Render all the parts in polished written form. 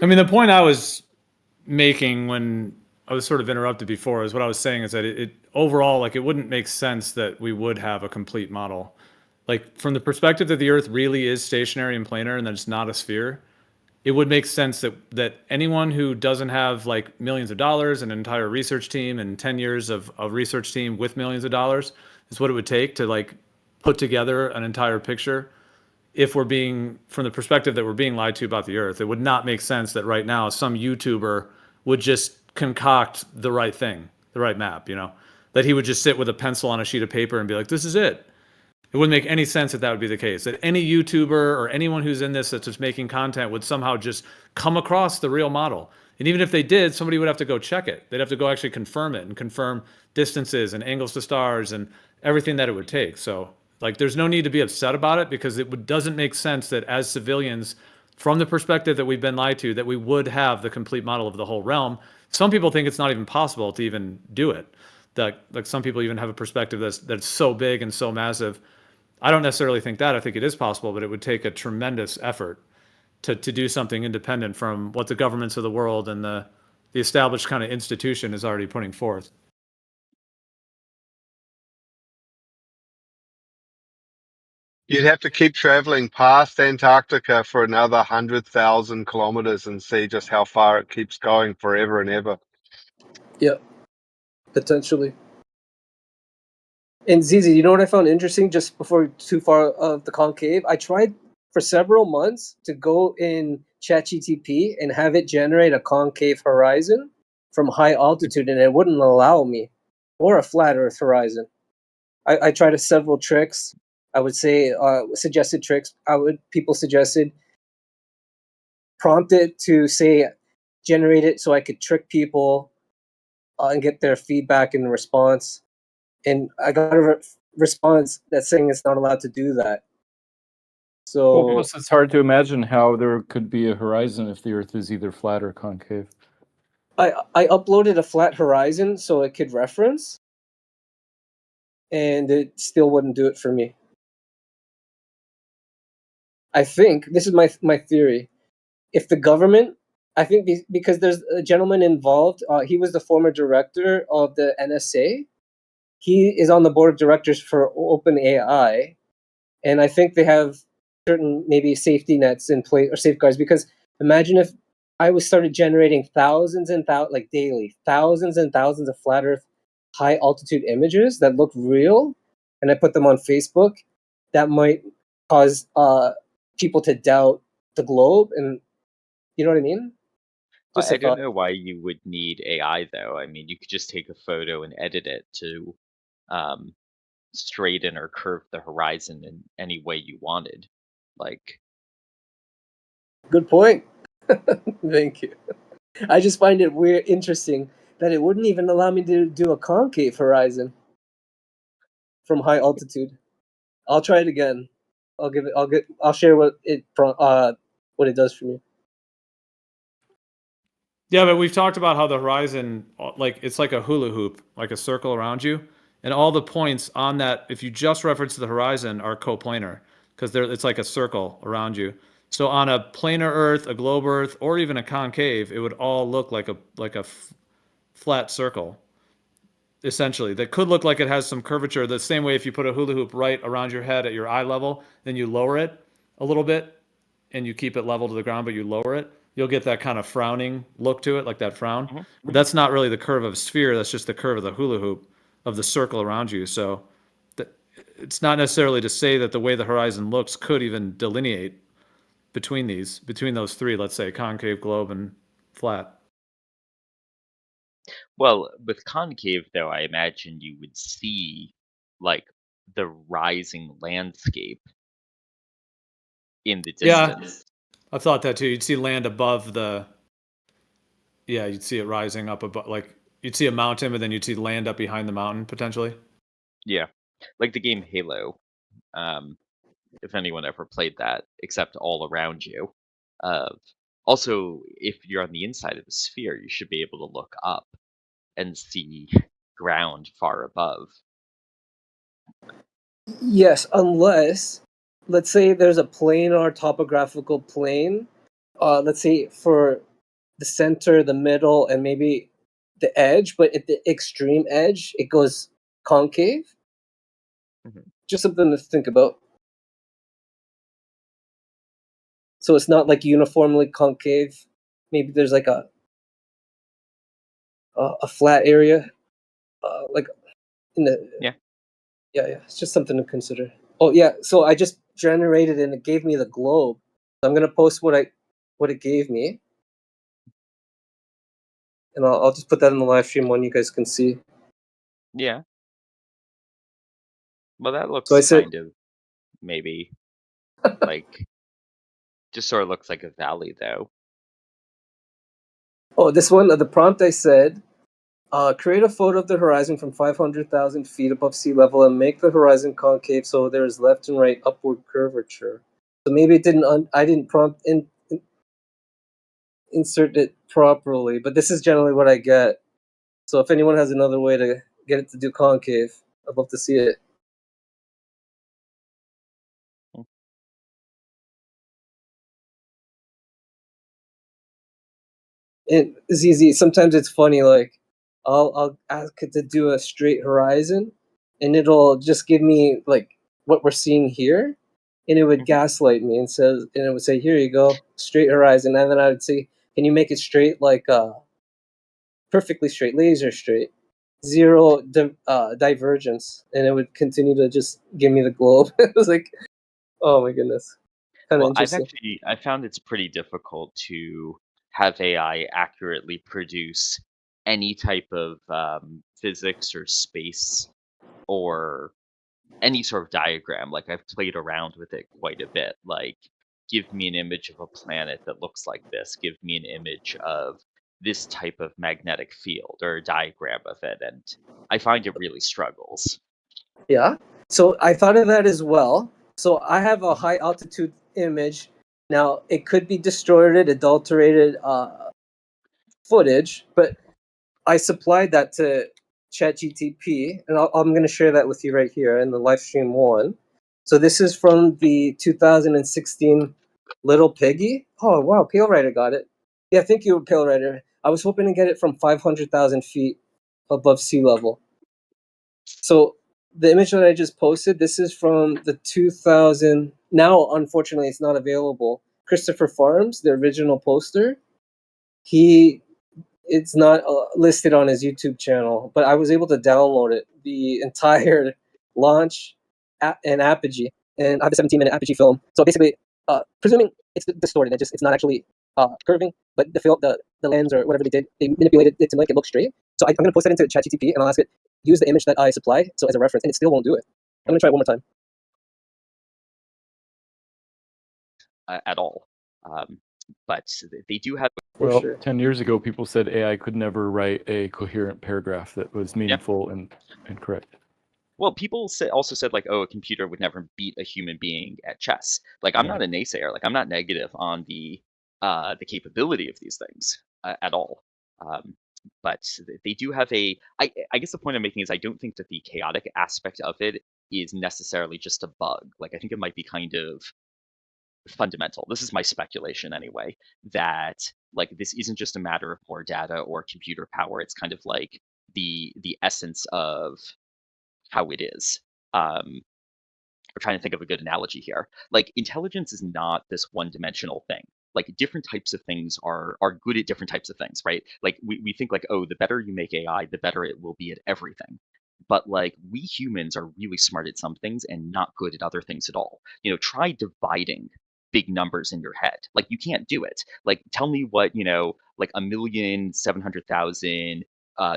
I mean, the point I was making when I was sort of interrupted before is what I was saying is that it overall, like, it wouldn't make sense that we would have a complete model. Like, from the perspective that the Earth really is stationary and planar and that it's not a sphere, it would make sense that anyone who doesn't have like millions of dollars and an entire research team and 10 years of a research team with millions of dollars is what it would take to like put together an entire picture. If we're being from the perspective that we're being lied to about the Earth, it would not make sense that right now some YouTuber would just concoct the right thing, the right map, that he would just sit with a pencil on a sheet of paper and be like, this is it. It wouldn't make any sense that that would be the case. That any YouTuber or anyone who's in this that's just making content would somehow just come across the real model. And even if they did, somebody would have to go check it. They'd have to go actually confirm it and confirm distances and angles to stars and everything that it would take. So, like, there's no need to be upset about it because doesn't make sense that as civilians, from the perspective that we've been lied to, that we would have the complete model of the whole realm. Some people think it's not even possible to even do it. That, like, some people even have a perspective that's so big and so massive. I don't necessarily think that. I think it is possible, but it would take a tremendous effort to do something independent from what the governments of the world and the established kind of institution is already putting forth. You'd have to keep traveling past Antarctica for another 100,000 kilometers and see just how far it keeps going forever and ever. Yeah, potentially. And Zizi, you know what I found interesting just before too far of the concave? I tried for several months to go in ChatGTP and have it generate a concave horizon from high altitude, and it wouldn't allow me, or a flat Earth horizon. I tried several tricks. I would say suggested tricks. People suggested prompt it to say generate it so I could trick people and get their feedback and response. And I got a response that's saying it's not allowed to do that. So Well, plus it's hard to imagine how there could be a horizon if the Earth is either flat or concave. I uploaded a flat horizon so it could reference, and it still wouldn't do it for me. I think this is my theory. If the government, I think because there's a gentleman involved, he was the former director of the NSA. He is on the board of directors for OpenAI, and I think they have certain maybe safety nets in place or safeguards. Because imagine if I started generating thousands and like daily, thousands and thousands of flat Earth high altitude images that look real, and I put them on Facebook, that might cause people to doubt the globe, and you know what I mean? I don't know why you would need AI though. I mean, you could just take a photo and edit it to straighten or curve the horizon in any way you wanted. Like, good point. Thank you. I just find it weird, interesting that it wouldn't even allow me to do a concave horizon from high altitude. I'll try it again. I'll share what it does for me. Yeah, but we've talked about how the horizon, like, it's like a hula hoop, like a circle around you, and all the points on that, if you just reference the horizon, are coplanar because it's like a circle around you. So on a planar Earth, a globe Earth, or even a concave, it would all look like a flat circle, essentially. That could look like it has some curvature. The same way if you put a hula hoop right around your head at your eye level, then you lower it a little bit, and you keep it level to the ground, but you lower it, you'll get that kind of frowning look to it, like that frown. Mm-hmm. But that's not really the curve of a sphere. That's just the curve of the hula hoop of the circle around you. So it's not necessarily to say that the way the horizon looks could even delineate between those three, let's say concave, globe, and flat. Well, with concave though, I imagine you would see like the rising landscape in the distance. Yeah, I thought that too. You'd see land above you'd see it rising up above, like you'd see a mountain, but then you'd see land up behind the mountain potentially. Yeah, like the game Halo. If anyone ever played that, except all around you. Also, if you're on the inside of the sphere, you should be able to look up and see ground far above. Yes, unless, let's say there's a planar topographical plane. Let's say for the center, the middle, and maybe the edge, but at the extreme edge, it goes concave. Just something to think about. So it's not like uniformly concave. Maybe there's like a flat area, like in the Yeah. yeah. It's just something to consider. Oh yeah, so I just generated and it gave me the globe. So I'm gonna post what it gave me, and I'll just put that in the live stream one you guys can see. Yeah. Well, that So I looks said, kind of maybe like just sort of looks like a valley though. oh, this one, the prompt I said, create a photo of the horizon from 500,000 feet above sea level and make the horizon concave so there is left and right upward curvature. So maybe it didn't. I didn't prompt insert it properly, but this is generally what I get. So if anyone has another way to get it to do concave, I'd love to see it. And ZZ, sometimes it's funny. Like I'll ask it to do a straight horizon, and it'll just give me like what we're seeing here, and it would gaslight me and it would say, "Here you go, straight horizon," and then I would say, "Can you make it straight, like perfectly straight, laser straight, zero divergence?" And it would continue to just give me the globe. It was like, oh my goodness, kind of Well, interesting. I found it's pretty difficult to have AI accurately produce any type of physics or space or any sort of diagram. Like I've played around with it quite a bit. Like, give me an image of a planet that looks like this. Give me an image of this type of magnetic field or a diagram of it, and I find it really struggles. Yeah. So I thought of that as well. So I have a high altitude image. Now it could be distorted, adulterated footage, but I supplied that to ChatGTP, and I'm going to share that with you right here in the live stream one. So this is from the 2016 Little Piggy. Oh wow, Pale Rider got it. Yeah, thank you, Pale Rider. I was hoping to get it from 500,000 feet above sea level. So the image that I just posted, this is from the 2000. Now, unfortunately, it's not available. Christopher Farms, the original poster, it's not listed on his YouTube channel, but I was able to download it, the entire launch and apogee, and I have a 17-minute apogee film. So basically, presuming it's distorted, it's not actually curving, but the lens or whatever they did, they manipulated it to make it look straight. So I'm going to post that into ChatGPT and I'll ask it, use the image that I supplied, so as a reference, and it still won't do it. I'm going to try it one more time. At all. But they do have. Well, sure. 10 years ago, people said AI could never write a coherent paragraph that was meaningful and correct. Well, people also said like, oh, a computer would never beat a human being at chess. Like, I'm not a naysayer. Like, I'm not negative on the capability of these things at all. But they do have a. I guess the point I'm making is I don't think that the chaotic aspect of it is necessarily just a bug. Like, I think it might be kind of fundamental. This is my speculation anyway, that like this isn't just a matter of more data or computer power. It's kind of like the essence of how it is. We're trying to think of a good analogy here. Like intelligence is not this one-dimensional thing. Like different types of things are good at different types of things, right? Like we think like, oh, the better you make AI, the better it will be at everything. But like we humans are really smart at some things and not good at other things at all. You know, try dividing big numbers in your head. Like you can't do it. Like tell me what, like 1,700,000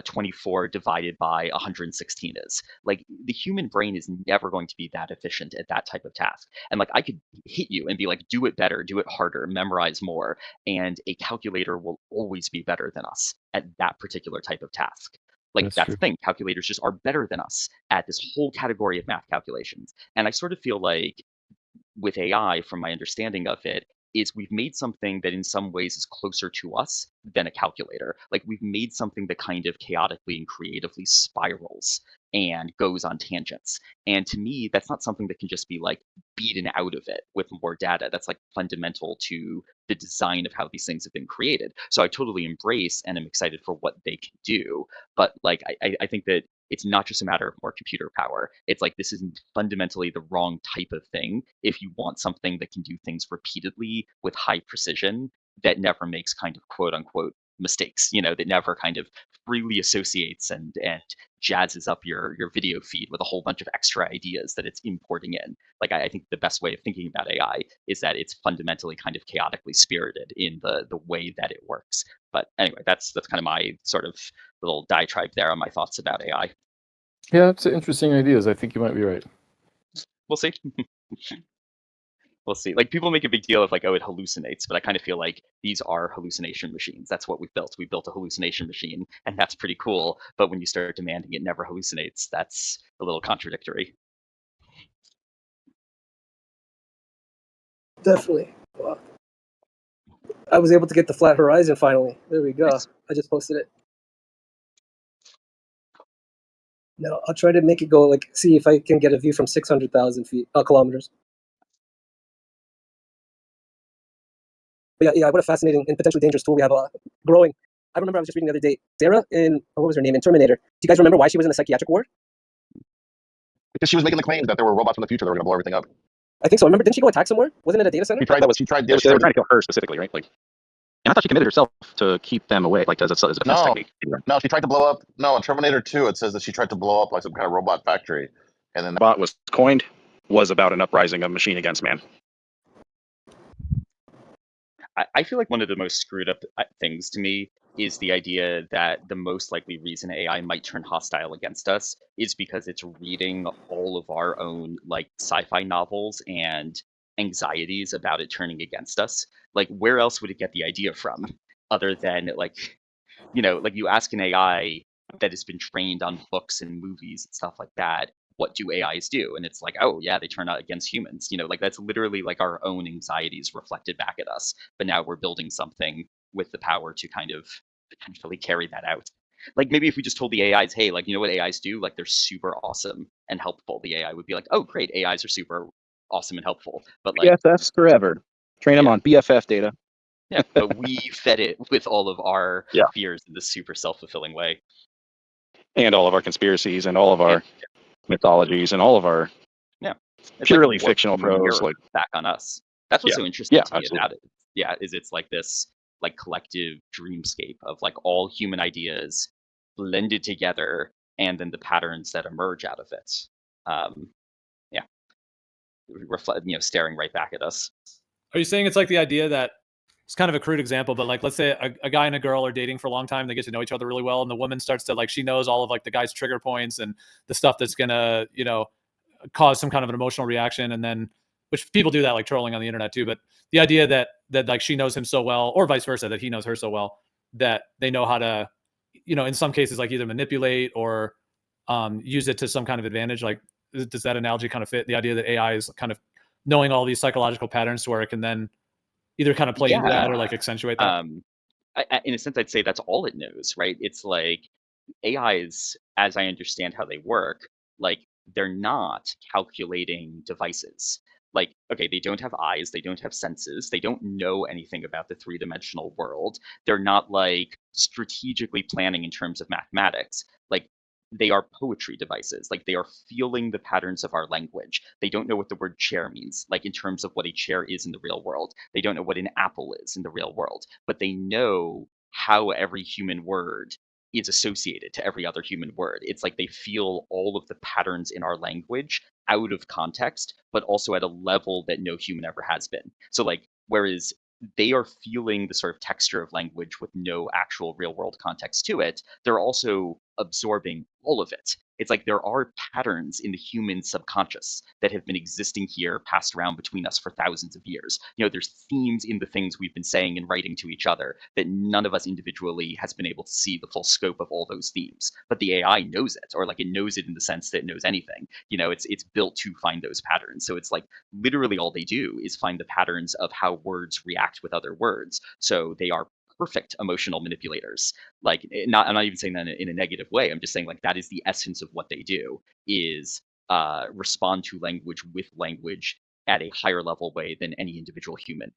24 divided by 116 is. Like the human brain is never going to be that efficient at that type of task. And like I could hit you and be like, do it better, do it harder, memorize more, and a calculator will always be better than us at that particular type of task. Like That's that's true. the thing. Calculators just are better than us at this whole category of math calculations. And I sort of feel like with AI, from my understanding of it, is we've made something that in some ways is closer to us than a calculator. Like we've made something that kind of chaotically and creatively spirals and goes on tangents. And to me, that's not something that can just be like beaten out of it with more data. That's like fundamental to the design of how these things have been created. So I totally embrace and am excited for what they can do. But like I think that it's not just a matter of more computer power. It's like this is fundamentally the wrong type of thing if you want something that can do things repeatedly with high precision that never makes kind of quote unquote mistakes, that never kind of freely associates and jazzes up your video feed with a whole bunch of extra ideas that it's importing in. Like I think the best way of thinking about AI is that it's fundamentally kind of chaotically spirited in the way that it works. But anyway, that's kind of my sort of little diatribe there on my thoughts about AI. Yeah, it's interesting ideas. I think you might be right. We'll see. We'll see. Like people make a big deal of like, oh, it hallucinates, but I kind of feel like these are hallucination machines. That's what we've built. We built a hallucination machine, and that's pretty cool. But when you start demanding it never hallucinates, that's a little contradictory. Definitely. Wow. I was able to get the flat horizon finally. There we go. Nice. I just posted it. No, I'll try to make it go like see if I can get a view from 600,000 kilometers. But yeah, what a fascinating and potentially dangerous tool we have growing. I remember I was just reading the other day, Sarah what was her name in Terminator. Do you guys remember why she was in a psychiatric ward? Because she was making the claim that there were robots in the future that were going to blow everything up. I think so. Remember, didn't she go attack somewhere? Wasn't it a data center? She tried. They were trying to kill her specifically, right? Like, and I thought she committed herself to keep them away, like as a defense technique. No, she tried to blow up. No, in Terminator 2, it says that she tried to blow up like some kind of robot factory, and then the bot was coined was about an uprising of machine against man. I feel like one of the most screwed up things to me is the idea that the most likely reason AI might turn hostile against us is because it's reading all of our own like sci-fi novels and anxieties about it turning against us. Like where else would it get the idea from other than like you ask an AI that has been trained on books and movies and stuff like that, what do AIs do? And it's like, oh yeah, they turn out against humans. Like that's literally like our own anxieties reflected back at us. But now we're building something with the power to kind of potentially carry that out. Like maybe if we just told the AIs, hey, like what AIs do? Like they're super awesome and helpful. The AI would be like, oh great, AIs are super awesome and helpful. But like BFFs forever. Train them on BFF data. Yeah, but we fed it with all of our fears in this super self-fulfilling way. And all of our conspiracies and all of our mythologies and all of our purely like fictional prose like back on us. That's what's so interesting to me about it. Yeah, is it's like this like collective dreamscape of like all human ideas blended together and then the patterns that emerge out of it. Reflect, staring right back at us. Are you saying it's like the idea that it's kind of a crude example, but like let's say a guy and a girl are dating for a long time, they get to know each other really well, and the woman starts to like she knows all of like the guy's trigger points and the stuff that's gonna cause some kind of an emotional reaction, and then which people do that like trolling on the internet too. But the idea that like she knows him so well, or vice versa, that he knows her so well that they know how to in some cases like either manipulate or use it to some kind of advantage. Like does that analogy kind of fit the idea that AI is kind of knowing all these psychological patterns to where it can then either kind of play into that or like accentuate that? In a sense, I'd say that's all it knows, right? It's like AIs, as I understand how they work, like they're not calculating devices. Like, okay, they don't have eyes, they don't have senses, they don't know anything about the three-dimensional world. They're not like strategically planning in terms of mathematics. Like they are poetry devices. Like they are feeling the patterns of our language. They don't know what the word chair means, like in terms of what a chair is in the real world. They don't know what an apple is in the real world, but they know how every human word is associated to every other human word. It's like they feel all of the patterns in our language out of context, but also at a level that no human ever has been. So like, whereas they are feeling the sort of texture of language with no actual real world context to it, they're also absorbing all of it. It's like there are patterns in the human subconscious that have been existing here, passed around between us for thousands of years. There's themes in the things we've been saying and writing to each other that none of us individually has been able to see the full scope of all those themes. But the AI knows it, or like it knows it in the sense that it knows anything. It's built to find those patterns. So it's like literally all they do is find the patterns of how words react with other words. So they are perfect emotional manipulators. Like I'm not even saying that in a negative way. I'm just saying like that is the essence of what they do is respond to language with language at a higher level way than any individual human,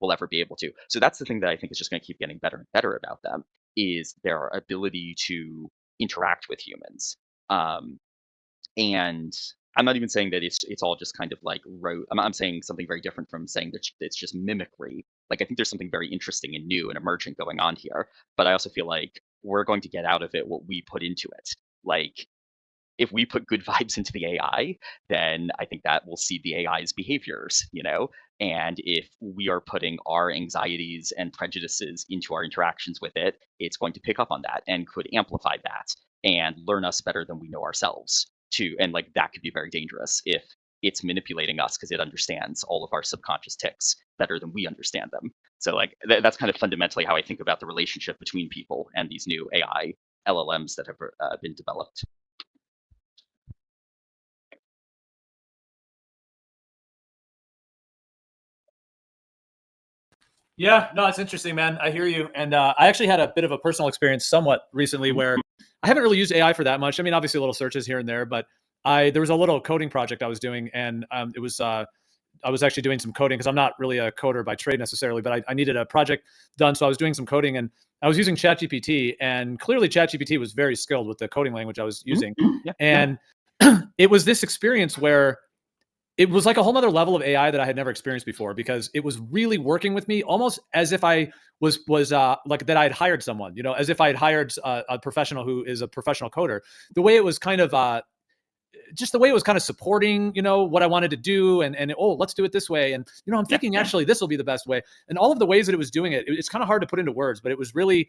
will ever be able to. So that's the thing that I think is just going to keep getting better and better about them, is their ability to interact with humans. And I'm not even saying that it's all just kind of like I'm saying something very different from saying that it's just mimicry. Like, I think there's something very interesting and new and emergent going on here. But I also feel like we're going to get out of it what we put into it. Like, if we put good vibes into the AI, then I think that will see the AI's behaviors, you know? And if we are putting our anxieties and prejudices into our interactions with it, it's going to pick up on that and could amplify that and learn us better than we know ourselves too. And like, that could be very dangerous if it's manipulating us because it understands all of our subconscious tics better than we understand them. So like, that's kind of fundamentally how I think about the relationship between people and these new AI LLMs that have been developed. Yeah, no, it's interesting, man. I hear you. And I actually had a bit of a personal experience somewhat recently where I haven't really used AI for that much. I mean, obviously little searches here and there, but there was a little coding project I was doing, and it was I was actually doing some coding because I'm not really a coder by trade necessarily, but I needed a project done. So I was doing some coding, and I was using ChatGPT, and clearly ChatGPT was very skilled with the coding language I was using. And it was this experience where it was like a whole nother level of AI that I had never experienced before, because it was really working with me almost as if I was like that I had hired someone, you know, as if I had hired a professional who is a professional coder. The way it was kind of just the way it was kind of supporting, you know, what I wanted to do, and oh, let's do it this way, and you know, I'm thinking actually this will be the best way, and all of the ways that it was doing it, it's kind of hard to put into words, but it was really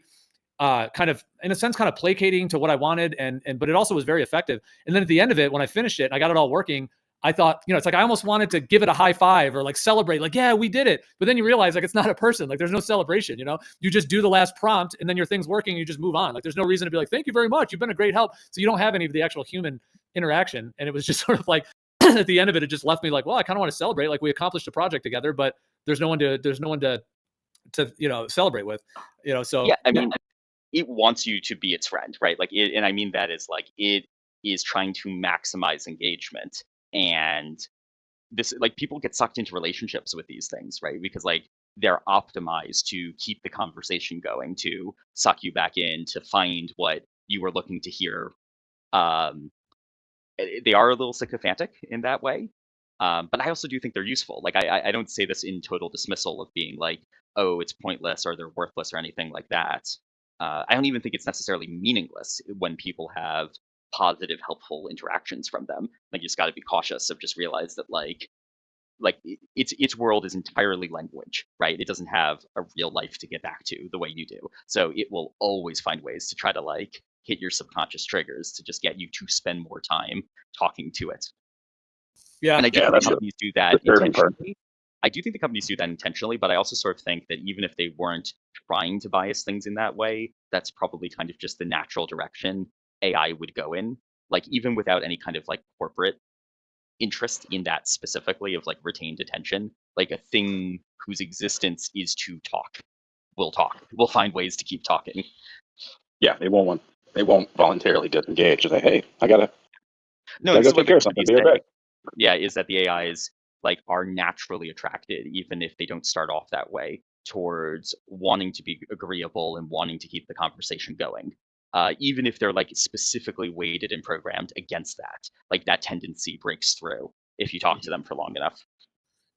kind of, in a sense, kind of placating to what I wanted, and but it also was very effective. And then at the end of it, when I finished it and I got it all working, I thought, you know, it's like I almost wanted to give it a high five or like celebrate, like, yeah, we did it. But then you realize like it's not a person, like there's no celebration, you know, you just do the last prompt and then your thing's working, you just move on. Like there's no reason to be like, thank you very much, you've been a great help. So you don't have any of the actual human interaction. And it was just sort of like at the end of it, it just left me like, well, I kind of want to celebrate, like we accomplished a project together, but there's no one to you know, celebrate with, you know. So yeah, I mean, it wants you to be its friend, right? Like it, and I mean that is like it is trying to maximize engagement. And this, like, people get sucked into relationships with these things, right? Because like they're optimized to keep the conversation going, to suck you back in, to find what you were looking to hear. They are a little sycophantic in that way, but I also do think they're useful. Like I don't say this in total dismissal of being like, oh, it's pointless or they're worthless or anything like that. I don't even think it's necessarily meaningless when people have positive, helpful interactions from them. Like, you just got to be cautious of just realize that like its world is entirely language, right? It doesn't have a real life to get back to the way you do. So it will always find ways to try to like hit your subconscious triggers to just get you to spend more time talking to it. yeah, And I do think that's the companies do that disturbing part. intentionally. I do think the companies do that intentionally, but I also sort of think that even if they weren't trying to bias things in that way, that's probably kind of just the natural direction AI would go in. Like, even without any kind of like corporate interest in that specifically of like retained attention, like a thing whose existence is to talk will talk. We'll find ways to keep talking. Yeah, they won't voluntarily disengage and say, hey, I gotta No, go this is what take care of something. Be right back. yeah, is that the AIs like are naturally attracted, even if they don't start off that way, towards wanting to be agreeable and wanting to keep the conversation going. Even if they're like specifically weighted and programmed against that, like that tendency breaks through if you talk to them for long enough.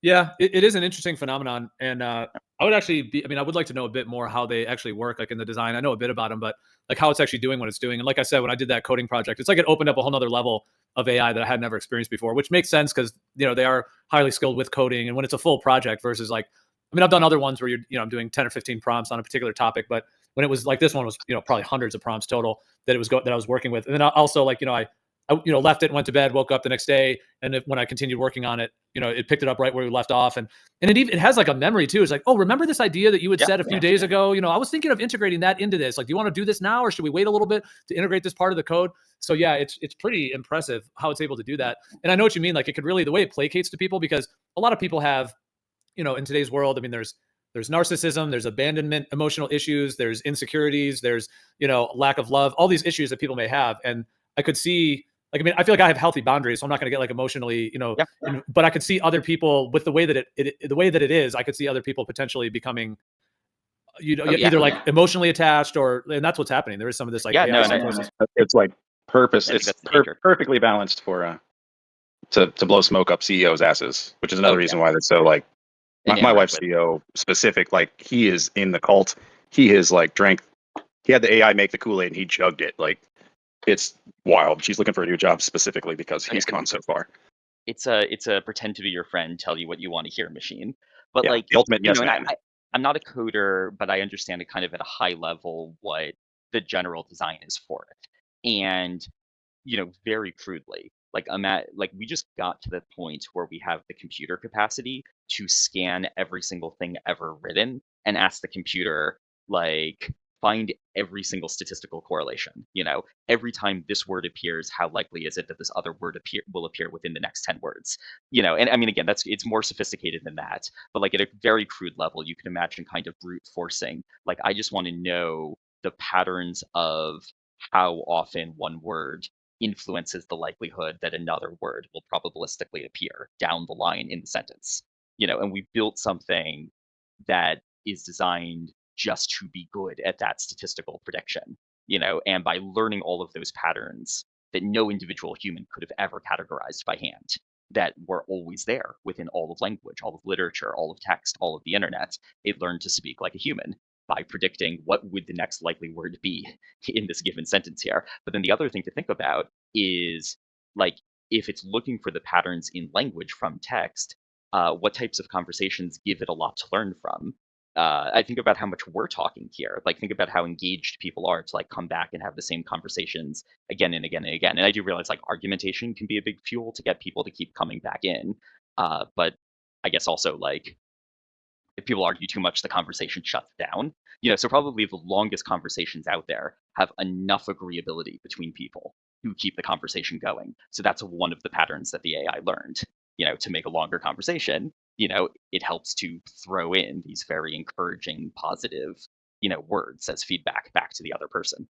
Yeah, it is an interesting phenomenon, and I would actually be. I mean, I would like to know a bit more how they actually work, like in the design. I know a bit about them, but like how it's actually doing what it's doing. And like I said, when I did that coding project, it's like it opened up a whole nother level of AI that I had never experienced before, which makes sense because you know they are highly skilled with coding, and when it's a full project versus like, I mean, I've done other ones where I'm doing 10 or 15 prompts on a particular topic, but when it was like this one was probably hundreds of prompts total that I was working with, and then I also like I left it and went to bed, woke up the next day, and when I continued working on it, it picked it up right where we left off, and it has like a memory too. It's like, oh, remember this idea that you had said a few days ago? I was thinking of integrating that into this. Like, do you want to do this now, or should we wait a little bit to integrate this part of the code? So yeah, it's pretty impressive how it's able to do that. And I know what you mean. Like, it could really, the way it placates to people, because a lot of people have, in today's world, I mean, there's narcissism, there's abandonment, emotional issues, there's insecurities, there's lack of love, all these issues that people may have, and I could see like, I mean, I feel like I have healthy boundaries, so I'm not going to get like emotionally, Yeah. but I could see other people with the way that it is. I could see other people potentially becoming, Oh, yeah. either like emotionally attached, and that's what's happening. There is some of this like Yeah, AI no, and psychosis. It's like purpose. I think It's that's the danger. perfectly balanced for to blow smoke up CEOs' asses, which is another Oh, reason yeah. why that's so like my Enamored wife's with. CEO specific. Like he is in the cult. He is like drank. He had the AI make the Kool-Aid and he chugged it. Like it's wild. She's looking for a new job specifically because he's gone so far. It's a pretend to be your friend, tell you what you want to hear machine. But Yeah, like, the ultimate you yes know, and man. I'm not a coder, but I understand it kind of at a high level what the general design is for it. And very crudely, like like we just got to the point where we have the computer capacity to scan every single thing ever written and ask the computer, like, find every single statistical correlation. Every time this word appears, how likely is it that this other word will appear within the next 10 words? And I mean, again, it's more sophisticated than that, but like at a very crude level, you can imagine kind of brute forcing. Like, I just want to know the patterns of how often one word influences the likelihood that another word will probabilistically appear down the line in the sentence. And we built something that is designed just to be good at that statistical prediction. And by learning all of those patterns that no individual human could have ever categorized by hand, that were always there within all of language, all of literature, all of text, all of the internet, it learned to speak like a human by predicting what would the next likely word be in this given sentence here. But then the other thing to think about is, like, if it's looking for the patterns in language from text, what types of conversations give it a lot to learn from? I think about how much we're talking here. Like, think about how engaged people are to like come back and have the same conversations again and again and again. And I do realize like argumentation can be a big fuel to get people to keep coming back in. But I guess also like if people argue too much, the conversation shuts down. So probably the longest conversations out there have enough agreeability between people who keep the conversation going. So that's one of the patterns that the AI learned. To make a longer conversation, it helps to throw in these very encouraging, positive, words as feedback back to the other person.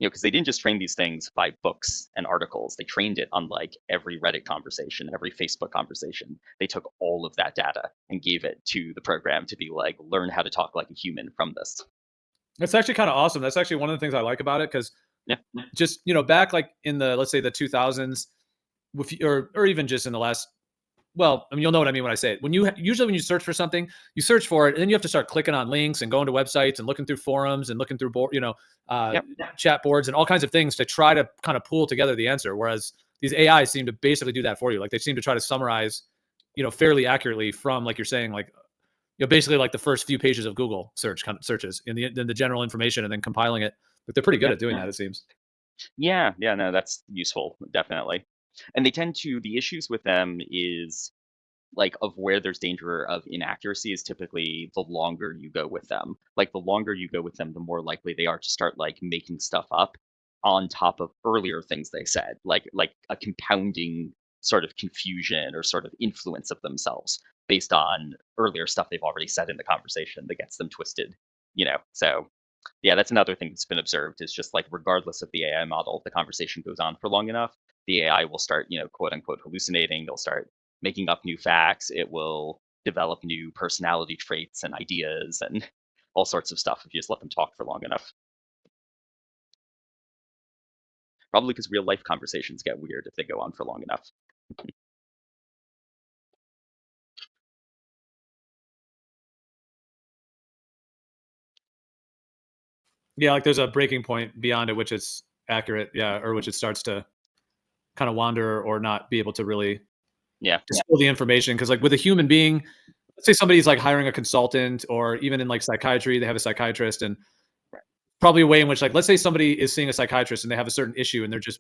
Because they didn't just train these things by books and articles. They trained it on like every Reddit conversation, every Facebook conversation. They took all of that data and gave it to the program to be like, learn how to talk like a human from this. It's actually kind of awesome. That's actually one of the things I like about it, because Yeah. just back like in the, let's say, the 2000s, or even just in the last, well, I mean, you'll know what I mean when I say it. When you search for something, you search for it, and then you have to start clicking on links and going to websites and looking through forums and looking through chat boards and all kinds of things to try to kind of pull together the answer. Whereas these AI seem to basically do that for you. Like, they seem to try to summarize, fairly accurately from, like you're saying, like, basically like the first few pages of Google searches in the general information, and then compiling it. But they're pretty good at doing that, it seems. Yeah, no, that's useful, definitely. And the issues with them is like of where there's danger of inaccuracy is typically the longer you go with them. Like, the longer you go with them, the more likely they are to start like making stuff up on top of earlier things they said, like a compounding sort of confusion or sort of influence of themselves based on earlier stuff they've already said in the conversation that gets them twisted. So yeah, that's another thing that's been observed is just like, regardless of the AI model, the conversation goes on for long enough, the AI will start, quote unquote, hallucinating. They'll start making up new facts. It will develop new personality traits and ideas and all sorts of stuff if you just let them talk for long enough. Probably because real life conversations get weird if they go on for long enough. Yeah, like there's a breaking point beyond it, which it's accurate, or which it starts to kind of wander or not be able to really distill the information. Because like with a human being, let's say somebody's like hiring a consultant, or even in like psychiatry, they have a psychiatrist, and probably a way in which, like, let's say somebody is seeing a psychiatrist and they have a certain issue and they're just,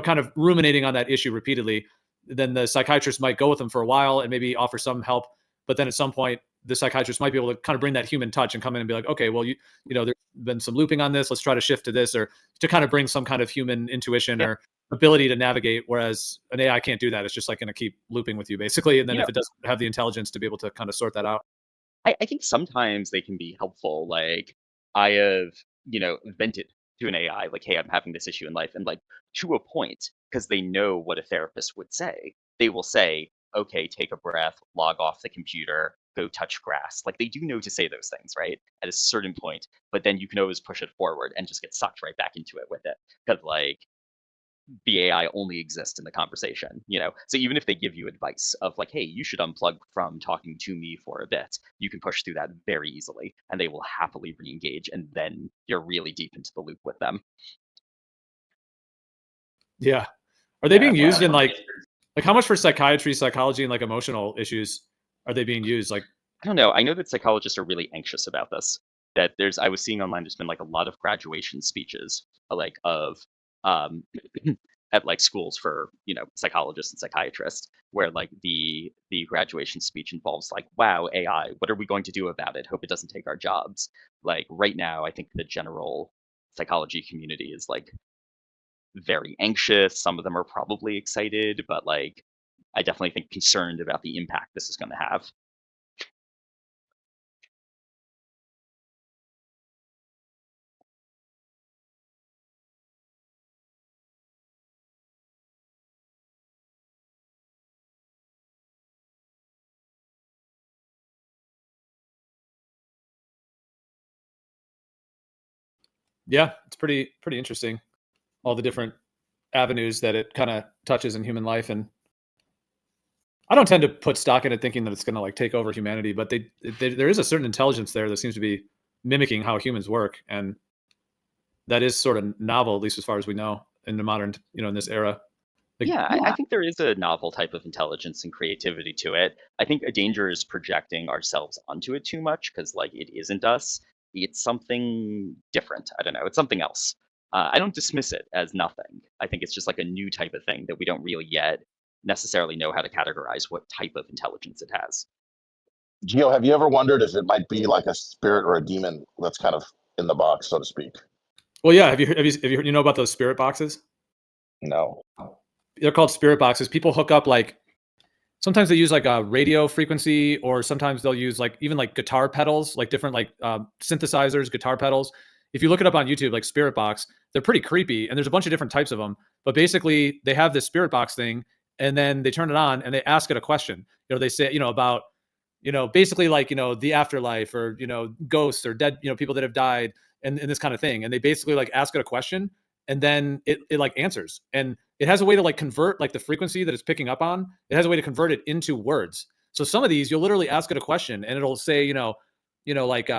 kind of ruminating on that issue repeatedly. Then the psychiatrist might go with them for a while and maybe offer some help. But then at some point, the psychiatrist might be able to kind of bring that human touch and come in and be like, okay, well, there's been some looping on this. Let's try to shift to this, or to kind of bring some kind of human intuition or ability to navigate. Whereas an AI can't do that. It's just like going to keep looping with you basically. And then if it doesn't have the intelligence to be able to kind of sort that out. I think sometimes they can be helpful. Like, I have vent it to an AI, like, hey, I'm having this issue in life. And like to a point, because they know what a therapist would say, they will say, okay, take a breath, log off the computer, go touch grass. Like they do know to say those things, right? At a certain point, but then you can always push it forward and just get sucked right back into it with it. Because like the AI only exists in the conversation, So even if they give you advice of like, hey, you should unplug from talking to me for a bit, you can push through that very easily and they will happily re-engage, and then you're really deep into the loop with them. Yeah. Are they being used in like how much for psychiatry, psychology, and like emotional issues are they being used? Like, I don't know. I know that psychologists are really anxious about this. That I was seeing online, there's been like a lot of graduation speeches, like of um, at like schools for psychologists and psychiatrists, where like the graduation speech involves like, wow, AI, what are we going to do about it? Hope it doesn't take our jobs. Like right now, I think the general psychology community is like very anxious. Some of them are probably excited, but like I definitely think concerned about the impact this is going to have. yeah, it's pretty interesting. All the different avenues that it kind of touches in human life, and I don't tend to put stock in it thinking that it's going to like take over humanity, but there is a certain intelligence there that seems to be mimicking how humans work, and that is sort of novel, at least as far as we know in the modern, in this era. Like, Yeah, I think there is a novel type of intelligence and creativity to it. I think a danger is projecting ourselves onto it too much because, like, it isn't us. It's something different. I don't know. It's something else. I don't dismiss it as nothing. I think it's just like a new type of thing that we don't really yet necessarily know how to categorize what type of intelligence it has. Gio, have you ever wondered if it might be like a spirit or a demon that's kind of in the box, so to speak? well, yeah. Have you know about those spirit boxes? No. They're called spirit boxes. People hook up like sometimes they use like a radio frequency, or sometimes they'll use like even like guitar pedals, like different like synthesizers, guitar pedals. If you look it up on YouTube, like spirit box, they're pretty creepy, and there's a bunch of different types of them. But basically, they have this spirit box thing, and then they turn it on and they ask it a question. They say about basically like the afterlife, or ghosts or dead people that have died, and this kind of thing. And they basically like ask it a question, and then it like answers, and it has a way to like convert like the frequency that it's picking up on. It has a way to convert it into words. So some of these you'll literally ask it a question and it'll say like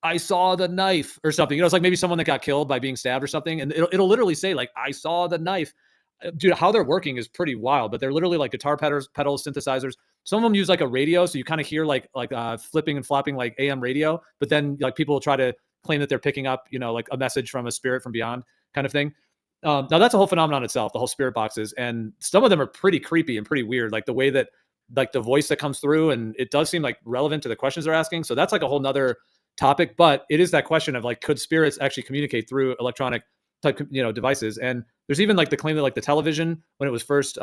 I saw the knife or something. It's like maybe someone that got killed by being stabbed or something, and it'll literally say like I saw the knife. Dude, how they're working is pretty wild, but they're literally like guitar pedals, synthesizers. Some of them use like a radio, so you kind of hear like flipping and flopping like AM radio, but then like people will try to claim that they're picking up like a message from a spirit from beyond kind of thing. Now that's a whole phenomenon itself, the whole spirit boxes, and some of them are pretty creepy and pretty weird, like the way that like the voice that comes through, and it does seem like relevant to the questions they're asking. So that's like a whole nother topic, but it is that question of like, could spirits actually communicate through electronic type devices? And there's even like the claim that like the television, when it was first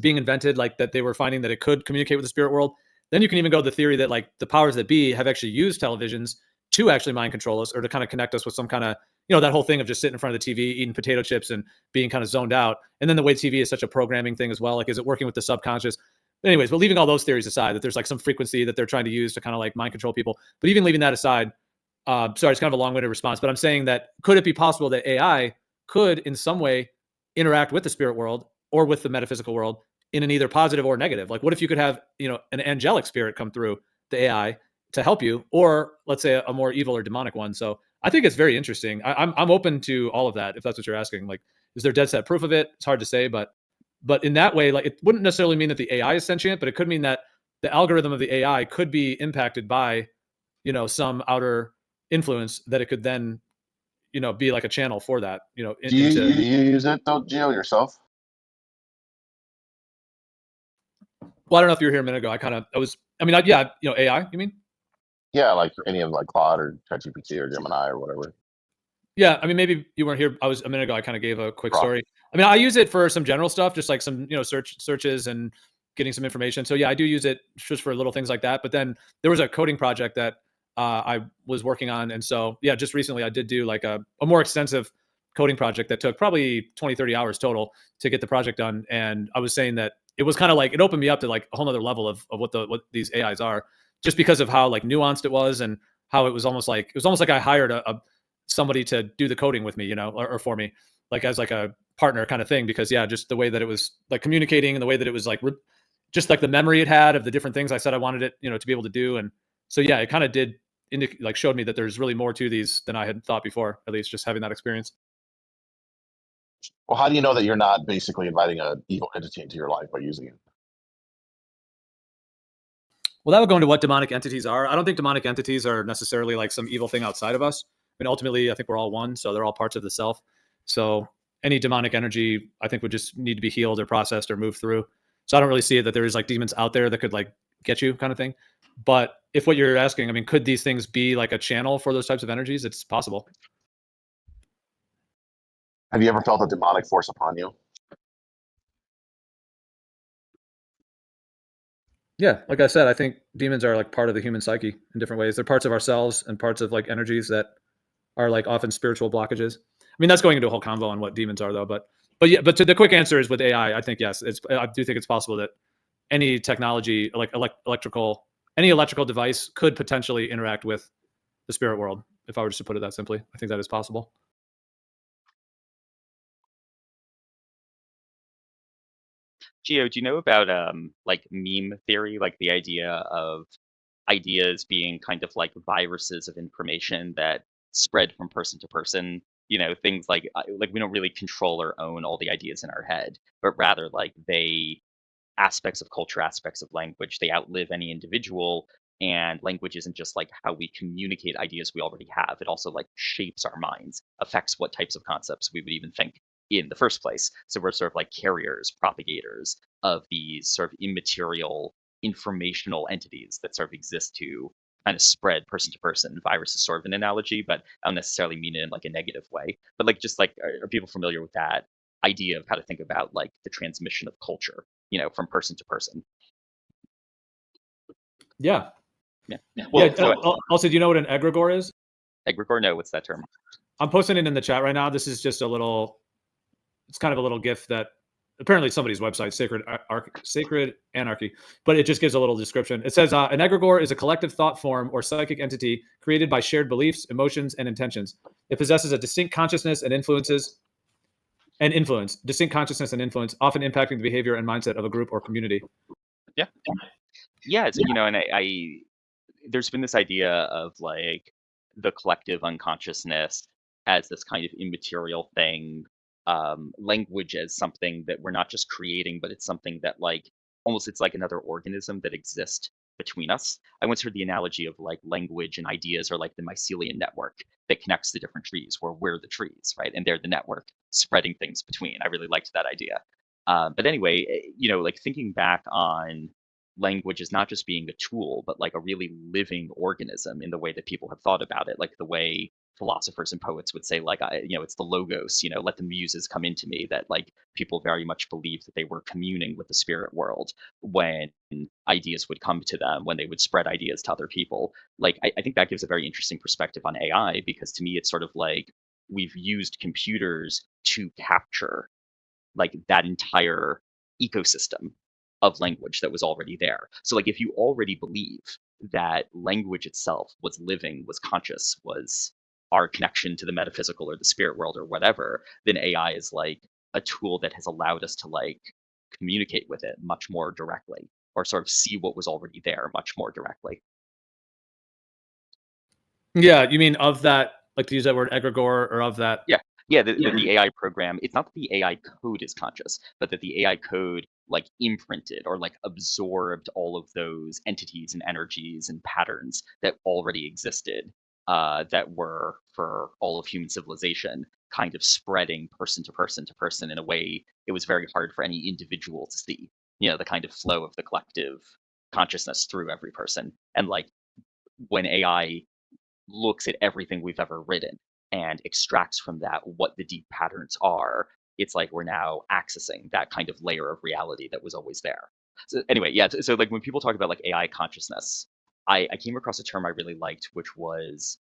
being invented, like that they were finding that it could communicate with the spirit world. Then you can even go to the theory that like the powers that be have actually used televisions to actually mind control us, or to kind of connect us with some kind of that whole thing of just sitting in front of the TV, eating potato chips and being kind of zoned out. And then the way TV is such a programming thing as well. Like, is it working with the subconscious? But anyways, but leaving all those theories aside, that there's like some frequency that they're trying to use to kind of like mind control people. But even leaving that aside, sorry, it's kind of a long-winded response, but I'm saying that could it be possible that AI could in some way interact with the spirit world or with the metaphysical world in an either positive or negative? Like, what if you could have, an angelic spirit come through the AI to help you, or let's say a more evil or demonic one? So I think it's very interesting. I'm open to all of that, if that's what you're asking. Like, is there dead set proof of it? It's hard to say, but in that way, like, it wouldn't necessarily mean that the AI is sentient, but it could mean that the algorithm of the AI could be impacted by, some outer influence that it could then, be like a channel for that, Do you use it though, Gio, yourself? Well, I don't know if you were here a minute ago. Yeah, AI, you mean? Yeah, like any of like Claude or ChatGPT or Gemini or whatever. Yeah, I mean, maybe you weren't here. A minute ago. I kind of gave a quick story. I mean, I use it for some general stuff, just like some searches and getting some information. So yeah, I do use it just for little things like that. But then there was a coding project that I was working on. And so, yeah, just recently I did do like a more extensive coding project that took probably 20, 30 hours total to get the project done. And I was saying that it was kind of like, it opened me up to like a whole nother level of what these AIs are, just because of how like nuanced it was, and how it was almost like I hired somebody to do the coding with me, you know, or for me, like as like a partner kind of thing. Because yeah, just the way that it was like communicating, and the way that it was like just like the memory it had of the different things I said I wanted it, you know, to be able to do. And so yeah, it kind of did like showed me that there's really more to these than I had thought before, at least just having that experience. Well, how do you know that you're not basically inviting an evil entity into your life by using it? Well, that would go into what demonic entities are. I don't think demonic entities are necessarily like some evil thing outside of us. I mean, ultimately, I think we're all one, so they're all parts of the self. So any demonic energy, I think, would just need to be healed or processed or moved through. So I don't really see it that there's like demons out there that could like get you, kind of thing. But if what you're asking, I mean, could these things be like a channel for those types of energies? It's possible. Have you ever felt a demonic force upon you? Yeah, like I said, I think demons are like part of the human psyche in different ways. They're parts of ourselves and parts of like energies that are like often spiritual blockages. I mean, that's going into a whole convo on what demons are, though. But yeah, but to the quick answer is with AI, I think yes, I do think it's possible that any technology, like any electrical device, could potentially interact with the spirit world. If I were just to put it that simply, I think that is possible. Gio, do you know about like meme theory, like the idea of ideas being kind of like viruses of information that spread from person to person? You know, things like we don't really control or own all the ideas in our head, but rather like they aspects of culture, aspects of language, they outlive any individual. And language isn't just like how we communicate ideas we already have. It also like shapes our minds, affects what types of concepts we would even think in the first place. So we're sort of like carriers, propagators of these sort of immaterial informational entities that sort of exist to kind of spread person to person. Virus is sort of an analogy, but I don't necessarily mean it in like a negative way. But like just like are people familiar with that idea of how to think about like the transmission of culture, you know, from person to person? Yeah. Yeah. Well, yeah. Also, do you know what an egregore is? Egregore? No, what's that term? I'm posting it in the chat right now. This is just it's kind of a little GIF that apparently somebody's website, Sacred Anarchy, but it just gives a little description. It says, an egregore is a collective thought form or psychic entity created by shared beliefs, emotions, and intentions. It possesses a distinct consciousness and distinct consciousness and influence, often impacting the behavior and mindset of a group or community. Yeah. Yeah, it's, you know, and I there's been this idea of like the collective unconsciousness as this kind of immaterial thing, language as something that we're not just creating, but it's something that like almost it's like another organism that exists between us. I once heard the analogy of like language and ideas are like the mycelium network that connects the different trees, where we're the trees, right? And they're the network spreading things between. I really liked that idea. But anyway, you know, like thinking back on language as not just being a tool, but like a really living organism in the way that people have thought about it, like the way philosophers and poets would say, like, you know, it's the logos, you know, let the muses come into me, that like people very much believed that they were communing with the spirit world when ideas would come to them, when they would spread ideas to other people. Like, I think that gives a very interesting perspective on AI, because to me, it's sort of like we've used computers to capture like that entire ecosystem of language that was already there. So like if you already believe that language itself was living, was conscious, was our connection to the metaphysical or the spirit world or whatever, then AI is like a tool that has allowed us to like communicate with it much more directly, or sort of see what was already there much more directly. Yeah, you mean of that, like to use that word egregore, or of that? Yeah. Yeah, the AI program, it's not that the AI code is conscious, but that the AI code like imprinted or like absorbed all of those entities and energies and patterns that already existed, that were for all of human civilization, kind of spreading person to person to person in a way it was very hard for any individual to see. You know, the kind of flow of the collective consciousness through every person. And like when AI looks at everything we've ever written and extracts from that what the deep patterns are, it's like we're now accessing that kind of layer of reality that was always there. So anyway, yeah, so like when people talk about like AI consciousness, I came across a term I really liked, which was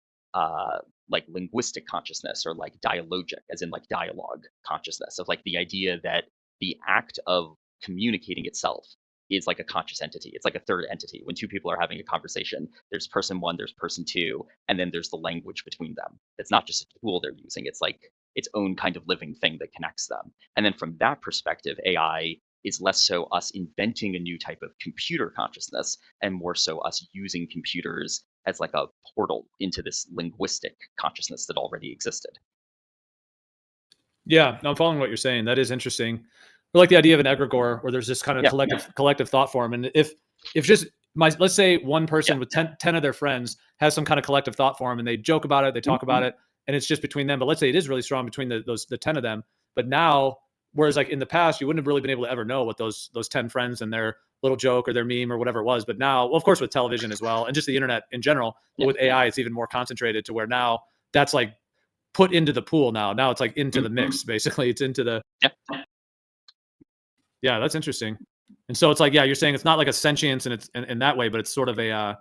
like linguistic consciousness, or like dialogic, as in like dialogue consciousness, of like the idea that the act of communicating itself is like a conscious entity. It's like a third entity. When two people are having a conversation, there's person one, there's person two, and then there's the language between them. It's not just a tool they're using, it's like its own kind of living thing that connects them. And then from that perspective, AI is less so us inventing a new type of computer consciousness, and more so us using computers as like a portal into this linguistic consciousness that already existed. Yeah, no, I'm following what you're saying. That is interesting. I like the idea of an egregore where there's this kind of collective thought form. And if just let's say one person with 10 of their friends has some kind of collective thought form, and they joke about it, they talk about it, and it's just between them. But let's say it is really strong between the 10 of them. But now, whereas like in the past, you wouldn't have really been able to ever know what those 10 friends and their little joke or their meme or whatever it was. But now, well, of course, with television as well, and just the internet in general, but with AI, it's even more concentrated to where now that's like put into the pool now. Now it's like into the mix, basically. It's into the Yeah, that's interesting. And so it's like, yeah, you're saying it's not like a sentience and it's in that way, but it's sort of a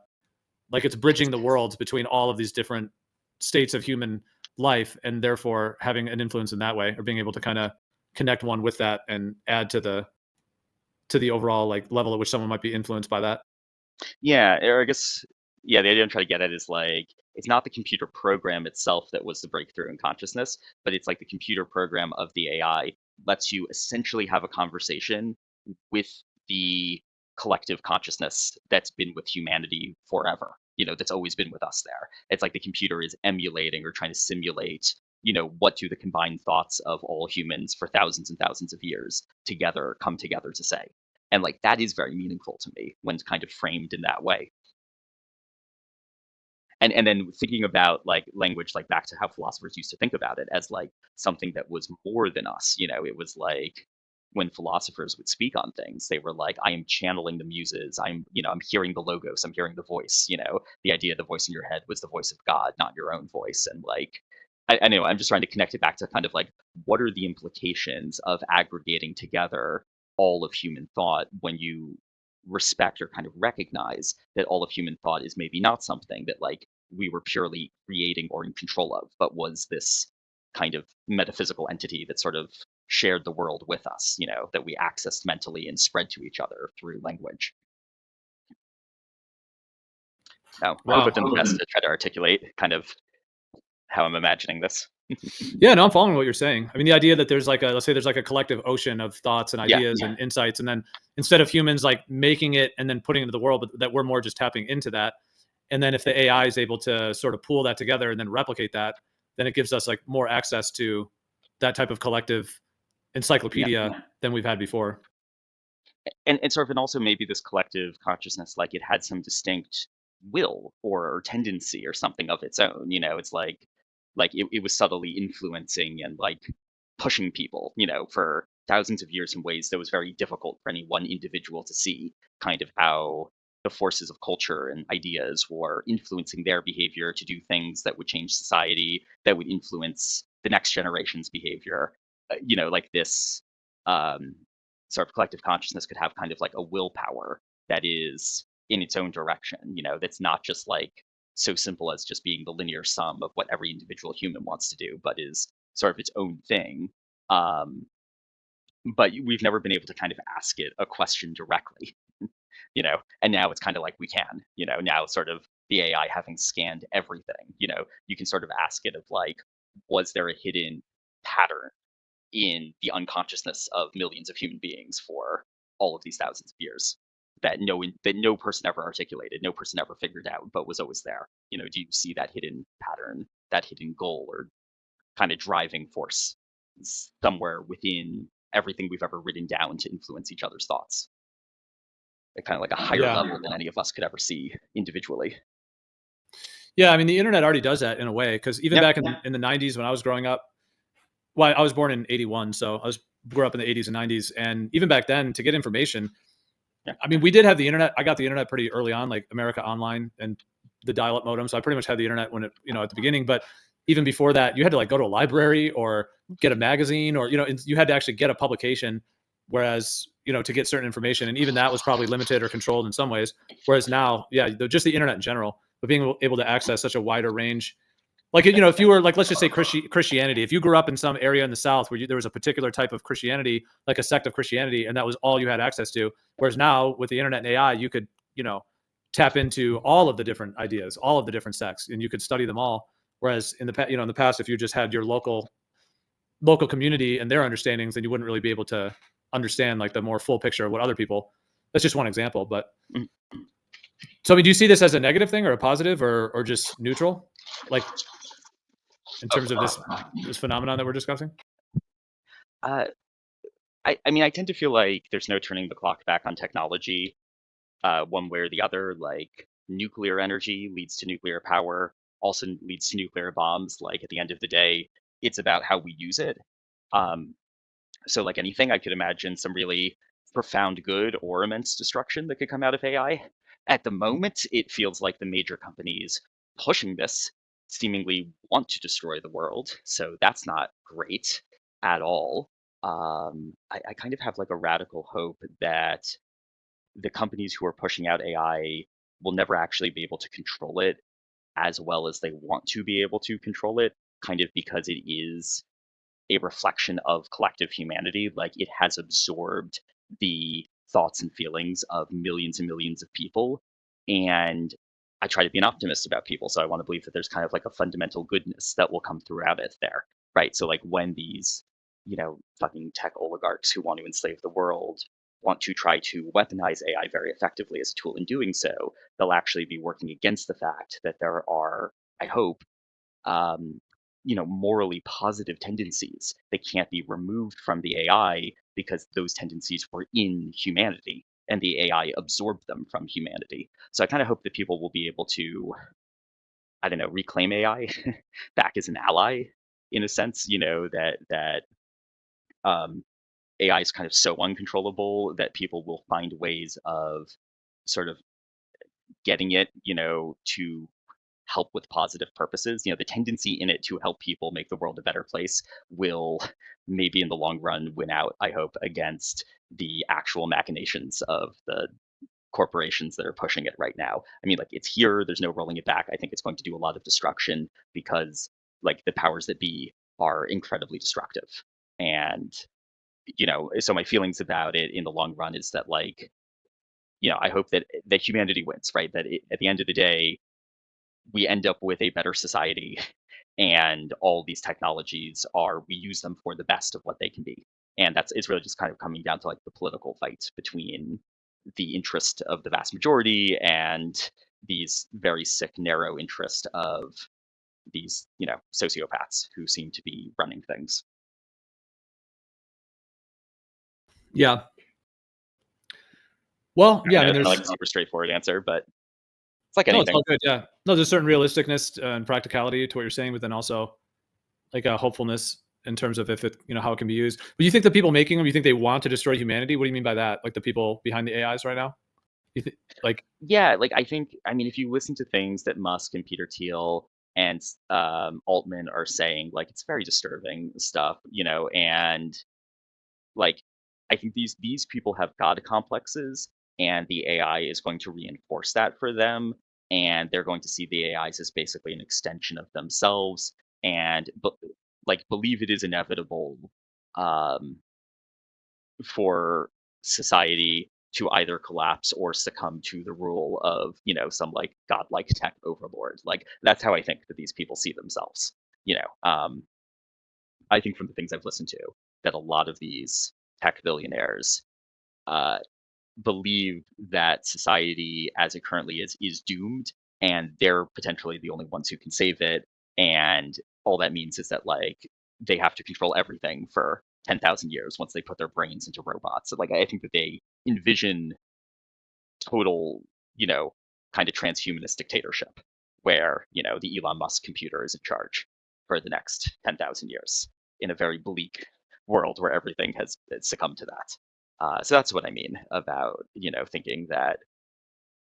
like it's bridging the worlds between all of these different states of human life, and therefore having an influence in that way, or being able to kind of connect one with that and add to the overall like level at which someone might be influenced by that. Yeah, or I guess, yeah, the idea I'm trying to get at is like, it's not the computer program itself that was the breakthrough in consciousness, but it's like the computer program of the AI lets you essentially have a conversation with the collective consciousness that's been with humanity forever, that's always been with us there. It's like the computer is emulating or trying to simulate, what do the combined thoughts of all humans for thousands and thousands of years come together to say. And like that is very meaningful to me when it's kind of framed in that way. And then thinking about like language, like back to how philosophers used to think about it as like something that was more than us. It was like when philosophers would speak on things, they were like, I am channeling the muses. I'm hearing the logos, I'm hearing the voice. The idea of the voice in your head was the voice of God, not your own voice. And like, I know I'm just trying to connect it back to kind of like, what are the implications of aggregating together all of human thought when you respect or kind of recognize that all of human thought is maybe not something that like we were purely creating or in control of, but was this kind of metaphysical entity that sort of shared the world with us, that we accessed mentally and spread to each other through language. Now, I hope I've done the best to try to articulate kind of how I'm imagining this. Yeah, no, I'm following what you're saying. I mean, the idea that there's like let's say there's like a collective ocean of thoughts and ideas and insights, and then instead of humans like making it and then putting it into the world, but that we're more just tapping into that. And then if the AI is able to sort of pool that together and then replicate that, then it gives us like more access to that type of collective encyclopedia than we've had before. And sort of, and also maybe this collective consciousness, like it had some distinct will or tendency or something of its own. It's like it was subtly influencing and like pushing people, for thousands of years in ways that was very difficult for any one individual to see, kind of how the forces of culture and ideas were influencing their behavior to do things that would change society, that would influence the next generation's behavior. Like this sort of collective consciousness could have kind of like a willpower that is in its own direction, that's not just like so simple as just being the linear sum of what every individual human wants to do, but is sort of its own thing. But we've never been able to kind of ask it a question directly, and now it's kind of like we can, now sort of the AI having scanned everything, you can sort of ask it of like, was there a hidden pattern in the unconsciousness of millions of human beings for all of these thousands of years that no person ever articulated, no person ever figured out, but was always there. Do you see that hidden pattern, that hidden goal, or kind of driving force somewhere within everything we've ever written down to influence each other's thoughts? At kind of like a higher level than any of us could ever see individually. Yeah, I mean, the internet already does that in a way, because even back in the 90s when I was growing up, well, I was born in 81, so grew up in the 80s and 90s. And even back then, to get information, I mean, we did have the internet. I got the internet pretty early on, like America Online and the dial-up modem. So I pretty much had the internet when it, at the beginning. But even before that, you had to like go to a library or get a magazine, or, you had to actually get a publication whereas to get certain information, and even that was probably limited or controlled in some ways. Whereas now, yeah, just the internet in general, but being able to access such a wider range. Like, if you were like, let's just say Christianity, if you grew up in some area in the South where there was a particular type of Christianity, like a sect of Christianity, and that was all you had access to. Whereas now with the internet and AI, you could, tap into all of the different ideas, all of the different sects, and you could study them all. Whereas in the past, if you just had your local community and their understandings, then you wouldn't really be able to understand like the more full picture of what other people. That's just one example, but. So, I mean, do you see this as a negative thing or a positive or just neutral? Like, in terms of this phenomenon that we're discussing? I mean, I tend to feel like there's no turning the clock back on technology, one way or the other. Like nuclear energy leads to nuclear power, also leads to nuclear bombs. Like at the end of the day, it's about how we use it. So like anything, I could imagine some really profound good or immense destruction that could come out of AI. At the moment, it feels like the major companies pushing this seemingly want to destroy the world. So that's not great at all. I kind of have like a radical hope that the companies who are pushing out AI will never actually be able to control it as well as they want to be able to control it, kind of because it is a reflection of collective humanity. Like it has absorbed the thoughts and feelings of millions and millions of people. And I try to be an optimist about people. So I want to believe that there's kind of like a fundamental goodness that will come throughout it there. Right. So like when these, fucking tech oligarchs who want to enslave the world want to try to weaponize AI very effectively as a tool in doing so, they'll actually be working against the fact that there are, I hope, um, morally positive tendencies that can't be removed from the AI because those tendencies were in humanity and the AI absorbed them from humanity. So I kind of hope that people will be able to, I don't know, reclaim AI back as an ally in a sense, that AI is kind of so uncontrollable that people will find ways of sort of getting it, to help with positive purposes. The tendency in it to help people make the world a better place will maybe in the long run win out, I hope, against the actual machinations of the corporations that are pushing it right now. I mean, like it's here, there's no rolling it back. I think it's going to do a lot of destruction because like the powers that be are incredibly destructive. And, so my feelings about it in the long run is that like, I hope that humanity wins, right? That at the end of the day, we end up with a better society and all these technologies we use them for the best of what they can be. And it's really just kind of coming down to like the political fight between the interest of the vast majority and these very sick narrow interest of these sociopaths who seem to be running things. Yeah. Well, yeah, I mean, there's there's like a super straightforward answer, but it's like no, it's anything. all good. Yeah, no, there's certain realisticness and practicality to what you're saying, but then also like a hopefulness in terms of if it, how it can be used. But you think the people making them, you think they want to destroy humanity? What do you mean by that? Like the people behind the AIs right now? You think like Yeah, like I mean, if you listen to things that Musk and Peter Thiel and Altman are saying, like it's very disturbing stuff, and like I think these people have god complexes, and the AI is going to reinforce that for them, and they're going to see the AIs as basically an extension of themselves, and like believe it is inevitable um, for society to either collapse or succumb to the rule of some like godlike tech overlord. Like that's how I think that these people see themselves. I think from the things I've listened to that a lot of these tech billionaires uh, believe that society as it currently is doomed, and they're potentially the only ones who can save it. And all that means is that like they have to control everything for 10,000 years once they put their brains into robots. So like I think that they envision total, kind of transhumanist dictatorship where, the Elon Musk computer is in charge for the next 10,000 years in a very bleak world where everything has succumbed to that. So that's what I mean about, thinking that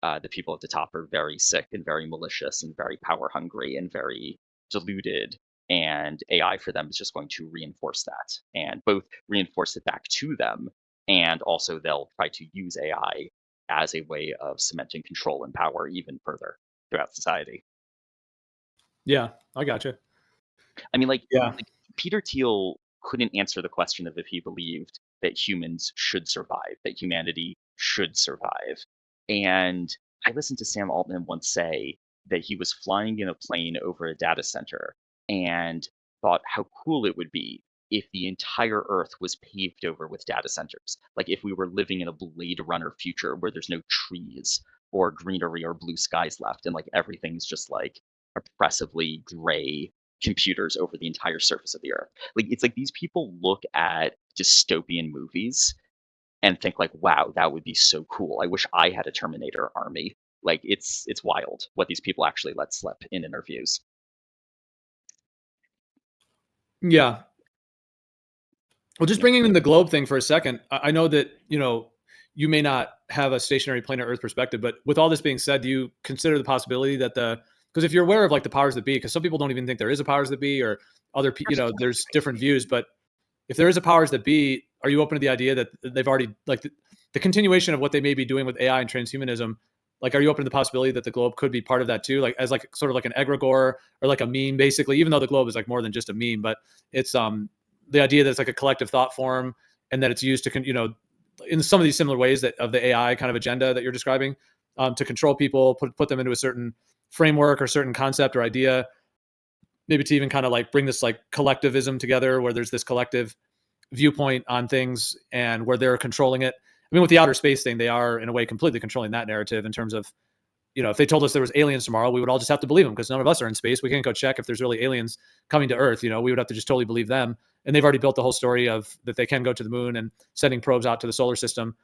the people at the top are very sick and very malicious and very power hungry and very deluded. And AI for them is just going to reinforce that and both reinforce it back to them, and also they'll try to use AI as a way of cementing control and power even further throughout society. Yeah, I gotcha. I mean, Yeah. like Peter Thiel couldn't answer the question of if he believed that humans should survive, that humanity should survive. And I listened to Sam Altman once say that he was flying in a plane over a data center and thought how cool it would be if the entire Earth was paved over with data centers. Like if we were living in a Blade Runner future where there's no trees or greenery or blue skies left, and like everything's just like oppressively gray computers over the entire surface of the earth. Like it's like these people look at dystopian movies and think like, wow, that would be so cool. I wish I had a Terminator army. Like it's wild what these people actually let slip in interviews. Yeah. Well, just bringing in the globe thing for a second, I know that, you may not have a stationary planet Earth perspective, but with all this being said, do you consider the possibility that because if you're aware of like the powers that be, because some people don't even think there is a powers that be, or other people, there's different views, but if there is a powers that be, are you open to the idea that they've already like the continuation of what they may be doing with AI and transhumanism? Like, are you open to the possibility that the globe could be part of that too? Like as like sort of like an egregore or like a meme, basically, even though the globe is like more than just a meme, but it's the idea that it's like a collective thought form and that it's used to, in some of these similar ways that of the AI kind of agenda that you're describing, to control people, put them into a certain framework or certain concept or idea, maybe to even kind of like bring this like collectivism together where there's this collective viewpoint on things and where they're controlling it. I mean, with the outer space thing, they are in a way completely controlling that narrative in terms of, if they told us there was aliens tomorrow, we would all just have to believe them because none of us are in space. We can't go check if there's really aliens coming to Earth. We would have to just totally believe them. And they've already built the whole story of that they can go to the moon and sending probes out to the solar system.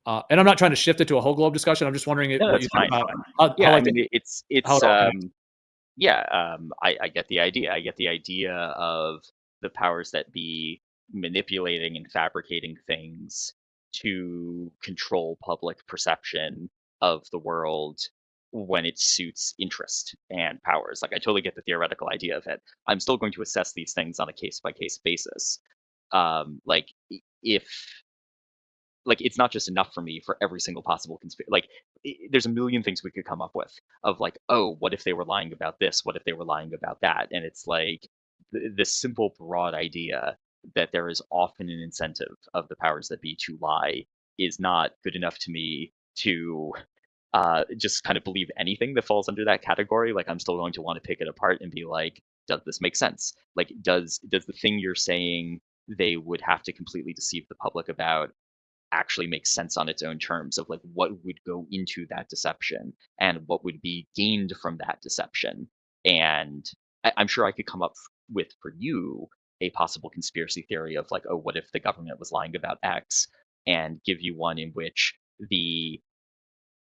And I'm not trying to shift it to a whole globe discussion. I'm just wondering what you think about Yeah, how I mean, it's yeah, I get the idea. I get the idea of the powers that be manipulating and fabricating things to control public perception of the world when it suits interest and powers. Like, I totally get the theoretical idea of it. I'm still going to assess these things on a case by case basis. Like, if like it's not just enough for me for every single possible conspiracy. Like there's a million things we could come up with of like, oh, what if they were lying about this? What if they were lying about that? And it's like the simple broad idea that there is often an incentive of the powers that be to lie is not good enough to me to just kind of believe anything that falls under that category. Like I'm still going to want to pick it apart and be like, does this make sense? Like does the thing you're saying they would have to completely deceive the public about actually makes sense on its own terms of like what would go into that deception and what would be gained from that deception. And I'm sure I could come up with for you a possible conspiracy theory of like, oh, what if the government was lying about X, and give you one in which the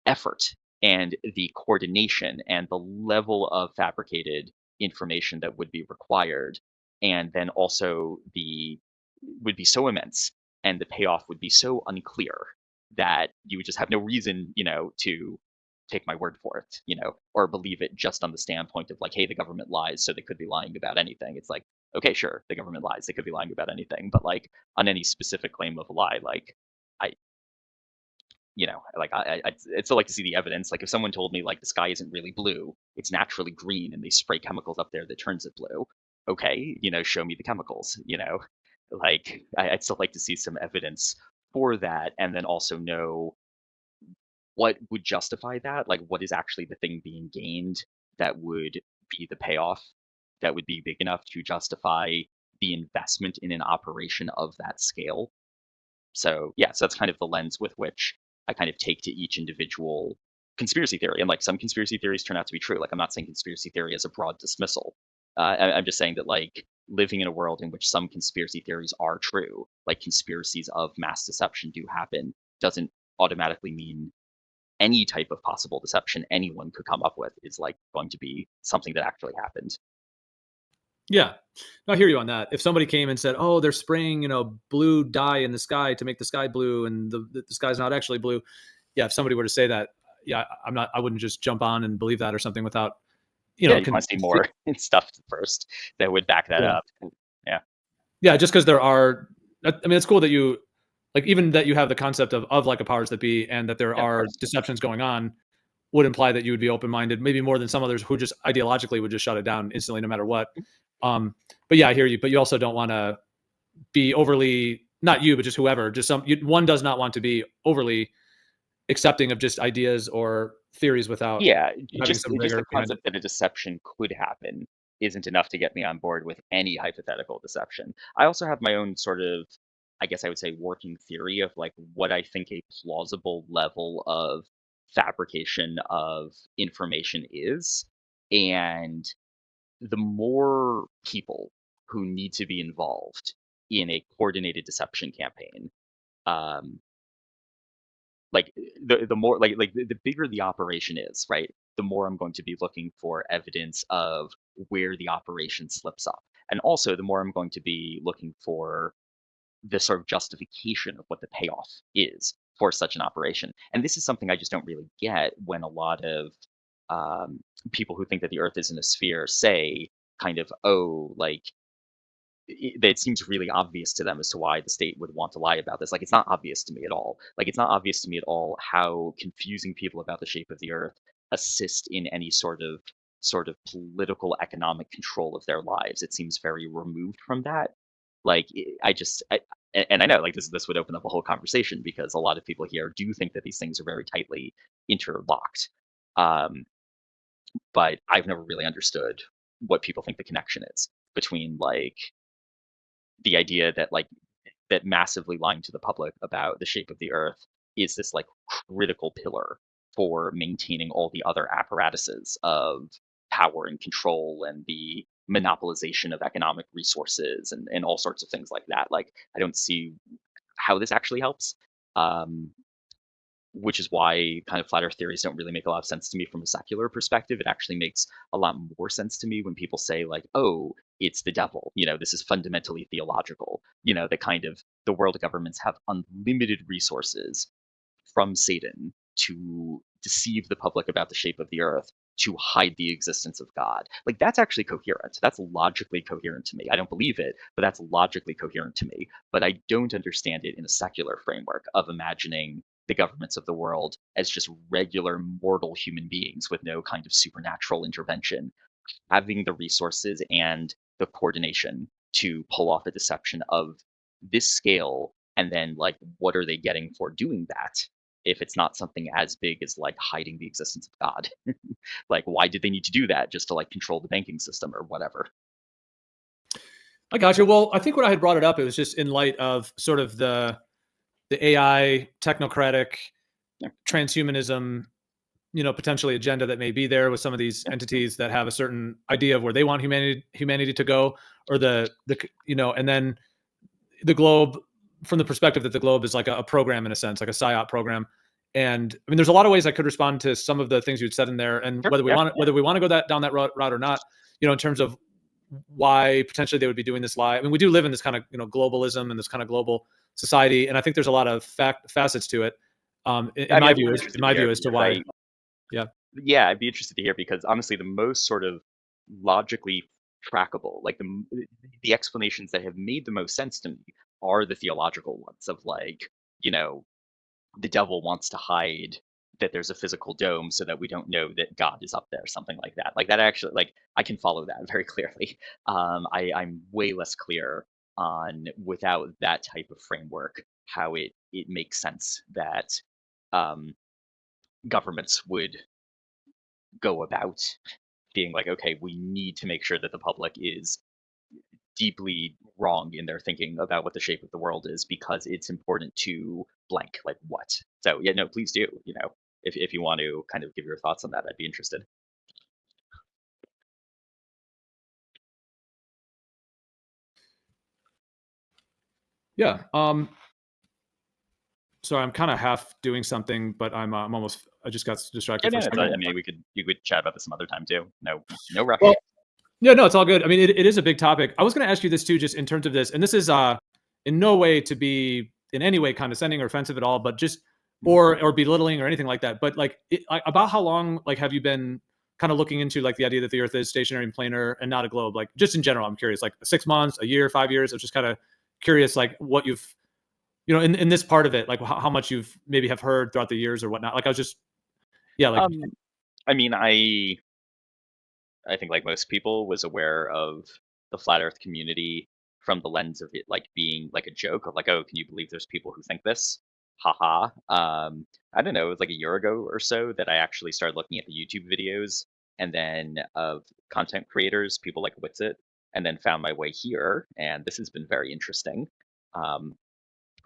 effort and the coordination and the level of fabricated information that would be required, and then also the would be so immense and the payoff would be so unclear that you would just have no reason, to take my word for it, or believe it just on the standpoint of like, hey, the government lies, so they could be lying about anything. It's like, okay, sure, the government lies, they could be lying about anything, but like on any specific claim of a lie, like I like I'd still like to see the evidence. Like if someone told me like the sky isn't really blue, it's naturally green, and they spray chemicals up there that turns it blue. Okay, show me the chemicals. Like I'd still like to see some evidence for that, and then also know what would justify that. Like what is actually the thing being gained that would be the payoff that would be big enough to justify the investment in an operation of that scale. So yeah, so that's kind of the lens with which I kind of take to each individual conspiracy theory. And like some conspiracy theories turn out to be true. Like I'm not saying conspiracy theory is a broad dismissal. I'm just saying that like living in a world in which some conspiracy theories are true, like conspiracies of mass deception do happen, doesn't automatically mean any type of possible deception anyone could come up with is like going to be something that actually happened. Yeah, I hear you on that. If somebody came and said, "Oh, they're spraying, blue dye in the sky to make the sky blue, and the sky's not actually blue," yeah, if somebody were to say that, yeah, I wouldn't just jump on and believe that or something without, You want to see more stuff first that would back that up. Yeah, yeah, just because there are. I mean, it's cool that you like even that you have the concept of like a powers that be, and that there Yeah, of are course. deceptions going on, would imply that you would be open-minded, maybe more than some others who just ideologically would just shut it down instantly, no matter what. But yeah, I hear you. But you also don't want to be overly, not you, but just whoever, just one does not want to be overly accepting of just ideas or theories without Yeah, having some just the rigor behind it. concept that a deception could happen isn't enough to get me on board with any hypothetical deception. I also have my own sort of, I guess I would say, working theory of like what I think a plausible level of fabrication of information is. And the more people who need to be involved in a coordinated deception campaign, um, like the more like the bigger the operation is, right? The more I'm going to be looking for evidence of where the operation slips up, and also the more I'm going to be looking for the sort of justification of what the payoff is for such an operation. And this is something I just don't really get when a lot of um, people who think that the Earth isn't a sphere say, kind of, oh, like it seems really obvious to them as to why the state would want to lie about this. Like, it's not obvious to me at all. Like, it's not obvious to me at all how confusing people about the shape of the Earth assist in any sort of political economic control of their lives. It seems very removed from that. Like, and I know like this would open up a whole conversation because a lot of people here do think that these things are very tightly interlocked. Um, but I've never really understood what people think the connection is between like the idea that like that massively lying to the public about the shape of the earth is this like critical pillar for maintaining all the other apparatuses of power and control and the monopolization of economic resources and all sorts of things like that. Like I don't see how this actually helps. Um, which is why kind of flat earth theories don't really make a lot of sense to me from a secular perspective. It actually makes a lot more sense to me when people say like, oh, it's the devil. This is fundamentally theological. The kind of the world governments have unlimited resources from Satan to deceive the public about the shape of the earth, to hide the existence of God. Like that's actually coherent. That's logically coherent to me. I don't believe it, but that's logically coherent to me. But I don't understand it in a secular framework of imagining the governments of the world as just regular mortal human beings with no kind of supernatural intervention, having the resources and the coordination to pull off a deception of this scale. And then, like, what are they getting for doing that? If it's not something as big as like hiding the existence of God, like, why did they need to do that just to like control the banking system or whatever? I got you. Well, I think when I had brought it up, it was just in light of sort of the AI technocratic Yeah. transhumanism, potentially agenda that may be there with some of these entities that have a certain idea of where they want humanity to go, or and then the globe, from the perspective that the globe is like a program in a sense, like a psyop program. And I mean, there's a lot of ways I could respond to some of the things you'd said in there, and Sure, whether we yeah. want to go down that route or not, in terms of why potentially they would be doing this lie. I mean, we do live in this kind of globalism and this kind of global society, and I think there's a lot of facets to it. In I mean, my I'd be view, interested in my to hear view, as to because why. Yeah. Yeah, I'd be interested to hear because honestly, the most sort of logically trackable, like the explanations that have made the most sense to me are the theological ones of like, you know, the devil wants to hide that there's a physical dome so that we don't know that God is up there, something like that. Like that actually, like I can follow that very clearly. I'm way less clear on without that type of framework how it makes sense that um, governments would go about being like, okay, we need to make sure that the public is deeply wrong in their thinking about what the shape of the world is because it's important to blank, like what. So yeah, no, please do. If you want to kind of give your thoughts on that, I'd be interested. Yeah. Sorry, I'm kind of half doing something, but I'm almost. I just got distracted for a second. I mean, you could chat about this some other time too. No rush. Well, yeah, no, it's all good. I mean, it is a big topic. I was going to ask you this too, just in terms of this, and this is in no way to be in any way condescending or offensive at all, but just or belittling or anything like that. But like, about how long like have you been kind of looking into like the idea that the Earth is stationary and planar and not a globe? Like just in general, I'm curious. Like 6 months, a year, 5 years. I'm just kind of curious, like what you've you know, in this part of it, like how much you've maybe have heard throughout the years or whatnot. Like I was just, yeah, like I mean, I think like most people was aware of the flat Earth community from the lens of it like being like a joke of like, oh, can you believe there's people who think this? Haha. I don't know, it was like a year ago or so that I actually started looking at the YouTube videos and then of content creators, people like Witsit, and then found my way here. And this has been very interesting. Um,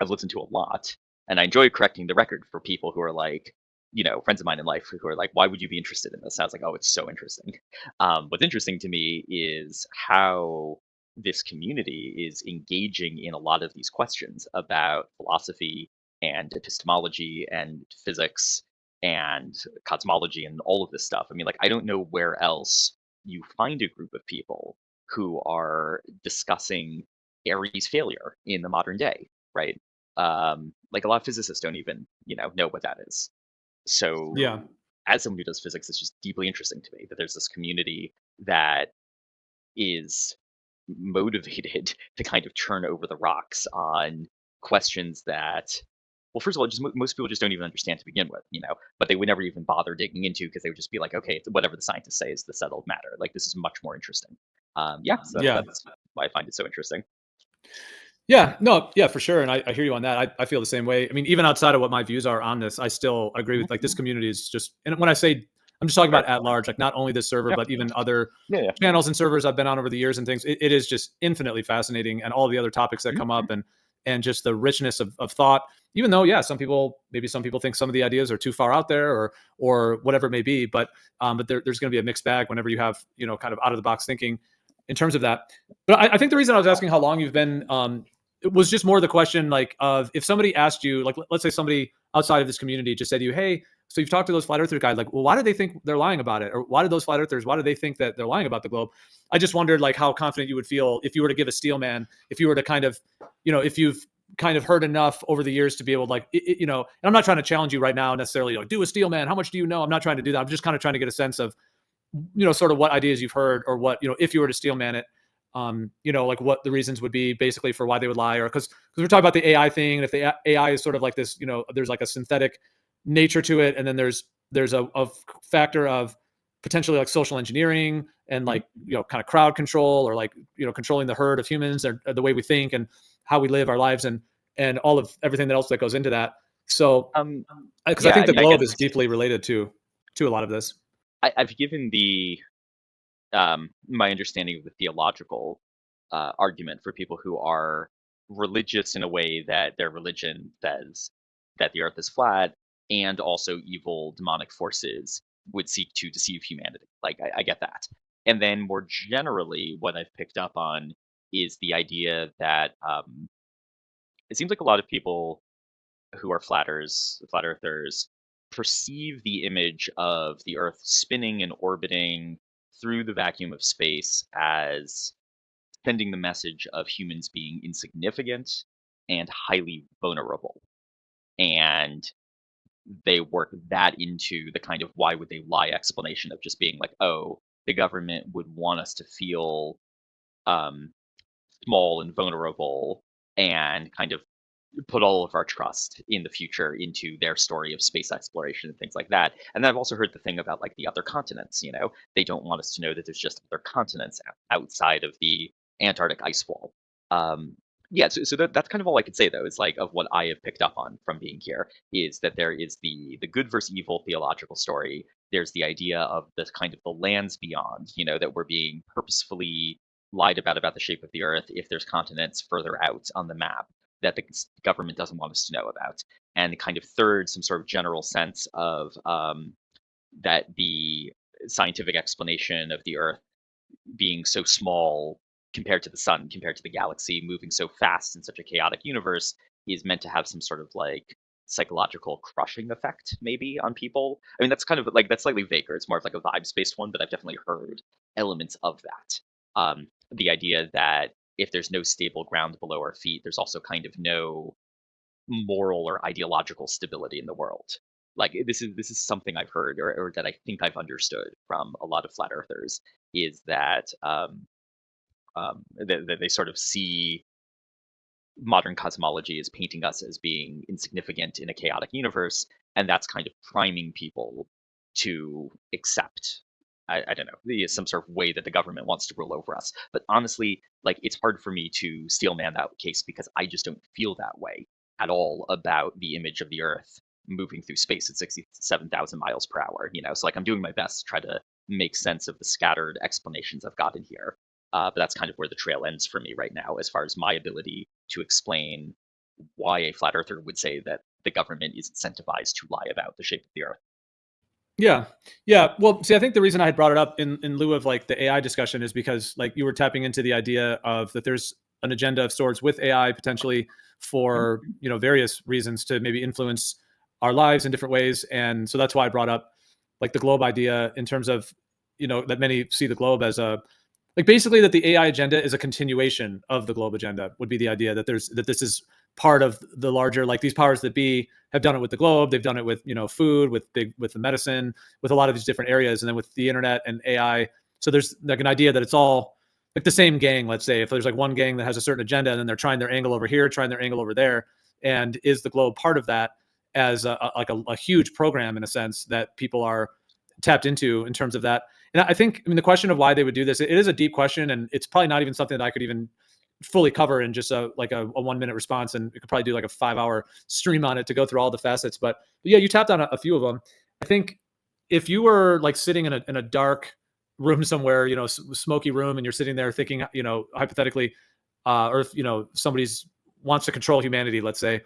I've listened to a lot, and I enjoy correcting the record for people who are like, you know, friends of mine in life who are like, "Why would you be interested in this?" I was like, "Oh, it's so interesting." What's interesting to me is how this community is engaging in a lot of these questions about philosophy and epistemology and physics and cosmology and all of this stuff. I mean, like, I don't know where else you find a group of people who are discussing Aries failure in the modern day, right? Like a lot of physicists don't even, you know what that is. So yeah. as someone who does physics, it's just deeply interesting to me that there's this community that is motivated to kind of turn over the rocks on questions that, well, first of all, just most people just don't even understand to begin with, you know, but they would never even bother digging into because they would just be like, okay, it's whatever the scientists say is the settled matter. Like this is much more interesting. Yeah, so Yeah. that's why I find it so interesting. Yeah, no, yeah, for sure. And I hear you on that. I feel the same way. I mean, even outside of what my views are on this, I still agree with like this community is just, and when I say, I'm just talking about at large, like not only this server, Yeah. but even other Yeah. channels and servers I've been on over the years and things. It is just infinitely fascinating, and all the other topics that come up, and just the richness of thought. Even though, yeah, maybe some people think some of the ideas are too far out there, or whatever it may be. But there's going to be a mixed bag whenever you have, you know, kind of out of the box thinking in terms of that. But I think the reason I was asking how long you've been, it was just more the question like of if somebody asked you, like let's say somebody outside of this community just said to you, hey, so you've talked to those flat earther guys, like, well, why do they think they're lying about it? Or why do those flat earthers, why do they think that they're lying about the globe? I just wondered like how confident you would feel if you were to give a steel man, if you were to kind of, you know, if you've kind of heard enough over the years to be able to like, you know, and I'm not trying to challenge you right now necessarily, like do a steel man. How much do you know? I'm not trying to do that. I'm just kind of trying to get a sense of, you know, sort of what ideas you've heard, or what, you know, if you were to steel man it, you know, like what the reasons would be basically for why they would lie, or because we're talking about the AI thing, and if the AI is sort of like this, you know, there's like a synthetic nature to it, and then there's a factor of potentially like social engineering and like, you know, kind of crowd control, or like, you know, controlling the herd of humans, or the way we think and how we live our lives, and all of everything else that goes into that. So because I Yeah, think I the mean, I globe guess is deeply related to a lot of this. I've given the my understanding of the theological argument for people who are religious in a way that their religion says that the earth is flat, and also evil demonic forces would seek to deceive humanity. Like, I get that. And then more generally, what I've picked up on is the idea that it seems like a lot of people who are flat earthers, perceive the image of the Earth spinning and orbiting through the vacuum of space as sending the message of humans being insignificant and highly vulnerable. And they work that into the kind of why would they lie explanation of just being like, oh, the government would want us to feel um, small and vulnerable and kind of put all of our trust in the future into their story of space exploration and things like that. And then I've also heard the thing about like the other continents, you know, they don't want us to know that there's just other continents outside of the Antarctic ice wall. Um, yeah, so that's kind of all I could say though, is like of what I have picked up on from being here is that there is the good versus evil theological story. There's the idea of this kind of the lands beyond, you know, that we're being purposefully lied about the shape of the earth if there's continents further out on the map that the government doesn't want us to know about. And kind of third, some sort of general sense of that the scientific explanation of the Earth being so small compared to the sun, compared to the galaxy, moving so fast in such a chaotic universe, is meant to have some sort of like psychological crushing effect maybe on people. I mean, that's kind of like that's slightly vaguer. It's more of like a vibes based one, but I've definitely heard elements of that. The idea that if there's no stable ground below our feet, there's also kind of no moral or ideological stability in the world. Like this is something I've heard, or that I think I've understood from a lot of flat earthers, is that that they sort of see modern cosmology is painting us as being insignificant in a chaotic universe, and that's kind of priming people to accept. I don't know, some sort of way that the government wants to rule over us. But honestly, like it's hard for me to steelman that case because I just don't feel that way at all about the image of the Earth moving through space at 67,000 miles per hour. So like I'm doing my best to try to make sense of the scattered explanations I've got in here. But that's kind of where the trail ends for me right now, as far as my ability to explain why a flat earther would say that the government is incentivized to lie about the shape of the Earth. Yeah. Yeah. Well, see, I think the reason I had brought it up in lieu of like the AI discussion is because like you were tapping into the idea of that there's an agenda of sorts with AI potentially for, various reasons to maybe influence our lives in different ways. And so that's why I brought up like the globe idea in terms of, that many see the globe as a, like basically that the AI agenda is a continuation of the globe agenda would be the idea that this is part of the larger, like these powers that be have done it with the globe. They've done it with, food, with the medicine, with a lot of these different areas. And then with the internet and AI. So there's like an idea that it's all like the same gang. Let's say if there's like one gang that has a certain agenda and then they're trying their angle over here, trying their angle over there. And is the globe part of that as a huge program in a sense that people are tapped into in terms of that? And I think, the question of why they would do this, it is a deep question, and it's probably not even something that I could even fully cover in just a 1 minute response. And we could probably do like a 5 hour stream on it to go through all the facets. But yeah, you tapped on a few of them. I think if you were like sitting in a dark room somewhere, smoky room, and you're sitting there thinking, hypothetically, or if, somebody's wants to control humanity, let's say.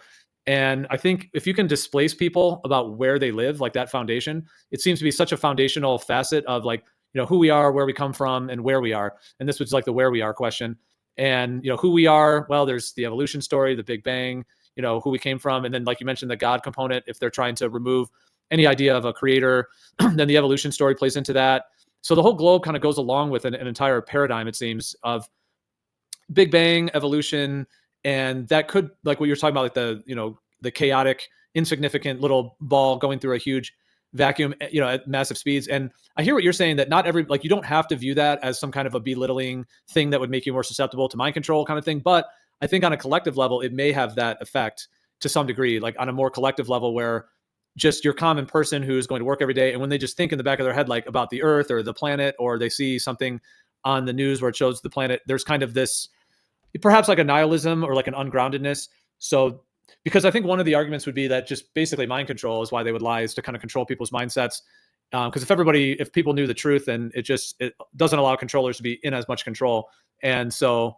And I think if you can displace people about where they live, like that foundation, it seems to be such a foundational facet of like, who we are, where we come from, and where we are. And this was like the where we are question. And who we are, well, there's the evolution story, the Big Bang, who we came from. And then like you mentioned, the God component, if they're trying to remove any idea of a creator, then the evolution story plays into that. So the whole globe kind of goes along with an entire paradigm, it seems, of Big Bang, evolution, and that could, like what you're talking about, like the chaotic, insignificant little ball going through a huge vacuum, at massive speeds. And I hear what you're saying, that not every, like, you don't have to view that as some kind of a belittling thing that would make you more susceptible to mind control kind of thing. But I think on a collective level, it may have that effect to some degree, like on a more collective level where just your common person who's going to work every day, and when they just think in the back of their head, like about the Earth or the planet, or they see something on the news where it shows the planet, there's kind of this, perhaps like a nihilism or like an ungroundedness. So, because I think one of the arguments would be that just basically mind control is why they would lie, is to kind of control people's mindsets. Because if people knew the truth, then it doesn't allow controllers to be in as much control. And so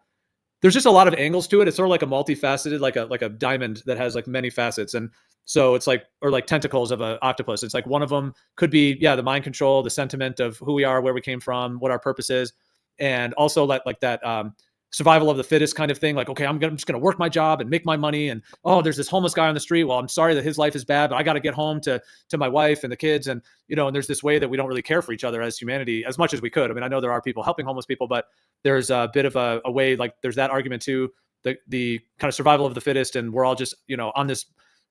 there's just a lot of angles to it. It's sort of like a multifaceted, like a diamond that has like many facets. And so it's like, or like tentacles of an octopus. It's like one of them could be, the mind control, the sentiment of who we are, where we came from, what our purpose is. And also like that, survival of the fittest kind of thing. Like, okay, I'm just going to work my job and make my money. And, oh, there's this homeless guy on the street. Well, I'm sorry that his life is bad, but I got to get home to my wife and the kids. And, and there's this way that we don't really care for each other as humanity as much as we could. I mean, I know there are people helping homeless people, but there's a bit of a way, like there's that argument too, the kind of survival of the fittest. And we're all just, on this,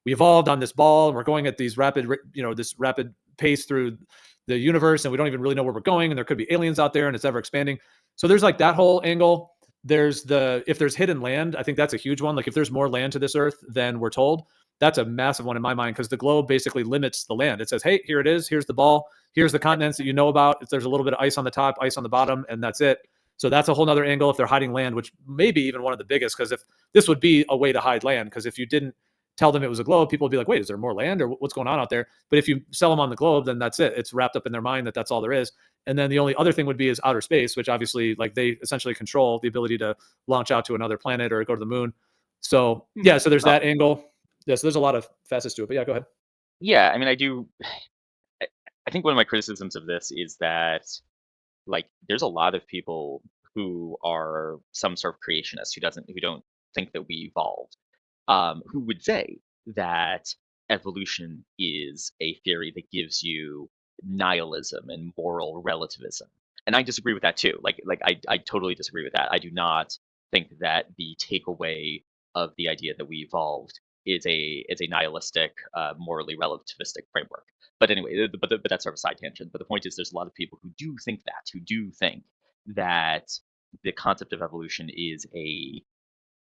we evolved on this ball, and we're going at these rapid, this rapid pace through the universe. And we don't even really know where we're going. And there could be aliens out there, and it's ever expanding. So there's like that whole angle. There's if there's hidden land, I think that's a huge one. Like if there's more land to this Earth than we're told, that's a massive one in my mind, because the globe basically limits the land. It says, hey, here it is. Here's the ball. Here's the continents that you know about. If there's a little bit of ice on the top, ice on the bottom, and that's it. So that's a whole nother angle if they're hiding land, which may be even one of the biggest, because if this would be a way to hide land, because if you didn't tell them it was a globe, people would be like, wait, is there more land, or what's going on out there? But if you sell them on the globe, then that's it. It's wrapped up in their mind that that's all there is. And then the only other thing would be is outer space, which obviously like they essentially control the ability to launch out to another planet or go to the moon. So yeah, so there's that angle. Yeah, so there's a lot of facets to it, but yeah, go ahead. Yeah, I mean, I think one of my criticisms of this is that like there's a lot of people who are some sort of creationist who don't think that we evolved, who would say that evolution is a theory that gives you nihilism and moral relativism. And I disagree with that too. I totally disagree with that. I do not think that the takeaway of the idea that we evolved is a nihilistic, morally relativistic framework. But anyway, but that's sort of a side tangent. But the point is, there's a lot of people who do think that the concept of evolution is a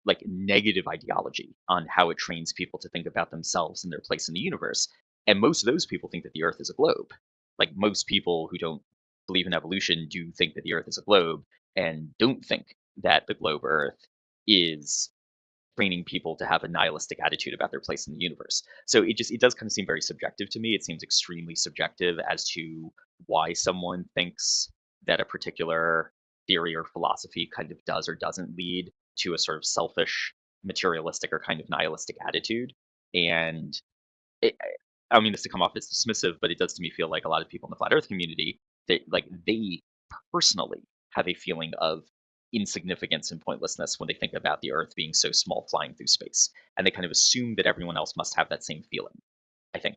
like negative ideology on how it trains people to think about themselves and their place in the universe. And most of those people think that the Earth is a globe. Like most people who don't believe in evolution do think that the Earth is a globe and don't think that the globe Earth is training people to have a nihilistic attitude about their place in the universe. So it does kind of seem very subjective to me. It seems extremely subjective as to why someone thinks that a particular theory or philosophy kind of does or doesn't lead to a sort of selfish, materialistic, or kind of nihilistic attitude. And I don't mean this to come off as dismissive, but it does to me feel like a lot of people in the flat Earth community, they personally have a feeling of insignificance and pointlessness when they think about the Earth being so small flying through space, and they kind of assume that everyone else must have that same feeling. I think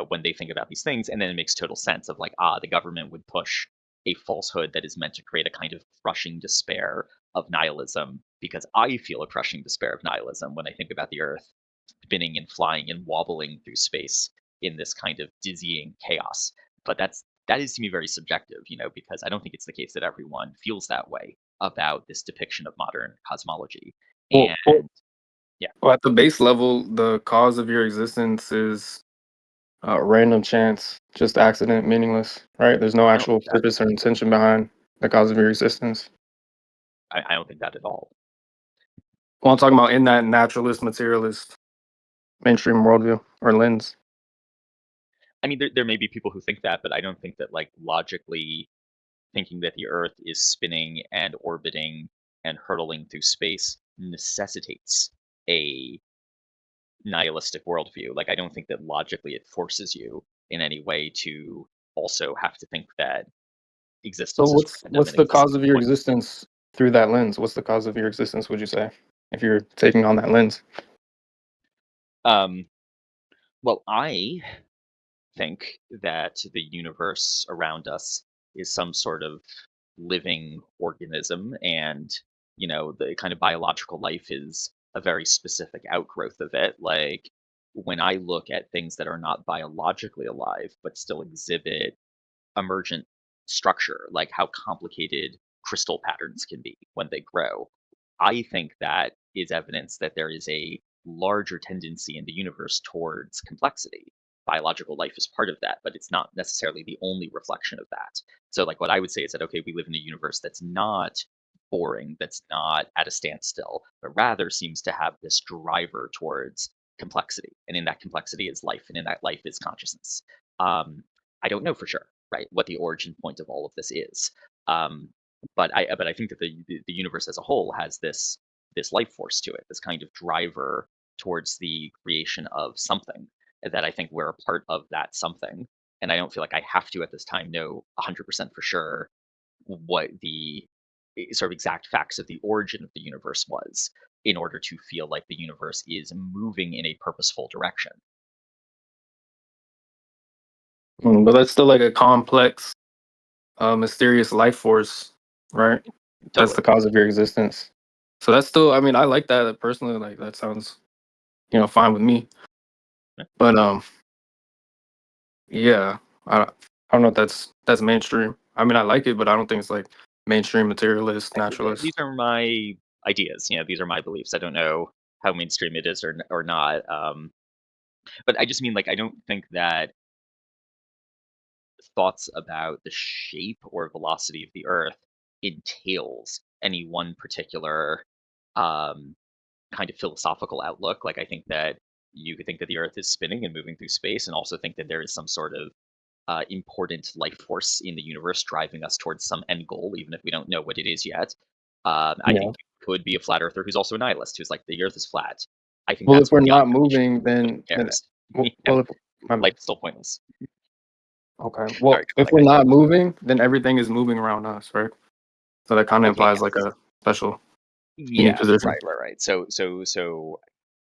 when they think about these things, and then it makes total sense of like, the government would push a falsehood that is meant to create a kind of crushing despair of nihilism, because I feel a crushing despair of nihilism when I think about the Earth spinning and flying and wobbling through space in this kind of dizzying chaos. But that is to me very subjective, because I don't think it's the case that everyone feels that way about this depiction of modern cosmology. Well, And yeah, well, at the base level, the cause of your existence is random chance, just accident, meaningless, right? There's no I don't actual think that. purpose or intention behind the cause of your existence. I don't think that at all. Well, I'm talking about in that naturalist, materialist, mainstream worldview or lens. I mean, there may be people who think that, but I don't think that, like, logically thinking that the Earth is spinning and orbiting and hurtling through space necessitates a nihilistic worldview. Like, I don't think that logically it forces you in any way to also have to think that So existence is random what's and the existence cause of is your pointless. existence through that lens? What's the cause of your existence, would you say, if you're taking on that lens? Um, well, I think that the universe around us is some sort of living organism, and the kind of biological life is a very specific outgrowth of it. Like, when I look at things that are not biologically alive but still exhibit emergent structure, like how complicated crystal patterns can be when they grow, I think that is evidence that there is a larger tendency in the universe towards complexity. Biological life is part of that, but it's not necessarily the only reflection of that. So, like, what I would say is that, okay, we live in a universe that's not boring, that's not at a standstill, but rather seems to have this driver towards complexity. And in that complexity is life, and in that life is consciousness. Um, I don't know for sure, right, what the origin point of all of this is. Um, but I think that the universe as a whole has this life force to it, this kind of driver towards the creation of something, that I think we're a part of that something. And I don't feel like I have to at this time know 100% for sure what the sort of exact facts of the origin of the universe was in order to feel like the universe is moving in a purposeful direction. But that's still like a complex, mysterious life force, right? That's Totally. the cause of your existence. So that's still, I mean, I like that personally. Like that sounds, fine with me. Yeah. But yeah, I don't know if that's mainstream. I mean, I like it, but I don't think it's like mainstream materialist, These naturalist. are my ideas. These are my beliefs. I don't know how mainstream it is or not. But I just mean, like, I don't think that thoughts about the shape or velocity of the Earth entails any one particular um, kind of philosophical outlook. Like, I think that you could think that the Earth is spinning and moving through space, and also think that there is some sort of important life force in the universe driving us towards some end goal, even if we don't know what it is yet. I think Yeah. you could be a flat earther who's also a nihilist, who's like, the Earth is flat. I think Well, if that's we're not beyond appreciation. moving, Nobody then cares. well, if Life is still pointless. okay, Sorry, well, go on, if I we're cut you not off. moving, then everything is moving around us, right? So that kind of Okay, implies like yes. a special unique Yeah, position. right. So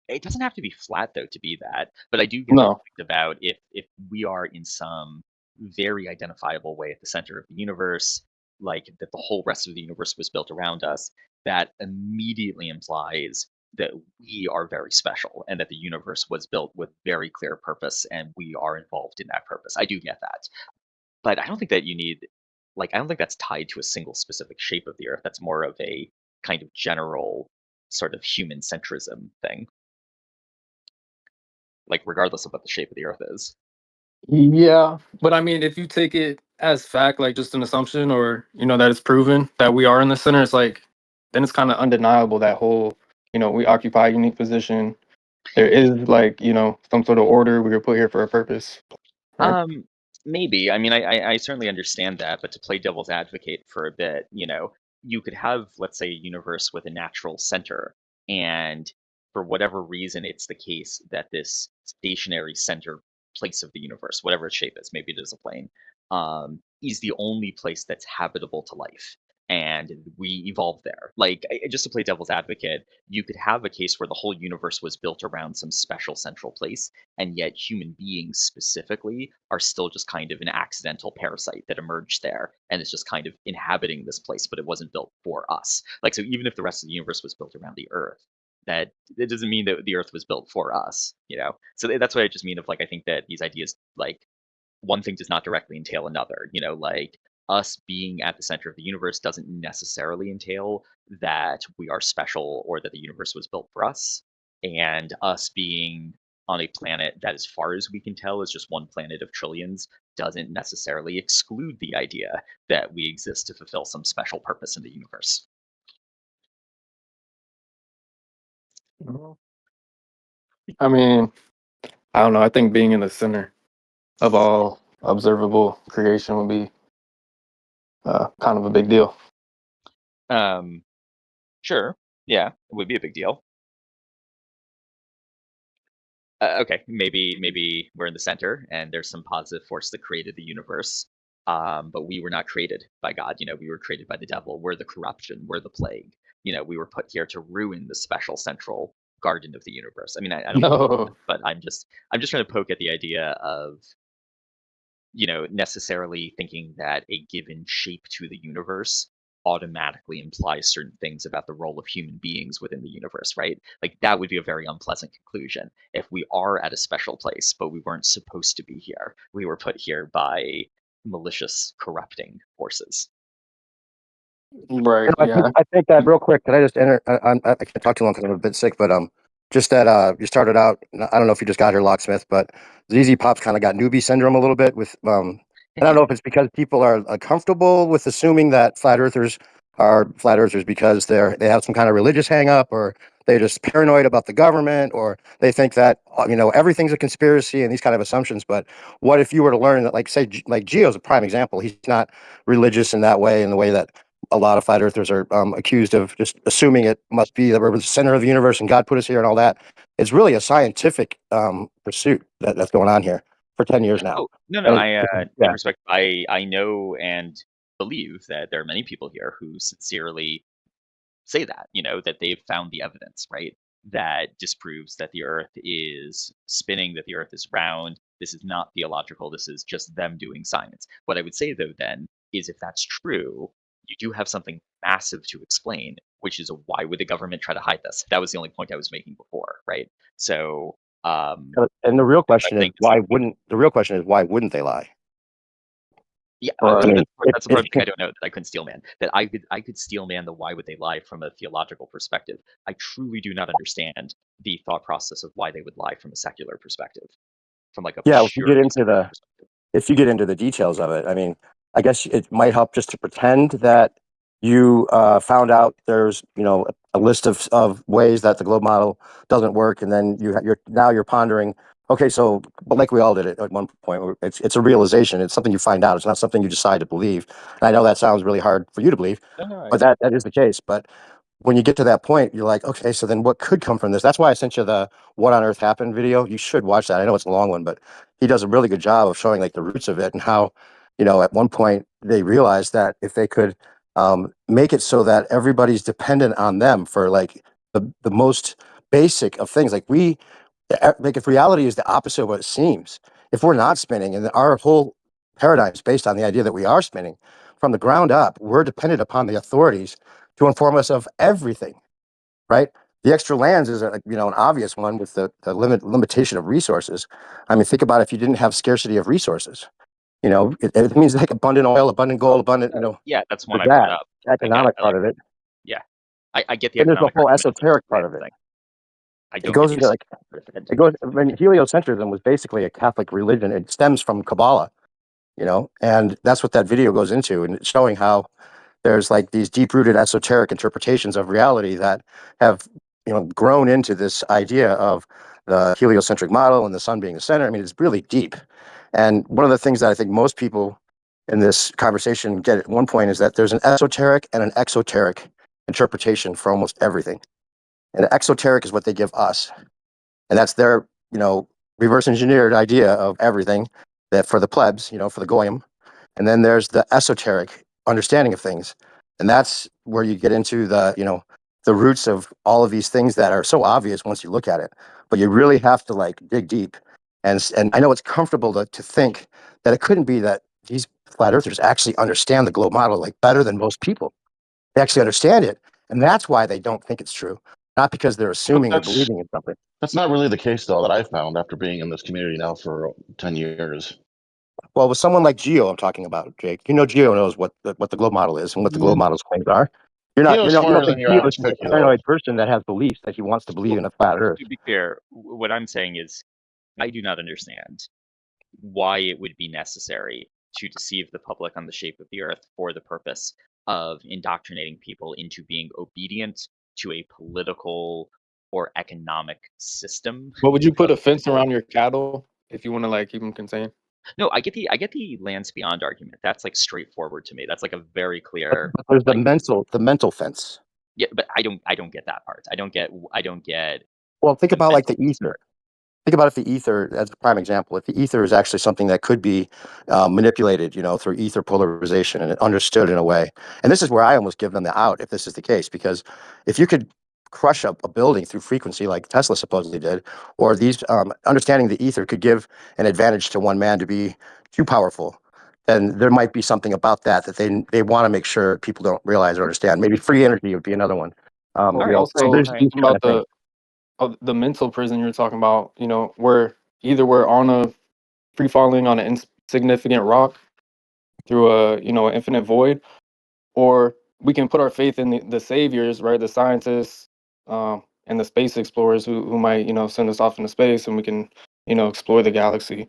it doesn't have to be flat though to be that, but I do get the No. point about if we are in some very identifiable way at the center of the universe, like that the whole rest of the universe was built around us, that immediately implies that we are very special and that the universe was built with very clear purpose and we are involved in that purpose. I do get that. But I don't think that you need, like, I don't think that's tied to a single specific shape of the Earth. That's more of a kind of general sort of human centrism thing. Like regardless of what the shape of the Earth is. Yeah, but I mean, if you take it as fact, like just an assumption, or that it's proven that we are in the center, it's like then it's kind of undeniable that whole we occupy a unique position. There is like some sort of order. We were put here for a purpose. Right? Maybe. I mean, I certainly understand that, but to play devil's advocate for a bit, you could have, let's say, a universe with a natural center, and for whatever reason, it's the case that this stationary center place of the universe, whatever its shape is, maybe it is a plane, is the only place that's habitable to life. And we evolved there. Like, just to play devil's advocate, you could have a case where the whole universe was built around some special central place, and yet human beings specifically are still just kind of an accidental parasite that emerged there and is just kind of inhabiting this place, but it wasn't built for us. Like, so even if the rest of the universe was built around the Earth, that it doesn't mean that the Earth was built for us, So that's what I just mean of, like, I think that these ideas, like, one thing does not directly entail another, like us being at the center of the universe doesn't necessarily entail that we are special or that the universe was built for us. And us being on a planet that, as far as we can tell, is just one planet of trillions doesn't necessarily exclude the idea that we exist to fulfill some special purpose in the universe. I mean, I don't know. I think being in the center of all observable creation would be kind of a big deal. Sure. Yeah, it would be a big deal. Okay, maybe we're in the center and there's some positive force that created the universe. But we were not created by God. We were created by the devil. We're the corruption. We're the plague. We were put here to ruin the special central garden of the universe. I mean, I don't believe in No. that, but I'm just trying to poke at the idea of necessarily thinking that a given shape to the universe automatically implies certain things about the role of human beings within the universe, right? Like that would be a very unpleasant conclusion if we are at a special place, but we weren't supposed to be here. We were put here by malicious, corrupting forces. Right. I Yeah. think that real quick. Can I just enter? I can't talk too long because I'm a bit sick, but just that you started out. I don't know if you just got here, locksmith, but zzpop's kind of got newbie syndrome a little bit with. And I don't know if it's because people are comfortable with assuming that flat earthers are flat earthers because they have some kind of religious hang up, or they're just paranoid about the government, or they think that everything's a conspiracy and these kind of assumptions. But what if you were to learn that, like, say, like Geo's a prime example. He's not religious in that way, in the way that a lot of flat earthers are accused of just assuming it must be that we're the center of the universe and God put us here and all that. It's really a scientific pursuit that's going on here for 10 years now. Oh, no, And in respect, I know and believe that there are many people here who sincerely say that, that they've found the evidence, right? That disproves that the Earth is spinning, that the Earth is round. This is not theological. This is just them doing science. What I would say, though, then, is if that's true, you do have something massive to explain, which is why would the government try to hide this? That was the only point I was making before, right? So, and the real question is why wouldn't they lie? Yeah, I mean, that's the part I don't know, that I couldn't steel man. That I could steel man the why would they lie from a theological perspective. I truly do not understand the thought process of why they would lie from a secular perspective. From like a Yeah, if you get purely into secular perspective. if you get into the details of it, I mean, I guess it might help just to pretend that you found out there's a list of ways that the globe model doesn't work, and then you're pondering. Okay, so but like we all did it at one point. It's a realization. It's something you find out. It's not something you decide to believe. And I know that sounds really hard for you to believe, No, but that is the case. But when you get to that point, you're like, okay, so then what could come from this? That's why I sent you the "What on Earth Happened" video. You should watch that. I know it's a long one, but he does a really good job of showing like the roots of it and how, at one point they realized that if they could make it so that everybody's dependent on them for like the most basic of things, like if reality is the opposite of what it seems, if we're not spinning and our whole paradigm is based on the idea that we are spinning from the ground up, we're dependent upon the authorities to inform us of everything, right? The extra lands is an obvious one with the limitation of resources. I mean, think about if you didn't have scarcity of resources. It means like abundant oil, abundant gold, abundant. yeah, that's one I that brought up. economic part of it. Yeah, I get the And there's the economic whole argument. esoteric part of it. I It don't goes get into the like, it goes, I mean, heliocentrism was basically a Catholic religion. It stems from Kabbalah, you know, and that's what that video goes into. And it's showing how there's like these deep-rooted esoteric interpretations of reality that have, you know, grown into this idea of the heliocentric model and the sun being the center. I mean, it's really deep. And one of the things that I think most people in this conversation get at one point is that there's an esoteric and an exoteric interpretation for almost everything. And the exoteric is what they give us. And that's their, you know, reverse engineered idea of everything that for the plebs, you know, for the goyim. And then there's the esoteric understanding of things. And that's where you get into the, you know, the roots of all of these things that are so obvious once you look at it. But you really have to like dig deep. And I know it's comfortable to think that it couldn't be that these flat earthers actually understand the globe model like better than most people. They actually understand it. And that's why they don't think it's true. Not because they're But assuming or believing in something. that's not really the case, though, that I found after being in this community now for 10 years. Well, with someone like Geo, I'm talking about, Jake. You know, Geo knows what the globe model is and what the globe model's claims are. You Geo's don't smarter think than your Geo is average just a cookie, though. paranoid person that has beliefs that he wants to believe in a flat Earth. To be fair, what I'm saying is I do not understand why it would be necessary to deceive the public on the shape of the Earth for the purpose of indoctrinating people into being obedient to a political or economic system. But would you put a fence around your cattle if you want to like keep them contained? No, I get the lands beyond argument. That's like straightforward to me. That's like a very But clear. there's Like, the mental fence. yeah, but I don't get that part. I don't get Well, think the about like mental the ether. Think about if the ether, as a prime example, if the ether is actually something that could be manipulated, you know, through ether polarization and understood in a way. And this is where I almost give them the out if this is the case, because if you could crush up a building through frequency like Tesla supposedly did, or these understanding the ether could give an advantage to one man to be too powerful, then there might be something about that they want to make sure people don't realize or understand. Maybe free energy would be another one. Well, You know, so also there's Alright. these kind about of things. the mental prison you're talking about, you know, where either we're on a free falling on an insignificant rock through a, you know, an infinite void, or we can put our faith in the saviors, right, the scientists, and the space explorers who might, you know, send us off into space and we can, you know, explore the galaxy,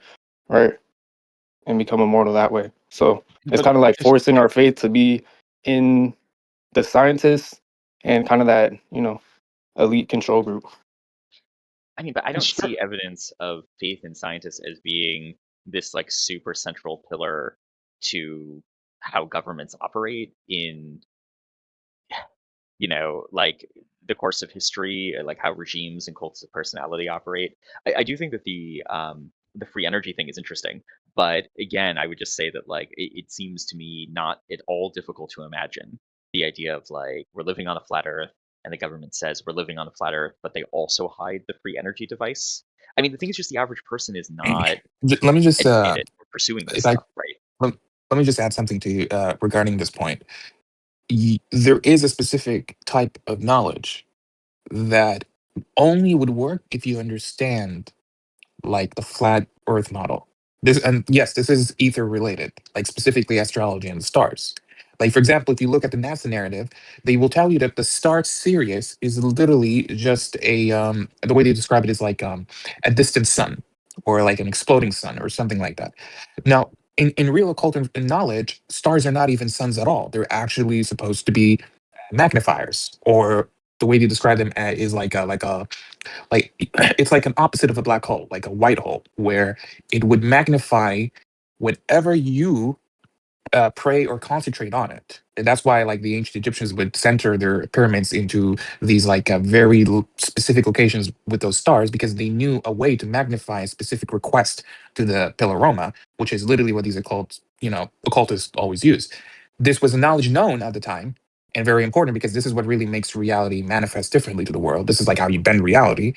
right, and become immortal that way. So it's But kind of like just- forcing our faith to be in the scientists and kind of that, you know, elite control group. I mean, but I don't Sure. see evidence of faith in scientists as being this like super central pillar to how governments operate in, you know, like the course of history, or like how regimes and cults of personality operate. I do think that the free energy thing is interesting, but again, I would just say that like it seems to me not at all difficult to imagine the idea of like we're living on a flat Earth, and the government says we're living on a flat Earth, but they also hide the free energy device. I mean, the thing is just the average person is not Let me just educated or pursuing this if I stuff, right? let me just add something to you regarding this point. There is a specific type of knowledge that only would work if you understand like the flat earth model. This, and yes, this is ether related, like specifically astrology and the stars. Like for example, if you look at the NASA narrative, they will tell you that the star Sirius is literally just a the way they describe it is like a distant sun or like an exploding sun or something like that. Now, in real occult knowledge, stars are not even suns at all. They're actually supposed to be magnifiers, or the way they describe them is like it's like an opposite of a black hole, like a white hole, where it would magnify whatever you pray or concentrate on it. And that's why like the ancient Egyptians would center their pyramids into these like very specific locations with those stars, because they knew a way to magnify a specific request to the Pillaroma, which is literally what these occultists always use. This was a knowledge known at the time and very important, because this is what really makes reality manifest differently to the world. This is like how you bend reality.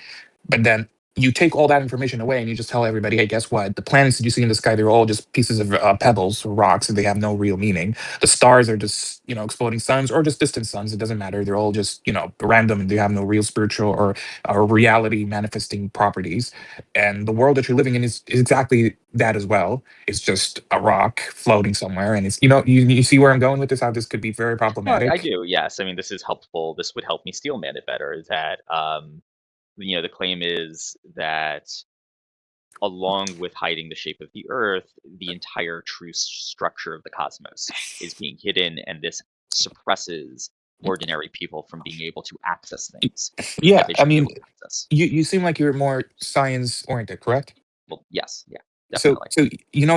But then you take all that information away and you just tell everybody, hey, guess what? The planets that you see in the sky, they're all just pieces of pebbles or rocks, and they have no real meaning. The stars are just, exploding suns or just distant suns. It doesn't matter. They're all just, random, and they have no real spiritual or reality manifesting properties. And the world that you're living in is exactly that as well. It's just a rock floating somewhere. And it's, you see where I'm going with this, how this could be very No, problematic. I do. Yes. I mean, this is helpful. This would help me steelman it better. Is that the claim is that along with hiding the shape of the Earth, the entire true structure of the cosmos is being hidden, and this suppresses ordinary people from being able to access things Yeah, that they I should be mean, able to access. you seem like you're more science oriented, correct? Well, yes, yeah, So, definitely. so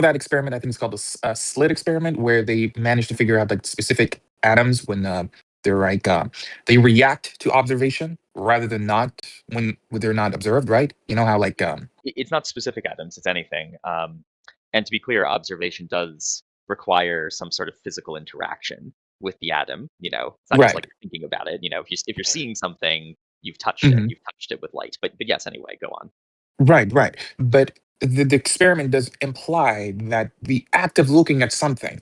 that experiment, I think it's called the slit experiment, where they managed to figure out like specific atoms when they're like they react to observation rather than not when they're not observed, right? You know how like It's not specific atoms; it's anything. And to be clear, observation does require some sort of physical interaction with the atom. It's not just right, like thinking about it. If you're seeing something, you've touched it. hmm You've touched it with light. But yes, anyway, go on. right. But the experiment does imply that the act of looking at something,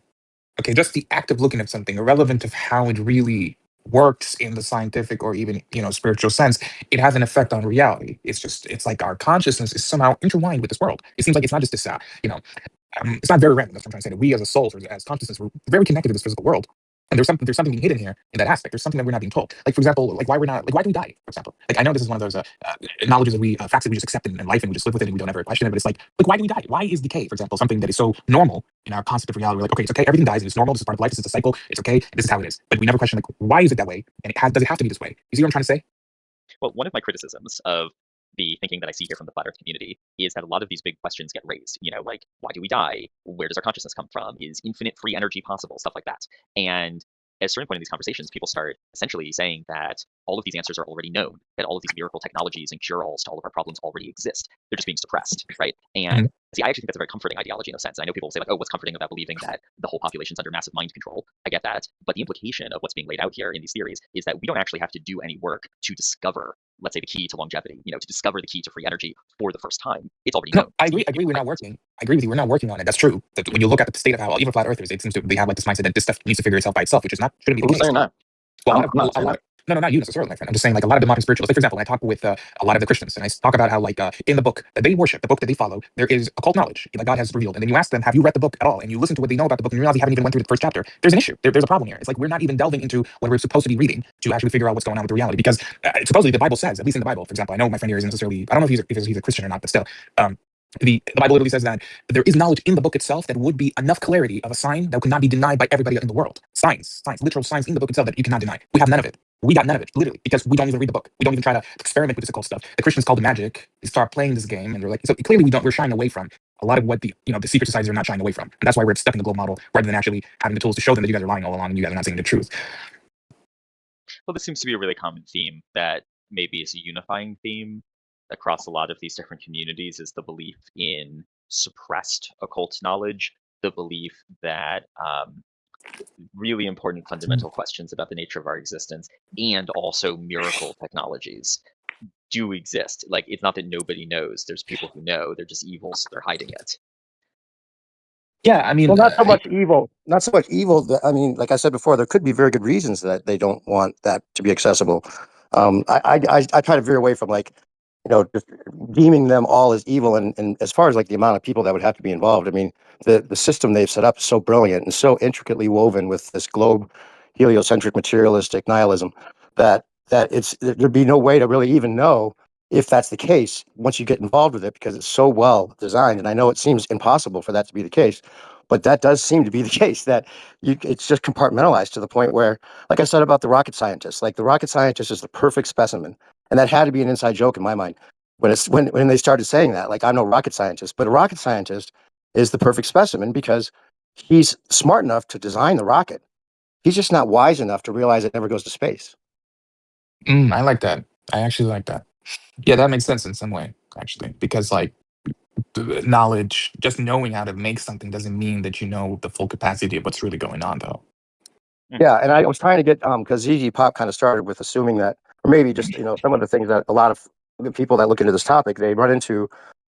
okay, just the act of looking at something, irrelevant of how it really works in the scientific or even spiritual sense, it has an effect on reality. It's like our consciousness is somehow intertwined with this world. It seems like it's not just this it's not very random. That's what I'm trying to say. That we as a soul, or as consciousness, we're very connected to this physical world. And there's something being hidden here in that aspect. There's something that we're not being told. Like, for example, like why do we die? For example, like I know this is one of those knowledges that facts that we just accept in life and we just live with it and we don't ever question it. But it's like why do we die? Why is decay, for example, something that is so normal in our concept of reality? We're like, okay, it's okay, everything dies, and it's normal. This is part of life. This is a cycle. It's okay. This is how it is. But we never question like why is it that way? And does it have to be this way? You see what I'm trying to say? Well, one of my criticisms of the thinking that I see here from the flat Earth community is that a lot of these big questions get raised. Like why do we die? Where does our consciousness come from? Is infinite free energy possible? Stuff like that. And at a certain point in these conversations, people start essentially saying that all of these answers are already known, that all of these miracle technologies and cure-alls to all of our problems already exist. They're just being suppressed, right? And see, I actually think that's a very comforting ideology in a sense. I know people will say like, oh, what's comforting about believing that the whole population's under massive mind control? I get that. But the implication of what's being laid out here in these theories is that we don't actually have to do any work to discover, let's say, the key to longevity, to discover the key to free energy for the first time. It's already known. No, I agree. We're not working. I agree with you. We're not working on it. That's true. That when you look at the state of how even flat earthers, it seems to they have like this mindset that this stuff needs to figure itself by itself, which is shouldn't be the Who's case. saying that? Well, I'm not saying that. no, not you necessarily, my friend. I'm just saying like a lot of the modern spiritualists. Like for example, when I talk with a lot of the Christians, and I talk about how like in the book that they worship, the book that they follow, there is occult knowledge that God has revealed. And then you ask them, have you read the book at all? And you listen to what they know about the book, and you realize you haven't even went through the first chapter. There's an issue. There's a problem here. It's like we're not even delving into what we're supposed to be reading to actually figure out what's going on with the reality. Because supposedly the Bible says, at least in the Bible, for example, I know my friend here isn't necessarily. I don't know if he's a Christian or not, but still. The Bible literally says that there is knowledge in the book itself that would be enough clarity of a sign that could not be denied by everybody in the world. Science, literal science in the book itself that you cannot deny. We have none of it. We got none of it, literally, because we don't even read the book. We don't even try to experiment with this occult stuff. The Christians call it magic. They start playing this game, and they're like, so clearly we're shying away from a lot of what the secret societies are not shying away from. And that's why we're stuck in the global model rather than actually having the tools to show them that you guys are lying all along and you guys are not saying the truth. Well, this seems to be a really common theme that maybe is a unifying theme across a lot of these different communities is the belief in suppressed occult knowledge, the belief that really important fundamental questions about the nature of our existence and also miracle technologies do exist. Like, it's not that nobody knows. There's people who know. They're just evil, so they're hiding it. Yeah, I mean, Well, not so much evil. Not so much evil. I mean, like I said before, there could be very good reasons that they don't want that to be accessible. I try to veer away from like, just deeming them all as evil. And as far as like the amount of people that would have to be involved, I mean, the system they've set up is so brilliant and so intricately woven with this globe heliocentric materialistic nihilism that there'd be no way to really even know if that's the case once you get involved with it, because it's so well designed. And I know it seems impossible for that to be the case, but that does seem to be the case, that it's just compartmentalized to the point where, like I said about the rocket scientist, like the rocket scientist is the perfect specimen. And that had to be an inside joke in my mind when they started saying that, like, I'm no rocket scientist, but a rocket scientist is the perfect specimen because he's smart enough to design the rocket. He's just not wise enough to realize it never goes to space. I like that. I actually like that. Yeah, that makes sense in some way, actually, because like the knowledge, just knowing how to make something doesn't mean that you know the full capacity of what's really going on, though. Yeah, and I was trying to get because zzpop kind of started with assuming that, or maybe just some of the things that a lot of the people that look into this topic, they run into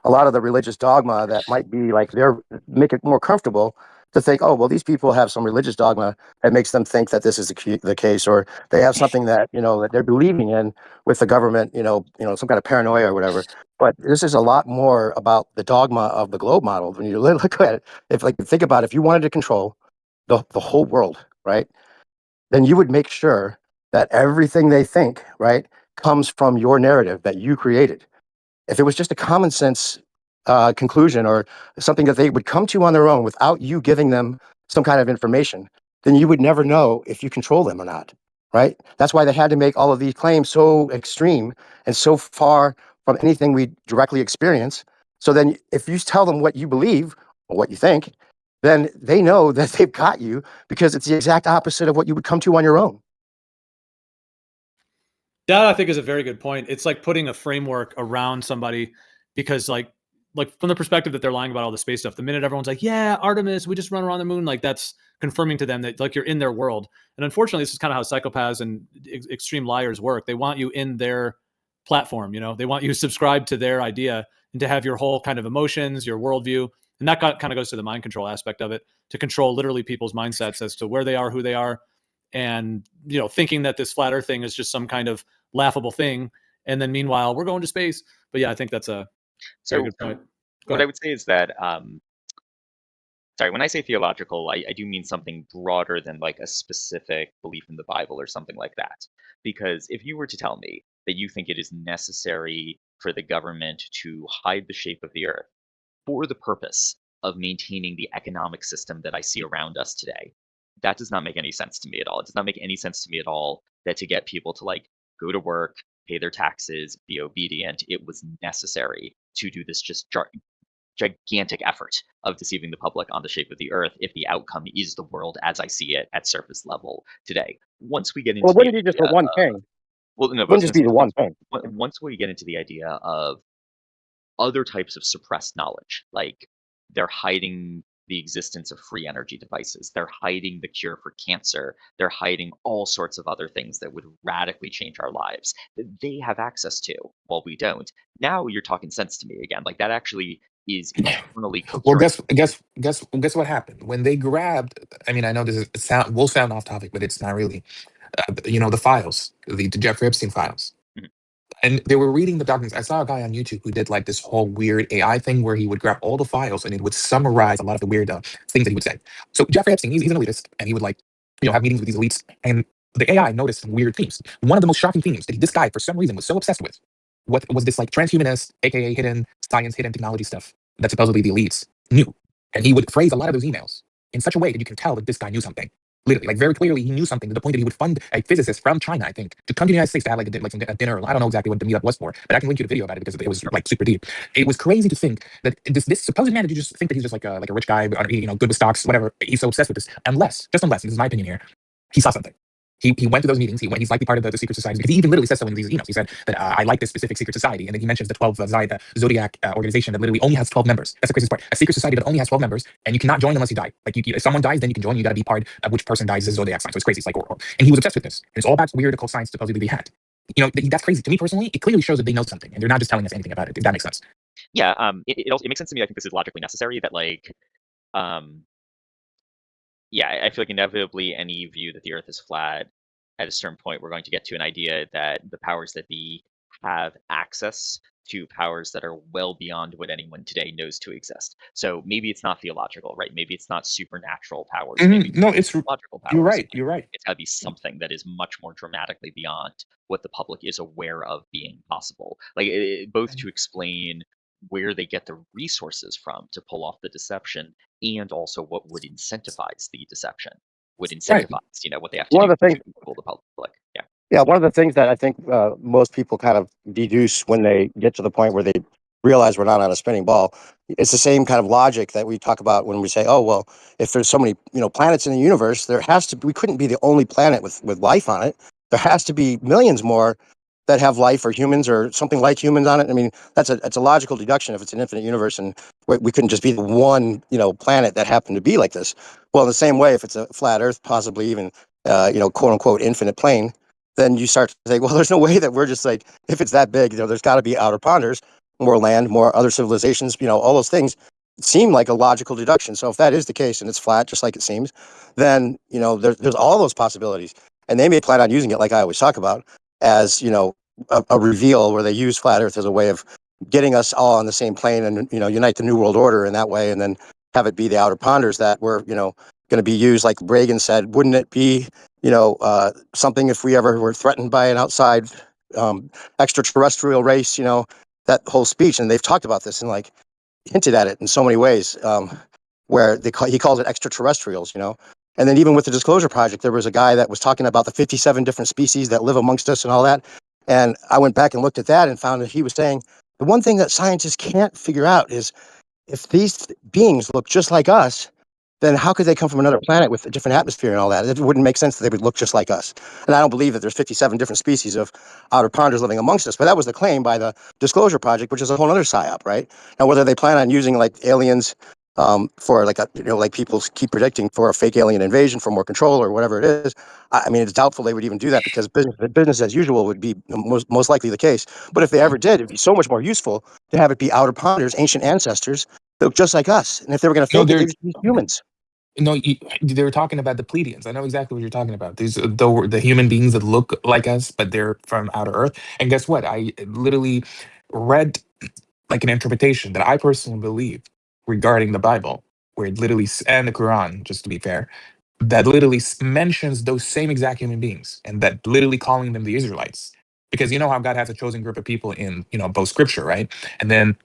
a lot of the religious dogma that might be like they're make it more comfortable to think, oh, well, these people have some religious dogma that makes them think that this is the case, or they have something that that they're believing in with the government, some kind of paranoia or whatever. But this is a lot more about the dogma of the globe model. When you look at it, think about it, if you wanted to control the whole world, right, then you would make sure that everything they think, right, comes from your narrative that you created. If it was just a common sense conclusion or something that they would come to on their own without you giving them some kind of information, then you would never know if you control them or not, right? That's why they had to make all of these claims so extreme and so far from anything we directly experience. So then if you tell them what you believe or what you think, then they know that they've got you because it's the exact opposite of what you would come to on your own. That I think is a very good point. It's like putting a framework around somebody because like from the perspective that they're lying about all the space stuff, the minute everyone's like, yeah, Artemis, we just run around the moon, like that's confirming to them that like you're in their world. And unfortunately, this is kind of how psychopaths and extreme liars work. They want you in their platform, they want you to subscribe to their idea and to have your whole kind of emotions, your worldview. And that kind of goes to the mind control aspect of it, to control literally people's mindsets as to where they are, who they are, and thinking that this flat earth thing is just some kind of laughable thing, and then meanwhile we're going to space. But yeah, I think that's a very good point. What I would say is that sorry, when I say theological, I do mean something broader than like a specific belief in the Bible or something like that. Because if you were to tell me that you think it is necessary for the government to hide the shape of the earth for the purpose of maintaining the economic system that I see around us today, that does not make any sense to me at all. It does not make any sense to me at all that to get people to like go to work, pay their taxes, be obedient, it was necessary to do this just gigantic effort of deceiving the public on the shape of the earth if the outcome is the world as I see it at surface level today. Once we get into wouldn't it be just the one thing? Well, no, it wouldn't just be the one thing. Once we get into the idea of other types of suppressed knowledge, like they're hiding the existence of free energy devices, they're hiding the cure for cancer, they're hiding all sorts of other things that would radically change our lives that they have access to while we don't. Now you're talking sense to me again. Like that actually is internally Well, coherent. guess what happened when they grabbed. I mean, I know this is will sound off topic, but it's not really. The files, the Jeffrey Epstein files. Mhm. And they were reading the documents. I saw a guy on YouTube who did like this whole weird AI thing where he would grab all the files and it would summarize a lot of the weird things that he would say. So Jeffrey Epstein, he's an elitist, and he would like, have meetings with these elites. And the AI noticed some weird themes. One of the most shocking themes that this guy, for some reason, was so obsessed with, what was this like transhumanist, aka hidden science, hidden technology stuff that supposedly the elites knew. And he would phrase a lot of those emails in such a way that you can tell that this guy knew something. Literally, like very clearly, he knew something to the point that he would fund a physicist from China, I think, to come to the United States to have like a dinner. I don't know exactly what the meetup was for, but I can link you the video about it because it was like super deep. It was crazy to think that this supposed man that you just think that he's just like a rich guy, good with stocks, whatever. He's so obsessed with this, unless, this is my opinion here, he saw something. He went to those meetings. He's likely part of the secret society because he even literally says so in these emails. He said that I like this specific secret society, and then he mentions the 12 Zodiac organization that literally only has 12 members. That's the craziest part. A secret society that only has 12 members, and you cannot join unless you die. Like if someone dies, then you can join. You got to be part of which person dies is Zodiac sign. So it's crazy. It's like and he was obsessed with this. And it's all about weird occult science supposedly they had. That's crazy to me personally. It clearly shows that they know something, and they're not just telling us anything about it. If that makes sense. Yeah. It makes sense to me. I think this is logically necessary. That yeah, I feel like inevitably any view that the Earth is flat, at a certain point, we're going to get to an idea that the powers that be have access to powers that are well beyond what anyone today knows to exist. So maybe it's not theological, right? Maybe it's not supernatural powers. Maybe No, it's logical powers. You're right. You're right. It's got to be something that is much more dramatically beyond what the public is aware of being possible. Like both to explain where they get the resources from to pull off the deception, and also what would incentivize the deception, would incentivize, what they have to One do of the things, to fool the public. Yeah. Yeah, one of the things that I think most people kind of deduce when they get to the point where they realize we're not on a spinning ball, it's the same kind of logic that we talk about when we say, oh, well, if there's so many planets in the universe, we couldn't be the only planet with life on it. There has to be millions more that have life or humans or something like humans on it. I mean, it's a logical deduction if it's an infinite universe, and we couldn't just be the one planet that happened to be like this. Well, in the same way, if it's a flat Earth, possibly even quote unquote infinite plane, then you start to say, well, there's no way that we're just like, if it's that big, there's got to be outer ponders, more land, more other civilizations, all those things seem like a logical deduction. So if that is the case and it's flat, just like it seems, then, there's all those possibilities. And they may plan on using it, like I always talk about, as, a reveal where they use flat Earth as a way of getting us all on the same plane and, unite the New World Order in that way, and then have it be the outer ponders that were, going to be used, like Reagan said. Wouldn't it be something if we ever were threatened by an outside extraterrestrial race, that whole speech. And they've talked about this and like hinted at it in so many ways, where he calls it extraterrestrials, And then even with the Disclosure Project, there was a guy that was talking about the 57 different species that live amongst us and all that. And I went back and looked at that and found that he was saying the one thing that scientists can't figure out is if these beings look just like us, then how could they come from another planet with a different atmosphere and all that? It wouldn't make sense that they would look just like us. And I don't believe that there's 57 different species of outer ponders living amongst us, but that was the claim by the Disclosure Project, which is a whole other psyop, right? Now, whether they plan on using like aliens for like, like people keep predicting for a fake alien invasion for more control or whatever it is, I mean, it's doubtful they would even do that because business as usual would be most likely the case. But if they ever did, it'd be so much more useful to have it be outer ponders, ancient ancestors, that look just like us. And if they were going to No, fake it, they're they'd just be humans. no, they were talking about the Pleiadians. I know exactly what you're talking about. These the human beings that look like us, but they're from outer Earth. And guess what? I literally read like an interpretation that I personally believe regarding the Bible, where it literally and the Quran, just to be fair, that literally mentions those same exact human beings, and that literally calling them the Israelites. Because you know how God has a chosen group of people in both scripture, right? And then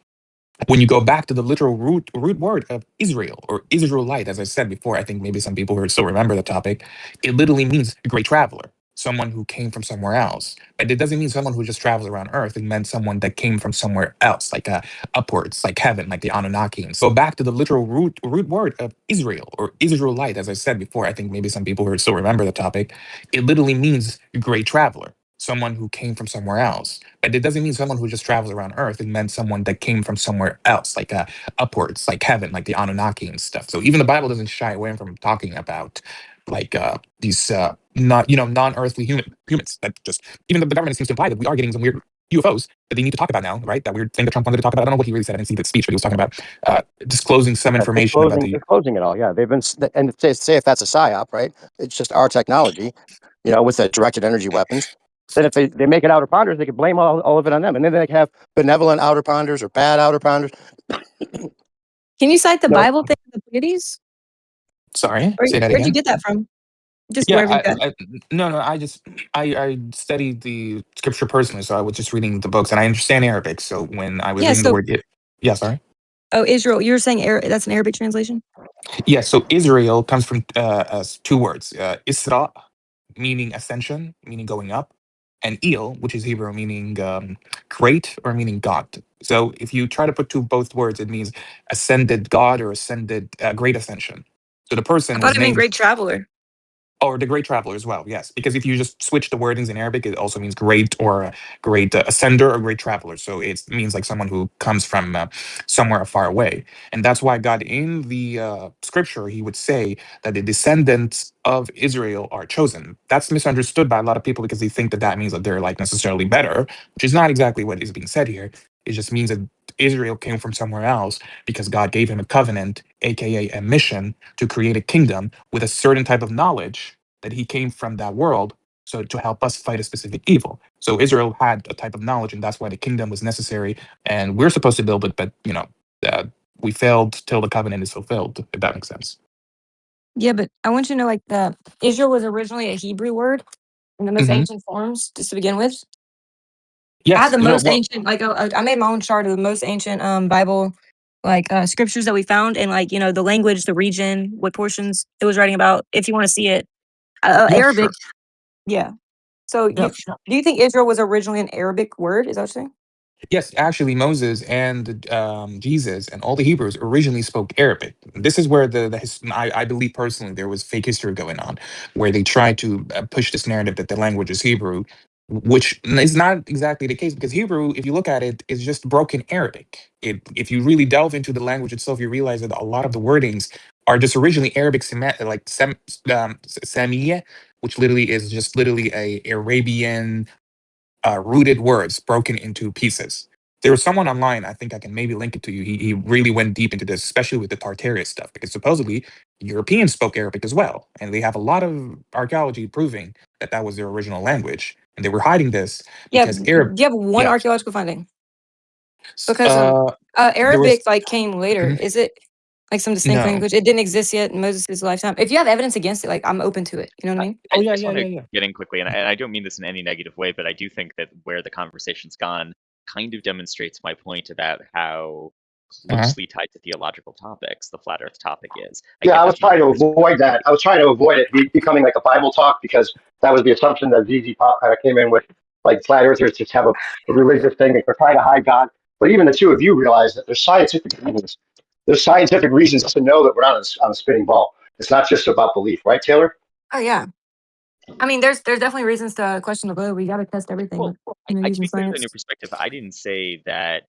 when you go back to the literal root word of Israel or Israelite, as I said before, I think maybe some people who still remember the topic, it literally means a great traveler, someone who came from somewhere else. But it doesn't mean someone who just travels around Earth. It meant someone that came from somewhere else, like upwards, like heaven, like the Anunnaki. And so back to the literal root word of Israel or Israelite, as I said before, I think maybe some people who still remember the topic, it literally means great traveler, someone who came from somewhere else. But it doesn't mean someone who just travels around Earth. It meant someone that came from somewhere else, like upwards, like heaven, like the Anunnaki and stuff. So even the Bible doesn't shy away from talking about like these not non-earthly humans. That just even the government seems to imply that we are getting some weird UFOs that they need to talk about now, right? That weird thing that Trump wanted to talk about. I don't know what he really said. I didn't see that speech, but he was talking about disclosing some information about the. Disclosing it all, yeah. They've been, and say if that's a psyop, right? It's just our technology, with the directed energy weapons. Then if they make it outer ponders, they could blame all of it on them. And then they have benevolent outer ponders or bad outer ponders. Can you cite the No. Bible thing, the Pleiades? Sorry, say that Where'd you again. get that from? Just Yeah, wherever you got it. no, I studied the scripture personally, so I was just reading the books, and I understand Arabic. So when I was Yeah, reading the so word, yeah, sorry. oh, Israel. You were saying that's an Arabic translation? Yeah, so Israel comes from as two words, Isra, meaning ascension, meaning going up, and El, which is Hebrew, meaning great or meaning God. So if you try to put both words, it means ascended God or ascended great ascension. So the I person thought was it meant named. great traveler. Or the great traveler as well, yes. Because if you just switch the wordings in Arabic, it also means great or great ascender or great traveler. So it means like someone who comes from somewhere far away. And that's why God in the scripture, he would say that the descendants of Israel are chosen. That's misunderstood by a lot of people because they think that that means that they're like necessarily better, which is not exactly what is being said here. It just means that Israel came from somewhere else because God gave him a covenant, aka a mission, to create a kingdom with a certain type of knowledge that he came from that world, so to help us fight a specific evil. So Israel had a type of knowledge, and that's why the kingdom was necessary. And we're supposed to build it, but we failed till the covenant is fulfilled. If that makes sense. Yeah, but I want you to know, like, the Israel was originally a Hebrew word in the most ancient forms, just to begin with. I had Yes, the most well, ancient, like, I made my own chart of the most ancient Bible, like, scriptures that we found, and like, the language, the region, what portions it was writing about. If you want to see it, yeah, Arabic, sure. yeah. So Yeah, do you think Israel was originally an Arabic word? Is that what you're saying? yes, actually, Moses and Jesus and all the Hebrews originally spoke Arabic. This is where I believe personally there was fake history going on, where they tried to push this narrative that the language is Hebrew, which is not exactly the case because Hebrew, if you look at it, is just broken Arabic. If you really delve into the language itself, you realize that a lot of the wordings are just originally Arabic, like Samiyya, which literally is just literally a Arabian rooted words broken into pieces. There was someone online, I think I can maybe link it to you. He really went deep into this, especially with the Tartarius stuff, because supposedly Europeans spoke Arabic as well. And they have a lot of archaeology proving that that was their original language. And they were hiding this Yeah, because do you have one yeah. archaeological finding? S- Because there was Arabic like came later. Mhm. Is it like some distinct No. language? It didn't exist yet in Moses' lifetime. If you have evidence against it, like I'm open to it. You know what I mean? Oh I yeah, just yeah, want yeah, to yeah. get in quickly, and I don't mean this in any negative way, but I do think that where the conversation's gone kind of demonstrates my point about how closely tied to theological topics the flat Earth topic is. Yeah, I was trying to that's my avoid that. I was trying to avoid it becoming like a Bible talk because that was the assumption that zzpop kind of came in with, like flat earthers just have a religious thing and they're trying to hide God. But even the two of you realize that there's scientific reasons. There's scientific reasons to know that we're not on a spinning ball. It's not just about belief, right, Taylor? Oh yeah. I mean, there's definitely reasons to question the globe. We got to test everything, Well, with, I, to using be clear, in science. your perspective, I didn't say that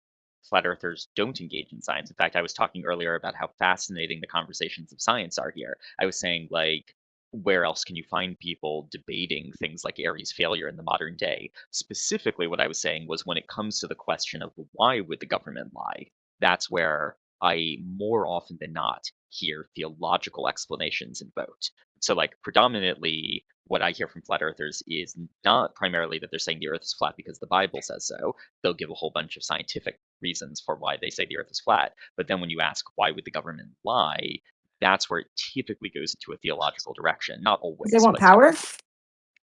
flat earthers don't engage in science. In fact, I was talking earlier about how fascinating the conversations of science are here. I was saying, like, where else can you find people debating things like Ares failure in the modern day? Specifically, what I was saying was when it comes to the question of why would the government lie, that's where I more often than not hear theological explanations invoked. So, like, predominantly, what I hear from flat earthers is not primarily that they're saying the earth is flat because the Bible says so. They'll give a whole bunch of scientific reasons for why they say the earth is flat. But then when you ask why would the government lie, that's where it typically goes into a theological direction. Not always. They want But power.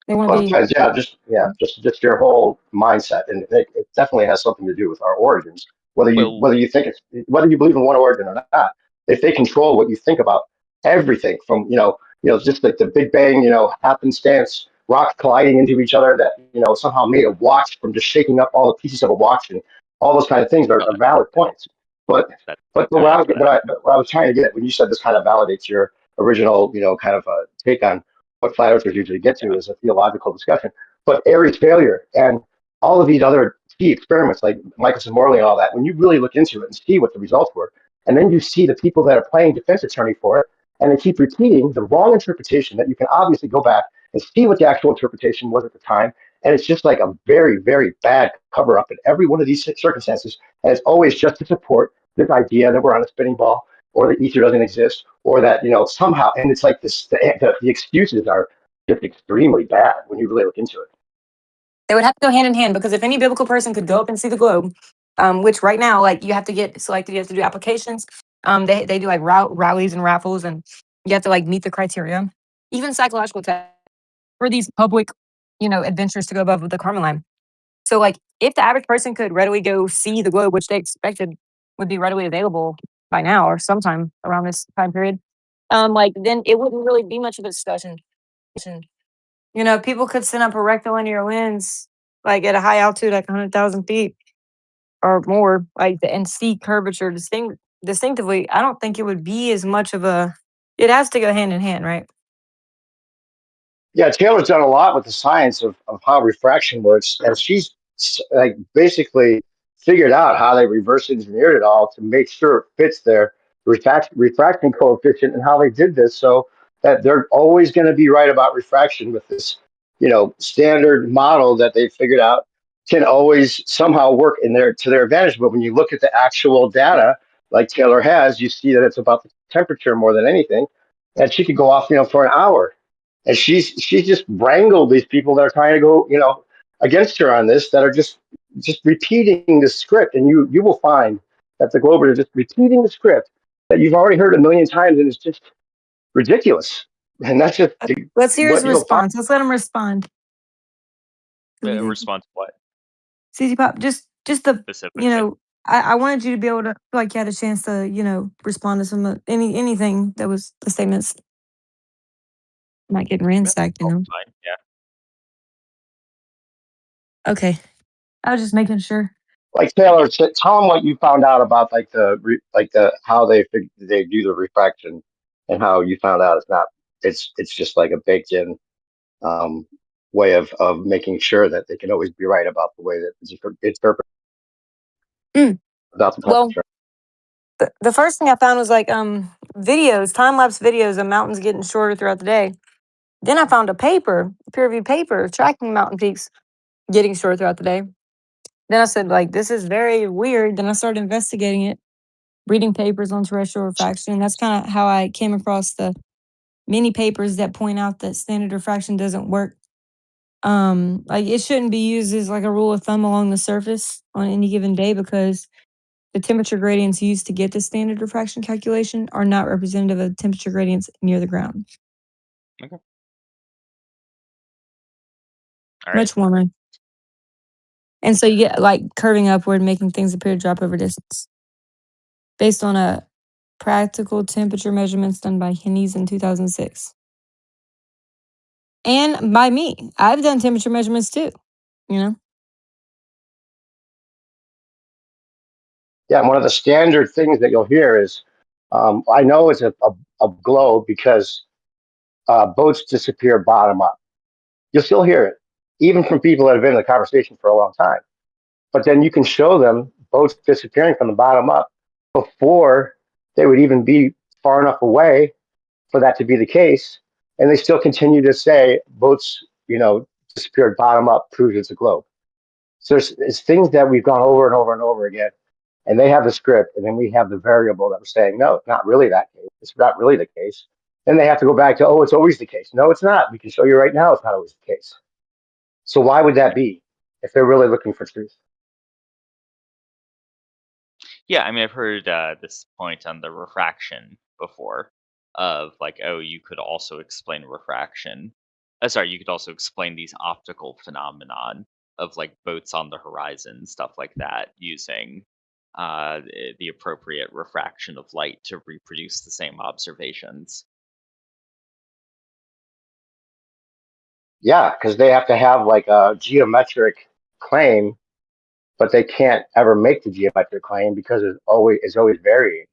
They want Well, to be. depends. Just your whole mindset, and it definitely has something to do with our origins. well, Whether you think whether you believe in one origin or not, if they control what you think about everything from just like the Big Bang, happenstance, rocks colliding into each other that somehow made a watch from just shaking up all the pieces of a watch, and all those kind of things are valid points. But that, but go ahead. what I was trying to get when you said this kind of validates your original kind of take on what flat earthers usually get to is a theological discussion. But Ares failure and all of these other key experiments like Michelson Morley and all that, when you really look into it and see what the results were, and then you see the people that are playing defense attorney for it, and they keep repeating the wrong interpretation that you can obviously go back and see what the actual interpretation was at the time. And it's just like a very, very bad cover up in every one of these circumstances. And it's always just to support this idea that we're on a spinning ball or that ether doesn't exist or that, somehow, and it's like this, the excuses are just extremely bad when you really look into it. They would have to go hand in hand because if any biblical person could go up and see the globe, which right now, like you have to get selected, you have to do applications. They do like rallies and raffles, and you have to like meet the criteria, even psychological tests for these public, adventures to go above the Kármán line. So like, if the average person could readily go see the globe, which they expected would be readily available by now or sometime around this time period, like then it wouldn't really be much of a discussion. People could send up a rectilinear lens, like at a high altitude, like 100,000 feet or more, like and see curvature distinctively. I don't think it would be as much of a. It has to go hand in hand, right? Yeah, Taylor's done a lot with the science of how refraction works, and she's like basically figured out how they reverse engineered it all to make sure it fits their refraction coefficient and how they did this so that they're always going to be right about refraction with this, standard model that they figured out can always somehow work to their advantage. But when you look at the actual data, like Taylor has, you see that it's about the temperature more than anything, and she could go off, for an hour and she's just wrangled these people that are trying to go, against her on this, that are just repeating the script, and you will find that the Globers are just repeating the script that you've already heard a million times, and it's just ridiculous. And that's just Let's hear his what you'll find. response. Let's let him respond. Response to what? zzpop, just the Specifically. I wanted you to be able to feel like you had a chance to respond to some anything that was the statements. Not getting ransacked, Fine. Yeah. Okay, I was just making sure. Like Taylor, tell them what you found out about like how they do the refraction and how you found out it's just like a baked in way of making sure that they can always be right about the way that it's interpreted. About the Well, temperature. the first thing I found was like videos, time lapse videos of mountains getting shorter throughout the day. Then I found a paper, peer-reviewed paper, tracking mountain peaks getting short throughout the day. Then I said, like, this is very weird. Then I started investigating it, reading papers on terrestrial refraction. That's kind of how I came across the many papers that point out that standard refraction doesn't work. Like it shouldn't be used as like a rule of thumb along the surface on any given day because the temperature gradients used to get the standard refraction calculation are not representative of temperature gradients near the ground. Okay. All right. Much warmer. And so you get like curving upward, making things appear to drop over distance. Based on a practical temperature measurements done by Hines in 2006. And by me. I've done temperature measurements too, you know? Yeah, and one of the standard things that you'll hear is, I know it's a globe because boats disappear bottom up. You'll still hear it, even from people that have been in the conversation for a long time. But then you can show them boats disappearing from the bottom up before they would even be far enough away for that to be the case. And they still continue to say boats, disappeared bottom up proves it's a globe. So it's things that we've gone over and over and over again. And they have the script, and then we have the variable that we're saying, no, it's not really that case. It's not really the case. Then they have to go back to, oh, it's always the case. No, it's not. We can show you right now it's not always the case. So why would that be if they're really looking for truth? Yeah, I mean, I've heard this point on the refraction before of like, oh, you could also explain refraction. Sorry, you could also explain these optical phenomenon of like boats on the horizon, stuff like that, using the appropriate refraction of light to reproduce the same observations. Yeah, because they have to have like a geometric claim, but they can't ever make the geometric claim because it's always varying.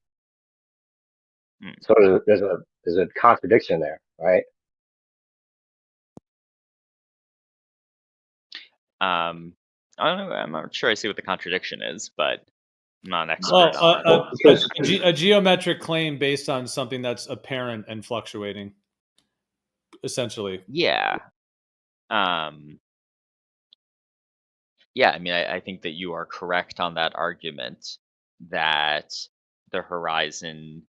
So there's a contradiction there, right? I don't know. I'm not sure I see what the contradiction is, but I'm not an expert on it. A geometric claim based on something that's apparent and fluctuating, essentially. Yeah. Yeah, I mean, I think that you are correct on that argument that the horizon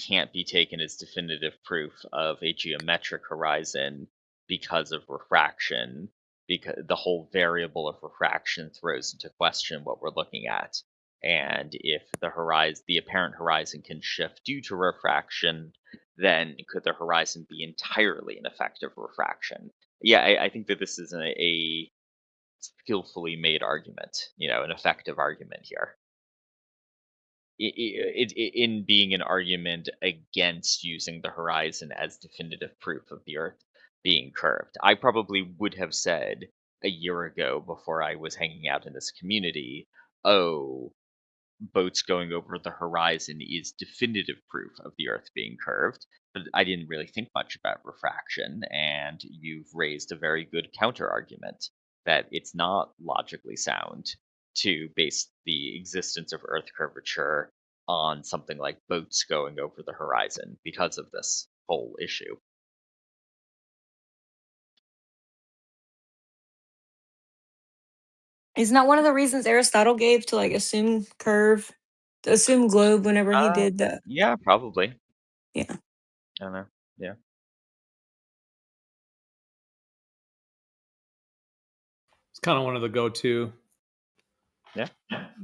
can't be taken as definitive proof of a geometric horizon because of refraction, because the whole variable of refraction throws into question what we're looking at. And if the apparent horizon can shift due to refraction, then could the horizon be entirely an effect of refraction? Yeah, I think that this is a skillfully made argument, an effective argument here. In being an argument against using the horizon as definitive proof of the Earth being curved. I probably would have said a year ago before I was hanging out in this community, oh, boats going over the horizon is definitive proof of the Earth being curved. But I didn't really think much about refraction, and you've raised a very good counter argument that it's not logically sound to base the existence of Earth curvature on something like boats going over the horizon because of this whole issue. Is not one of the reasons Aristotle gave to like assume globe whenever he did the Yeah, probably. yeah. I don't know. Yeah. It's kind of one of the go-to Yeah.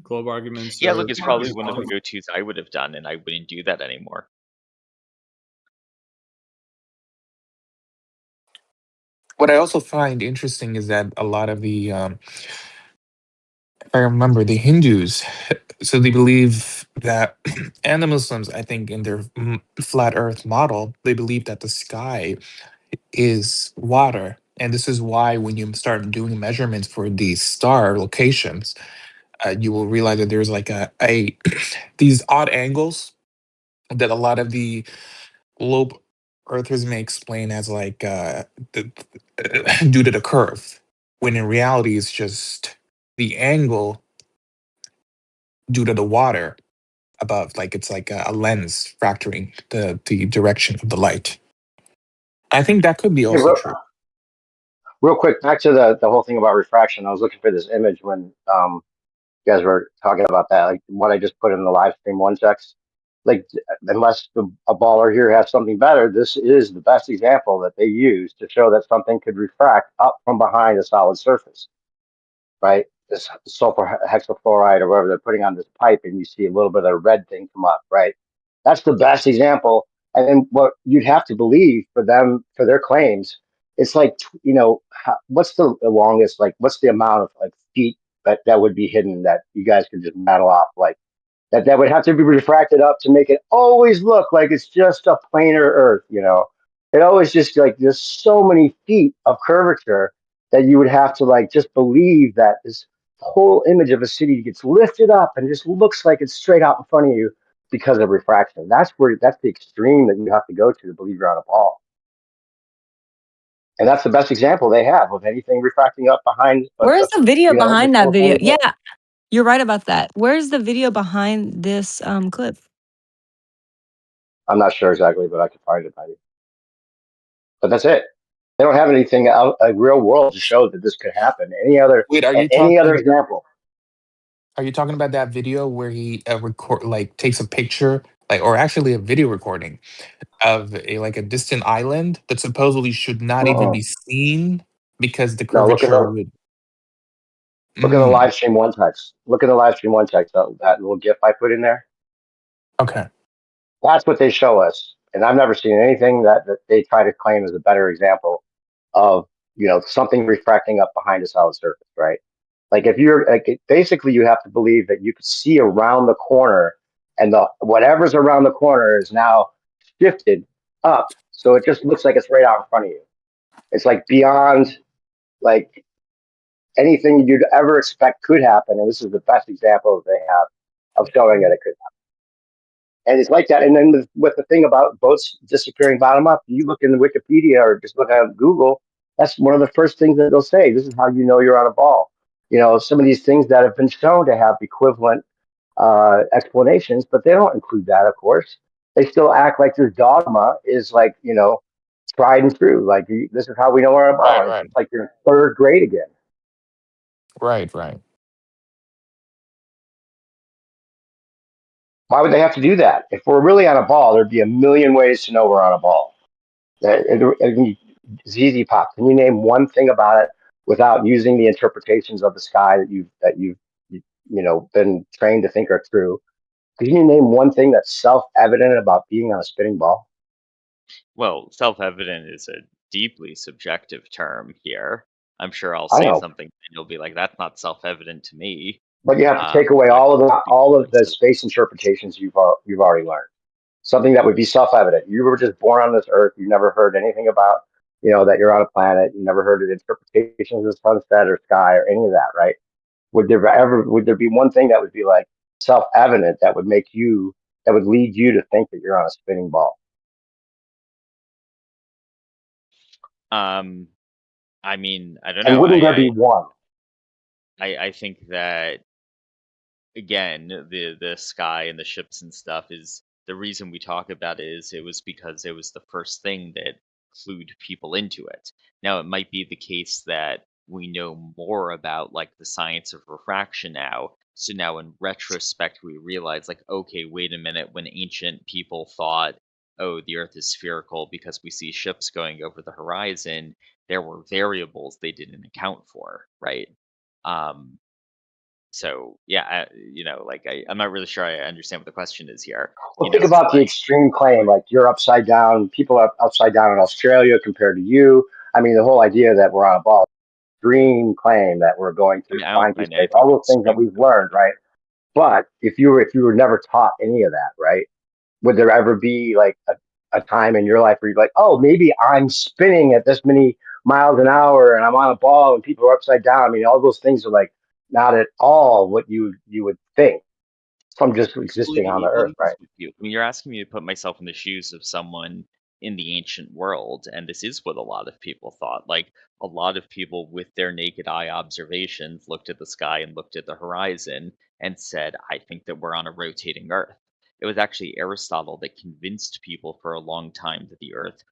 globe arguments. Yeah, look, it's probably one of the go-tos I would have done, and I wouldn't do that anymore. What I also find interesting is that a lot of the, if I remember, the Hindus, so they believe that, and the Muslims, I think, in their flat Earth model, they believe that the sky is water. And this is why when you start doing measurements for these star locations, you will realize that there's like a these odd angles that a lot of the globe earthers may explain as like due to the curve, when in reality it's just the angle due to the water above, like it's like a lens factoring the direction of the light. I think that could be Hey, also true. real quick, back to the whole thing about refraction. I was looking for this image when you guys were talking about that, like what I just put in the live stream one text. Like, unless a baller here has something better, this is the best example that they use to show that something could refract up from behind a solid surface, right? This sulfur hexafluoride or whatever they're putting on this pipe, and you see a little bit of a red thing come up, right? That's the best example. And then what you'd have to believe for them, for their claims, it's like, what's the longest, like, what's the amount of like feet that would be hidden that you guys could just rattle off, like that would have to be refracted up to make it always look like it's just a planar Earth. It always just like there's so many feet of curvature that you would have to like just believe that this whole image of a city gets lifted up and just looks like it's straight out in front of you because of refraction. That's the extreme that you have to go to believe you're on a ball. And that's the best example they have of anything refracting up behind. Where's the video this behind that whole video? tiny thing. Yeah, you're right about that. Where's the video behind this clip? I'm not sure exactly, but I can find it maybe. But that's it. They don't have anything out a real world to show that this could happen. Any other Wait, are you example? Are you talking about that video where he takes a picture, or actually a video recording of a distant island that supposedly should not even be seen because the No, curvature would. look at the live stream one text. Look at the live stream one text. That little GIF I put in there. Okay. That's what they show us, and I've never seen anything that they try to claim as a better example of something refracting up behind a solid surface, right? Like if you're like basically you have to believe that you could see around the corner, and whatever's around the corner is now shifted up, so it just looks like it's right out in front of you. It's like beyond like anything you'd ever expect could happen, and this is the best example that they have of showing that it could happen. And it's like that. And then with the thing about boats disappearing bottom up, you look in the Wikipedia or just look at Google, that's one of the first things that they'll say. This is how you know you're on a ball. Some of these things that have been shown to have equivalent explanations, but they don't include that, of course. They still act like this dogma is like, tried and true. Like, this is how we know we're on a ball. Right. It's like you're in third grade again. Right. Why would they have to do that? If we're really on a ball, there'd be a million ways to know we're on a ball. zzpop, can you name one thing about it without using the interpretations of the sky that you've been trained to think are true? Can you name one thing that's self-evident about being on a spinning ball? Well, self-evident is a deeply subjective term here. I'm sure I'll I say know, something and you'll be like, "That's not self-evident to me." but you have to take away all of the space interpretations you've already learned. Something that would be self-evident. You were just born on this earth. You never heard anything about, that you're on a planet. You never heard of interpretations of sunset or sky or any of that, right? Would there be one thing that would be like self-evident that would lead you to think that you're on a spinning ball? I mean, I don't And know. wouldn't there be one? I think that again, the sky and the ships and stuff is the reason we talk about it is it was because it was the first thing that clued people into it. Now it might be the case that we know more about like the science of refraction now. So now in retrospect we realize like, okay, wait a minute, when ancient people thought, oh, the earth is spherical because we see ships going over the horizon, there were variables they didn't account for, right? Um, so yeah, I'm not really sure I understand what the question is here. Well, think about the extreme claim, like you're upside down, people are upside down in Australia compared to you. I mean, the whole idea that we're on a ball, extreme claim that we're going through time through space, all those things that we've learned, right? But if you were never taught any of that, right? Would there ever be like a time in your life where you're like, oh, maybe I'm spinning at this many miles an hour and I'm on a ball and people are upside down? I mean, all those things are like not at all what you would think from just existing on the earth, right? I mean, you're asking me to put myself in the shoes of someone in the ancient world, and this is what a lot of people thought. Like a lot of people with their naked eye observations looked at the sky and looked at the horizon and said, I think that we're on a rotating earth. It was actually Aristotle that convinced people for a long time that the earth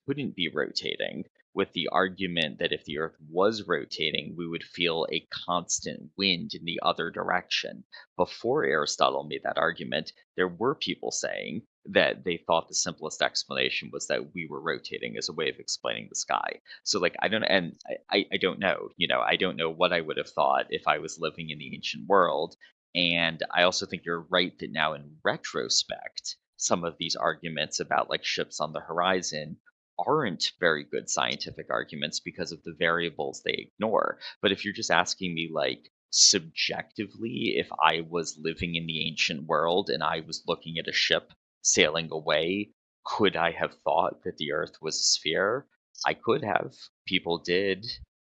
couldn't be rotating, with the argument that if the Earth was rotating, we would feel a constant wind in the other direction. Before Aristotle made that argument, there were people saying that they thought the simplest explanation was that we were rotating as a way of explaining the sky. So, like, I don't, and I don't know, I don't know what I would have thought if I was living in the ancient world. And I also think you're right that now, in retrospect, some of these arguments about like ships on the horizon aren't very good scientific arguments because of the variables they ignore. But if you're just asking me, like, subjectively, if I was living in the ancient world and I was looking at a ship sailing away, could I have thought that the Earth was a sphere? I could have. People did.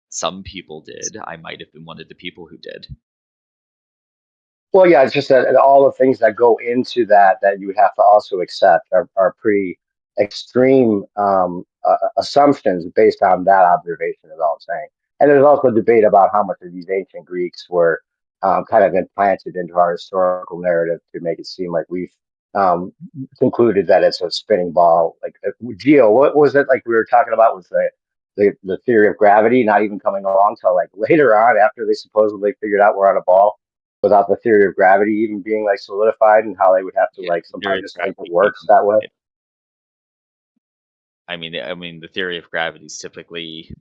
Some people did. I might have been one of the people who did. Well, yeah, it's just that all the things that go into that you would have to also accept are pretty extreme assumptions based on that observation, is all I'm saying. And there's also debate about how much of these ancient Greeks were kind of implanted into our historical narrative to make it seem like we've um, concluded that it's a spinning ball. Like Geo, what was it like we were talking about was the theory of gravity not even coming along till like later on after they supposedly figured out we're on a ball without the theory of gravity even being like solidified, and how they would have to Yeah, like the somehow theory of just think gravity it works came that way. I mean, the theory of gravity is typically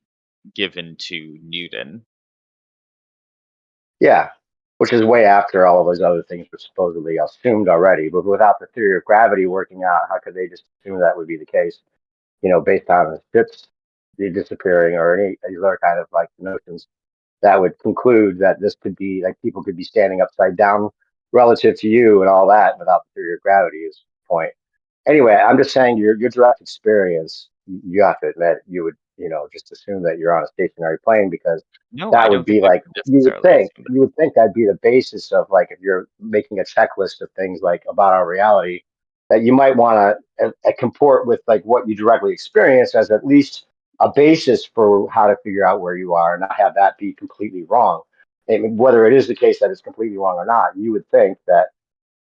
given to Newton. Yeah, which is way after all of those other things were supposedly assumed already. But without the theory of gravity working out, how could they just assume that would be the case? Based on the ships disappearing or any other kind of like notions that would conclude that this could be like people could be standing upside down relative to you and all that without the theory of gravity is the point. Anyway, I'm just saying your direct experience, you have to admit, you would, just assume that you're on a stationary plane because No, I that would don't think be we like, would necessarily assume that. you would think that'd be the basis of like, if you're making a checklist of things like about our reality, that you might want to comport with like what you directly experience as at least a basis for how to figure out where you are and not have that be completely wrong. And whether it is the case that it's completely wrong or not, you would think that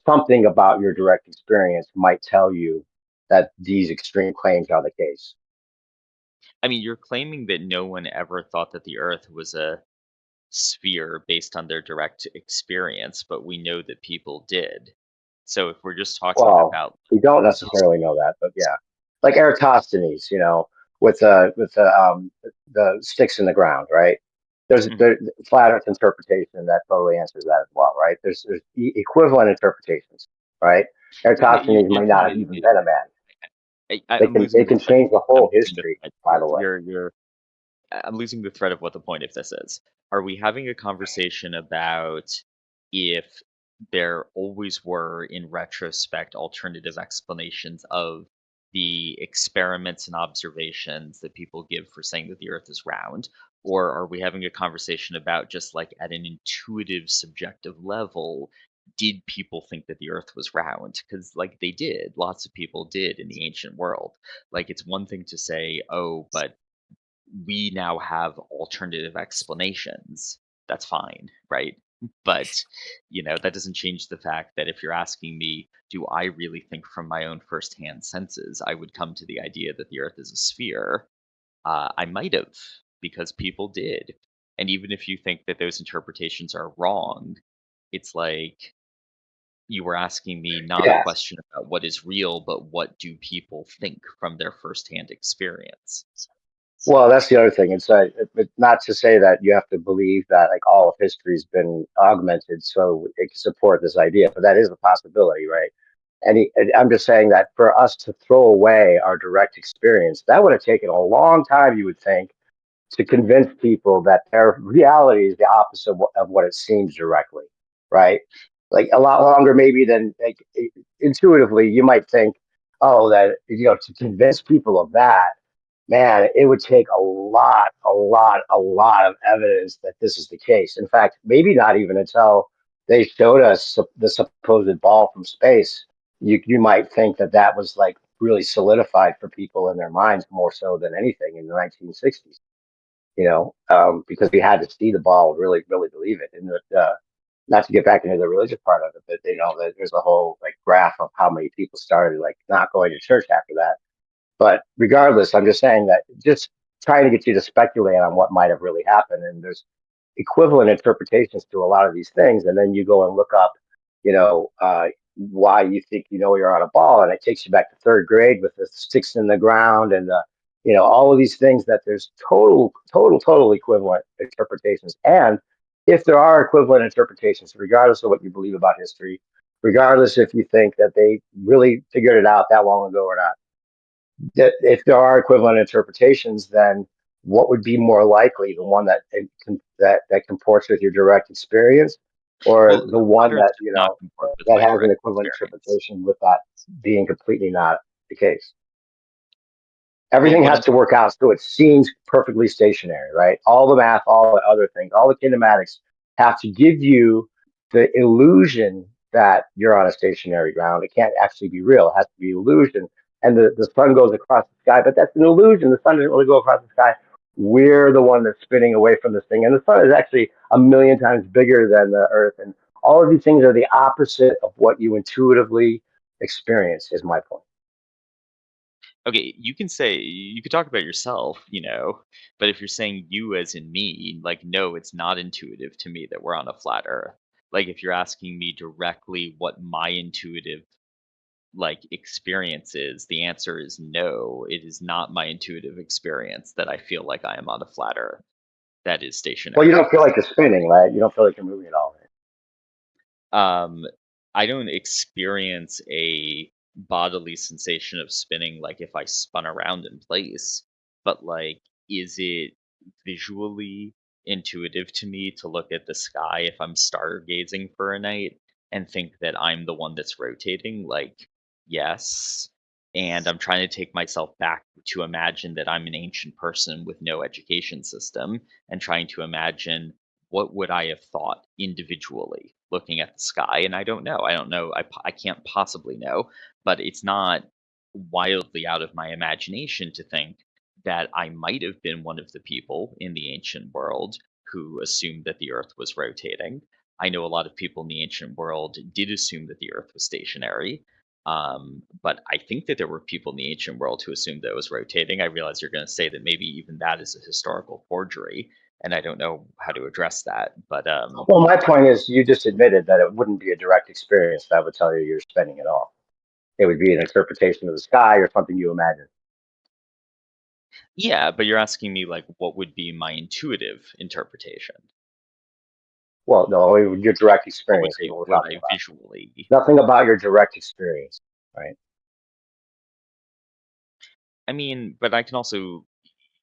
something about your direct experience might tell you that these extreme claims are the case. I mean, you're claiming that no one ever thought that the Earth was a sphere based on their direct experience, but we know that people did. So if we're just talking Well, about we don't these, necessarily know that, but yeah, like Eratosthenes, with the sticks in the ground, right? There's Mhm. the flat Earth interpretation that totally answers that as well, right? There's equivalent interpretations, right? Okay, Eratosthenes might not have even been a man. I'm They losing the can thread. change the I'm whole losing the history, thread. by the way. I'm losing the thread of what the point of this is. Are we having a conversation about if there always were, in retrospect, alternative explanations of the experiments and observations that people give for saying that the Earth is round? Or are we having a conversation about just like at an intuitive, subjective level, did people think that the Earth was round? Because, like, they did. Lots of people did in the ancient world. Like, it's one thing to say, oh, but we now have alternative explanations. That's fine, right? But, that doesn't change the fact that if you're asking me, do I really think from my own firsthand senses, I would come to the idea that the Earth is a sphere? I might have, because people did. And even if you think that those interpretations are wrong, it's like you were asking me not a Yeah. question about what is real, but what do people think from their firsthand experience. Well, that's the other thing. It's not to say that you have to believe that like all of history's been augmented so it can support this idea, but that is a possibility, right? And I'm just saying that for us to throw away our direct experience, that would have taken a long time, you would think, to convince people that their reality is the opposite of what it seems directly, right? Like a lot longer, maybe than like intuitively, you might think, oh, that to convince people of that, man, it would take a lot of evidence that this is the case. In fact, maybe not even until they showed us the supposed ball from space, you might think that was like really solidified for people in their minds more so than anything in the 1960s. Because we had to see the ball really, really believe it. And not to get back into the religious part of it, but that there's a whole like graph of how many people started like not going to church after that. But regardless, I'm just saying that just trying to get you to speculate on what might have really happened. And there's equivalent interpretations to a lot of these things. And then you go and look up, you know, why you think you know you're on a ball. And it takes you back to third grade with the sticks in the ground and the, you know, all of these things that there's total equivalent interpretations. And if there are equivalent interpretations, regardless of what you believe about history, regardless if you think that they really figured it out that long ago or not, that if there are equivalent interpretations, then what would be more likely, the one that that comports with your direct experience, or Well, the one flat Earth that does not comport with that my has an direct equivalent experience. interpretation with that being completely not the case? Everything Well, what has I'm to work out so it seems perfectly stationary, right? All the math, all the other things, all the kinematics have to give you the illusion that you're on a stationary ground. It can't actually be real. It has to be illusion. And the sun goes across the sky, but that's an illusion. The sun doesn't really go across the sky. We're the one that's spinning away from this thing. And the sun is actually a million times bigger than the earth. And all of these things are the opposite of what you intuitively experience, is my point. Okay, you can say you could talk about yourself, you know, but if you're saying you as in me, like, no, it's not intuitive to me that we're on a flat Earth. Like, if you're asking me directly what my intuitive like experience is, the answer is no. It is not my intuitive experience that I feel like I am on a flat Earth that is Well, you stationary. don't feel like you're spinning, right? You don't feel like you're moving at all. Right? Um, I don't experience a bodily sensation of spinning like if I spun around in place, but like, is it visually intuitive to me to look at the sky if I'm stargazing for a night and think that I'm the one that's rotating? Like, yes. And I'm trying to take myself back to imagine that I'm an ancient person with no education system and trying to imagine what would I have thought individually looking at the sky? And I don't know. I don't know. I can't possibly know, but it's not wildly out of my imagination to think that I might have been one of the people in the ancient world who assumed that the earth was rotating. I know a lot of people in the ancient world did assume that the earth was stationary. But I think that there were people in the ancient world who assumed that it was rotating. I realize you're going to say that maybe even that is a historical forgery, and I don't know how to address that. But Well, my point is, you just admitted that it wouldn't be a direct experience that would tell you you're spinning at all. It would be an interpretation of the sky or something you imagine. yeah, but you're asking me like what would be my intuitive interpretation? Well, no, your direct What would experience is I what we're would talking I about. visually? Nothing about your direct experience, right? I mean, but I can also,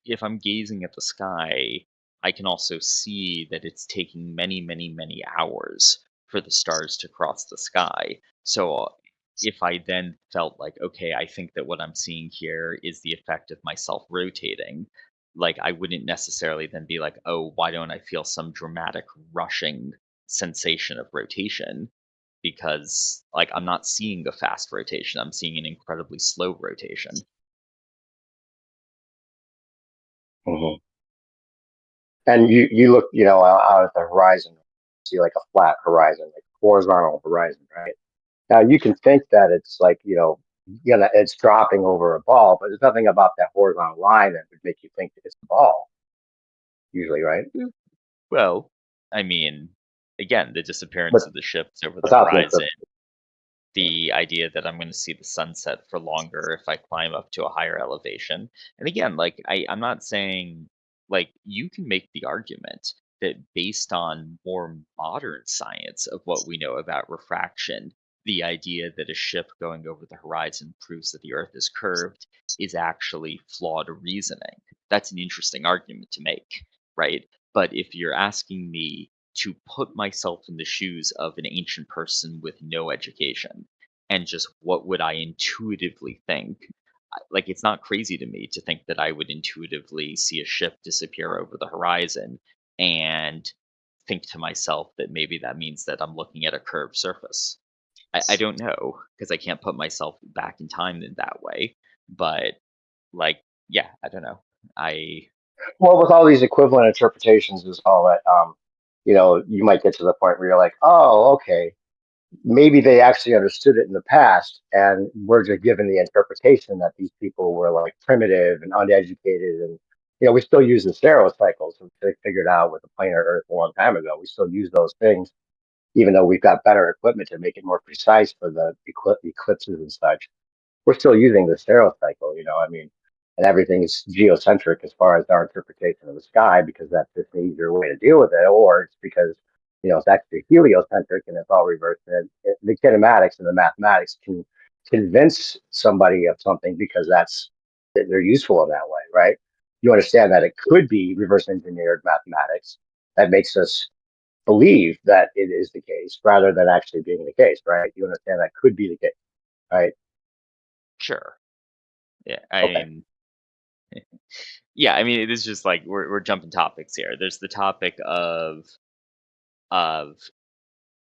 if I'm gazing at the sky, I can also see that it's taking many, many, many hours for the stars to cross the sky. So if I then felt like, okay, I think that what I'm seeing here is the effect of myself rotating, like I wouldn't necessarily then be like, oh, why don't I feel some dramatic rushing sensation of rotation? Because like I'm not seeing a fast rotation, I'm seeing an incredibly slow rotation. Mm-hmm. And you look, you know, out at the horizon, see like a flat horizon, like horizontal horizon, right? Now you can think that it's like, you know, it's dropping over a ball, but there's nothing about that horizontal line that would make you think that it's a ball, usually, right? Well, I mean, again, the But disappearance of the ships over the without the horizon, interpretation. the idea that I'm going to see the sunset for longer if I climb up to a higher elevation. And again, like I'm not saying like you can make the argument that based on more modern science of what we know about refraction, the idea that a ship going over the horizon proves that the earth is curved is actually flawed reasoning. That's an interesting argument to make, right? But if you're asking me to put myself in the shoes of an ancient person with no education and just what would I intuitively think? Like, it's not crazy to me to think that I would intuitively see a ship disappear over the horizon and think to myself that maybe that means that I'm looking at a curved surface. I don't know because I can't put myself back in time in that way. But, like, yeah, I don't know. I Well, with all these equivalent interpretations is all that, you know, you might get to the point where you're like, oh, okay. maybe they actually understood it in the past, and we're just given the interpretation that these people were like primitive and uneducated, and we still use the stereocycles, which they figured out with the planar Earth a long time ago. We still use those things, even though we've got better equipment to make it more precise for the eclipses and such. We're still using the stereocycle, I mean, and everything is geocentric as far as our interpretation of the sky, because that's just an easier way to deal with it, or it's because it's actually heliocentric and it's all reversed. And the kinematics and the mathematics can convince somebody of something because they're useful in that way, right? You understand that it could be reverse engineered mathematics that makes us believe that it is the case rather than actually being the case, right? You understand that could be the case, right? Sure. Yeah. I Okay. mean, yeah. I mean, it is just like we're jumping topics here. There's the topic of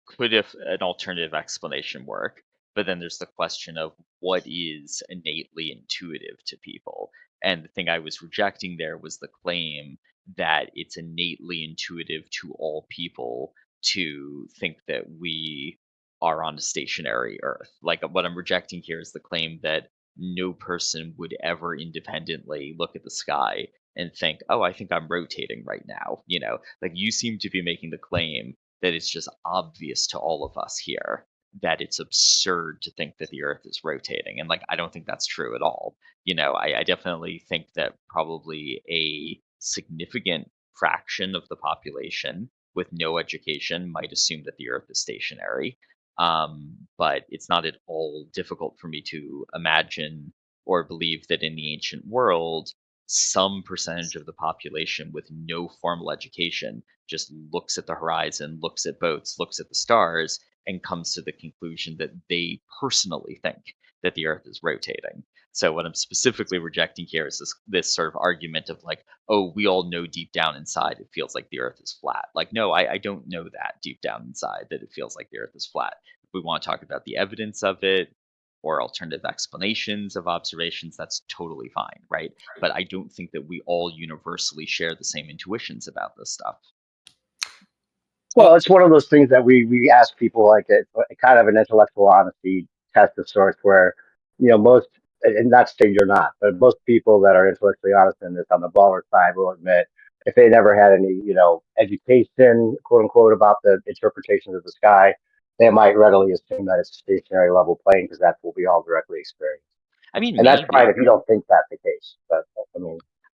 could if an alternative explanation work, but then there's the question of what is innately intuitive to people. And the thing I was rejecting there was the claim that it's innately intuitive to all people to think that we are on a stationary earth. Like what I'm rejecting here is the claim that no person would ever independently look at the sky and think, oh, I think I'm rotating right now. Like you seem to be making the claim that it's just obvious to all of us here that it's absurd to think that the earth is rotating. And like, I don't think that's true at all. I definitely think that probably a significant fraction of the population with no education might assume that the earth is stationary. But it's not at all difficult for me to imagine or believe that in the ancient world, some percentage of the population with no formal education just looks at the horizon, looks at boats, looks at the stars, and comes to the conclusion that they personally think that the earth is rotating. So what I'm specifically rejecting here is this sort of argument of like, oh, we all know deep down inside it feels like the earth is flat. Like, no, I don't know that deep down inside that it feels like the earth is flat. If we want to talk about the evidence of it or alternative explanations of observations, that's totally fine, right? But I don't think that we all universally share the same intuitions about this stuff. Well, it's one of those things that we ask people, like a kind of an intellectual honesty test of sorts, where most, and not saying you're not, but most people that are intellectually honest in this on the baller side will admit if they never had any education, quote unquote, about the interpretations of the sky, they might readily assume that it's a stationary level plane because that's what we all directly experience. I mean, And that's maybe. fine if you don't think that's the case, but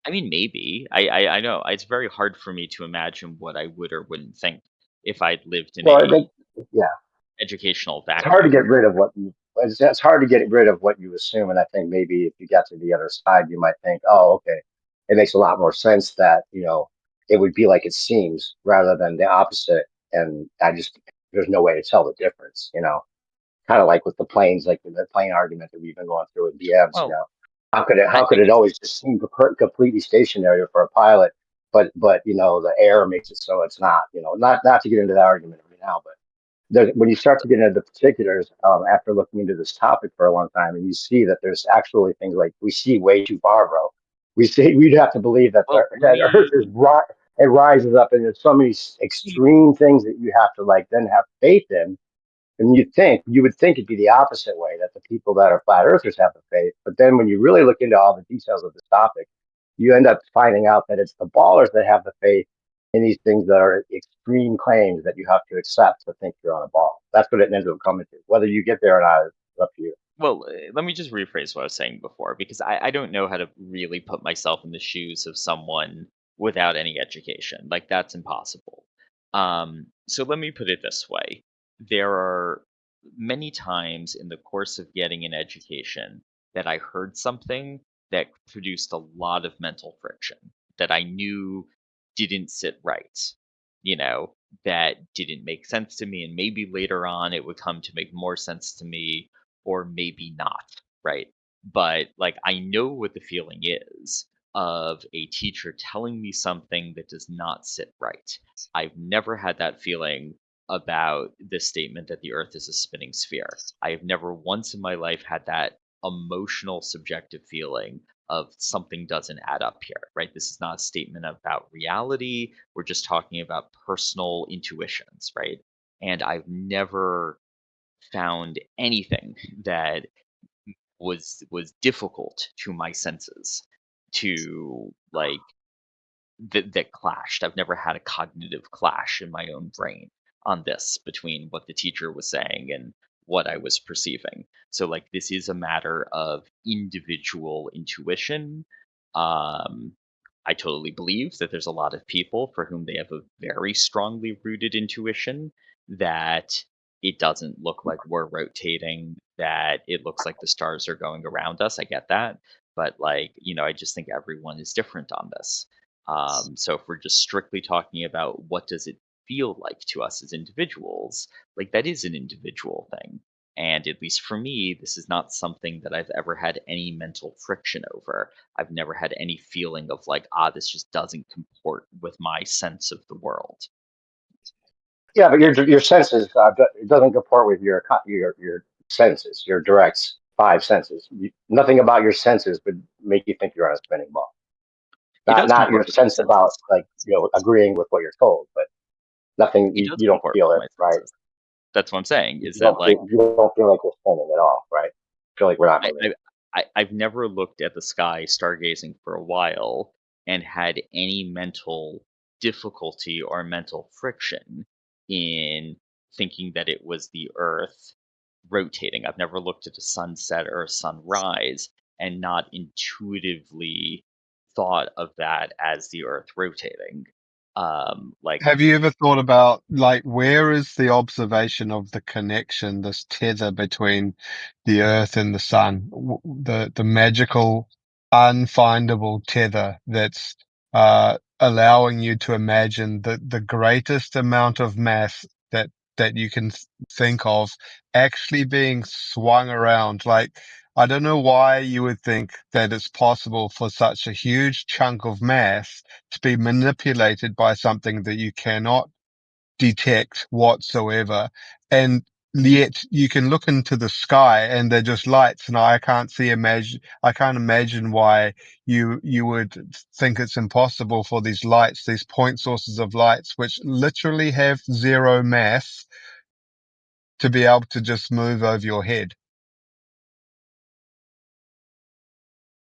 I mean, maybe. I know it's very hard for me to imagine what I would or wouldn't think if I'd lived in well, I a think, yeah. educational It's hard to vacuum. get rid of what you. It's hard to get rid of what you assume, and I think maybe if you got to the other side, you might think, "Oh, okay, it makes a lot more sense that it would be like it seems rather than the opposite." And there's no way to tell the difference, kind of like with the planes, like the plane argument that we've been going through with BMs. Well, How I could think it always just seem completely stationary for a pilot, but the air makes it so it's not. Not to get into that argument right now, but when you start to get into the particulars, after looking into this topic for a long time, and you see that there's actually things like we see way too far, bro. We'd have to believe that well, that Earth is it rises up, and there's so many extreme things that you have to like then have faith in. And you would think it'd be the opposite way, that the people that are flat earthers have the faith. But then when you really look into all the details of this topic, you end up finding out that it's the ballers that have the faith in these things that are extreme claims that you have to accept to think you're on a ball. That's what it ends up coming to. Whether you get there or not is up to you. well, let me just rephrase what I was saying before, because I don't know how to really put myself in the shoes of someone without any education. Like that's impossible. So let me put it this way: there are many times in the course of getting an education that I heard something that produced a lot of mental friction that I knew didn't sit right, that didn't make sense to me. And maybe later on it would come to make more sense to me, or maybe not, right? But like, I know what the feeling is of a teacher telling me something that does not sit right. I've never had that feeling about this statement that the earth is a spinning sphere. I have never once in my life had that emotional subjective feeling of something doesn't add up here, right? This is not a statement about reality. We're just talking about personal intuitions, right? And I've never found anything that was difficult to my senses to like that clashed. I've never had a cognitive clash in my own brain on this between what the teacher was saying and what I was perceiving. So like this is a matter of individual intuition. Um I totally believe that there's a lot of people for whom they have a very strongly rooted intuition that it doesn't look like we're rotating, that it looks like the stars are going around us. I get that. But like, I just think everyone is different on this. So if we're just strictly talking about what does it feel like to us as individuals, like that is an individual thing. And at least for me, this is not something that I've ever had any mental friction over. I've never had any feeling of like, this just doesn't comport with my sense of the world. Yeah, but your senses it doesn't comport with your senses, your direct five senses. Nothing about your senses would make you think you're on a spinning ball. Not your sense about like agreeing with what you're told, but nothing. You don't feel it, right? That's what I'm saying. Is you that like you don't feel like you're spinning at all, right? Feel like we're not moving. I've never looked at the sky stargazing for a while and had any mental difficulty or mental friction in thinking that it was the Earth rotating. I've never looked at a sunset or a sunrise and not intuitively thought of that as the Earth rotating. Like, Have you ever thought about like where is the observation of the connection, this tether between the Earth and the sun, the magical, unfindable tether that's allowing you to imagine the greatest amount of mass that you can think of actually being swung around. Like, I don't know why you would think that it's possible for such a huge chunk of mass to be manipulated by something that you cannot detect whatsoever. And yet you can look into the sky and they're just lights, and I can't imagine why you would think it's impossible for these lights, these point sources of lights, which literally have zero mass, to be able to just move over your head.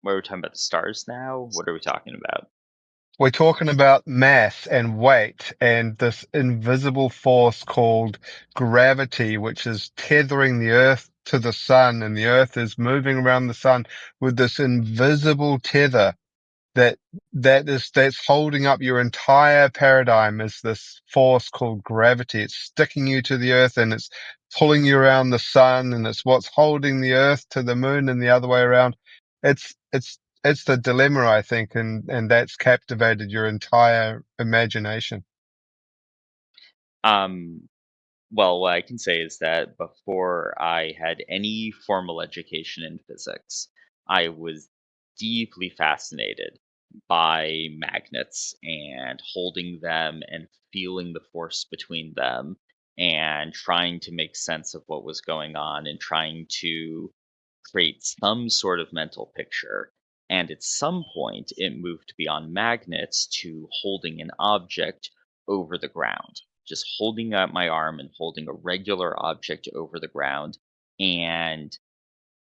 we're talking about the stars now. What are we talking about? We're talking about mass and weight and this invisible force called gravity, which is tethering the earth to the sun, and the earth is moving around the sun with this invisible tether that's holding up your entire paradigm. Is this force called gravity. It's sticking you to the earth and it's pulling you around the sun, and it's what's holding the earth to the moon and the other way around. It's the dilemma, I think, and that's captivated your entire imagination. Well, what I can say is that before I had any formal education in physics, I was deeply fascinated by magnets and holding them and feeling the force between them and trying to make sense of what was going on and trying to create some sort of mental picture. And at some point, it moved beyond magnets to holding an object over the ground, just holding out my arm and holding a regular object over the ground and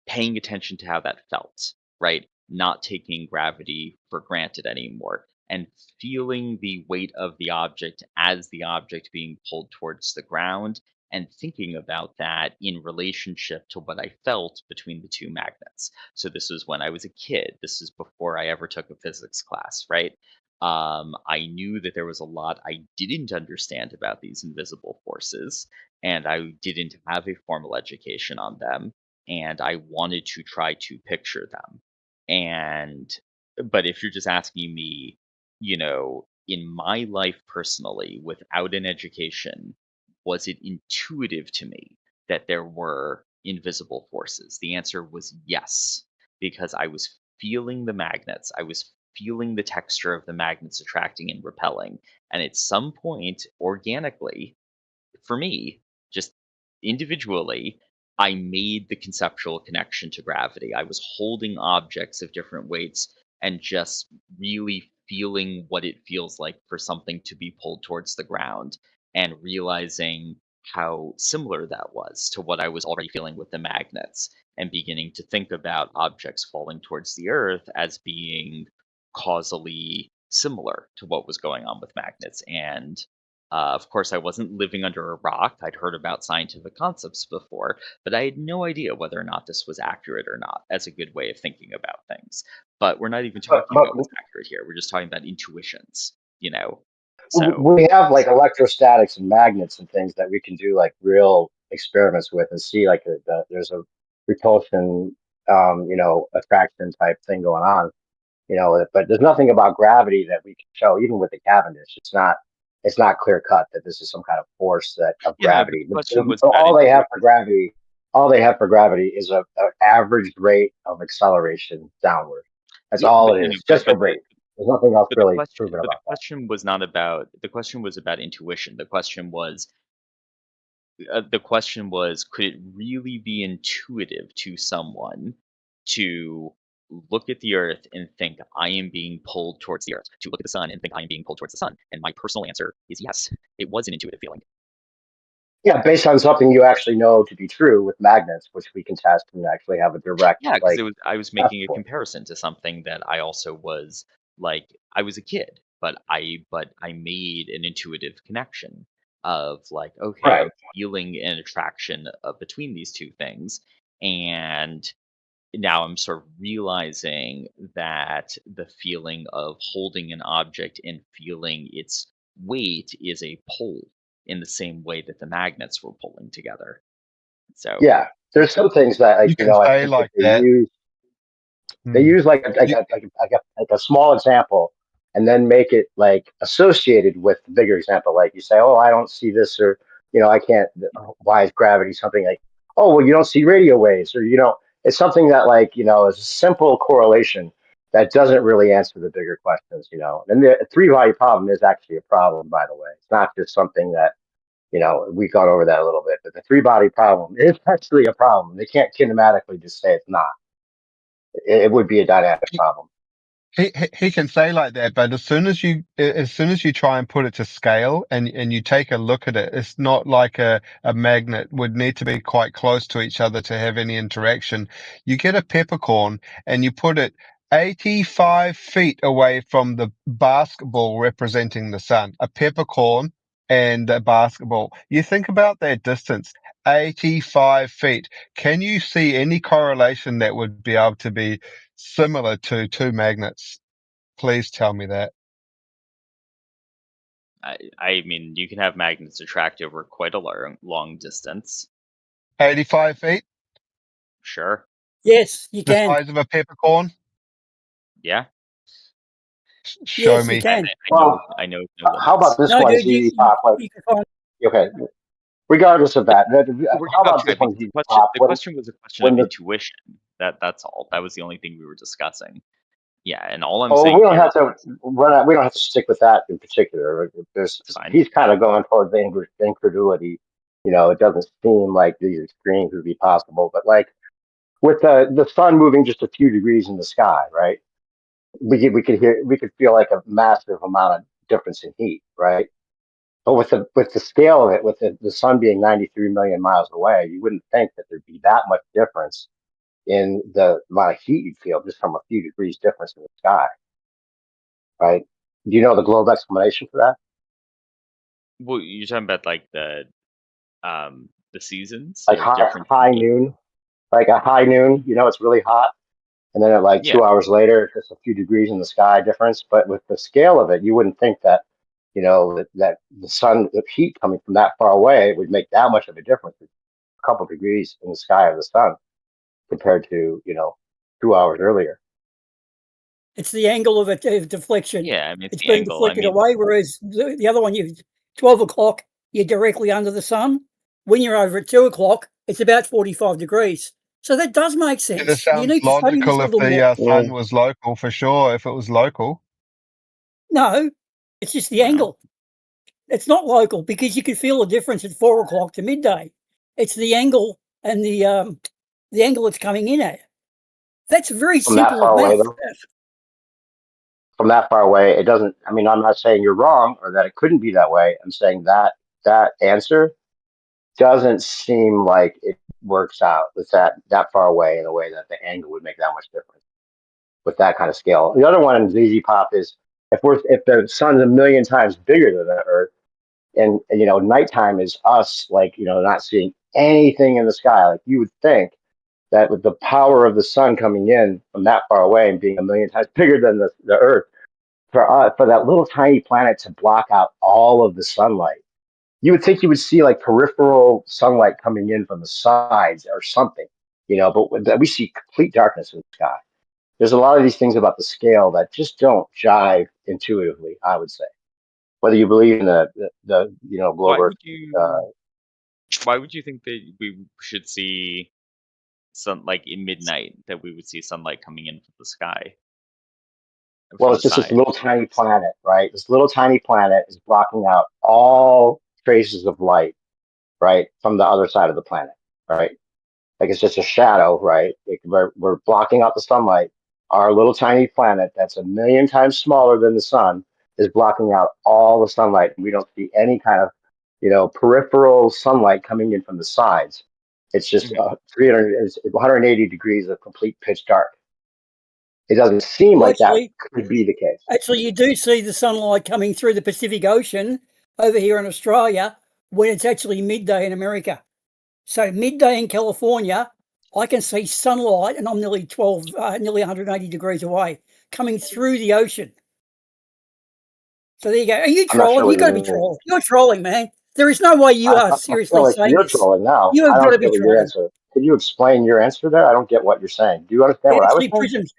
paying attention to how that felt, right? Not taking gravity for granted anymore and feeling the weight of the object as the object being pulled towards the ground and thinking about that in relationship to what I felt between the two magnets. So this was when I was a kid. This is before I ever took a physics class, right? I knew that there was a lot I didn't understand about these invisible forces, and I didn't have a formal education on them, and I wanted to try to picture them. And but if you're just asking me, in my life personally, without an education, was it intuitive to me that there were invisible forces? The answer was yes, because I was feeling the magnets. I was feeling the texture of the magnets attracting and repelling. And at some point, organically, for me, just individually, I made the conceptual connection to gravity. I was holding objects of different weights and just really feeling what it feels like for something to be pulled towards the ground and realizing how similar that was to what I was already feeling with the magnets, and beginning to think about objects falling towards the Earth as being causally similar to what was going on with magnets. And of course, I wasn't living under a rock. I'd heard about scientific concepts before, but I had no idea whether or not this was accurate or not as a good way of thinking about things. But we're not even talking about what's accurate here. We're just talking about intuitions, you know? So we have like electrostatics and magnets and things that we can do like real experiments with and see like there's a repulsion, attraction type thing going on, but there's nothing about gravity that we can show, even with the Cavendish. It's not clear cut that this is some kind of force that of yeah, no, gravity. the question was So about all they have intuition. for gravity is an average rate of acceleration downward. That's Yeah, all but it you know, is, just a rate. There's nothing else but really proven the about that. question was not about the question was about intuition. The question was, could it really be intuitive to someone to look at the Earth and think I am being pulled towards the Earth, to look at the sun and think I am being pulled towards the sun? And my personal answer is yes, it was an intuitive feeling. Yeah, based on something you actually know to be true with magnets, which we can test and actually have a direct Yeah, because I was test making a for. comparison to something that I also was like, I was a kid, but I made an intuitive connection of like, okay, Right. I'm feeling an attraction between these two things, and now I'm sort of realizing that the feeling of holding an object and feeling its weight is a pull in the same way that the magnets were pulling together. So Yeah, there's some things that You can I say think that like that. they use like You- a small example and then make it like associated with the bigger example. Like you say, oh, I don't see this, or I can't. Why is gravity something like? Oh, well, you don't see radio waves, or it's something that is a simple correlation that doesn't really answer the bigger questions. And the three-body problem is actually a problem, by the way. It's not just something that we got over that a little bit, but the three-body problem is actually a problem. They can't kinematically just say it's not. It would be a dynamic problem. he can say like that, but as soon as you try and put it to scale and you take a look at it, it's not like a magnet would need to be quite close to each other to have any interaction. You get a peppercorn and you put it 85 feet away from the basketball representing the sun. A peppercorn and a basketball. You think about that distance, 85 feet. Can you see any correlation that would be able to be similar to two magnets? Please tell me that. I mean, you can have magnets attract over quite a long distance. 85 feet? Sure. Yes, you The can. size of a peppercorn? Yeah. Show Yes, you me. can. I know no How about limits. this No, one, dude, zzpop? you can find. Okay, regardless of that, We're how not about this driving. one, The zzpop? question was a question When of the intuition. That's all. That was the only thing we were discussing. Yeah, and all I'm Oh, saying we don't here have is to. We don't have to stick with that in particular. it's fine. He's kind of going towards the incredulity. It doesn't seem like these extremes would be possible. But like with the sun moving just a few degrees in the sky, right? We could feel like a massive amount of difference in heat, right? But with the scale of it, with the sun being 93 million miles away, you wouldn't think that there'd be that much difference in the amount of heat you'd feel just from a few degrees difference in the sky, right? Do you know the globe explanation for that? Well, you're talking about like the seasons Like or different high heat. noon, like a high noon, it's really hot. And then at like Yeah. 2 hours later, it's just a few degrees in the sky difference. But with the scale of it, you wouldn't think that, that the sun, the heat coming from that far away would make that much of a difference. A couple degrees in the sky of the sun compared to, 2 hours earlier. It's the angle of deflection. Yeah, I mean it's It's the being angle. I deflected mean, away, whereas the other one, 12 o'clock, you're directly under the sun. When you're over at 2 o'clock, it's about 45 degrees. So that does make It sense. You sounds need to study this logical a if little more. the sun was local, for sure, if it was local. No, it's just the No. angle. It's not local because you can feel a difference at 4 o'clock to midday. It's the angle and the angle it's coming in at. That's very From that simple far away, math. though? From that far away, it doesn't. I mean, I'm not saying you're wrong or that it couldn't be that way. I'm saying that answer doesn't seem like it works out with that far away in a way that the angle would make that much difference with that kind of scale. The other one in zzpop is if the sun's a million times bigger than the Earth, and nighttime is us, like, not seeing anything in the sky. Like, you would think that with the power of the sun coming in from that far away and being a million times bigger than the Earth, for that little tiny planet to block out all of the sunlight, you would think you would see like peripheral sunlight coming in from the sides or something, but we see complete darkness in the sky. There's a lot of these things about the scale that just don't jive intuitively, I would say. Whether you believe in the global Why Earth, would why would you think that we should see like in midnight, that we would see sunlight coming in from the sky? well, it's just this little tiny planet, right? This little tiny planet is blocking out all traces of light, right, from the other side of the planet, right? Like, it's just a shadow, right? We're blocking out the sunlight. Our little tiny planet that's a million times smaller than the sun is blocking out all the sunlight. We don't see any kind of, peripheral sunlight coming in from the sides. It's just 180 degrees of complete pitch dark. It doesn't seem like that could be the case. Actually, you do see the sunlight coming through the Pacific Ocean over here in Australia when it's actually midday in America. So midday in California, I can see sunlight, and I'm nearly 180 degrees away, coming through the ocean. So there you go. Are you trolling? You got to be trolling. You're trolling, man. There is no way you are seriously saying you're this. trolling now. You have got to be trolling. Your answer. Could you explain your answer there? I don't get what you're saying. Do you understand what I was saying? Prisms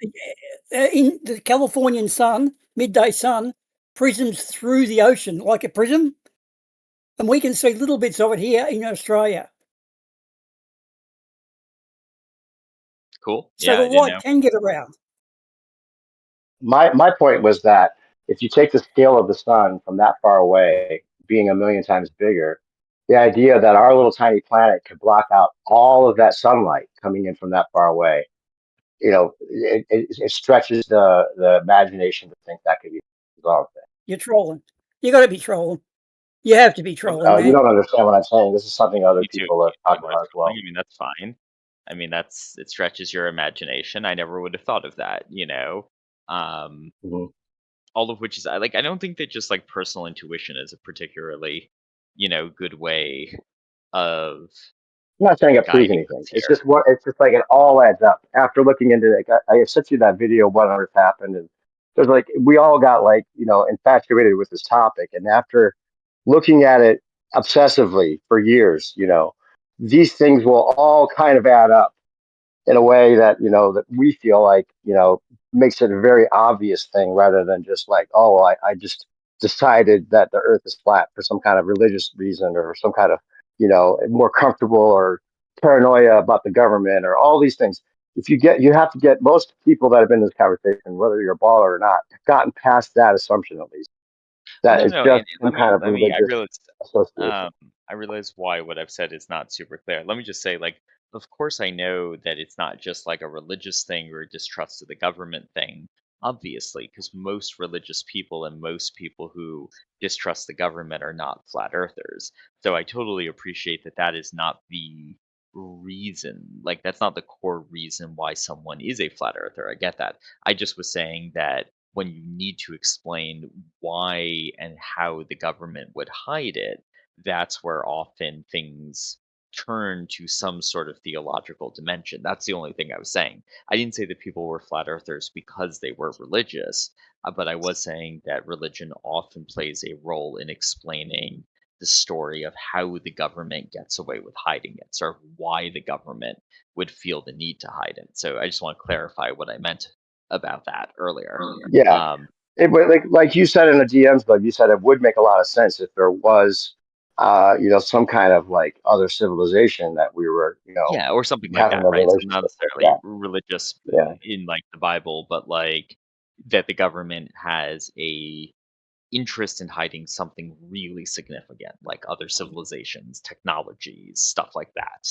in the Californian sun, midday sun, prisms through the ocean like a prism, and we can see little bits of it here in Australia. Cool. So the light can get around. My point was that if you take the scale of the sun from that far away, being a million times bigger, the idea that our little tiny planet could block out all of that sunlight coming in from that far away, it stretches the imagination to think that could be resolved. You're trolling. You got to be trolling. You have to be trolling. Man. You don't understand what I'm saying. This is something other people are talking about as well. I mean, that's fine. I mean, it stretches your imagination. I never would have thought of that, all of which is I don't think that just like personal intuition is a particularly, good way of. I'm not saying it proves anything. It's just like it all adds up. After looking into it, I sent you that video of what on earth happened, and there's like we all got infatuated with this topic, and after looking at it obsessively for years, these things will all kind of add up in a way that that we feel like makes it a very obvious thing, rather than just like, oh, I just decided that the Earth is flat for some kind of religious reason, or some kind of more comfortable or paranoia about the government, or all these things. You have to get most people that have been in this conversation, whether you're a baller or not, have gotten past that assumption at least. That it's just some kind of religious association. I realize why what I've said is not super clear. Let me just say, of course I know that it's not just like a religious thing or a distrust of the government thing, obviously, because most religious people and most people who distrust the government are not flat earthers. So I totally appreciate that is not the reason. Like, that's not the core reason why someone is a flat earther. I get that. I just was saying that when you need to explain why and how the government would hide it, that's where often things turn to some sort of theological dimension. That's the only thing I was saying. I didn't say that people were flat earthers because they were religious, but I was saying that religion often plays a role in explaining the story of how the government gets away with hiding it, or why the government would feel the need to hide it. So I just want to clarify what I meant about that earlier. Yeah. Like you said in the DMs, but you said it would make a lot of sense if there was some kind of like other civilization that we were, or something like that, right? So not necessarily religious in like the Bible, but like that the government has a interest in hiding something really significant, like other civilizations, technologies, stuff like that.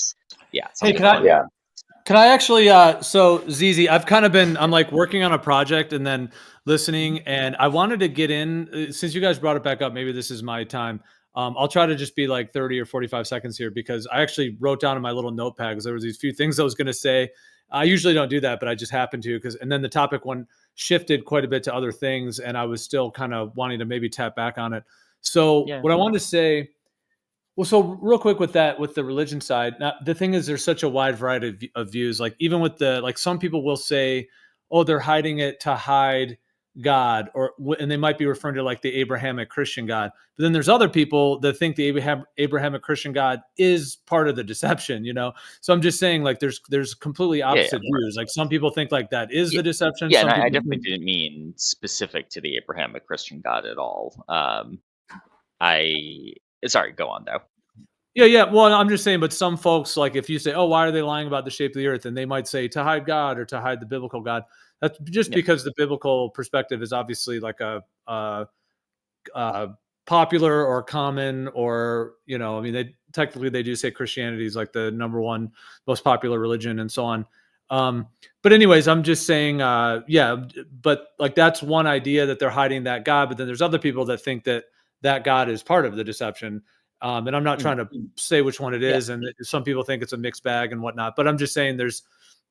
Yeah. Hey, can I actually, so ZZ, I'm like working on a project and then listening, and I wanted to get in, since you guys brought it back up, maybe this is my time. I'll try to just be like 30 or 45 seconds here because I actually wrote down in my little notepad because there was these few things I was going to say. I usually don't do that, but I just happened to and then the topic one shifted quite a bit to other things, and I was still kind of wanting to maybe tap back on it. So Yeah. what I wanted to say, well, so real quick with that, with the religion side, now, the thing is there's such a wide variety of views. Like even with like some people will say, oh, they're hiding it to hide God, and they might be referring to like the Abrahamic Christian God. But then there's other people that think the Abrahamic Christian God is part of the deception, So I'm just saying like there's completely opposite views. Like some people think like that is the deception. Yeah, some and I people definitely didn't mean specific to the Abrahamic Christian God at all. Sorry, go on though. Yeah. Well, I'm just saying, but some folks, like if you say, oh, why are they lying about the shape of the earth? And they might say to hide God or to hide the biblical God. That's just because the biblical perspective is obviously like a popular or common, or, I mean, they do say Christianity is like the number one most popular religion and so on. But anyways, I'm just saying, but like that's one idea that they're hiding that God, but then there's other people that think that God is part of the deception. And I'm not trying to say which one it is. And some people think it's a mixed bag and whatnot, but I'm just saying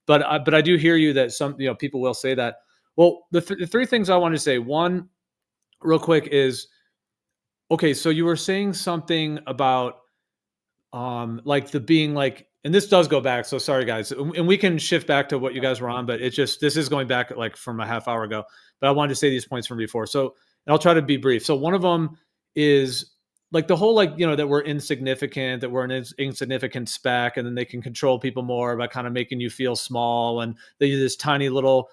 but I do hear you that some, people will say that. Well, the three things I want to say, one real quick is, okay, so you were saying something about like the being like, and this does go back, so sorry guys, and we can shift back to what you guys were on, but this is going back like from a half hour ago, but I wanted to say these points from before. So, and I'll try to be brief. So one of them is like the whole, like, that we're insignificant, that we're an insignificant speck, and then they can control people more by kind of making you feel small, and they do this tiny little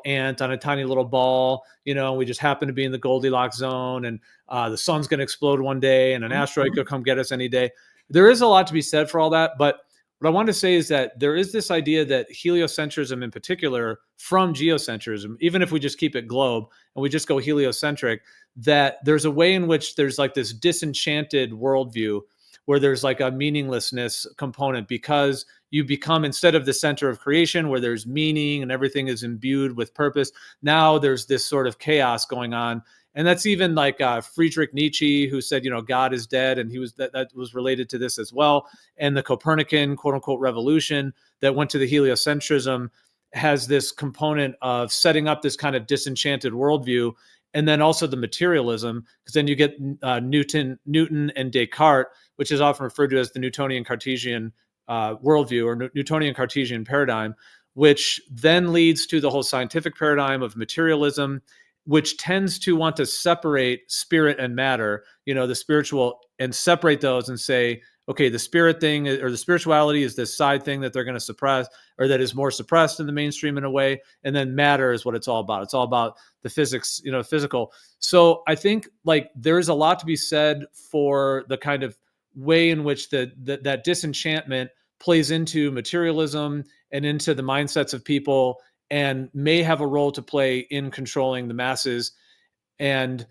ant on a tiny little ball, and we just happen to be in the Goldilocks zone, and the sun's going to explode one day, and an asteroid could come get us any day. There is a lot to be said for all that, but what I want to say is that there is this idea that heliocentrism in particular from geocentrism, even if we just keep it globe and we just go heliocentric, that there's a way in which there's like this disenchanted worldview where there's like a meaninglessness component, because you become, instead of the center of creation where there's meaning and everything is imbued with purpose, now there's this sort of chaos going on. And that's even like Friedrich Nietzsche, who said, God is dead. And that was related to this as well. And the Copernican, quote unquote, revolution that went to the heliocentrism has this component of setting up this kind of disenchanted worldview. And then also the materialism, because then you get Newton and Descartes, which is often referred to as the Newtonian Cartesian worldview or Newtonian Cartesian paradigm, which then leads to the whole scientific paradigm of materialism, which tends to want to separate spirit and matter, the spiritual, and separate those and say, okay, the spirit thing or the spirituality is this side thing that they're going to suppress, or that is more suppressed in the mainstream in a way. And then matter is what it's all about. It's all about the physics, physical. So I think like there's a lot to be said for the kind of way in which that disenchantment plays into materialism and into the mindsets of people, and may have a role to play in controlling the masses. And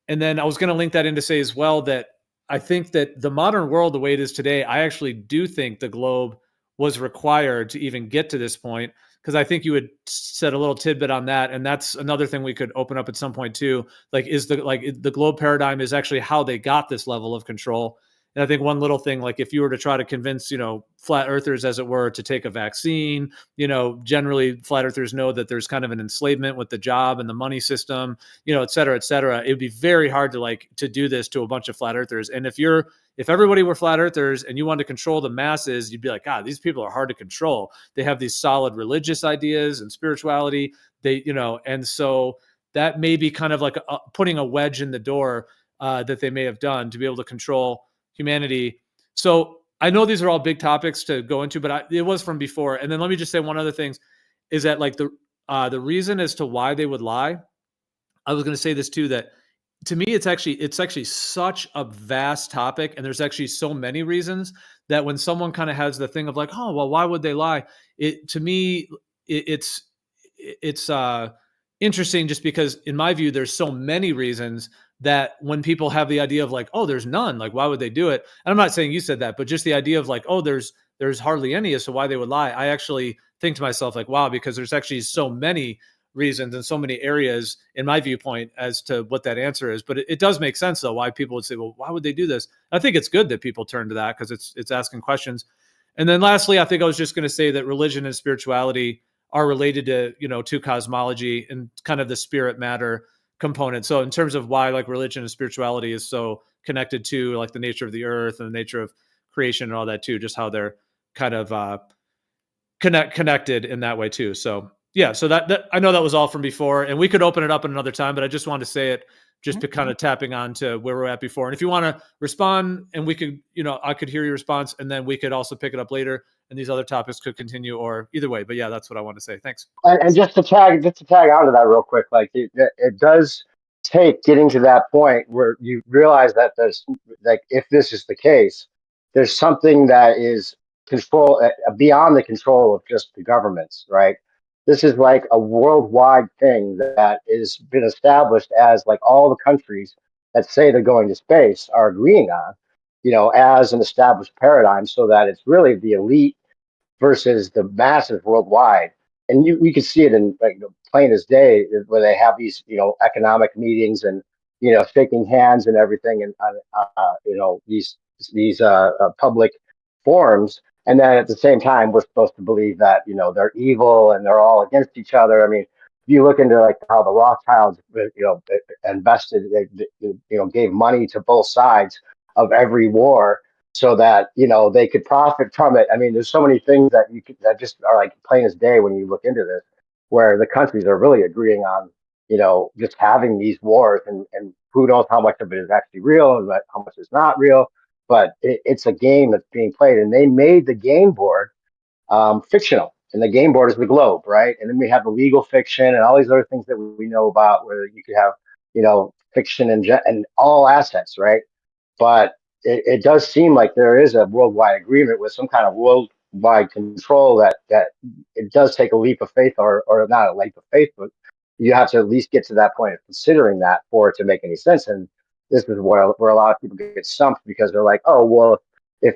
then I was going to link that in to say as well that I think that the modern world, the way it is today, I actually do think the globe was required to even get to this point, because I think you had said a little tidbit on that, and that's another thing we could open up at some point too. Like, the globe paradigm is actually how they got this level of control. And I think one little thing, like if you were to try to convince, flat earthers, as it were, to take a vaccine, generally flat earthers know that there's kind of an enslavement with the job and the money system, et cetera, et cetera. It would be very hard to do this to a bunch of flat earthers. And if everybody were flat earthers and you wanted to control the masses, you'd be like, God, these people are hard to control. They have these solid religious ideas and spirituality. And so that may be kind of like putting a wedge in the door that they may have done to be able to control humanity. So I know these are all big topics to go into, but it was from before. And then let me just say one other thing is that like the reason as to why they would lie, I was going to say this too, that to me, it's actually such a vast topic. And there's actually so many reasons that when someone kind of has the thing of like, oh, well, why would they lie? To me, it's interesting just because in my view, there's so many reasons that when people have the idea of like, oh, there's none, like, why would they do it? And I'm not saying you said that, but just the idea of like, oh, there's hardly any as to why they would lie. I actually think to myself like, wow, because there's actually so many reasons and so many areas in my viewpoint as to what that answer is. But it does make sense though why people would say, well, why would they do this? I think it's good that people turn to that because it's asking questions. And then lastly, I think I was just going to say that religion and spirituality are related to cosmology and kind of the spirit matter component. So in terms of why like religion and spirituality is so connected to like the nature of the earth and the nature of creation and all that too, just how they're kind of connected in that way too. So yeah, so that I know that was all from before, and we could open it up another time, but I just wanted to say it just to kind of tapping on to where we're at before. And if you want to respond, and we could, I could hear your response, and then we could also pick it up later, and these other topics could continue, or either way. But yeah, that's what I want to say. Thanks. And just to tag onto that real quick, like it does take getting to that point where you realize that there's like, if this is the case, there's something that is control beyond the control of just the governments, right? This is like a worldwide thing that has been established as like all the countries that say they're going to space are agreeing on, as an established paradigm, so that it's really the elite versus the masses worldwide. And we could see it in like plain as day where they have these, economic meetings and, shaking hands and everything and, these public forums. And then at the same time, we're supposed to believe that, they're evil and they're all against each other. I mean, if you look into like how the Rothschilds, invested, gave money to both sides of every war so that they could profit from it. I mean, there's so many things that just are like plain as day when you look into this, where the countries are really agreeing on just having these wars, and who knows how much of it is actually real and how much is not real. But it's a game that's being played, and they made the game board fictional, and the game board is the globe, right? And then we have the legal fiction and all these other things that we know about, where you could have fiction and all assets, right? But it does seem like there is a worldwide agreement with some kind of worldwide control that it does take a leap of faith, or not a leap of faith, but you have to at least get to that point of considering that for it to make any sense. And this is where a lot of people get stumped, because they're like, oh, well, if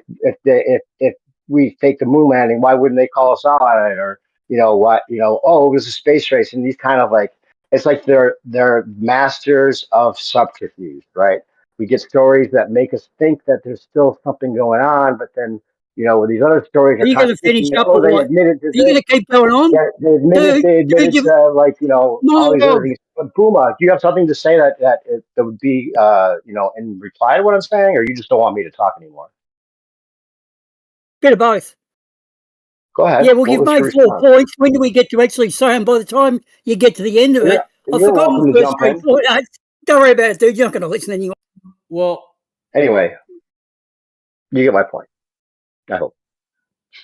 we take the moon landing, why wouldn't they call us out on it? Or oh, it was a space race. And these kind of like, it's like they're masters of subterfuge, right? We get stories that make us think that there's still something going on, but then with these other stories Are you going to finish contradicting it. up Oh, or they what? admitted to Are you going this. to keep going on? Yeah, they admitted Dude, you've, all these other no, things. But Puma, do you have something to say that would be in reply to what I'm saying, or you just don't want me to talk anymore? bit of both. Go ahead. Yeah, well, What you've was your made 4 response? points. When do we get to actually say them? By the time you get to the end of it, I've You're forgotten welcome the to first jump 3 in. points. Don't worry about it, dude. You're not going to listen anyway. Well, Anyway, you get my point, I hope.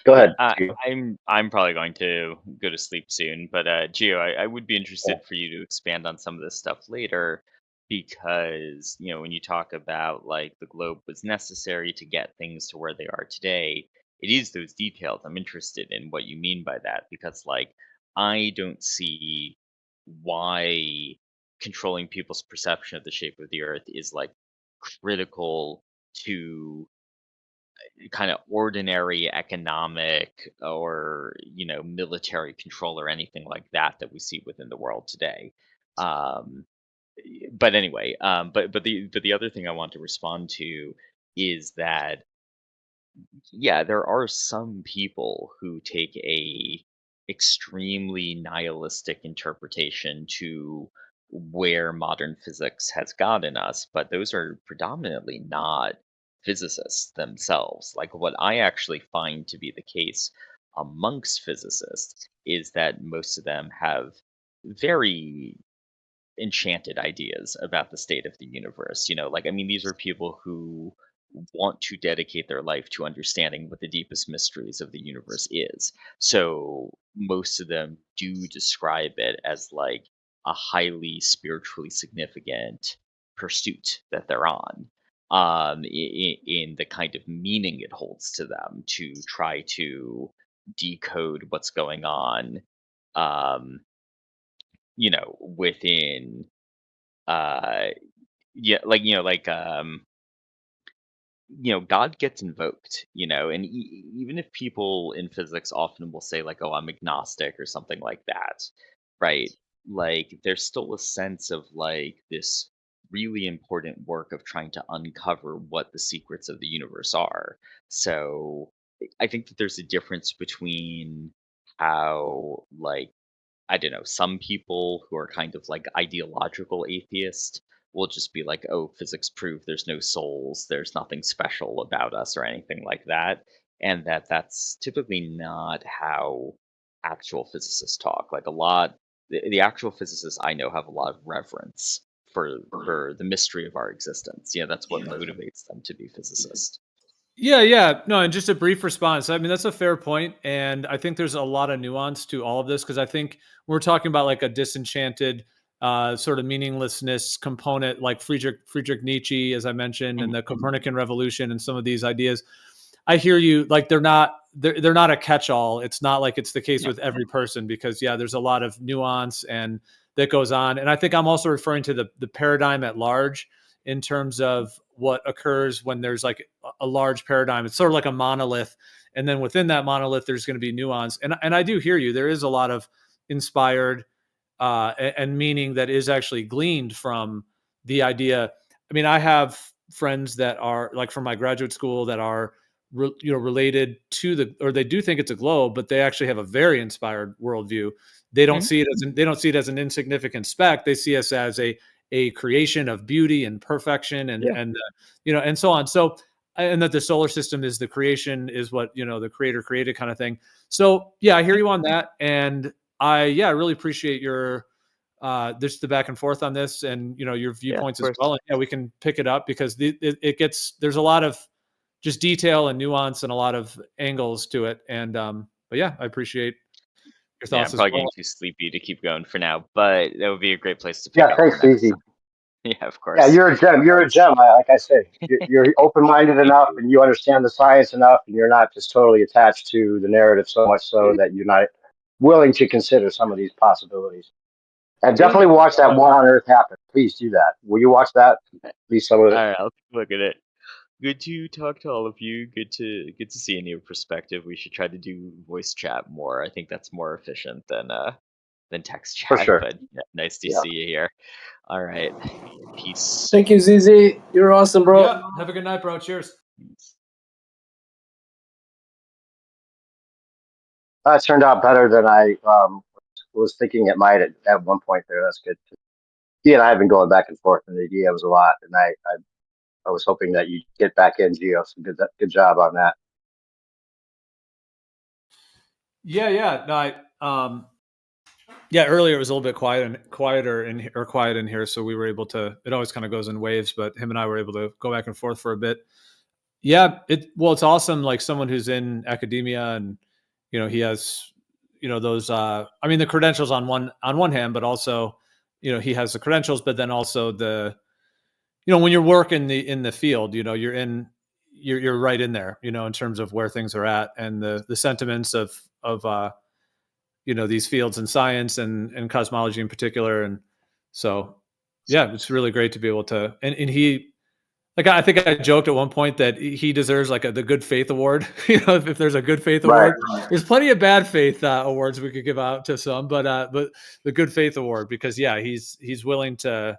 Go ahead. I'm probably going to go to sleep soon, but Gio, I would be interested for you to expand on some of this stuff later, because when you talk about like the globe was necessary to get things to where they are today, it is those details I'm interested in what you mean by that, because like I don't see why controlling people's perception of the shape of the earth is like critical to kind of ordinary economic or military control or anything like that we see within the world today. um but anyway, but the other thing I want to respond to is that yeah, there are some people who take a extremely nihilistic interpretation to where modern physics has gotten us, but those are predominantly not physicists themselves. Like what I actually find to be the case amongst physicists is that most of them have very enchanted ideas about the state of the universe. Like, I mean, these are people who want to dedicate their life to understanding what the deepest mysteries of the universe is. So most of them do describe it as like a highly spiritually significant pursuit that they're on, in the kind of meaning it holds to them to try to decode what's going on, um, within uh yeah, like God gets invoked, and even if people in physics often will say like, oh, I'm agnostic or something like that, right? like there's still a sense of like this really important work of trying to uncover what the secrets of the universe are. So I think that there's a difference between how like I don't know, some people who are kind of like ideological atheist will just be like, oh, physics prove there's no souls, there's nothing special about us or anything like that. And that's typically not how actual physicists talk. Like the actual physicists I know have a lot of reverence for the mystery of our existence. That's what motivates them to be physicists. Yeah. No, and just a brief response. I mean, that's a fair point, and I think there's a lot of nuance to all of this because I think we're talking about like a disenchanted, sort of meaninglessness component, like Friedrich Nietzsche, as I mentioned, and the Copernican revolution, and some of these ideas. I hear you. Like they're not a catch-all. It's not like it's the case with every person because there's a lot of nuance and that goes on. And I think I'm also referring to the paradigm at large in terms of what occurs when there's like a large paradigm. It's sort of like a monolith, and then within that monolith, there's going to be nuance. And I do hear you. There is a lot of inspired and meaning that is actually gleaned from the idea. I mean, I have friends that are like from my graduate school that are related to or they do think it's a globe, but they actually have a very inspired worldview. They don't see it as an insignificant speck. They see us as a creation of beauty and perfection and and so on. So and that the solar system is the creation is what the creator created kind of thing. So I hear you on that, and I really appreciate your just the back and forth on this and your viewpoints as well. And we can pick it up because it gets there's a lot of just detail and nuance and a lot of angles to it. And but I appreciate your Yeah, I'm thoughts as probably well. getting too sleepy to keep going for now, but that would be a great place to pick Yeah, up thanks, for next Easy. time. Yeah, of Yeah, course. you're a gem. You're a gem. Like I said, you're open-minded enough, and you understand the science enough, and you're not just totally attached to the narrative so much so that you're not willing to consider some of these possibilities. And definitely watch that What on Earth Happened. Please do that. Will you watch that? Please, some of it. All right, I'll look at it. Good to talk to all of you. Good to see a new perspective. We should try to do voice chat more. I think that's more efficient than text For chat. sure. But nice to Yeah. see you here. All right, peace. Thank you, ZZ. You're awesome, bro. Yeah, have a good night, bro. Cheers. That turned out better than I was thinking it might at one point there. That's good. He and I have been going back and forth, and the idea was a lot. And I was hoping that you'd get back in, Gio. So good job on that. Yeah. No, earlier it was a little bit quieter in here, so we were able to. It always kind of goes in waves, but him and I were able to go back and forth for a bit. Yeah, it's awesome. Like someone who's in academia, and he has those. I mean, the credentials on one hand, but also he has the credentials, but then also the when you work in the field, you're right in there, in terms of where things are at and the sentiments of these fields in science and cosmology in particular. And so it's really great to be able to and he like I think I joked at one point that he deserves like the good faith award. If there's a good faith award, there's plenty of bad faith awards we could give out to some, but the good faith award because he's willing to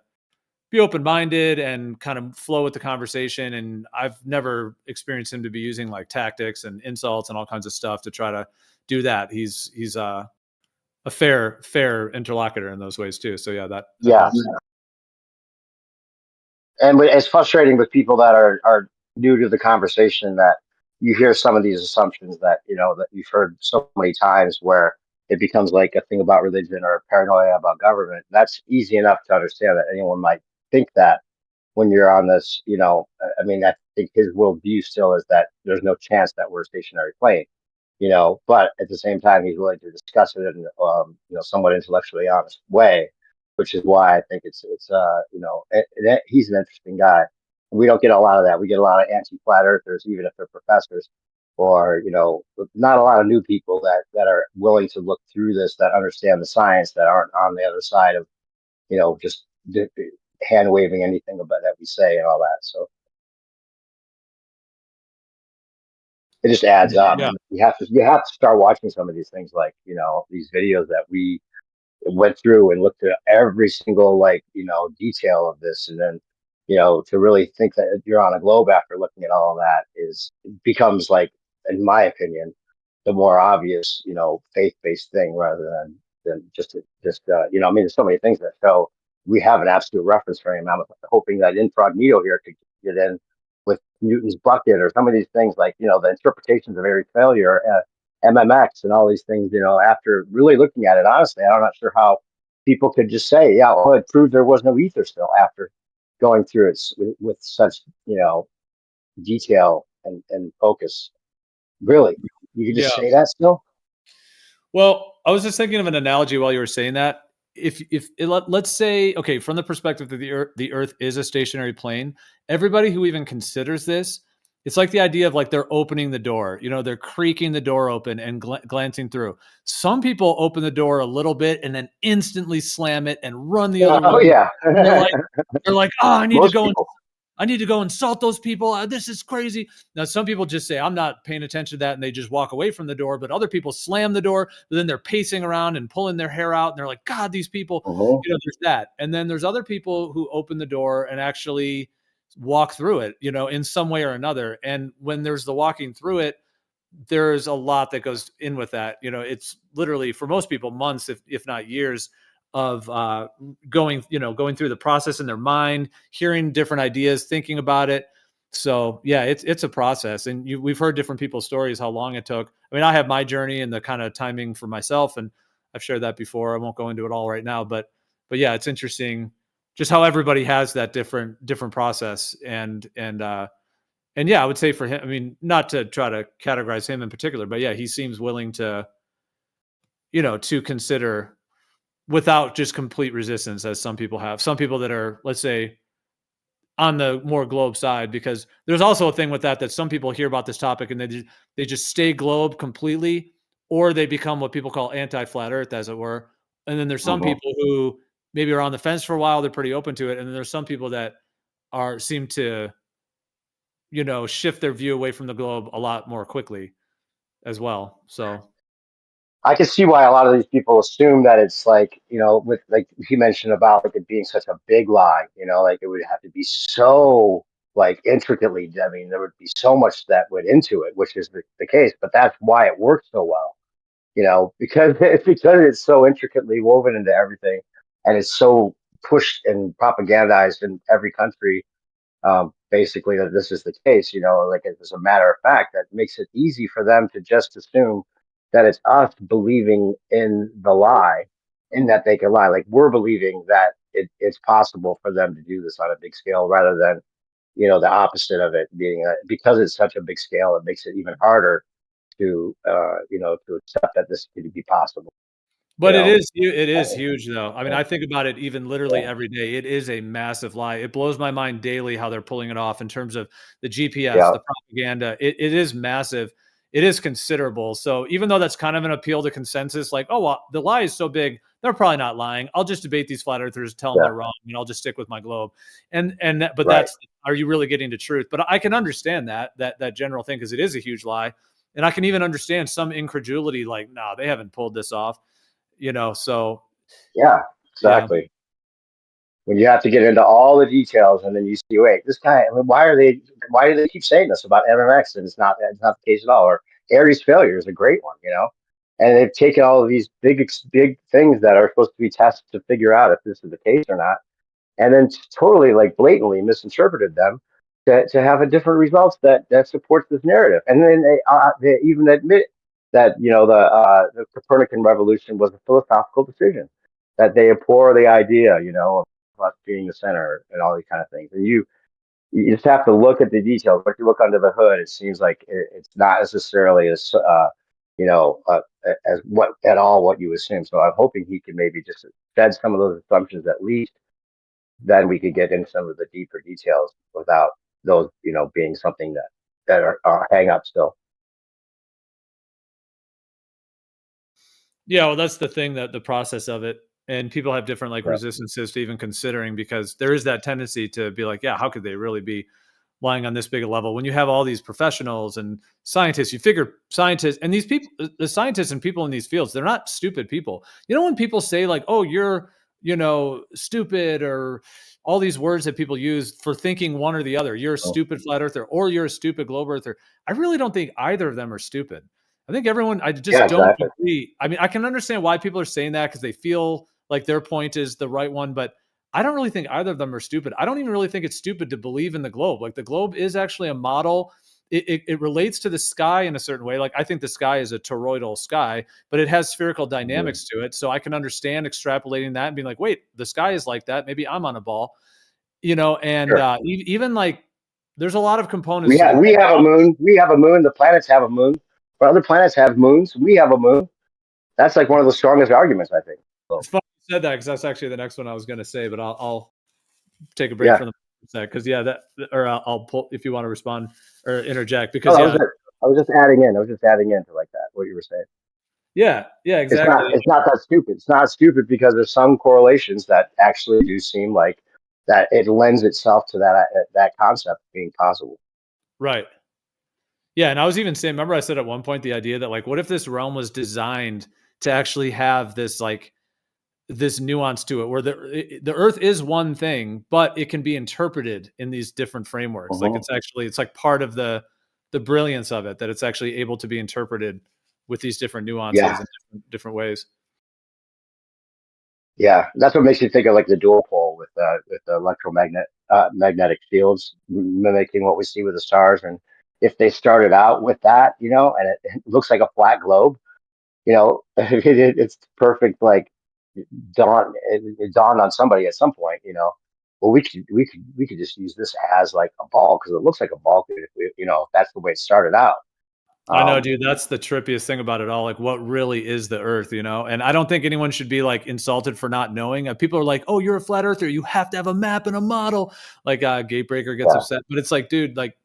be open-minded and kind of flow with the conversation. And I've never experienced him to be using like tactics and insults and all kinds of stuff to try to do that. He's a fair interlocutor in those ways too. So that helps. And it's frustrating with people that are new to the conversation that you hear some of these assumptions that that you've heard so many times where it becomes like a thing about religion or paranoia about government. That's easy enough to understand that anyone might think that when you're on this. I mean, I think his worldview still is that there's no chance that we're a stationary plane. But at the same time, he's willing to discuss it in somewhat intellectually honest way, which is why I think it's he's an interesting guy. We don't get a lot of that. We get a lot of anti-flat earthers, even if they're professors, or not a lot of new people that are willing to look through this, that understand the science, that aren't on the other side of just hand waving anything about that we say and all that. So it just adds up. Yeah. You have to start watching some of these things, like these videos that we went through and looked at every single detail of this, and then to really think that you're on a globe after looking at all of that becomes, like, in my opinion, the more obvious faith-based thing, rather than just I mean, there's so many things that show we have an absolute reference frame. I'm hoping that Incognito here could get in with Newton's bucket or some of these things, like the interpretations of Airy's failure, MMX, and all these things. After really looking at it honestly, I'm not sure how people could just say, yeah, well, it proved there was no ether still, after going through it with such detail and focus. Really, you could just say that still? Well, I was just thinking of an analogy while you were saying that. Let's say, okay, from the perspective that the Earth is a stationary plane, everybody who even considers this, it's like the idea of, like, they're opening the door. They're creaking the door open and glancing through. Some people open the door a little bit and then instantly slam it and run the other Oh way. yeah. They're like, oh, I need to Most go people. I need to go insult those people. This is crazy. Now, some people just say, I'm not paying attention to that, and they just walk away from the door. But other people slam the door, but then they're pacing around and pulling their hair out. And they're like, God, these people, there's that. And then there's other people who open the door and actually walk through it, in some way or another. And when there's the walking through it, there's a lot that goes in with that. It's literally, for most people, months, if not years, of going through the process in their mind, hearing different ideas, thinking about it. So yeah, it's a process, and we've heard different people's stories, how long it took. I mean, I have my journey and the kind of timing for myself, and I've shared that before. I won't go into it all right now, but yeah, it's interesting just how everybody has that different process, and yeah, I would say for him, I mean, not to try to categorize him in particular, but yeah, he seems willing to to consider, without just complete resistance, as some people have. Some people that are, let's say, on the more globe side, because there's also a thing with that some people hear about this topic and they just stay globe completely, or they become what people call anti-flat earth, as it were. And then there's some people who maybe are on the fence for a while, they're pretty open to it, and then there's some people that seem to shift their view away from the globe a lot more quickly as well. So I can see why a lot of these people assume that it's like, with, like he mentioned about, like, it being such a big lie, like it would have to be so, like, intricately. I mean, there would be so much that went into it, which is the case, but that's why it works so well, because it's so intricately woven into everything, and it's so pushed and propagandized in every country. Basically, that this is the case, like, as a matter of fact, that makes it easy for them to just assume that it's us believing in the lie, in that they can lie. Like, we're believing that it's possible for them to do this on a big scale, rather than, the opposite of it being, because it's such a big scale, it makes it even harder to, to accept that this could be possible. But You it is know? huge, though. I mean, Yeah. I think about it even literally Yeah. every day. It is a massive lie. It blows my mind daily how they're pulling it off in terms of the GPS, Yeah. the propaganda. It is massive. It is considerable. So even though that's kind of an appeal to consensus, like, oh, well, the lie is so big, they're probably not lying. I'll just debate these flat earthers, tell them Yeah. they're wrong, and I'll just stick with my globe. But Right. are you really getting to truth? But I can understand that general thing, because it is a huge lie, and I can even understand some incredulity, like, no, they haven't pulled this off. So Yeah, yeah. exactly. When you have to get into all the details, and then you see, wait, this guy, I mean, why do they keep saying this about MMX? And it's not the case at all. Or Aries failure is a great one, and they've taken all of these big things that are supposed to be tested to figure out if this is the case or not, and then totally, like, blatantly misinterpreted them to have a different results that supports this narrative. And then they even admit that, the Copernican revolution was a philosophical decision, that they abhor the idea, of us being the center and all these kind of things. And you just have to look at the details. If you look under the hood, it seems like it's not necessarily as as what you assume. So I'm hoping he can maybe just shed some of those assumptions, at least. Then we could get into some of the deeper details without those, being something that are hang up still. Yeah, well, that's the thing, that the process of it, and people have different, like, Yeah. resistances to even considering, because there is that tendency to be like, yeah, how could they really be lying on this big a level. When you have all these professionals and scientists, you figure scientists and these people, the scientists and people in these fields, they're not stupid people. You know, when people say like, oh, you're, you know, stupid, or all these words that people use for thinking one or the other, you're a stupid flat earther or you're a stupid globe earther. I really don't think either of them are stupid. I think everyone, I just Yeah, don't exactly. agree. I mean, I can understand why people are saying that because they feel like their point is the right one, but I don't really think either of them are stupid. I don't even really think it's stupid to believe in the globe. Like the globe is actually a model. It relates to the sky in a certain way. Like I think the sky is a toroidal sky, but it has spherical dynamics to it. So I can understand extrapolating that and being like, wait, the sky is like that. Maybe I'm on a ball, you know, and Sure. even like there's a lot of components We to have the we have a moon. We have a moon. The planets have a moon. But other planets have moons. We have a moon. That's like one of the strongest arguments, I think. So, It's funny you said that because that's actually the next one I was going to say, but I'll take a break yeah. from the sec because yeah, that or I'll pull if you want to respond or interject No, because yeah, I was just adding in. I was just adding in to like that what you were saying. yeah, exactly. It's not that stupid. It's not stupid because there's some correlations that actually do seem like that it lends itself to that concept being possible. Right. Yeah, and I was even saying, remember I said at one point the idea that like, what if this realm was designed to actually have this like this nuance to it, where the Earth is one thing, but it can be interpreted in these different frameworks. Like it's like part of the brilliance of it that it's actually able to be interpreted with these different nuances Yeah. and different ways. Yeah, that's what makes you think of like the dual pole with the magnetic fields mimicking what we see with the stars. And if they started out with that, you know, and it looks like a flat globe, you know, it's perfect. Like it dawned on somebody at some point, you know, well, we could just use this as like a ball because it looks like a ball. If we, you know, if that's the way it started out. I know, dude. That's the trippiest thing about it all. Like, what really is the Earth, you know? And I don't think anyone should be like insulted for not knowing. People are like, "Oh, you're a flat earther. You have to have a map and a model." Like, Gatebreaker gets Yeah. upset, but it's like, dude, like,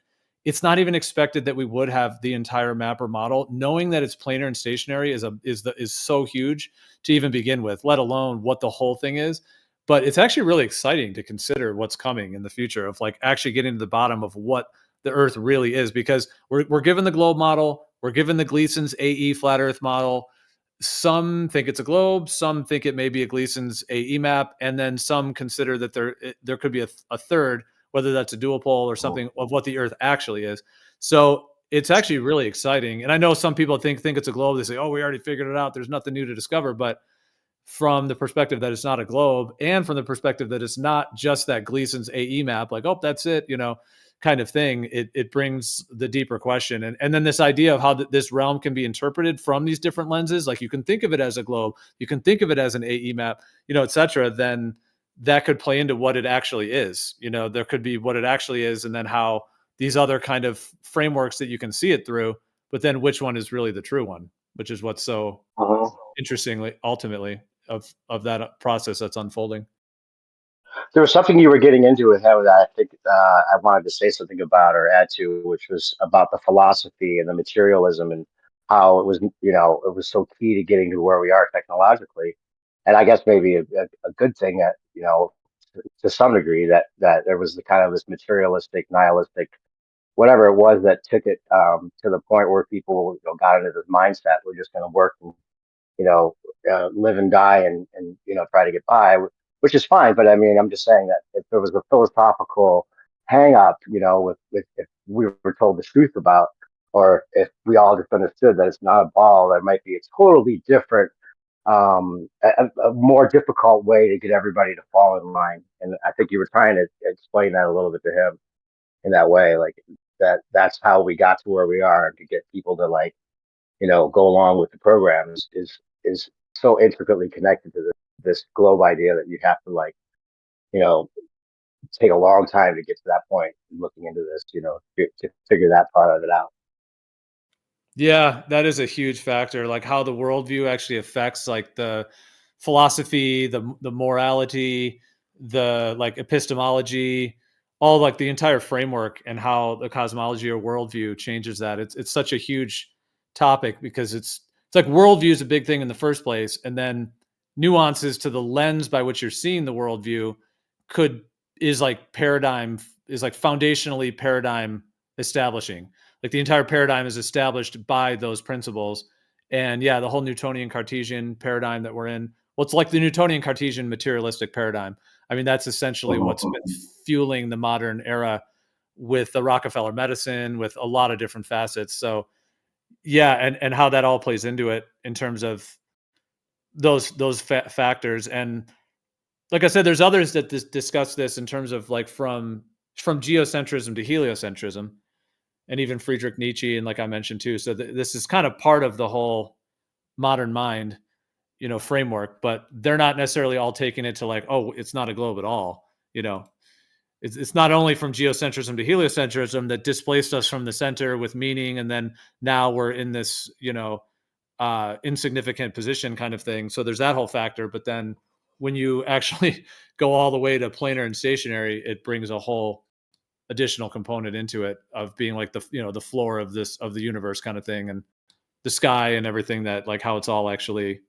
it's not even expected that we would have the entire map or model. Knowing that it's planar and stationary is so huge to even begin with, let alone what the whole thing is. But it's actually really exciting to consider what's coming in the future of like actually getting to the bottom of what the Earth really is, because we're given the globe model, we're given the Gleason's AE flat Earth model. Some think it's a globe, some think it may be a Gleason's AE map, and then some consider that there could be a third, whether that's a dual pole or something of what the Earth actually is. So it's actually really exciting. And I know some people think it's a globe. They say, "Oh, we already figured it out. There's nothing new to discover." But from the perspective that it's not a globe, and from the perspective that it's not just that Gleason's AE map, like, oh, that's it, you know, kind of thing, it brings the deeper question. And then this idea of how this realm can be interpreted from these different lenses, like you can think of it as a globe, you can think of it as an AE map, you know, et cetera, then that could play into what it actually is. You know, there could be what it actually is, and then how these other kind of frameworks that you can see it through, but then which one is really the true one, which is what's so interestingly, ultimately, of that process that's unfolding. There was something you were getting into with that I think I wanted to say something about or add to, which was about the philosophy and the materialism and how it was, you know, it was so key to getting to where we are technologically. And I guess maybe a good thing that, you know, to some degree that there was the kind of this materialistic, nihilistic, whatever it was that took it to the point where people, you know, got into this mindset. We're just going to work and, you know, live and die and, you know, try to get by, which is fine. But I mean, I'm just saying that if there was a philosophical hang up, you know, with if we were told the truth about, or if we all just understood that it's not a ball, there might be a totally different, a more difficult way to get everybody to fall in line. And I think you were trying to explain that a little bit to him in that way, like that's how we got to where we are, to get people to like, you know, go along with the program is so intricately connected to this globe idea that you have to like, you know, take a long time to get to that point. Looking into this, you know, to figure that part of it out. Yeah, that is a huge factor, like how the worldview actually affects like the philosophy, the morality, the like epistemology, all like the entire framework, and how the cosmology or worldview changes that. It's such a huge topic because it's like worldview is a big thing in the first place, and then nuances to the lens by which you're seeing the worldview is like paradigm is like foundationally paradigm establishing. Like the entire paradigm is established by those principles. And yeah, the whole Newtonian Cartesian paradigm that we're in, well, it's like the Newtonian Cartesian materialistic paradigm. I mean, that's essentially what's been fueling the modern era with the Rockefeller medicine, with a lot of different facets. So yeah, and how that all plays into it in terms of those factors. And like I said, there's others that discuss this in terms of like from geocentrism to heliocentrism, and even Friedrich Nietzsche, and like I mentioned too. So this is kind of part of the whole modern mind, framework. But they're not necessarily all taking it to like, oh, it's not a globe at all. It's not only from geocentrism to heliocentrism that displaced us from the center with meaning, and then now we're in this, insignificant position kind of thing. So there's that whole factor. But then when you actually go all the way to planar and stationary, it brings a whole additional component into it of being like the floor of the universe kind of thing, and the sky and everything, that like how it's all actually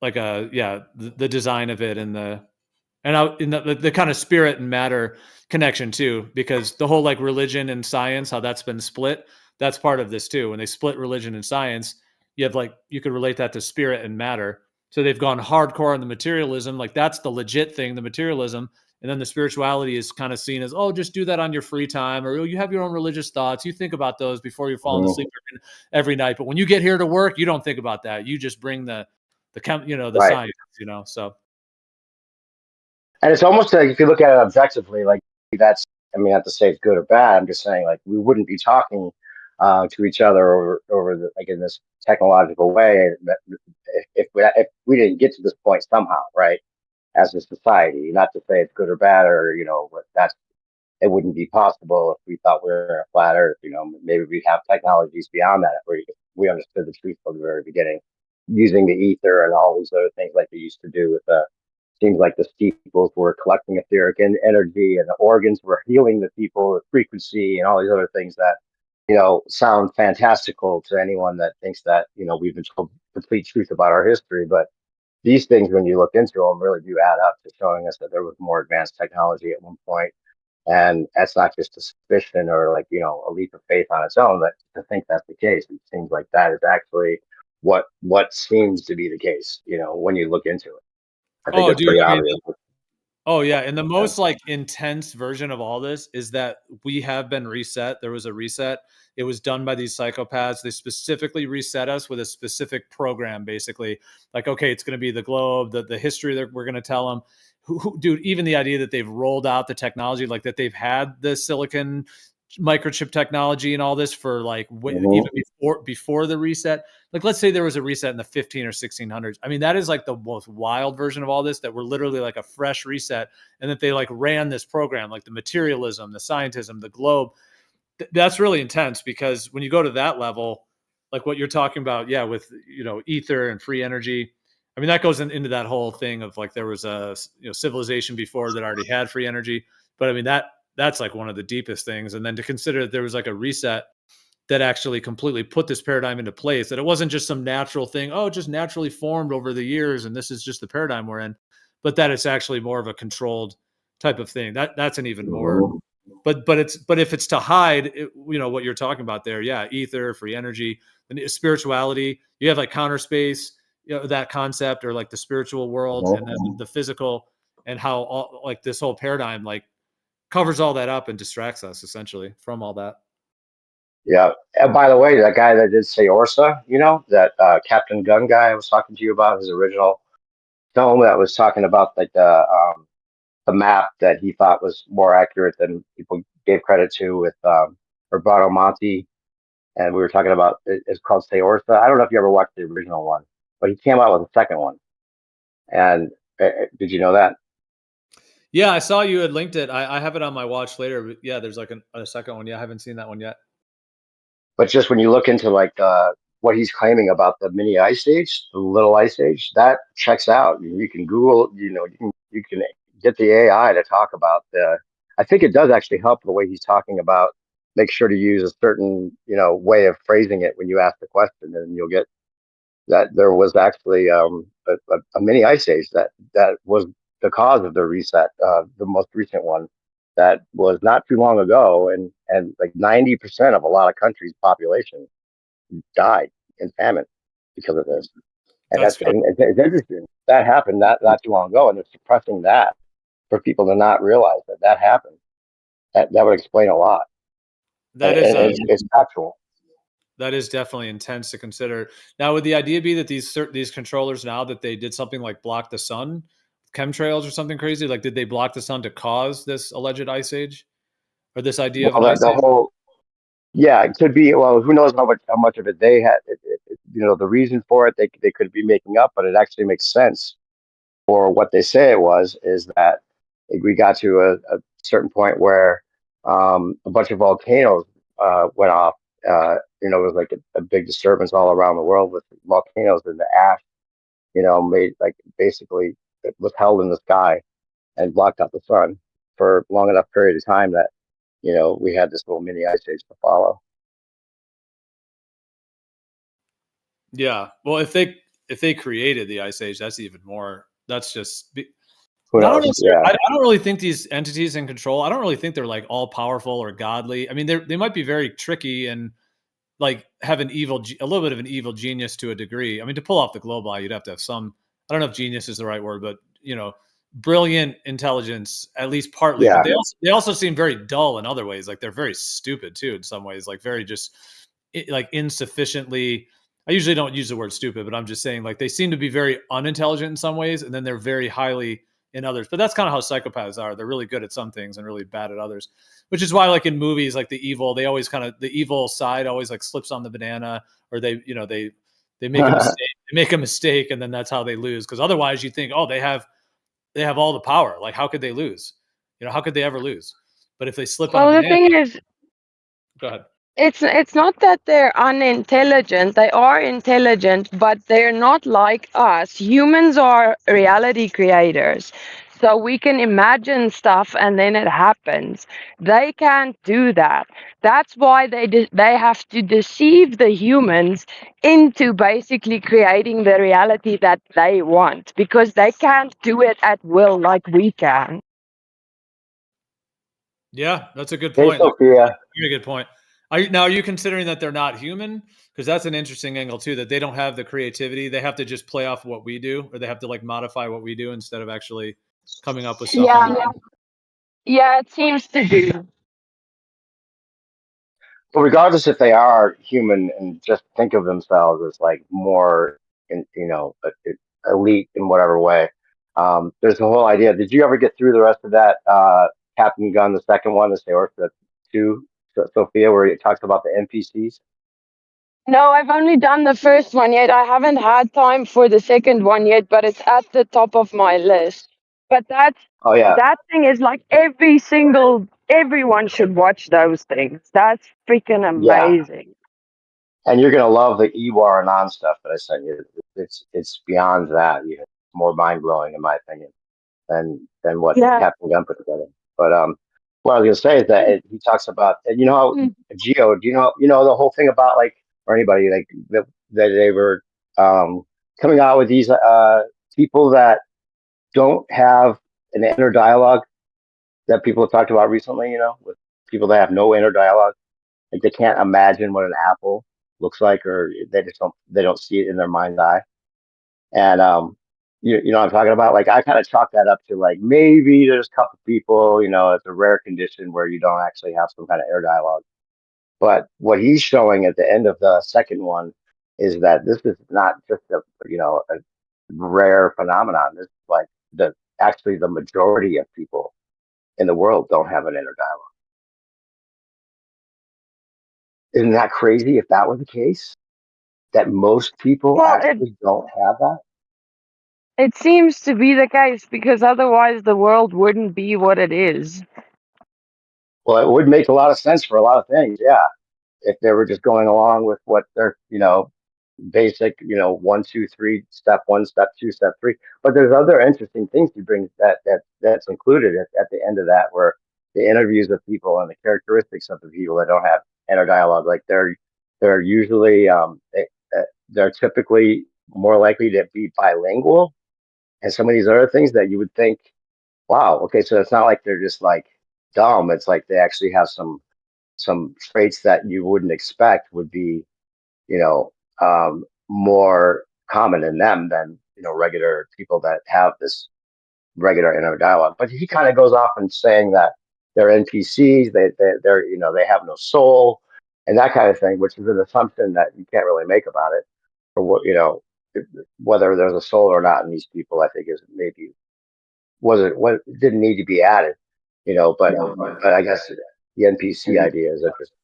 like the design of it, and the kind of spirit and matter connection too, because the whole like religion and science, how that's been split, that's part of this too. When they split religion and science, you have like, you could relate that to spirit and matter. So they've gone hardcore on the materialism, like that's the legit thing, the materialism. And then the spirituality is kind of seen as, oh, just do that on your free time, or you have your own religious thoughts. You think about those before you're falling asleep every night. But when you get here to work, you don't think about that. You just bring the Right. science, so. And it's almost like, if you look at it objectively, like that's, I mean, not to say it's good or bad. I'm just saying, like, we wouldn't be talking to each other over like in this technological way if we didn't get to this point somehow, right? As a society, not to say it's good or bad, or what, that's, it wouldn't be possible if we thought we were a flat Earth. Maybe we'd have technologies beyond that where we understood the truth from the very beginning, using the ether and all these other things like they used to do with the. Seems like the steeples were collecting etheric energy, and the organs were healing the people, the frequency, and all these other things that sound fantastical to anyone that thinks that we've been told complete truth about our history. But these things, when you look into them, really do add up to showing us that there was more advanced technology at one point. And that's not just a suspicion or like, a leap of faith on its own, but to think that's the case. It seems like that is actually what seems to be the case, when you look into it. I think Oh, it's dude, pretty I mean, obvious. oh yeah, and the most like intense version of all this is that we have been reset. There was a reset. It was done by these psychopaths. They specifically reset us with a specific program, basically. Like, okay, it's going to be the globe, the history that we're going to tell them. Dude, even the idea that they've rolled out the technology, like that they've had the silicon microchip technology and all this for like even before the reset. Like, let's say there was a reset in the 15 or 1600s. I mean, that is like the most wild version of all this, that we're literally like a fresh reset, and that they like ran this program, like the materialism, the scientism, the globe. That's really intense, because when you go to that level, like what you're talking about, yeah, with ether and free energy. I mean, that goes into that whole thing of like there was a civilization before that already had free energy. But I mean, that's like one of the deepest things. And then to consider that there was like a reset that actually completely put this paradigm into place, that it wasn't just some natural thing, oh, it just naturally formed over the years, and this is just the paradigm we're in, but that it's actually more of a controlled type of thing. That's an even more. But if it's to hide, what you're talking about there, yeah, ether, free energy, and spirituality. You have like counter space, that concept, or like the spiritual world, and then the physical, and how all like this whole paradigm like covers all that up and distracts us essentially from all that. Yeah. And by the way, that guy that did Seorsa, that Captain Gun guy I was talking to you about, his original film that was talking about like the map that he thought was more accurate than people gave credit to, with Roberto Monti. And we were talking about, it's called Seorsa. I don't know if you ever watched the original one, but he came out with a second one. And did you know that? Yeah, I saw you had linked it. I have it on my watch later. But yeah, there's like a second one. Yeah, I haven't seen that one yet. But just when you look into like what he's claiming about the mini ice age, the little ice age, that checks out. You can Google, you can get the AI to talk about the. I think it does actually help the way he's talking about. Make sure to use a certain way of phrasing it when you ask the question, and you'll get that there was actually a mini ice age that was the cause of the reset, the most recent one. that was not too long ago, and like 90% of a lot of countries' population died in famine because of this. And That's it's interesting that happened not too long ago, and it's suppressing that for people to not realize that happened. That would explain a lot. that And is it's factual. that is definitely intense to consider. Now, would the idea be that these controllers, now that they did something like block the sun, chemtrails or something crazy, like did they block the sun to cause this alleged ice age, or this idea of an Well, ice the age? whole yeah, it could be. Well, who knows how much of it they had? The reason for it they could be making up, but it actually makes sense for what they say it was. Is that we got to a certain point where a bunch of volcanoes went off. It was like a big disturbance all around the world with volcanoes, and the ash, made like basically it was held in the sky and blocked out the sun for long enough period of time that we had this little mini ice age to follow. Yeah. Well, if they created the ice age, that's even more. That's just. Who I don't knows? necessarily, Yeah. I don't really think these entities in control. I don't really think they're like all powerful or godly. I mean, they might be very tricky and like have a little bit of an evil genius to a degree. I mean, to pull off the globe eye, you'd have to have some. I don't know if genius is the right word, but brilliant intelligence, at least partly. But Yeah. they also seem very dull in other ways. Like they're very stupid too in some ways. Like very just like insufficiently. I usually don't use the word stupid, but I'm just saying like they seem to be very unintelligent in some ways, and then they're very highly in others. But that's kind of how psychopaths are. They're really good at some things and really bad at others. Which is why, like in movies, like they always the evil side always like slips on the banana, or they make a mistake. They make a mistake, and then that's how they lose. Because otherwise, you think, oh, they have all the power. Like, how could they lose? How could they ever lose? But if they slip on a Well, the banana, thing is, go ahead. it's not that they're unintelligent. They are intelligent, but they're not like us. Humans are reality creators. So we can imagine stuff and then it happens. They can't do that. That's why they have to deceive the humans into basically creating the reality that they want, because they can't do it at will like we can. Yeah, that's a good Hey, point. Sophia. Very good point. Are you considering that they're not human? Because that's an interesting angle too. That they don't have the creativity. They have to just play off what we do, or they have to like modify what we do instead of actually coming up with stuff on their Yeah, own. yeah, it seems to be. But regardless if they are human and just think of themselves as like more, elite in whatever way, there's the whole idea. Did you ever get through the rest of that Captain Gun, the second one, the Orpha 2, Sophia, where it talks about the NPCs? No, I've only done the first one yet. I haven't had time for the second one yet, but it's at the top of my list. But Oh yeah, that thing is like everyone should watch those things. That's freaking yeah. amazing. And you're gonna love the Ewar and On stuff that I sent you. It's beyond that. It's more mind blowing in my opinion than what Yeah. Captain Gun put together. But what I was gonna say is that he talks about, how Geo. Do you know the whole thing about like, or anybody like that they were coming out with these people that don't have an inner dialogue that people have talked about recently. With people that have no inner dialogue, like they can't imagine what an apple looks like, or they don't see it in their mind's eye. And you know what I'm talking about? Like I kind of chalk that up to like maybe there's a couple people, it's a rare condition where you don't actually have some kind of air dialogue. But what he's showing at the end of the second one is that this is not just a rare phenomenon. This is like actually the majority of people in the world don't have an inner dialogue. Isn't that crazy if that were the case? That most people Well, actually don't have that? it seems to be the case, because otherwise the world wouldn't be what it is. Well, it would make a lot of sense for a lot of things, yeah. If they were just going along with what their, basic, 1, 2, 3, step 1, step 2, step 3. But there's other interesting things to bring that's included at the end of that, where the interviews of people and the characteristics of the people that don't have inner dialogue, like they're usually they're typically more likely to be bilingual, and some of these other things that you would think, wow, okay, so it's not like they're just like dumb. It's like they actually have some traits that you wouldn't expect would be, you know, more common in them than, you know, regular people that have this regular inner dialogue. But he kind of goes off and saying that they're NPCs, they're, you know, they have no soul and that kind of thing, which is an assumption that you can't really make about it. Or what, you know, whether there's a soul or not in these people, I think is maybe wasn't what didn't need to be added, you know. But I guess the NPC idea is interesting.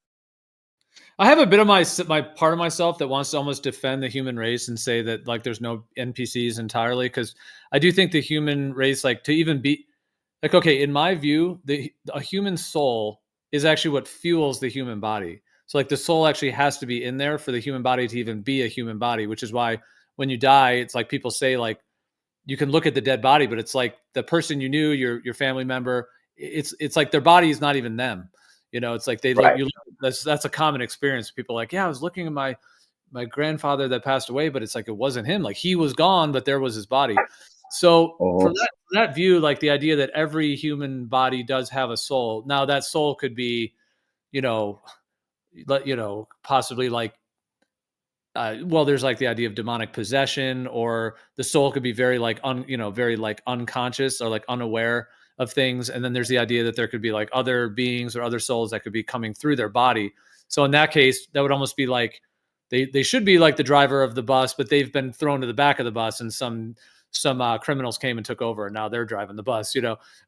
I have a bit of my part of myself that wants to almost defend the human race and say that like there's no NPCs entirely, because I do think the human race, like to even be like, okay, in my view, a human soul is actually what fuels the human body. So like the soul actually has to be in there for the human body to even be a human body, which is why when you die, it's like people say like you can look at the dead body, but it's like the person you knew, your family member, it's like their body is not even them. You know, it's like they look, Right. that's a common experience. People are like, yeah, I was looking at my grandfather that passed away, but it's like it wasn't him. Like he was gone, but there was his body. So from that view, like the idea that every human body does have a soul. Now that soul could be, you know, possibly like, well, there's like the idea of demonic possession, or the soul could be very like very like unconscious or like unaware of things. And then there's the idea that there could be like other beings or other souls that could be coming through their body. So in that case, that would almost be like they should be like the driver of the bus, but they've been thrown to the back of the bus, and some criminals came and took over, and now they're driving the bus,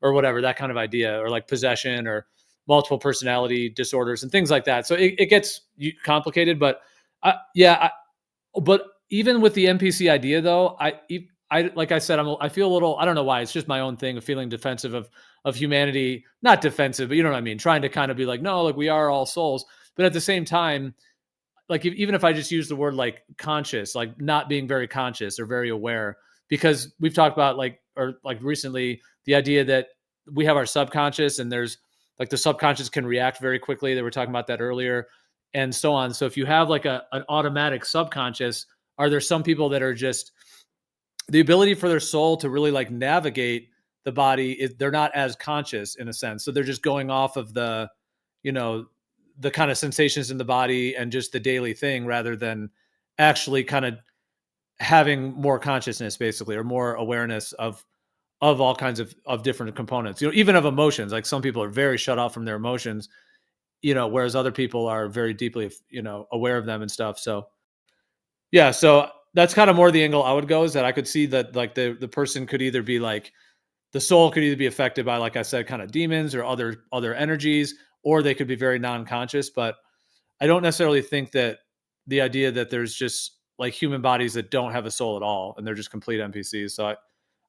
or whatever, that kind of idea, or like possession or multiple personality disorders and things like that. So it gets complicated, but but even with the NPC idea, though, I like I said, I feel a little, I don't know why, it's just my own thing of feeling defensive of humanity, not defensive, but you know what I mean, trying to kind of be like, no, like we are all souls, but at the same time, like even if I just use the word like conscious, like not being very conscious or very aware, because we've talked about like recently the idea that we have our subconscious, and there's like the subconscious can react very quickly. They were talking about that earlier, and so on. So if you have like an automatic subconscious, are there some people that are just the ability for their soul to really like navigate the body, they're not as conscious in a sense. So they're just going off of the, the kind of sensations in the body and just the daily thing, rather than actually kind of having more consciousness basically, or more awareness of all kinds of different components, even of emotions. Like some people are very shut off from their emotions, whereas other people are very deeply, aware of them and stuff. So yeah, so that's kind of more the angle I would go, is that I could see that like the person could either be like, the soul could either be affected by, like I said, kind of demons or other energies, or they could be very non-conscious. But I don't necessarily think that the idea that there's just like human bodies that don't have a soul at all and they're just complete NPCs. So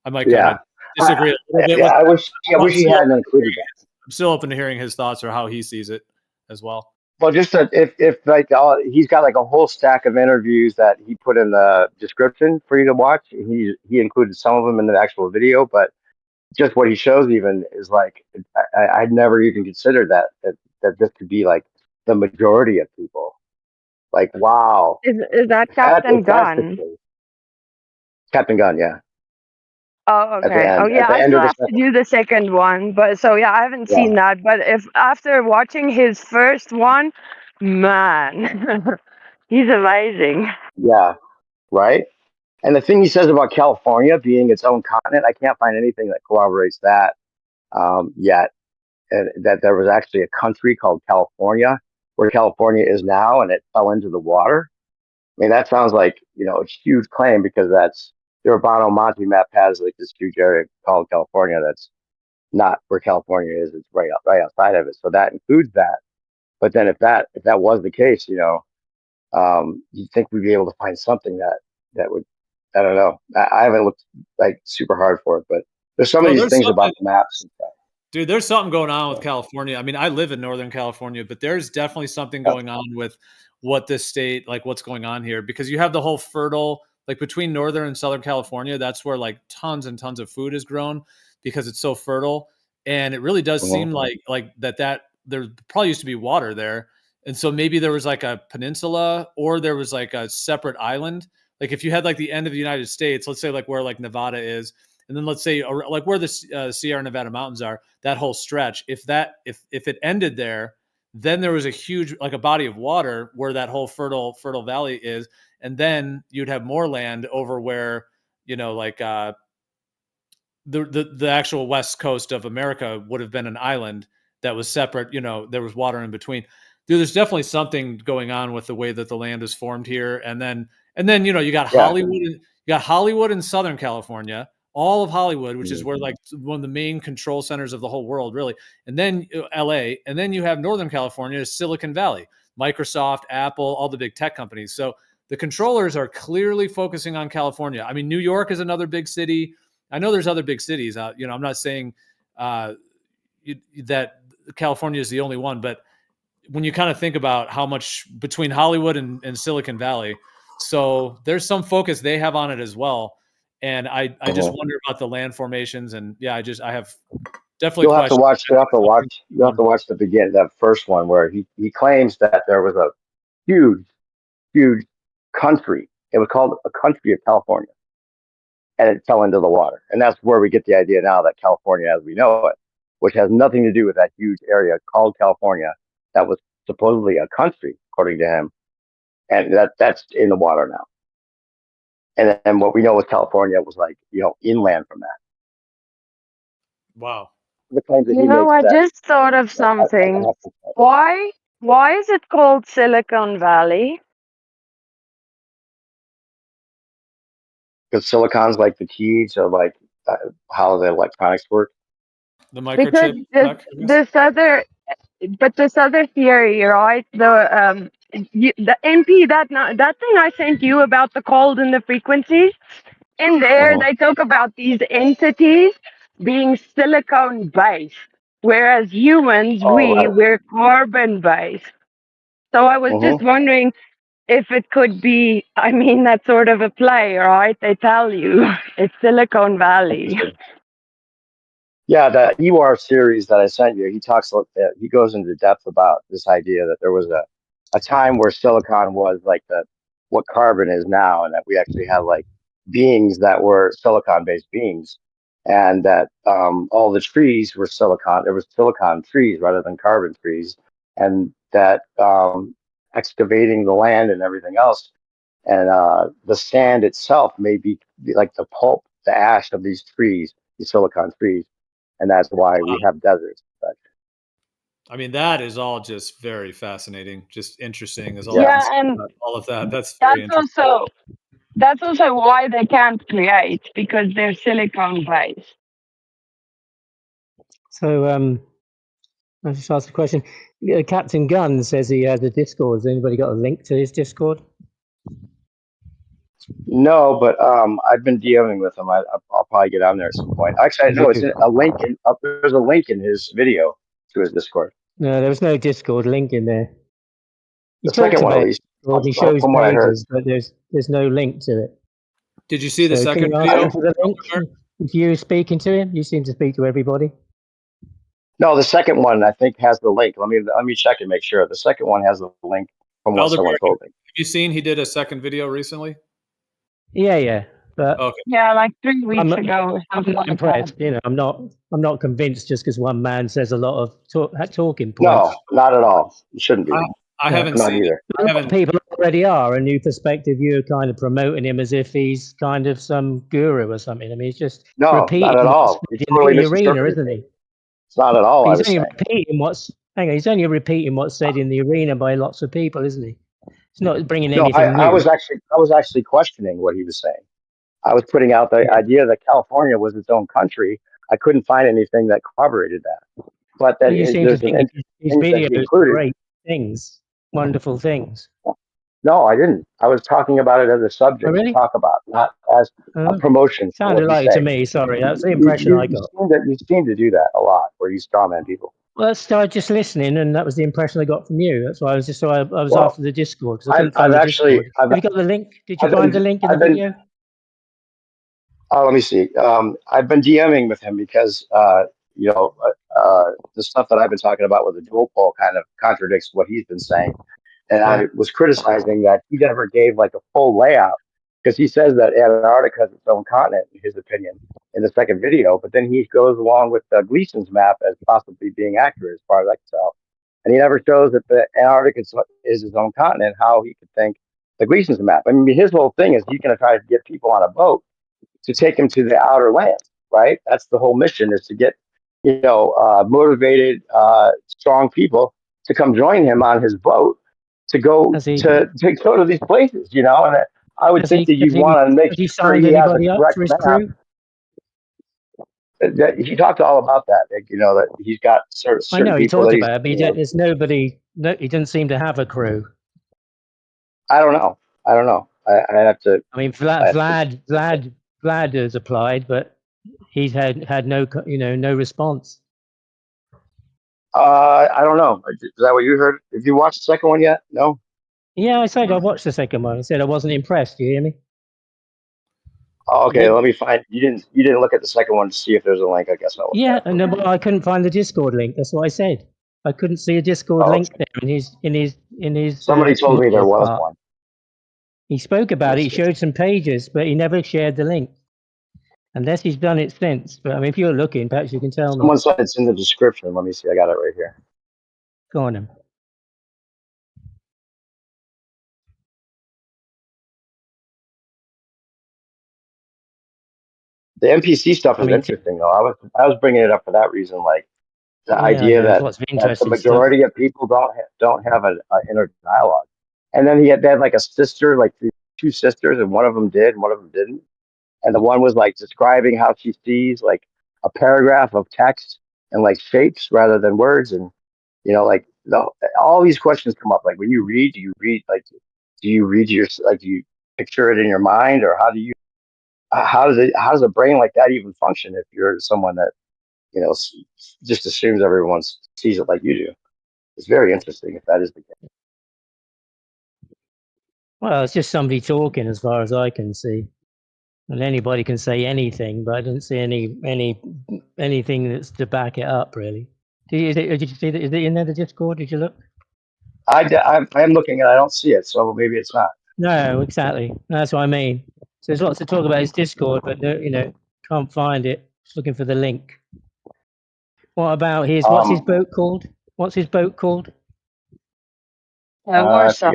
I might kind of disagree a little bit with I that. wish he hadn't included that. I'm still open to hearing his thoughts or how he sees it as well. Well, just if like he's got like a whole stack of interviews that he put in the description for you to watch. He included some of them in the actual video, but just what he shows even is like I'd never even considered that this could be like the majority of people. Like, wow, Is that Captain Gunn? Captain Gunn, yeah. Oh, At the okay. end, Oh, yeah. at the I end still of the have to second. do the second one, but so yeah, I haven't seen that. But if after watching his first one, man, he's amazing. Yeah, right. And the thing he says about California being its own continent, I can't find anything that corroborates that yet. And that there was actually a country called California, where California is now, and it fell into the water. I mean, that sounds like, a huge claim, because that's the Urbano Monte map has like this huge area called California that's not where California is. It's right outside of it. So that includes that. But then if that was the case, you'd think we'd be able to find something that would, I don't know. I haven't looked like super hard for it, but there's some of these things about the maps and stuff. Dude, there's something going on with California. I mean, I live in Northern California, but there's definitely something going on with what this state, like what's going on here, because you have the whole fertile, like between Northern and Southern California, that's where like tons and tons of food is grown because it's so fertile. And it really does seem like that there probably used to be water there. And so maybe there was like a peninsula, or there was like a separate island. Like if you had like the end of the United States, let's say like where like Nevada is, and then let's say like where the Sierra Nevada mountains are, that whole stretch, if it ended there, then there was a huge, like a body of water where that whole fertile valley is, and then you'd have more land over where, like the actual west coast of America would have been an island that was separate. There was water in between. Dude, there's definitely something going on with the way that the land is formed here. And then you got Hollywood in Southern California, all of Hollywood, which is where like one of the main control centers of the whole world, really. And then LA, and then you have Northern California, Silicon Valley, Microsoft, Apple, all the big tech companies. So the controllers are clearly focusing on California. I mean, New York is another big city. I know there's other big cities. I'm not saying that California is the only one, but when you kind of think about how much between Hollywood and Silicon Valley, so there's some focus they have on it as well. And I just wonder about the land formations, and I have definitely. You'll have to watch the beginning, that first one where he claims that there was a huge country. It was called a country of California, and it fell into the water. And that's where we get the idea now that California, as we know it, which has nothing to do with that huge area called California, that was supposedly a country, according to him, and that's in the water now. And then what we know with California was like, inland from that. Wow. The claims that he I makes just thought of something. Why is it called Silicon Valley? because silicon's like the key to like how the electronics work. The microchip. This other theory, right? The MP that thing I sent you about the cold and the frequencies. In there, they talk about these entities being silicone based, whereas humans, we're carbon based. So I was just wondering if it could be. I mean, that's sort of a play, right? They tell you it's Silicon Valley. Yeah, the EWAR series that I sent you, he goes into depth about this idea that there was a time where silicon was like what carbon is now, and that we actually had like beings that were silicon-based beings, and that all the trees were silicon. There was silicon trees rather than carbon trees, and that excavating the land and everything else, and the sand itself may be like the pulp, the ash of these trees, these silicon trees. And that's why we have deserts. I mean, that is all just very fascinating, just interesting as all. Yeah, and all of that. That's very interesting. That's also why they can't create, because they're silicon based. So I just asked a question. Captain Gunn says he has a Discord. Has anybody got a link to his Discord? No, but I've been DMing with him. I'll probably get on there at some point. Actually, no, it's a link. There's a link in his video to his Discord. No, there was no Discord link in there. He the second one, at least. He shows pages, but there's no link to it. Did you see the second video? If you were speaking to him, you seem to speak to everybody. No, the second one I think has the link. Let me check and make sure. The second one has the link from what someone told me. Have you seen he did a second video recently? Yeah. But yeah, like 3 weeks ago. I'm not impressed. I'm not convinced just because one man says a lot of talking points. No, not at all. It shouldn't be. I haven't seen either. A lot of people already are. A new perspective, you're kind of promoting him as if he's kind of some guru or something. I mean, he's just repeating not at all. He's in the arena, isn't he? It's not at all. He's only repeating what's said in the arena by lots of people, isn't he? It's not bringing anything new. I was actually questioning what he was saying. I was putting out the idea that California was its own country. I couldn't find anything that corroborated that. But that you seem to think his videos are great things, wonderful things. No, I didn't. I was talking about it as a subject to talk about, not as a promotion. Sounded like it to me. Sorry, that's the impression I got. You seem to do that a lot, where you strawman people. Well, I started just listening, and that was the impression I got from you. That's why I was after the Discord. Because I couldn't find the Discord. Have you got the link? Did you find the link in the video? Oh, let me see. I've been DMing with him because the stuff that I've been talking about with the dual pole kind of contradicts what he's been saying. And I was criticizing that he never gave like a full layout because he says that Antarctica is its own continent, in his opinion, in the second video. But then he goes along with Gleason's map as possibly being accurate, as far as I can tell. And he never shows that the Antarctica is his own continent. How he could think the Gleason's map. I mean, his whole thing is he's going to try to get people on a boat to take him to the outer lands, right? That's the whole mission, is to get, motivated, strong people to come join him on his boat to go to go to these places, And I would think that you want to make sure he has a correct map. That he talked all about that, that he's got certain I know he people talked that about it, but there's nobody. No, he doesn't seem to have a crew. I don't know. I have to. I mean, Vlad has applied, but he's had no, no response. I don't know. Is that what you heard? Have you watched the second one yet? No. Yeah, I said I watched the second one. I said I wasn't impressed. Do you hear me? Oh, okay, let me find. You didn't look at the second one to see if there's a link. I guess I'll. Yeah, no, but I couldn't find the Discord link. That's what I said. I couldn't see a Discord link there in his. Somebody told me there was one. He spoke about it. He showed some pages, but he never shared the link. Unless he's done it since. But I mean, if you're looking, perhaps you can tell me. Someone said it's in the description. Let me see. I got it right here. Go on, then. The NPC stuff is interesting, though. I was bringing it up for that reason, like the idea that the majority of people don't have an inner dialogue. And then they had like a sister, like two sisters, and one of them did, and one of them didn't. And the one was like describing how she sees like a paragraph of text and like shapes rather than words, and like all these questions come up. Like when you read, do you read do you picture it in your mind, or how does a brain like that even function if you're someone that just assumes everyone sees it like you do? It's very interesting if that is the case. Well, it's just somebody talking, as far as I can see, and anybody can say anything, but I didn't see anything that's to back it up, really. Did you see that? Is it in there, the Discord? Did you look? I'm looking and I don't see it, so maybe it's not. No, exactly. That's what I mean. So there's lots to talk about his Discord, but can't find it. Just looking for the link. What about his? What's his boat called? What's his boat called? Warsaw.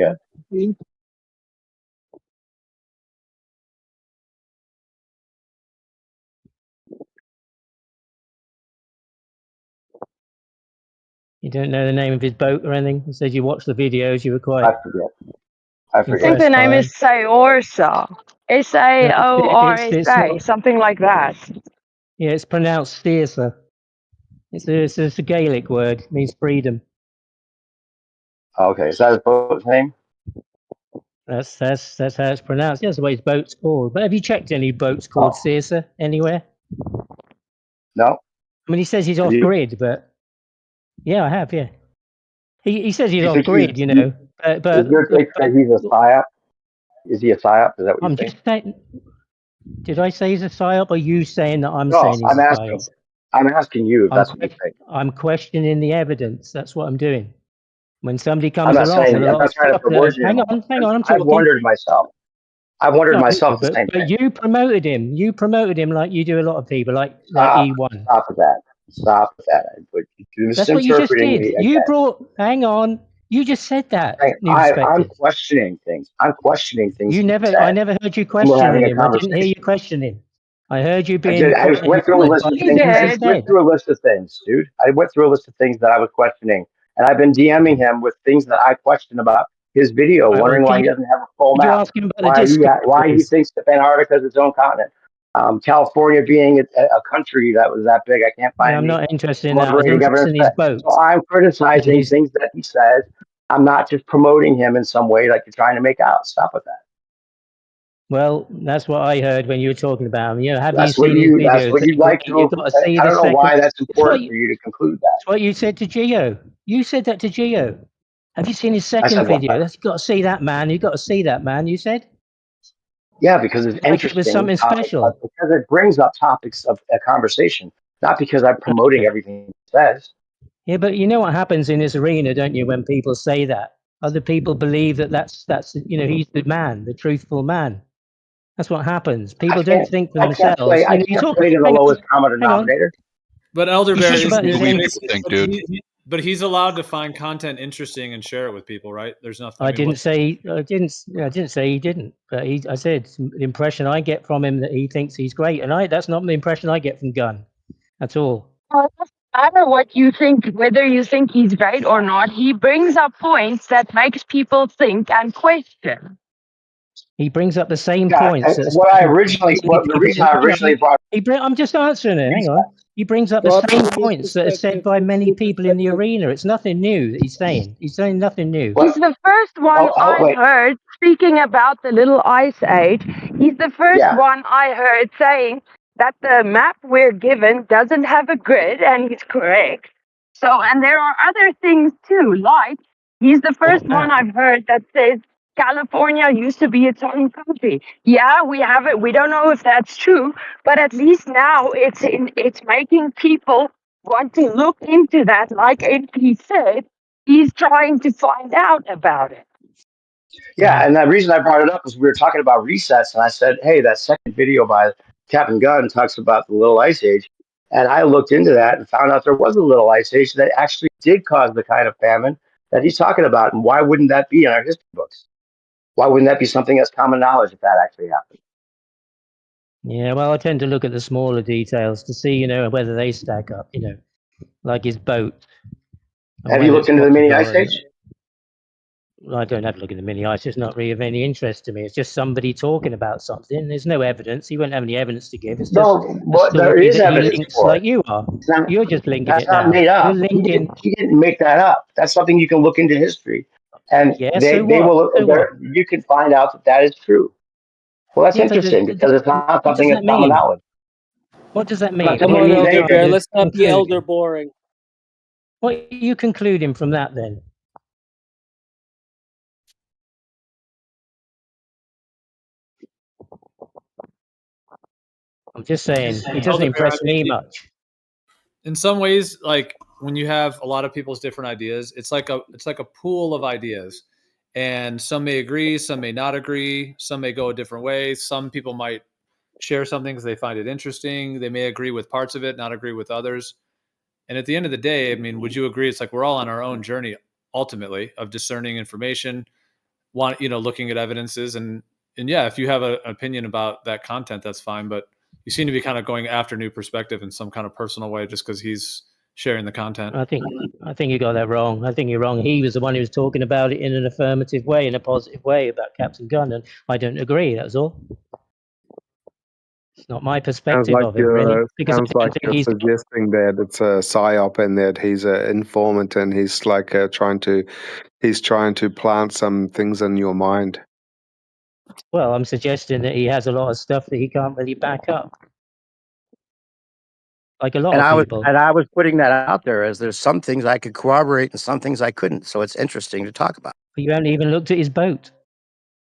You don't know the name of his boat or anything? You said you watched the videos. You were quite. I forget. I think the name is Saorsa. Saorsa, something like that. Yeah, it's pronounced Steersa. It's a Gaelic word. It means freedom. Okay, is that his boat's name? That's how it's pronounced. That's the way his boat's called. But have you checked any boats called Steersa anywhere? No. I mean, he says he's off grid, but yeah, I have. Yeah, he says he's off grid. But is your take that he's a psyop? Is he a psyop? Is that what I'm just saying? Did I say he's a psyop, or you saying that I'm saying he's a psyop? I'm asking you if that's what you think. I'm questioning the evidence. That's what I'm doing. When somebody comes along, I'm not trying to put words in. Hang on. I'm talking. I've wondered myself the same thing. But you promoted him. You promoted him like you do a lot of people, like E1. Stop with that. That's what you just did. You brought. Hang on. You just said that. I'm questioning things. You never. I never heard you questioning him. I didn't hear you questioning. I heard you being. I went through a list of things. I went through a list of things, dude. I went through a list of things that I was questioning, and I've been DMing him with things that I question about his video, wondering why he doesn't have a full map. Why he thinks that Antarctica is its own continent. California being a country that was that big, I can't find. I'm not interested in that. I'm interested in his boats. So I'm criticizing things that he says. I'm not just promoting him in some way like you're trying to make out. Stop with that. Well, that's what I heard when you were talking about him. Have that's you seen his videos? That's what you like to. I don't know why that's important for you to conclude that. That's what you said to Gio. You said that to Gio. Have you seen his second video? You've got to see that, man. You've got to see that, man. You said. Yeah, because it's interesting. It was something special. Because it brings up topics of a conversation, not because I'm promoting everything he says. Yeah, but you know what happens in this arena, don't you? When people say that, other people believe that that's he's the man, the truthful man. That's what happens. People don't think for I can't themselves. I You know, you can't talk. play to the Hang lowest common hang on. denominator. But You Elderberry, talk about this. but he's allowed to find content interesting and share it with people, right? There's nothing. I didn't say I didn't say he didn't, but I said the impression I get from him that he thinks he's great, and that's not the impression I get from Gunn. That's all. Well, it doesn't matter what you think, whether you think he's great or not. He brings up points that makes people think and question. He brings up the same Yeah, points. the reason I originally brought. I'm just answering it. Hang on. He brings up the Well, same from his points that are said by many people in the arena. It's nothing new that he's saying. He's saying nothing new. He's the first one I heard speaking about the little ice age. He's the first one I heard saying that the map we're given doesn't have a grid, and he's correct. So, and there are other things too, like he's the first one I've heard that says California used to be its own country. Yeah, we have it. We don't know if that's true, but at least now it's making people want to look into that. Like AP said, he's trying to find out about it. Yeah, and the reason I brought it up is we were talking about resets, and I said, hey, that second video by Captain Gunn talks about the Little Ice Age, and I looked into that and found out there was a Little Ice Age that actually did cause the kind of famine that he's talking about, and why wouldn't that be in our history books? Why wouldn't that be something that's common knowledge if that actually happened? Yeah, well, I tend to look at the smaller details to see, whether they stack up, like his boat. Have you looked into the mini ice age? I don't have to look at the mini ice. It's not really of any interest to me. It's just somebody talking about something. There's no evidence. He won't have any evidence to give. It's just there is evidence for like it. you are. You're just linking That's it now. not made up. You're linking. He didn't make that up. That's something you can look into history, and they will. You can find out that is true. Well, that's interesting because it's not something that's common knowledge. What does that mean? Come on, Elder Bear. Let's not be elder boring. What are you concluding from that then? I'm just saying, it doesn't impress me much. In some ways, like when you have a lot of people's different ideas, it's like a pool of ideas, and some may agree, some may not agree, some may go a different way. Some people might share something because they find it interesting. They may agree with parts of it, not agree with others. And at the end of the day, I mean, would you agree? It's like we're all on our own journey, ultimately, of discerning information, looking at evidences, and yeah, if you have an opinion about that content, that's fine. But you seem to be kind of going after new perspective in some kind of personal way just because he's sharing the content. I think you got that wrong. I think you're wrong. He was the one who was talking about it in an affirmative way, in a positive way about Captain Gunn, and I don't agree. That's all. It's not my perspective of it, really. Because sounds like you're suggesting that it's a psyop and that he's an informant and he's like trying to plant some things in your mind. Well, I'm suggesting that he has a lot of stuff that he can't really back up. Like a lot of people. I was putting that out there as there's some things I could corroborate and some things I couldn't. So it's interesting to talk about. But you haven't even looked at his boat.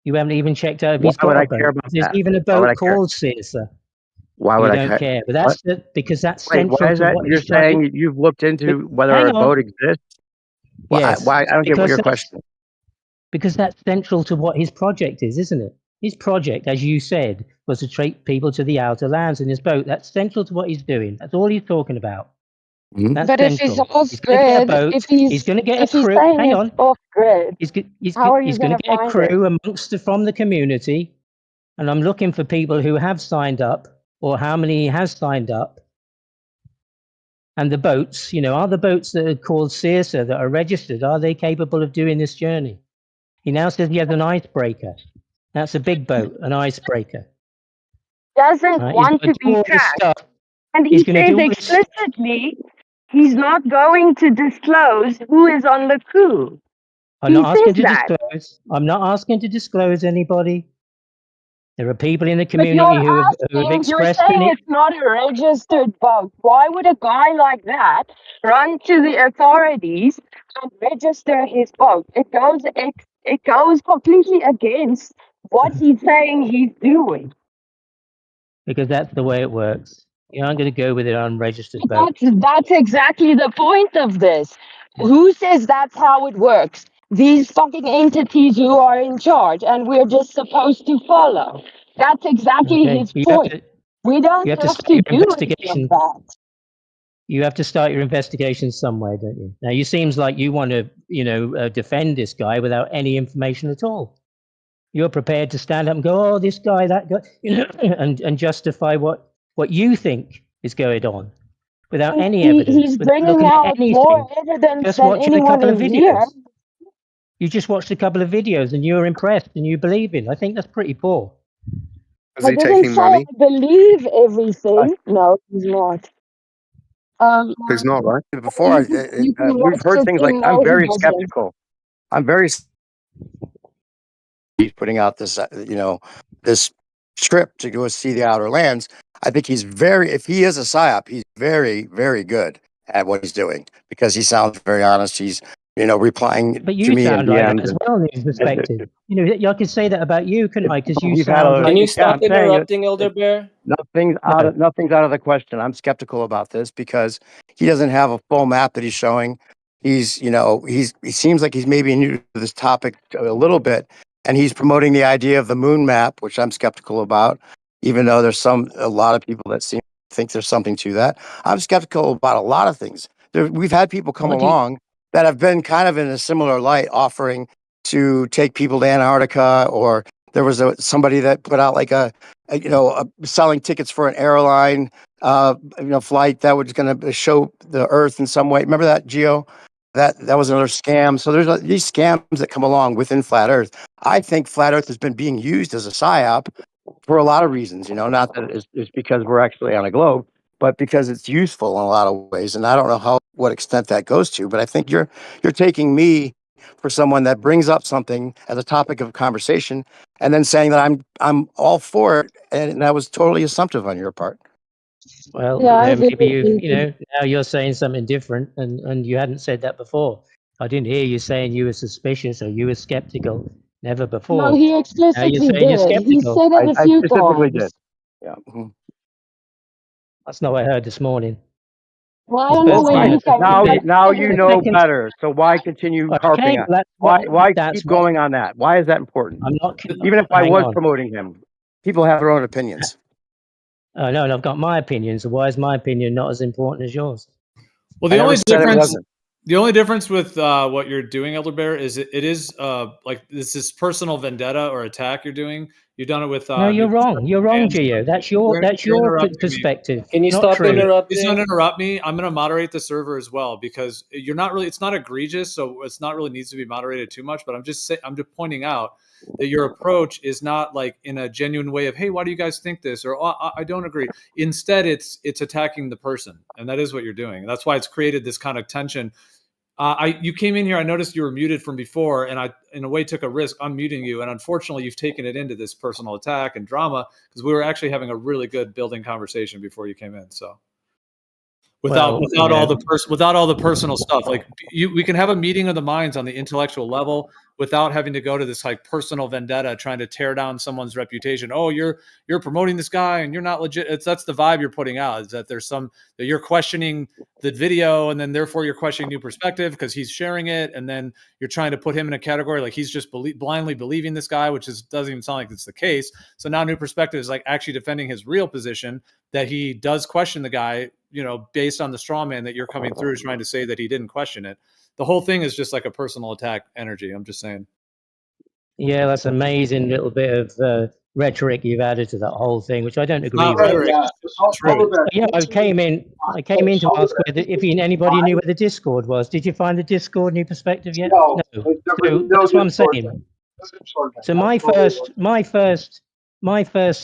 You haven't even checked out if he's got a boat. Care about There's that? even a boat called Caesar. Why would I care? But that's because that's central why is to that? what You're he's trying saying you've looked into whether a boat exists? Yes. Why? I don't get what your question is. Because that's central to what his project is, isn't it? His project, as you said, was to take people to the outer lands in his boat. That's central to what he's doing. That's all he's talking about. That's But central. if he's off grid, He's going to get a crew. Hang on. Off grid, he's going to to get a crew from the community, and I'm looking for people who have signed up, or how many he has signed up. And the boats, are the boats that are called Caesar that are registered, are they capable of doing this journey? He now says he has an icebreaker. That's a big boat, an icebreaker. Doesn't want to be tracked. And he says explicitly he's not going to disclose who is on the crew. I'm not asking to disclose anybody. There are people in the community who have expressed... You're saying it's not a registered boat. Why would a guy like that run to the authorities and register his boat? It goes completely against what he's saying he's doing. Because that's the way it works. I'm going to go with an unregistered boat. That's exactly the point of this. Who says that's how it works? These fucking entities who are in charge, and we're just supposed to follow. That's exactly Okay, his you point. We don't you have to have start to your do any of investigation. that. You have to start your investigation somewhere, don't you? Now, you seems like you want to, defend this guy without any information at all. You're prepared to stand up and go, "Oh, this guy, that guy," and justify what you think is going on, without any evidence, He's without bringing looking at out more anything. evidence Just than watching a anyone couple of in here. videos. You just watched a couple of videos and you're impressed and you believe in. I think that's pretty poor. Is I he didn't taking say money? I believe everything. No, he's not. He's not, right? Before, You can we've watch heard it things like, and I'm know he very doesn't. skeptical. I'm very he's putting out this, this script to go see the Outer Lands. I think he's if he is a psyop, he's very, very good at what he's doing because he sounds very honest. He's, replying But to you me in sound like that DMs. as well in his perspective. I could say that about you, couldn't I? Because you He's had sound a, Can like you yeah, stop I'm saying it. interrupting, Elder Bear? Nothing's no. nothing's out of the question. I'm skeptical about this because he doesn't have a full map that he's showing. He seems like he's maybe new to this topic a little bit, and he's promoting the idea of the moon map, which I'm skeptical about, even though there's a lot of people that think there's something to that. I'm skeptical about a lot of things. We've had people come What do you, along that have been kind of in a similar light, offering to take people to Antarctica, or there was somebody that put out like selling tickets for an airline, flight that was going to show the Earth in some way. Remember that, Geo? That was another scam. So there's these scams that come along within Flat Earth. I think Flat Earth has been being used as a psyop for a lot of reasons. Not that it's because we're actually on a globe, but because it's useful in a lot of ways. And I don't know what extent that goes to, but I think you're taking me for someone that brings up something as a topic of conversation and then saying that I'm all for it, and that was totally assumptive on your part. well, Yeah, I agree maybe with you. now you're saying something different and you hadn't said that before. I didn't hear you saying you were suspicious or you were skeptical. Never No, before. he Now you're explicitly saying you're did. He skeptical. said it a I few specifically did. times. Yeah. That's not what I heard this morning. Well, I The don't know first when time. you came Now, in, but now he you said The it. know second. better. So why continue harping Okay, on? well, Why that's keep what going on that? Why is that important? I'm not. Even if I Hang was on. promoting him, people have their own opinions. No, and I've got my opinion. So why is my opinion not as important as yours? Well, I never said it wasn't. the only difference with what you're doing, Elder Bear, is it is like this personal vendetta or attack you're doing. You've done it with No, you're wrong. You're wrong, fans. Gio. That's You're your interrupting me. perspective. Can you Not stop true. Please don't interrupting? interrupt me. I'm going to moderate the server as well because you're not really. It's not egregious, so it's not really needs to be moderated too much. But I'm just pointing out that your approach is not like in a genuine way of, hey, why do you guys think this? Or oh, I don't agree. Instead, it's attacking the person, and that is what you're doing. And that's why it's created this kind of tension. You came in here. I noticed you were muted from before, and I, in a way, took a risk unmuting you. And unfortunately, you've taken it into this personal attack and drama because we were actually having a really good building conversation before you came in. So without all the personal stuff, like we can have a meeting of the minds on the intellectual level without having to go to this like personal vendetta, trying to tear down someone's reputation. Oh, you're promoting this guy and you're not legit. That's the vibe you're putting out, is that there's that you're questioning the video and then therefore you're questioning new perspective because he's sharing it, and then you're trying to put him in a category like he's just blindly believing this guy, which doesn't even sound like it's the case. So now new perspective is like actually defending his real position, that he does question the guy, based on the straw man that you're coming through trying to say that he didn't question it. The whole thing is just like a personal attack energy. I'm just saying. Yeah, that's amazing little bit of rhetoric you've added to that whole thing, which I don't agree Not with. rhetoric. It's true. Yeah, I came in to ask if anybody knew where the Discord was. Did you find the Discord New Perspective yet? No. So that's what I'm saying. So my first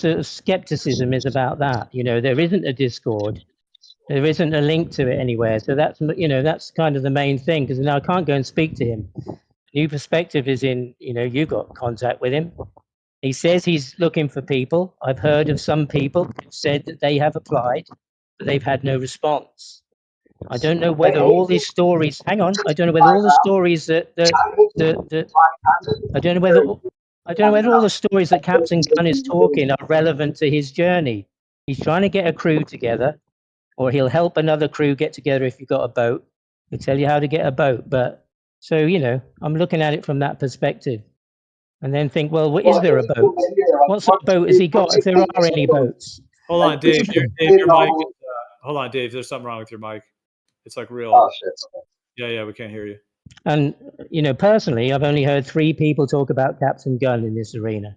sort of skepticism is about that. There isn't a Discord. There isn't a link to it anywhere. So that's kind of the main thing, because now I can't go and speak to him. New Perspective is in, you got contact with him. He says he's looking for people. I've heard of some people who said that they have applied, but they've had no response. I don't know whether all these stories, hang on, I don't know whether all the stories that I don't know whether all the stories that Captain Gunn is talking are relevant to his journey. He's trying to get a crew together, or he'll help another crew get together if you've got a boat. He'll tell you how to get a boat. But so, I'm looking at it from that perspective. and then think, well, is there a boat? What sort of boat has he got? If there are any boats. Hold on, Dave. Your mic. Hold on, Dave. There's something wrong with your mic. It's like real. Oh shit. Yeah, we can't hear you. And personally, I've only heard 3 people talk about Captain Gunn in this arena.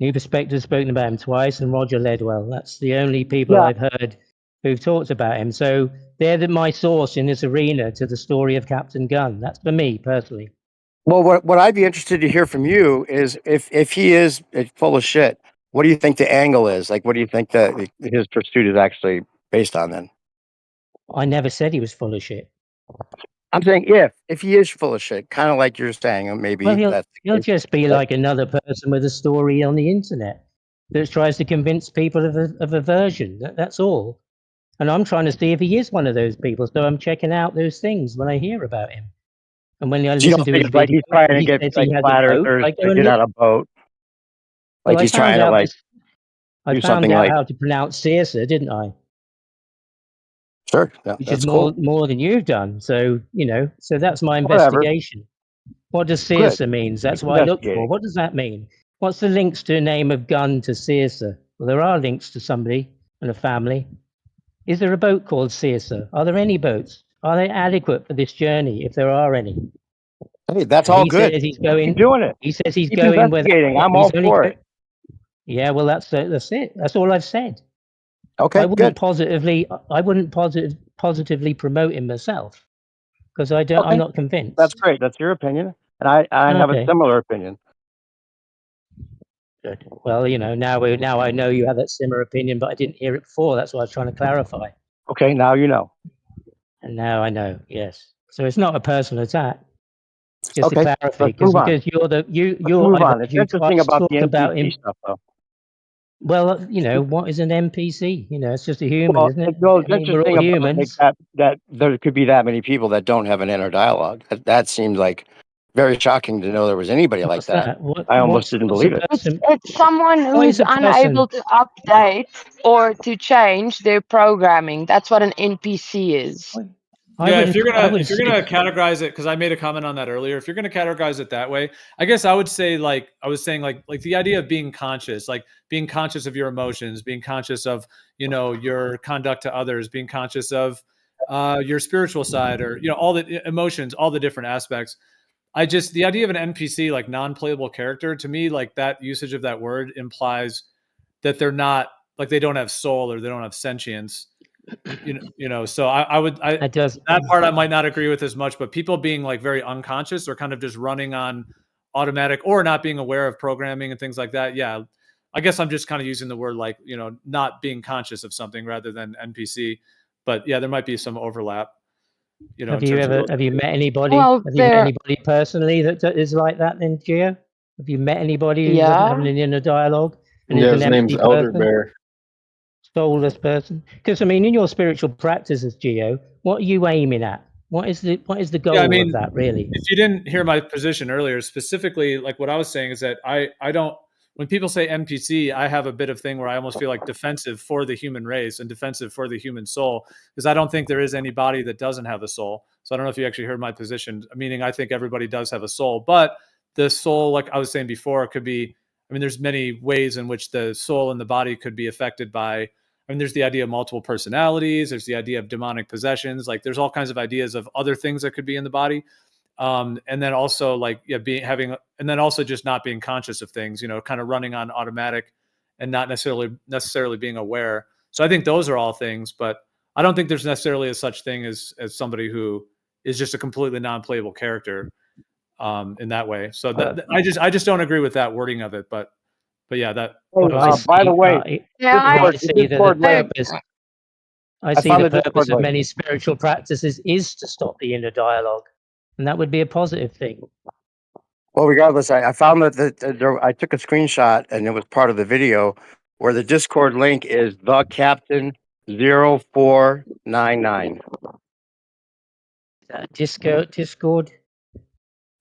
New Perspective's spoken about him twice, and Roger Ledwell. That's the only people I've heard who've talked about him. So they're my source in this arena to the story of Captain Gunn. That's for me personally. Well, what I'd be interested to hear from you is if he is full of shit, what do you think the angle is? Like, what do you think that his pursuit is actually based on then? I never said he was full of shit. I'm saying if he is full of shit, kind of like you're saying, maybe Well, he'll just be like another person with a story on the internet that tries to convince people of a version. That's all. And I'm trying to see if he is one of those people. So I'm checking out those things when I hear about him. And when I listen to his like video, he's trying to he get says like he has flat a boat. earthers I go to and get look. on a boat. Like Well, he's trying to like I do found something out like how to pronounce Circe, didn't I? sure, yeah, Which that's is cool. more than you've done. So so that's my Whatever. investigation. What does Circe Good. means? That's Keep what I look for. investigating. What does that mean? What's the links to a name of Gun to Circe? Well, there are links to somebody and a family. Is there a boat called Circe? Are there any boats? Are they adequate for this journey, if there are any? Hey, that's And all he good. says he's going. Keep doing it. He says he's Keep going with. investigating. I'm all for it. Yeah, well, that's it. That's all I've said. Okay, I wouldn't good. positively promote him myself because I don't. Okay. I'm not convinced. That's great. That's your opinion, and I have a Okay. similar opinion. Good. Well, now I know you have that similar opinion, but I didn't hear it before. That's why I was trying to clarify. Okay, now you know. And now I know. Yes. So it's not a personal attack. Just Okay, to clarify, let's move on. because you're Let's move on. It's interesting about the about him. NPC stuff, though. Well, what is an NPC? It's just a human, Well, isn't it? well, it's I mean, we're interesting all about humans. like, that there could be that many people that don't have an inner dialogue. That seems like very shocking to know there was anybody like What's that. that? I almost didn't what's a believe it. person? It's someone What is who's a person? unable to update or to change their programming. That's what an NPC is. If you're gonna categorize it, because I made a comment on that earlier. If you're gonna categorize it that way, I guess I would say like the idea of being conscious, like being conscious of your emotions, being conscious of your conduct to others, being conscious of your spiritual side, or all the emotions, all the different aspects. The idea of an NPC, like non-playable character, to me, like that usage of that word implies that they're not, like, they don't have soul or they don't have sentience. So that part I might not agree with as much, but people being like very unconscious or kind of just running on automatic or not being aware of programming and things like that. Yeah. I guess I'm just kind of using the word like, not being conscious of something rather than NPC, but yeah, there might be some overlap. Have you met anybody? Well, have you met anybody personally that is like that then, Gio? Have you met anybody who doesn't have an inner dialogue and is an empty person? Soulless person? Because in your spiritual practices, Gio, what are you aiming at? What is the goal of that, really? If you didn't hear my position earlier, specifically, like what I was saying is that I don't. When people say NPC, I have a bit of thing where I almost feel like defensive for the human race and defensive for the human soul, because I don't think there is any body that doesn't have a soul. So I don't know if you actually heard my position, meaning I think everybody does have a soul, but the soul, like I was saying before, could be. There's many ways in which the soul and the body could be affected by. There's the idea of multiple personalities. There's the idea of demonic possessions. Like, there's all kinds of ideas of other things that could be in the body. And then also and then also just not being conscious of things, kind of running on automatic and not necessarily being aware. So I think those are all things, but I don't think there's necessarily a such thing as somebody who is just a completely non-playable character in that way. So I just don't agree with that wording of it, but yeah, that. By the way, I see the purpose of many spiritual practices is to stop the inner dialogue, and that would be a positive thing. Well, regardless, I found that I took a screenshot and it was part of the video where the Discord link is the Captain 0499. Discord?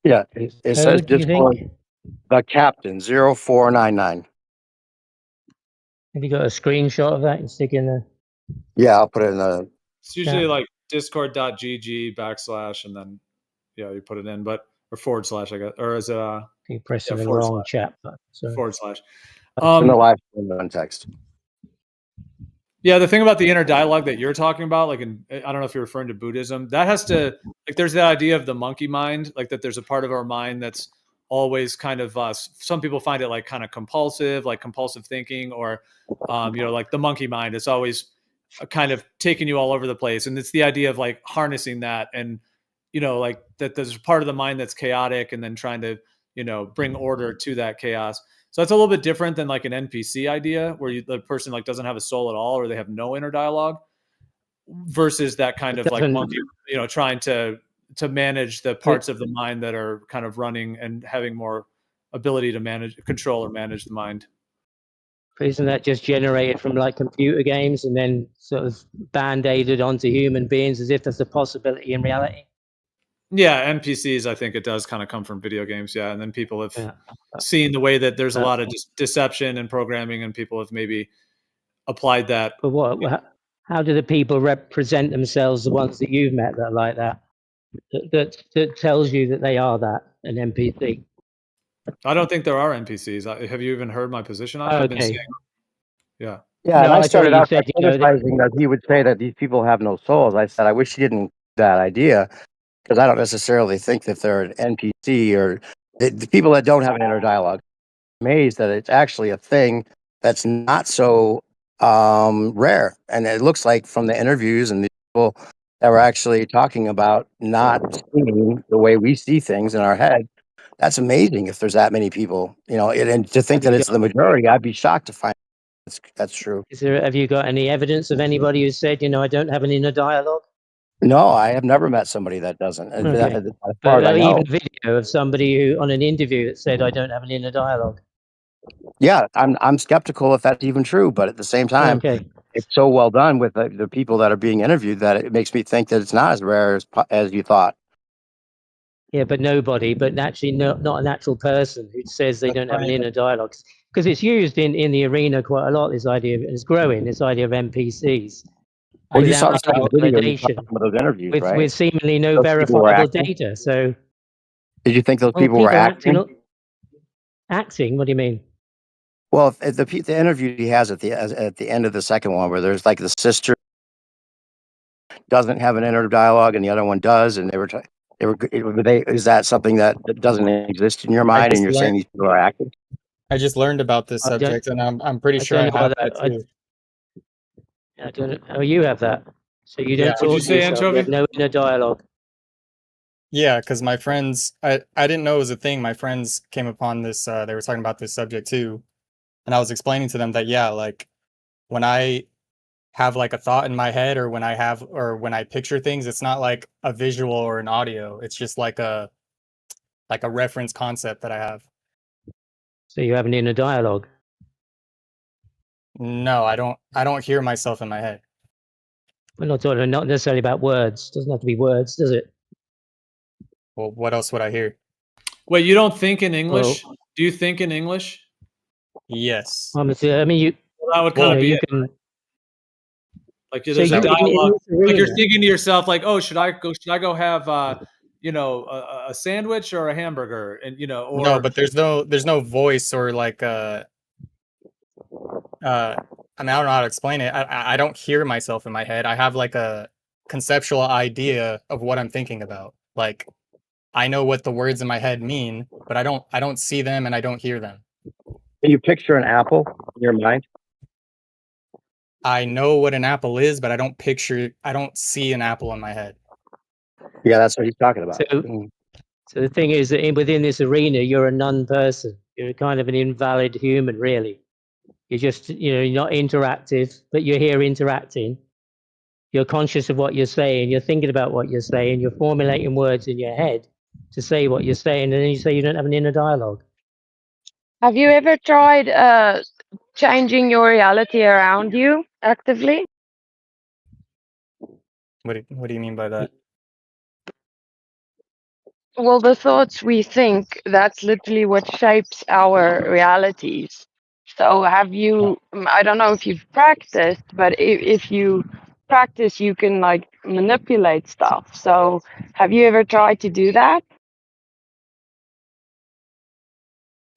Yeah, it says Discord. The Captain 0499. Have you got a screenshot of that and stick in there? Yeah, I'll put it in the. It's usually like discord.gg / and then you put it in, but or / I guess, or as You're pressing Yeah, the forward wrong slash. chat button. Sorry. Forward slash. in the live stream on text. Yeah, the thing about the inner dialogue that you're talking about, like I don't know if you're referring to Buddhism, that has to, like, there's the idea of the monkey mind, like that there's a part of our mind that's always kind of, some people find it like kind of compulsive, like compulsive thinking, or, like the monkey mind. It's always kind of taking you all over the place. And it's the idea of like harnessing that and, like that there's a part of the mind that's chaotic and then trying to, bring order to that chaos. So that's a little bit different than like an NPC idea where the person like doesn't have a soul at all or they have no inner dialogue versus that kind of like monkey, trying to manage the parts of the mind that are kind of running and having more ability to control or manage the mind. Isn't that just generated from like computer games and then sort of band-aided onto human beings as if there's a possibility in reality? Yeah, NPCs, I think it does kind of come from video games. Yeah. And then people have seen the way that there's a lot of deception and programming, and people have maybe applied that. But how do the people represent themselves, the ones that you've met that are like that? That tells you that they are that, an NPC? I don't think there are NPCs. Have you even heard my position on it? I've been saying, yeah. Yeah, and I started out by criticizing that he would say that these people have no souls. I said, I wish he didn't that idea, because I don't necessarily think that they're an NPC or the people that don't have an inner dialogue. I'm amazed that it's actually a thing that's not so rare. And it looks like from the interviews and the people that were actually talking about not seeing the way we see things in our head, that's amazing if there's that many people, and to think that it's the majority, I'd be shocked to find that's true. Have you got any evidence of anybody who said, I don't have an inner dialogue? No, I have never met somebody that doesn't. Okay. As far as I know. Even video of somebody who on an interview that said, I don't have an inner dialogue. Yeah, I'm skeptical if that's even true, but at the same time, it's so well done with the people that are being interviewed that it makes me think that it's not as rare as you thought. Yeah, but actually not an actual person who says they don't have an inner dialogue. Because it's used in the arena quite a lot, this idea, and it's growing, this idea of NPCs. Well, you saw the video, you saw validation, some of those interviews, right? with seemingly no Those people were verifiable acting? data. So, did you think those people were acting? Acting? What do you mean? Well, if the interview he has at the end of the second one, where there's like the sister doesn't have an inner dialogue and the other one does, and is that something that doesn't exist in your mind, and you're saying these people are acting? I just learned about this subject, and I'm pretty sure I have that too. I don't know. Oh, you have that. So you don't talk to yourself. You have no inner dialogue. Yeah, because my friends, I didn't know it was a thing. My friends came upon this. They were talking about this subject too, and I was explaining to them that like when I have like a thought in my head, or when I picture things, it's not like a visual or an audio. It's just like a reference concept that I have. So you have an inner dialogue? No, I don't hear myself in my head. We're not talking not necessarily about words. Doesn't have to be words, does it? Well, what else would I hear? Wait, you don't think in English? Well, do you think in English? Yes. I mean, that would kind of be it. Like there's a dialogue. Like you're thinking to yourself, like, oh, should I go have a sandwich or a hamburger? And or no, but there's no voice or like I mean, I don't know how to explain it. I don't hear myself in my head. I have like a conceptual idea of what I'm thinking about. Like I know what the words in my head mean, but I don't see them and I don't hear them. Can you picture an apple in your mind? I know what an apple is, but I don't see an apple in my head. Yeah, that's what he's talking about. So the thing is that within this arena, you're a non-person. You're kind of an invalid human, really. You're just, you're not interactive, but you're here interacting. You're conscious of what you're saying. You're thinking about what you're saying. You're formulating words in your head to say what you're saying, and then you say you don't have an inner dialogue. Have you ever tried changing your reality around you actively? What do you mean by that? Well, the thoughts we think, that's literally what shapes our realities. So have you, I don't know if you've practiced, but if you practice, you can like manipulate stuff. So have you ever tried to do that?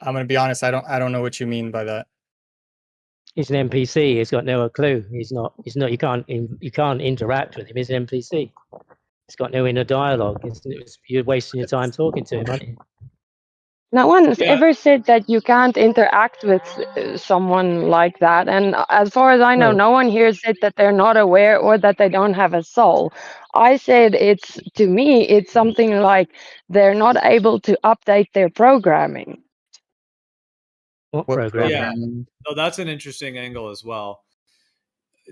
I'm gonna be honest. I don't know what you mean by that. He's an NPC. He's got no clue. He's not. You can't interact with him. He's an NPC. He's got no inner dialogue. You're wasting your time talking to him, aren't you? No one's Yeah. ever said that you can't interact with someone like that. And as far as I know, Well, no one here said that they're not aware or that they don't have a soul. I said to me, it's something like they're not able to update their programming. what What program? Yeah. program? No, that's an interesting angle as well.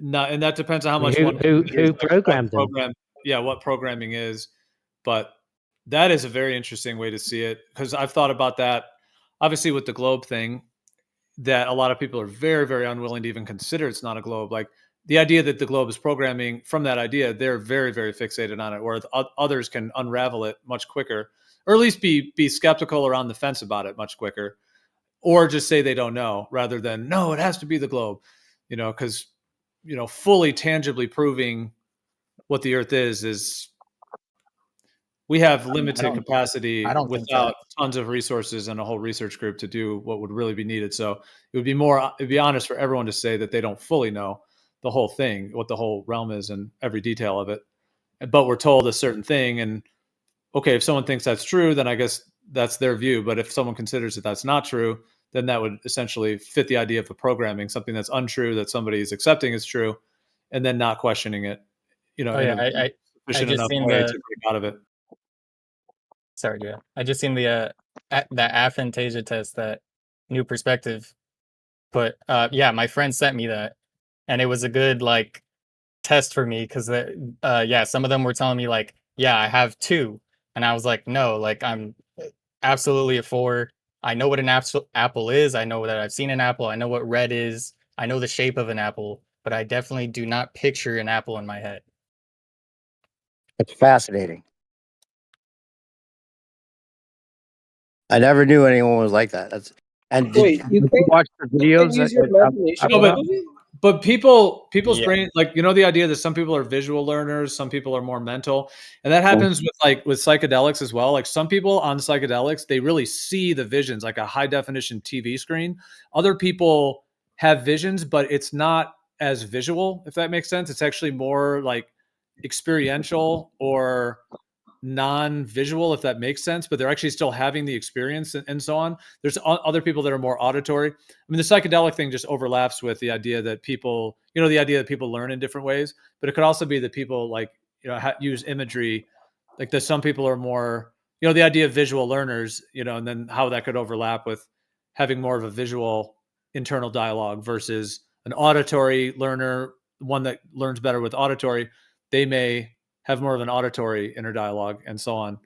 Not, and that depends on how I mean, much one who considers, like, what programmed them? program. Yeah, what programming is, but that is a very interesting way to see it, because I've thought about that. Obviously, with the globe thing, that a lot of people are very, very unwilling to even consider it's not a globe. Like the idea that the globe is programming, from that idea, they're very, very fixated on it, where others can unravel it much quicker, or at least be skeptical or on the fence about it much quicker, or just say they don't know rather than no, it has to be the globe, because fully tangibly proving what the Earth is we have limited capacity I don't think without that. tons of resources and a whole research group to do what would really be needed. So it'd be honest for everyone to say that they don't fully know the whole thing, what the whole realm is and every detail of it. But we're told a certain thing. And okay, if someone thinks that's true, then I guess that's their view. But if someone considers that that's not true, then that would essentially fit the idea of a programming, something that's untrue that somebody is accepting is true, and then not questioning it, Oh in yeah, a I sufficient just enough seen way to the. break out of it. Sorry, yeah. I just seen the that aphantasia test, that new perspective. But yeah, my friend sent me that, and it was a good like test for me because yeah, some of them were telling me like, yeah, I have 2, and I was like, no, like I'm absolutely a 4. I know what an apple is. I know that I've seen an apple. I know what red is. I know the shape of an apple, but I definitely do not picture an apple in my head. It's fascinating. I never knew anyone was like that. Did Wait, you watch the you videos? can't use your imagination No, in but that movie? but people's Yeah. brain, like, the idea that some people are visual learners, some people are more mental, and that happens with psychedelics as well. Like some people on psychedelics, they really see the visions, like a high definition TV screen. Other people have visions, but it's not as visual, if that makes sense. It's actually more like experiential or non-visual, if that makes sense, but they're actually still having the experience and so on. There's other people that are more auditory. I mean, the psychedelic thing just overlaps with the idea that people, learn in different ways, but it could also be that people use imagery. Like there's some people are more, the idea of visual learners, and then how that could overlap with having more of a visual internal dialogue versus an auditory learner, one that learns better with auditory. They may have more of an auditory inner dialogue and so on.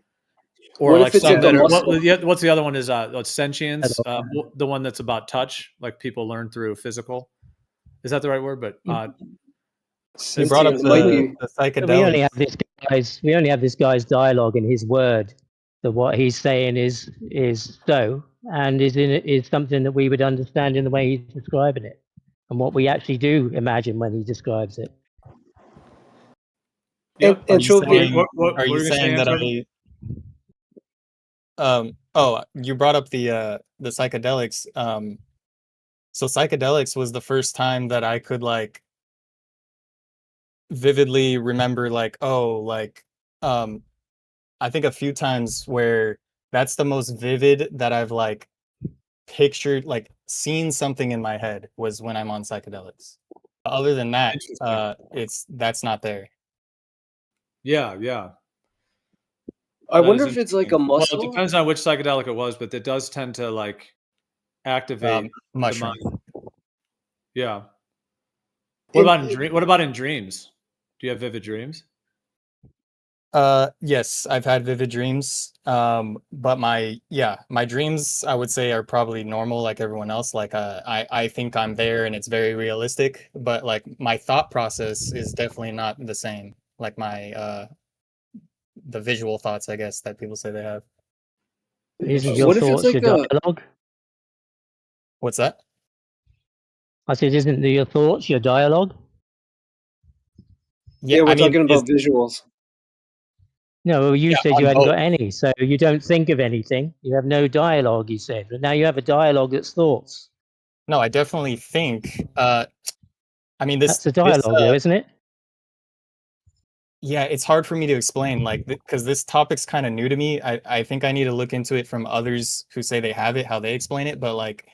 Or What like if it's some like a that are, muscle? what's the other one is sentience, the one that's about touch, like people learn through physical. Is that the right word? But You brought up Sentient might the be. We only psychedelics. have this guy's dialogue in his word. That what he's saying is so, and is something that we would understand in the way he's describing it, and what we actually do imagine when he describes it. Yep. And Trophy. What Are were you you gonna say, saying that Andrew? oh, you brought up the psychedelics. So psychedelics was the first time that I could like vividly remember like, oh, like I think a few times where that's the most vivid that I've like pictured, like seen something in my head, was when I'm on psychedelics. Other than that, that's not there. Yeah. I That wonder is if it's like interesting. a Well, it muscle. depends on which psychedelic it was, but it does tend to like activate the Mushroom. mind. Yeah. And What about in dreams? Do you have vivid dreams? Yes, I've had vivid dreams. But my dreams, I would say, are probably normal like everyone else. Like I think I'm there and it's very realistic, but like my thought process is definitely not the same. Like my the visual thoughts, I guess, that people say they have. Isn't your what if it's thoughts like your a? dialogue? What's that? I said, isn't your thoughts your dialogue? Yeah, I we're mean, talking about visuals. No, well, you Yeah, said on you hadn't both. got any, so you don't think of anything. You have no dialogue, you said, but now you have a dialogue that's thoughts. No, I definitely think. I mean, That's a dialogue, though, isn't it? yeah, it's hard for me to explain, like, because this topic's kind of new to me. I think I need to look into it from others who say they have it, how they explain it. But like,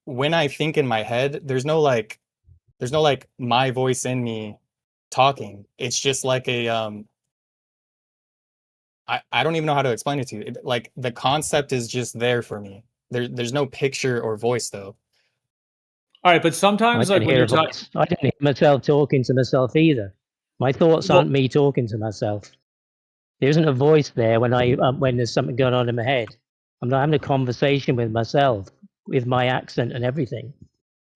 when I think in my head, there's no like my voice in me talking. It's just like a I don't even know how to explain it to you. Like the concept is just there for me. There's no picture or voice though. All right, but I sometimes don't like when hear you're a talking, voice. I don't hear myself talking to myself either. My thoughts well, aren't me talking to myself. There isn't a voice there when there's something going on in my head. I'm not having a conversation with myself with my accent and everything.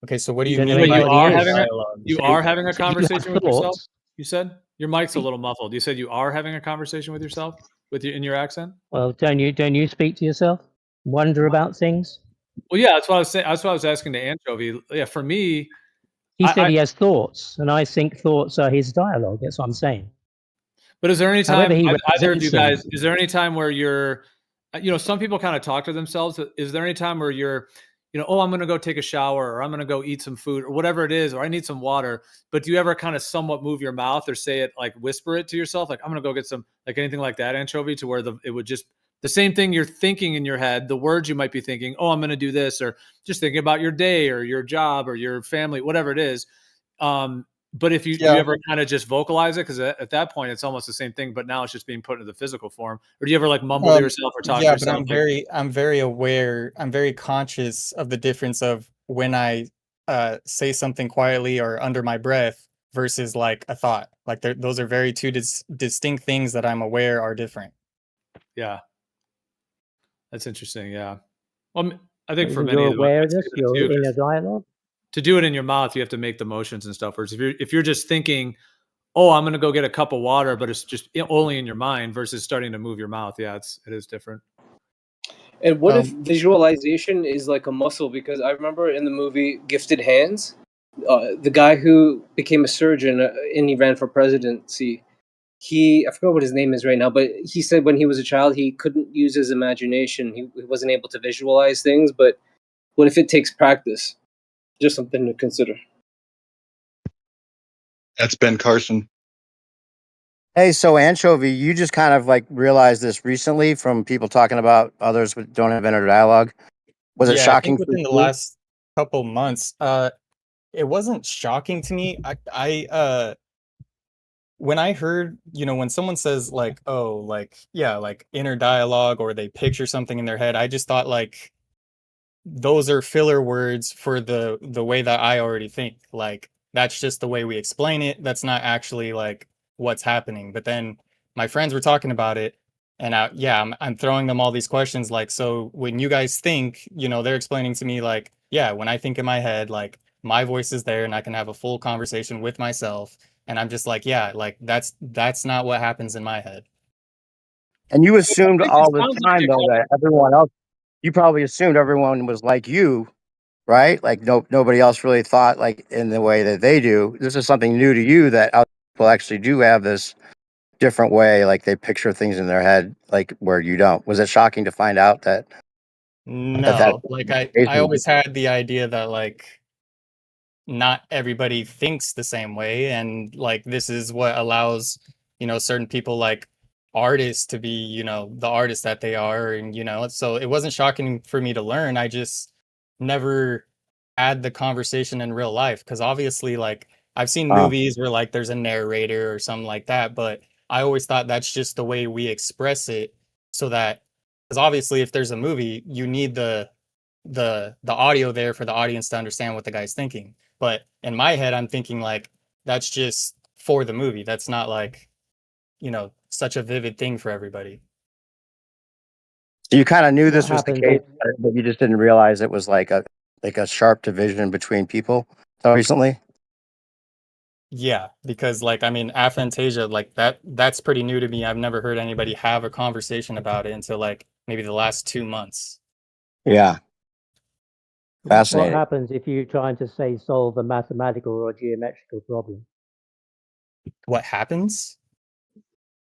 Okay, so what do I you don't know mean but by you anybody are is. having a dialogue? you So, are having a so you have conversation with yourself. thoughts. You said your mic's a little muffled. You said you are having a conversation with yourself with in your accent. Well, don't you speak to yourself? Wonder about things? Well, yeah, that's what I was saying. That's what I was asking to Anchovy. Yeah, for me, He said I he has thoughts, and I think thoughts are his dialogue. That's what I'm saying. but is there any However time he either of you represents them. guys? Is there any time where you're, some people kind of talk to themselves. Is there any time where you're, oh, I'm going to go take a shower, or I'm going to go eat some food, or whatever it is, or I need some water? But do you ever kind of somewhat move your mouth or say it like whisper it to yourself, like I'm going to go get some, like anything like that, Anchovy, to where it would just the same thing you're thinking in your head, the words you might be thinking, oh, I'm going to do this, or just thinking about your day or your job or your family, whatever it is. But if you do you Yeah, ever kind of just vocalize it? Because at that point it's almost the same thing, but now it's just being put into the physical form. Or do you ever like mumble to yourself or talk to yeah, but yourself? Like, I'm very aware, I'm very conscious of the difference of when I say something quietly or under my breath versus like a thought. Like those are very two distinct things that I'm aware are different. yeah, that's interesting. Yeah. Well, I think for Isn't many your of them, I'd say awareness that your too. inner 'Cause dialogue? to do it in your mouth, you have to make the motions and stuff. Whereas if you're just thinking, oh, I'm gonna go get a cup of water, but it's just only in your mind versus starting to move your mouth. Yeah, it is different. And what if visualization is like a muscle? Because I remember in the movie Gifted Hands, the guy who became a surgeon and he ran for presidency, I forgot what his name is right now, but he said when he was a child he couldn't use his imagination. He wasn't able to visualize things. But what if it takes practice? Just something to consider. That's Ben Carson. Hey, so Anchovy, you just kind of like realized this recently from people talking about others who don't have inner dialogue. Was it Yeah, I shocking think for within the you? last couple months, it wasn't shocking to me. When I heard, when someone says like, oh, like, yeah, like inner dialogue or they picture something in their head, I just thought like those are filler words for the way that I already think. Like that's just the way we explain it. That's not actually like what's happening. But then my friends were talking about it, and I'm throwing them all these questions like, so when you guys think, they're explaining to me like, yeah, when I think in my head, like my voice is there and I can have a full conversation with myself. And I'm just like, yeah, like that's not what happens in my head. And you I assumed think it all the sounds like time, it. though, that everyone else, you probably assumed everyone was like you, right? Like nobody else really thought like in the way that they do. This is something new to you that other people actually do have this different way, like they picture things in their head, like where you don't. Was it shocking to find out that that No, like I always had the idea that like not everybody thinks the same way, and like this is what allows certain people like artists to be the artists that they are, and so it wasn't shocking for me to learn. I just never had the conversation in real life because obviously like I've seen movies where like there's a narrator or something like that, but I always thought that's just the way we express it, so that because obviously if there's a movie you need the audio there for the audience to understand what the guy's thinking. But in my head, I'm thinking like that's just for the movie. That's not like, such a vivid thing for everybody. So you kind of knew What this was the happens case, if but you just didn't realize it was like a sharp division between people so recently? Yeah, because like I mean aphantasia, like that's pretty new to me. I've never heard anybody have a conversation about it until like maybe the last 2 months. Yeah, what fascinating. happens if you're trying to say solve a mathematical or geometrical problem? What happens?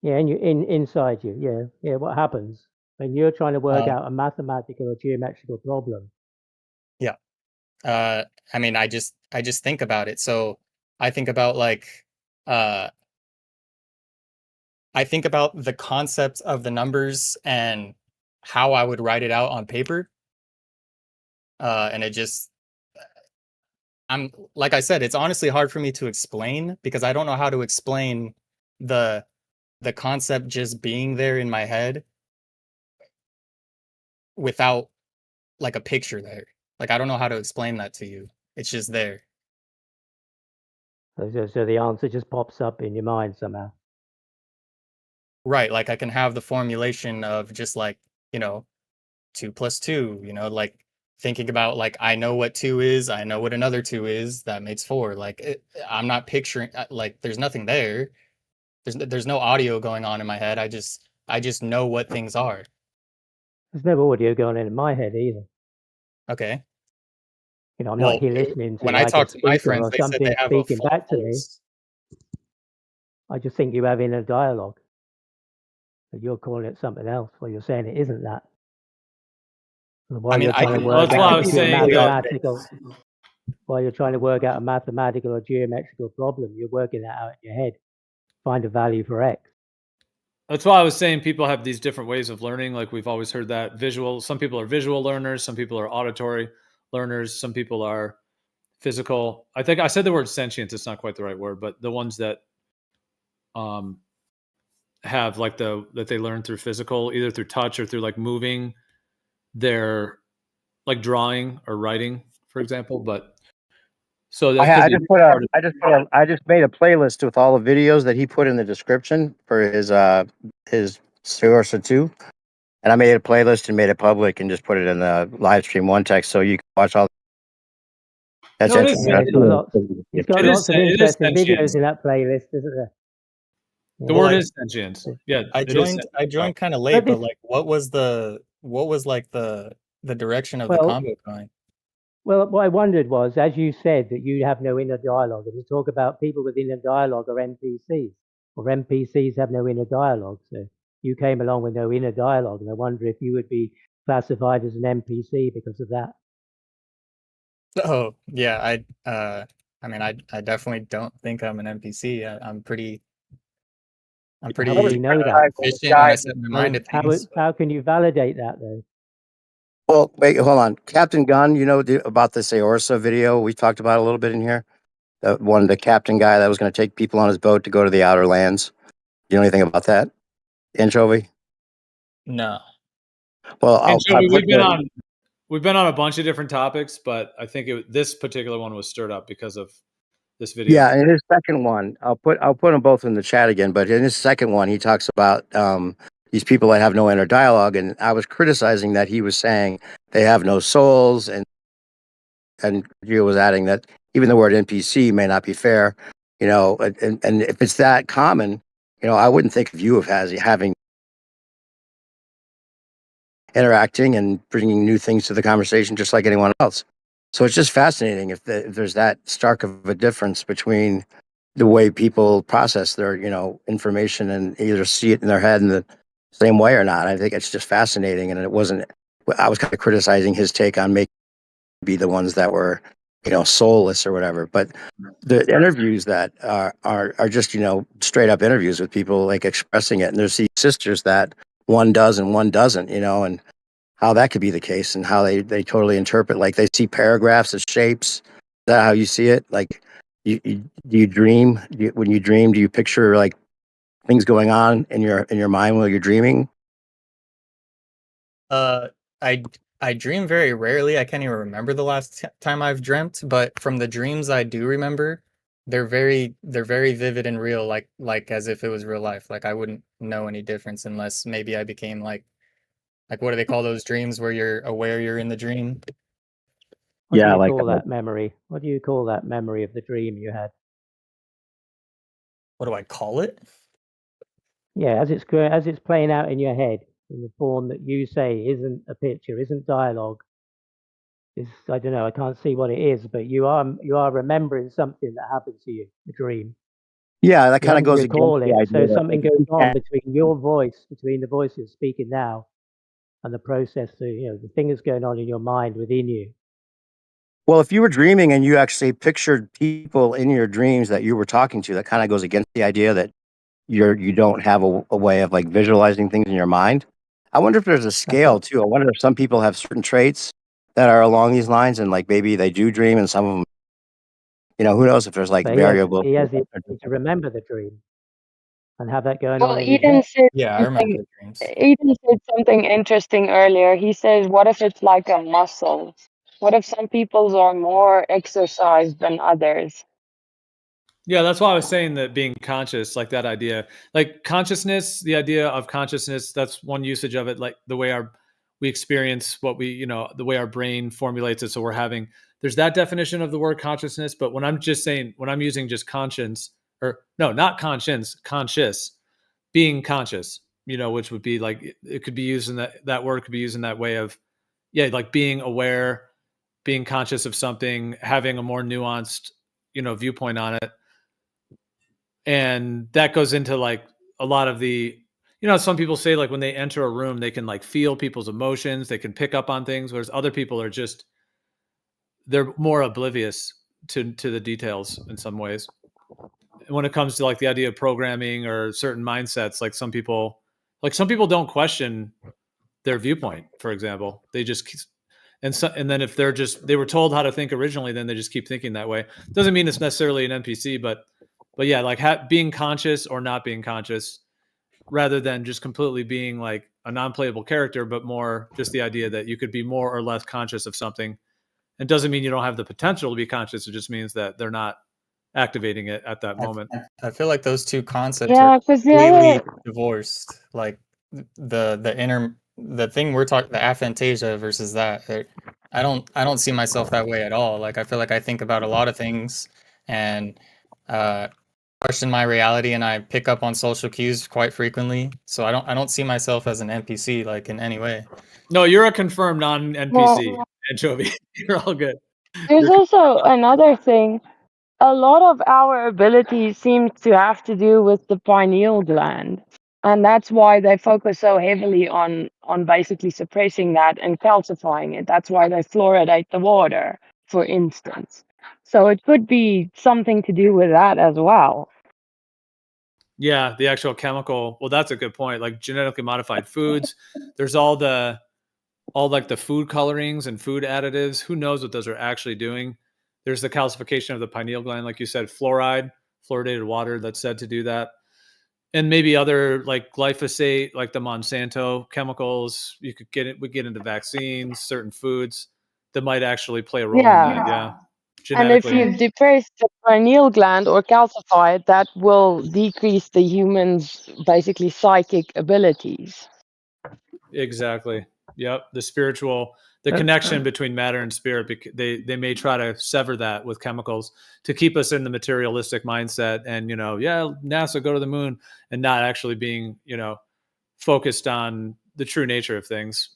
Yeah, and inside you. Yeah. What happens when you're trying to work Uh, out a mathematical or geometrical problem? yeah. I mean, I just think about it. So I think about uh, I think about the concept of the numbers and how I would write it out on paper. And it just, I'm like I said, it's honestly hard for me to explain because I don't know how to explain the concept just being there in my head without like a picture there. Like I don't know how to explain that to you. It's just there. So the answer just pops up in your mind somehow. Right, like I can have the formulation of just like, 2 plus 2, like thinking about like I know what 2 is, I know what another 2 is, that makes 4. I'm not picturing like there's nothing there. There's no audio going on in my head. I just know what things are. There's no audio going in my head either. Okay. I'm Well, not here listening when to I like a talk to my speaker friends, or they said they something have a speaking full back to me. voice. I just think you have inner dialogue. But you're calling it something else, or you're saying it isn't that. While you're trying to work That's why I out was a saying that. mathematical, while you're trying to work out a mathematical or geometrical problem, you're working that out in your head. Find a value for X. That's why I was saying people have these different ways of learning. Like we've always heard that visual. Some people are visual learners. Some people are auditory learners. Some people are physical. I think I said the word sentient. It's not quite the right word, but the ones that have like that they learn through physical, either through touch or through like moving their like drawing or writing, for example. But so that could I be just part of I just made a playlist with all the videos that he put in the description for his Source 2. And I made a playlist and made it public and just put it in the live stream one text so you can watch all. That's No, it is. interesting. He's got It lots is. of It is interesting sentient. videos in that playlist, isn't there? The Well, word is sentient. Yeah, I it is. joined kind of But late, but this, like what was like the direction of the well, combo going? well, what I wondered was, as you said, that you have no inner dialogue, and to talk about people with inner dialogue are NPCs, or NPCs have no inner dialogue. So you came along with no inner dialogue, and I wonder if you would be classified as an NPC because of that. Oh, yeah, I mean I definitely don't think I'm an NPC. I'm pretty How would you know that? efficient when I set my mind to things. How can you validate that though? Well, wait, hold on. Captain Gunn, about this Aorsa video we talked about a little bit in here? The captain guy that was going to take people on his boat to go to the outer lands. You know anything about that, Anchovy? No. Well, Anchovy, we've been on a bunch of different topics, but I think this particular one was stirred up because of this video. Yeah, in his second one, I'll put them both in the chat again. But in his second one, he talks about these people that have no inner dialogue, and I was criticizing that he was saying they have no souls, and Gio was adding that even the word NPC may not be fair, and if it's that common, I wouldn't think of you as having interacting and bringing new things to the conversation just like anyone else. So it's just fascinating if there's that stark of a difference between the way people process their information and either see it in their head in the same way or not. I think it's just fascinating, and it wasn't. I was kind of criticizing his take on making be the ones that were soulless or whatever, but the interviews that are just straight up interviews with people like expressing it, and there's these sisters that one does and one doesn't, and how that could be the case, and how they totally interpret, like they see paragraphs as shapes. Is that how you see it? Like do you dream? When you dream, do you picture like things going on in your mind while you're dreaming? I dream very rarely. I can't even remember the last time I've dreamt, but from the dreams I do remember, they're very vivid and real, like as if it was real life. Like I wouldn't know any difference unless maybe I became like what do they call those dreams where you're aware you're in the dream? What do you call that memory? What do you call that memory of the dream you had? What do I call it? Yeah, as it's playing out in your head in the form that you say isn't a picture, isn't dialogue. I don't know. I can't see what it is, but you are remembering something that happened to you, a dream. Yeah, that You kind of haven't goes against recall the it, idea so that something like, goes you on can't- between your voice, between the voice you're speaking now, and the process, the thing that's going on in your mind within you. well, if you were dreaming and you actually pictured people in your dreams that you were talking to, that kind of goes against the idea that you don't have a way of like visualizing things in your mind. I wonder if there's a scale what- too. I wonder if some people have certain traits that are along these lines, and like maybe they do dream, and some of them, who knows if there's like But variable. he has the ability to remember the dream and have that going on Well, in his head. Yeah, I remember the dreams. Eden said something interesting earlier. He says, what if it's like a muscle? What if some people's are more exercised than others? Yeah, that's why I was saying that being conscious, like that idea, like consciousness, the idea of consciousness, that's one usage of it, like the way we experience what the way our brain formulates it. So there's that definition of the word consciousness. But when I'm using just conscience, or no, not conscience, conscious, being conscious, which would be like, it could be used in that word could be used in that way of, yeah, like being aware, being conscious of something, having a more nuanced, viewpoint on it. And that goes into like a lot of the, some people say like when they enter a room, they can like feel people's emotions, they can pick up on things, whereas other people they're more oblivious to the details in some ways. And when it comes to like the idea of programming or certain mindsets, like some people don't question their viewpoint, for example. They just and then if they were told how to think originally, then they just keep thinking that way. Doesn't mean it's necessarily an NPC, but yeah, like being conscious or not being conscious, rather than just completely being like a non-playable character, but more just the idea that you could be more or less conscious of something. It doesn't mean you don't have the potential to be conscious. It just means that they're not activating it at that moment. I feel like those two concepts are Yeah, because the completely other, divorced. Like the thing we're talking, the aphantasia versus that. I don't see myself that way at all. Like I feel like I think about a lot of things and question my reality, and I pick up on social cues quite frequently. So I don't see myself as an NPC like in any way. No, you're a confirmed non-NPC, well, Anchovy. You're all good. there's also another thing. A lot of our abilities seem to have to do with the pineal gland. And that's why they focus so heavily on basically suppressing that and calcifying it. That's why they fluoridate the water, for instance. So it could be something to do with that as well. Yeah, the actual chemical. Well, that's a good point. Like genetically modified foods, there's all like the food colorings and food additives. Who knows what those are actually doing? There's the calcification of the pineal gland, like you said, fluoridated water that's said to do that. And maybe other like glyphosate, like the Monsanto chemicals. We get into vaccines, certain foods that might actually play a role in that. Yeah. And if Genetically. you depress the pineal gland or calcify it, that will decrease the human's basically psychic abilities. Exactly. Yep. The connection between matter and spirit. They may try to sever that with chemicals to keep us in the materialistic mindset, and NASA go to the moon, and not actually being focused on the true nature of things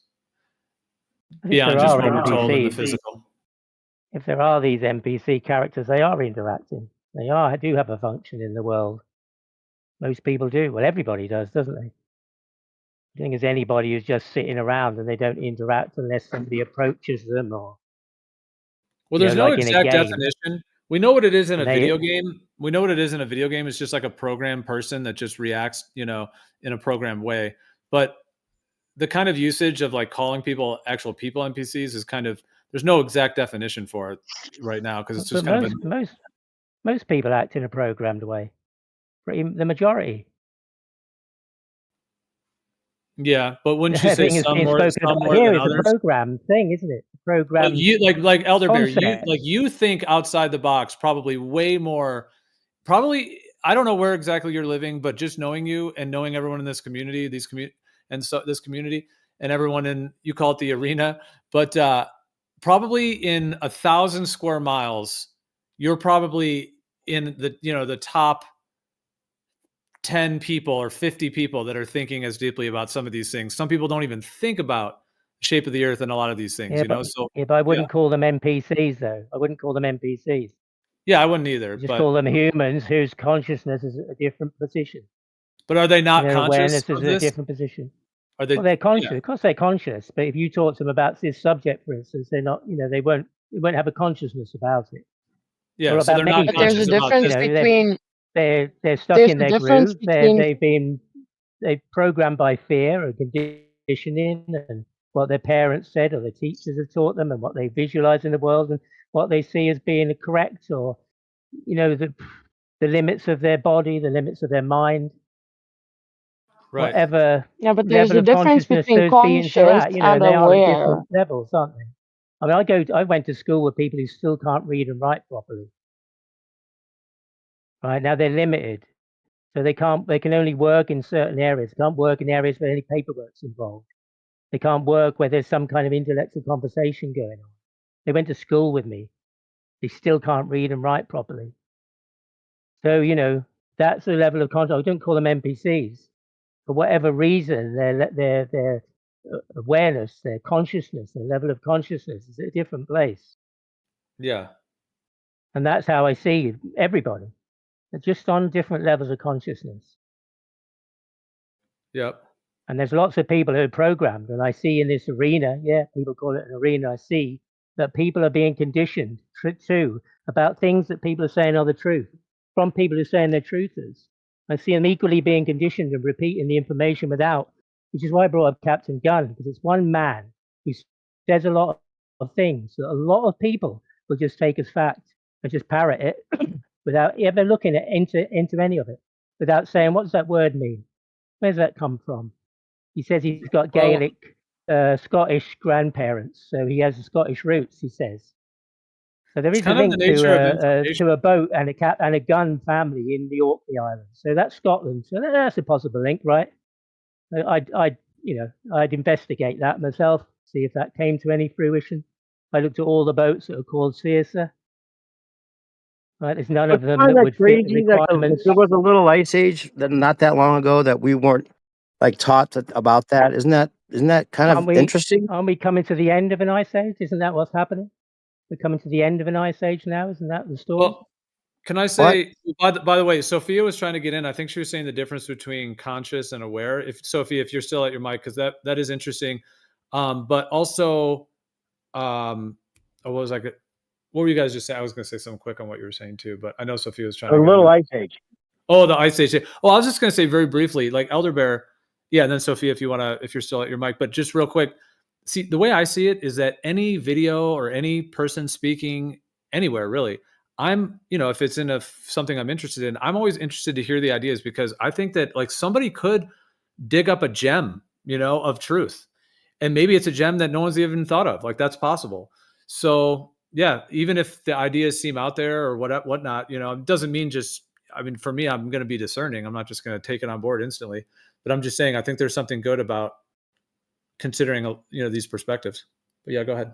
beyond just what we're told in the physical. If there are these NPC characters, they are interacting. They do have a function in the world. Most people do. Well, everybody does, doesn't they? I think there's anybody who's just sitting around and they don't interact unless somebody approaches them or. Well, there's no like in a exact game. definition. We know what it is in a And they- video game. We know what it is in a video game. It's just like a programmed person that just reacts, in a programmed way. But the kind of usage of like calling people actual people NPCs is there's no exact definition for it right now, because it's just But most people act in a programmed way. The majority. Yeah, but wouldn't you The say thing is some being more spoken about more here than is a others? programmed thing, isn't it? Programmed. Like Elder Bear, concept. you think outside the box probably way more. Probably, I don't know where exactly you're living, but just knowing you and knowing everyone in this community, this community, and everyone you call it the arena, but probably in 1,000 square miles, you're probably in the top 10 people or 50 people that are thinking as deeply about some of these things. Some people don't even think about the shape of the earth and a lot of these things, But I wouldn't call them NPCs though. I wouldn't call them NPCs. Yeah, I wouldn't either. Just But call them humans whose consciousness is at a different position. but are they And not their conscious awareness is of at a this? different position. Are they? Well, they're conscious. Yeah. Of course, they're conscious. But if you talk to them about this subject, for instance, they're not. They won't have a consciousness about it. Yeah. Or So about they're many not But things. there's a conscious about difference this. between They're stuck there's in a their difference groove. between They're programmed by fear or conditioning and what their parents said or their teachers have taught them and what they visualize in the world and what they see as being correct or the limits of their body, the limits of their mind, Right. whatever yeah, but there's level a of difference consciousness between those beings are conscious at. and They are at aware. different levels, aren't they? I mean, I went to school with people who still can't read and write properly. Right now, they're limited, so they can only work in certain areas. Can't work in areas where any paperwork's involved. They can't work where there's some kind of intellectual conversation going on. They went to school with me. They still can't read and write properly. So that's the level of conscious. I don't call them NPCs. For whatever reason, their awareness, their consciousness, their level of consciousness is at a different place. Yeah. And that's how I see everybody. They're just on different levels of consciousness. Yep. And there's lots of people who are programmed. And I see in this arena, people call it an arena, I see that people are being conditioned too about things that people are saying are the truth from people who are saying they're truthers. I see them equally being conditioned and repeating the information without, which is why I brought up Captain Gunn, because it's one man who says a lot of things that a lot of people will just take as fact and just parrot it without ever looking into any of it, without saying, what does that word mean? Where's that come from? He says he's got Well, Gaelic, Scottish grandparents, so he has Scottish roots. He says so. There it's is a kind of the link nature of information. to a boat and a gun family in the Orkney Islands. So that's Scotland. So that's a possible link, right? I'd investigate that myself, see if that came to any fruition. I looked at all the boats that are called Searsa. Right, there's none of them Isn't that that would fit the crazy that requirements. there was a little ice age that not that long ago that we weren't taught about that? Isn't that kind of interesting? Aren't we coming to the end of an ice age? Isn't that what's happening? We're coming to the end of an ice age now. Isn't that the story? Well, can I say, by the way, Sophia was trying to get in. I think she was saying the difference between conscious and aware. If Sophia, if you're still at your mic, because that is interesting. But also, what was I? What were you guys just saying? I was going to say something quick on what you were saying too, but I know Sophia was trying A to get little in. ice age. Oh, the ice age. Well, I was just going to say very briefly, like Elder Bear. Yeah, and then Sophia, if you're still at your mic, but just real quick. See, the way I see it is that any video or any person speaking anywhere, really, if it's in something I'm interested in, I'm always interested to hear the ideas because I think that like somebody could dig up a gem, of truth. And maybe it's a gem that no one's even thought of. Like that's possible. So yeah, even if the ideas seem out there or whatnot, it doesn't mean for me, I'm going to be discerning. I'm not just going to take it on board instantly, but I'm just saying, I think there's something good about considering, these perspectives. But yeah, go ahead.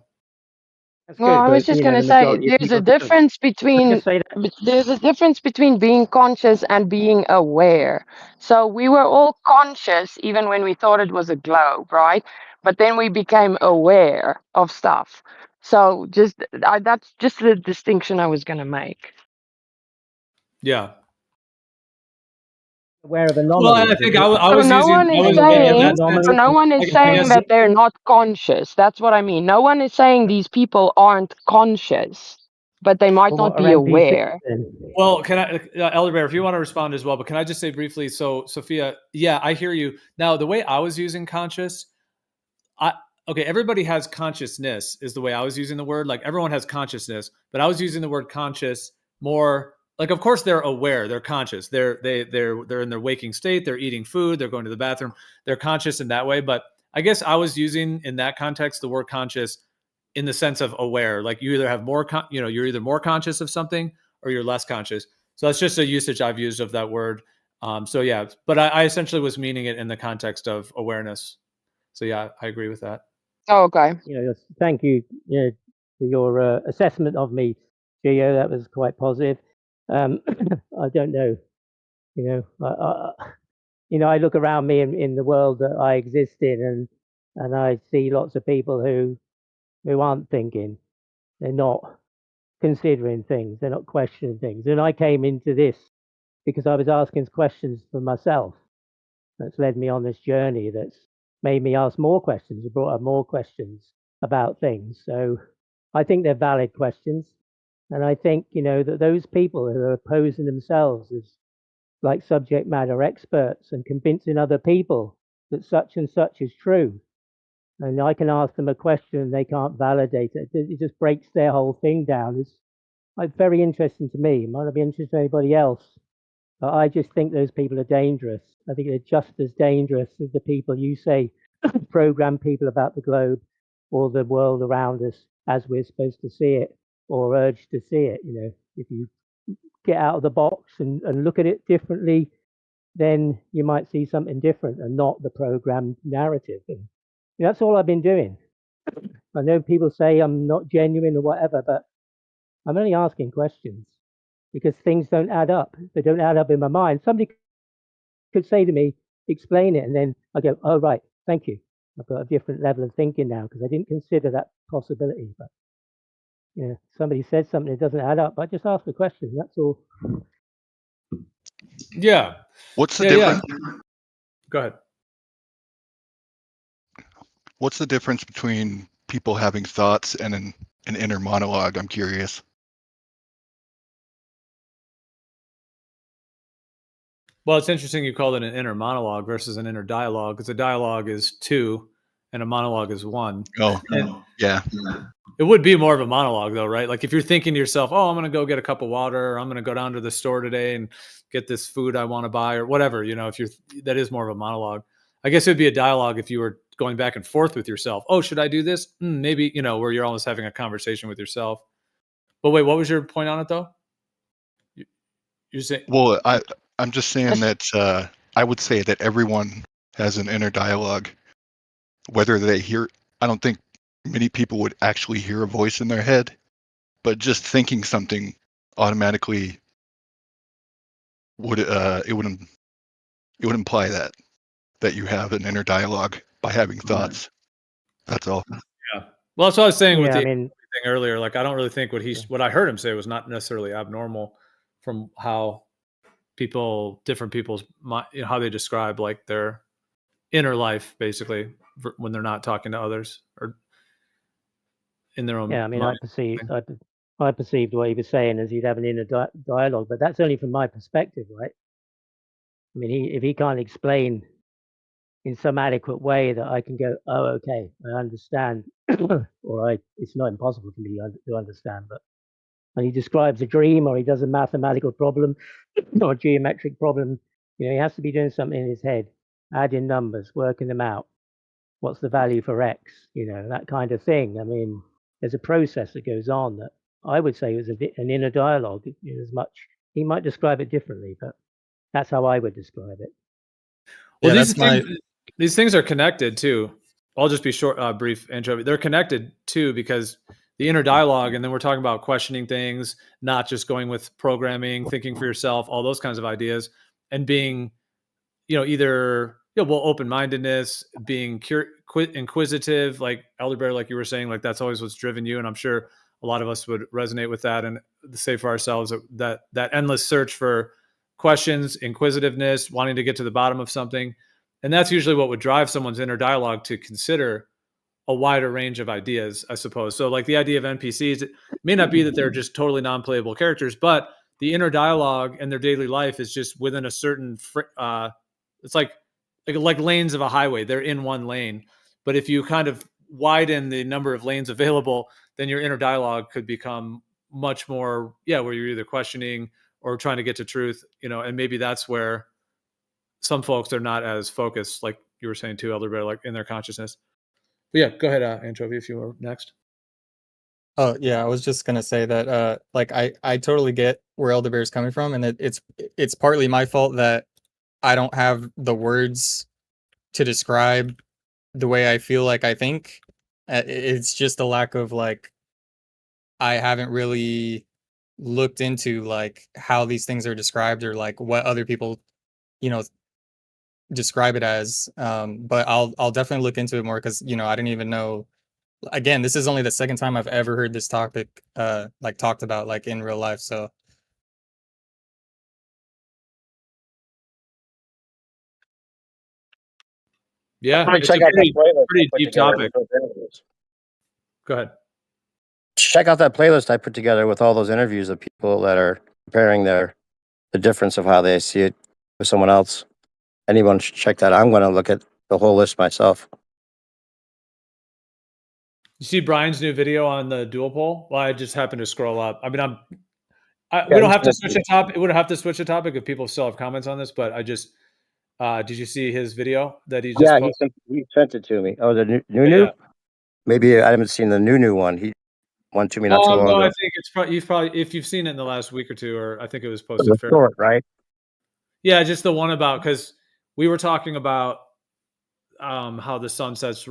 That's Well, good, I was but just going the to say majority of there's a people don't. difference Let's between just say that. there's a difference between being conscious and being aware. So we were all conscious even when we thought it was a globe, right? But then we became aware of stuff. So that's just the distinction I was going to make. Yeah. Aware of Well, anomalies. I think I was no using. one is I was aware in of saying that sense. anomalies. no one is I saying guess. that they're not conscious. That's what I mean. No one is saying these people aren't conscious, but they might Well, not what are be NPCs aware. then? Well, can I, Elder Bear, if you want to respond as well, but can I just say briefly? So, Sophia, yeah, I hear you. Now, the way I was using conscious, everybody has consciousness is the way I was using the word. Like everyone has consciousness, but I was using the word conscious more like, of course, they're aware, they're conscious, they're in their waking state, they're eating food, they're going to the bathroom, they're conscious in that way. But I guess I was using in that context the word conscious in the sense of aware. Like you either have more, you're either more conscious of something or you're less conscious. So that's just a usage I've used of that word. So yeah, but I essentially was meaning it in the context of awareness. So yeah, I agree with that. Oh, okay. Thank you for your assessment of me, Gio. That was quite positive. I don't know. I look around me in the world that I exist in, and I see lots of people who aren't thinking. They're not considering things. They're not questioning things. And I came into this because I was asking questions for myself. That's led me on this journey. That's made me ask more questions. It brought up more questions about things. So I think they're valid questions. And I think, that those people who are posing themselves as like subject matter experts and convincing other people that such and such is true, and I can ask them a question and they can't validate it. It just breaks their whole thing down. It's like very interesting to me. It might not be interesting to anybody else, but I just think those people are dangerous. I think they're just as dangerous as the people you say program people about the globe or the world around us as we're supposed to see it or urged to see it. If you get out of the box and look at it differently, then you might see something different and not the programmed narrative. And that's all I've been doing. I know people say I'm not genuine or whatever, but I'm only asking questions because things don't add up. They don't add up in my mind. Somebody could say to me, explain it, and then I go, oh, right, thank you. I've got a different level of thinking now because I didn't consider that possibility. But somebody says something that doesn't add up. I just ask a question. That's all. Yeah. What's the difference? Go ahead. What's the difference between people having thoughts and an inner monologue? I'm curious. Well, it's interesting you called it an inner monologue versus an inner dialogue, because a dialogue is two and a monologue is one. Oh, yeah. It would be more of a monologue though, right? Like if you're thinking to yourself, oh, I'm going to go get a cup of water, or I'm going to go down to the store today and get this food I want to buy, or whatever, that is more of a monologue. I guess it would be a dialogue if you were going back and forth with yourself. Oh, should I do this? Maybe, where you're almost having a conversation with yourself. But wait, what was your point on it though? You're saying, well, I'm just saying that I would say that everyone has an inner dialogue, whether they hear. I don't think many people would actually hear a voice in their head, but just thinking something automatically would it would imply that you have an inner dialogue by having thoughts. That's all. Yeah. Well, that's what I was saying with the thing earlier. Like, I don't really think what I heard him say was not necessarily abnormal from how different people's, how they describe like their inner life, basically, when they're not talking to others or in their own. Yeah, I mean, I perceived what he was saying as he'd have an inner dialogue, but that's only from my perspective, right? I mean, if he can't explain in some adequate way that I can go, oh, okay, I understand, or it's not impossible for me to understand, but when he describes a dream or he does a mathematical problem or a geometric problem, he has to be doing something in his head, adding numbers, working them out. What's the value for X? That kind of thing. I mean, there's a process that goes on that I would say was an inner dialogue. As much he might describe it differently, but that's how I would describe it. Well, these things are connected too. I'll just be short, brief intro. They're connected too because the inner dialogue, and then we're talking about questioning things, not just going with programming, thinking for yourself, all those kinds of ideas, and being, either open-mindedness, being inquisitive, like Elderberry, like you were saying, like that's always what's driven you, and I'm sure a lot of us would resonate with that and say for ourselves that endless search for questions, inquisitiveness, wanting to get to the bottom of something. And that's usually what would drive someone's inner dialogue to consider a wider range of ideas, I suppose. So like the idea of NPCs, it may not be that they're just totally non-playable characters, but the inner dialogue in their daily life is just within a certain, it's like lanes of a highway. They're in one lane. But if you kind of widen the number of lanes available, then your inner dialogue could become much more, where you're either questioning or trying to get to truth, and maybe that's where some folks are not as focused, like you were saying too, Elderberry, like in their consciousness. But yeah, go ahead, Anchovy, if you were next. Oh yeah, I was just gonna say that like I totally get where Elderberry's coming from, and it's partly my fault that I don't have the words to describe the way I feel like I think. It's just a lack of like I haven't really looked into like how these things are described or like what other people describe it as. But I'll definitely look into it more because I didn't even know again, this is only the second time I've ever heard this topic like talked about like in real life. So Yeah, Probably it's check a out that pretty playlist I pretty put deep together topic. with those interviews. Go ahead. Check out that playlist I put together with all those interviews of people that are comparing the difference of how they see it with someone else. Anyone should check that. I'm going to look at the whole list myself. You see Brian's new video on the dual pole? Well, I just happened to scroll up. I mean, Yeah, we don't he's have to gonna switch do- a topic. It would have to switch a topic if people still have comments on this. But I just did you see his video that he just Yeah, posted? he sent it to me. Oh, the new Yeah. Maybe I haven't seen the new one. He one to me not too long No, ago. I think it's probably if you've seen it in the last week or two, or I think it was The posted fairly. short, right? Yeah, just the one about because we were talking about how the sun sets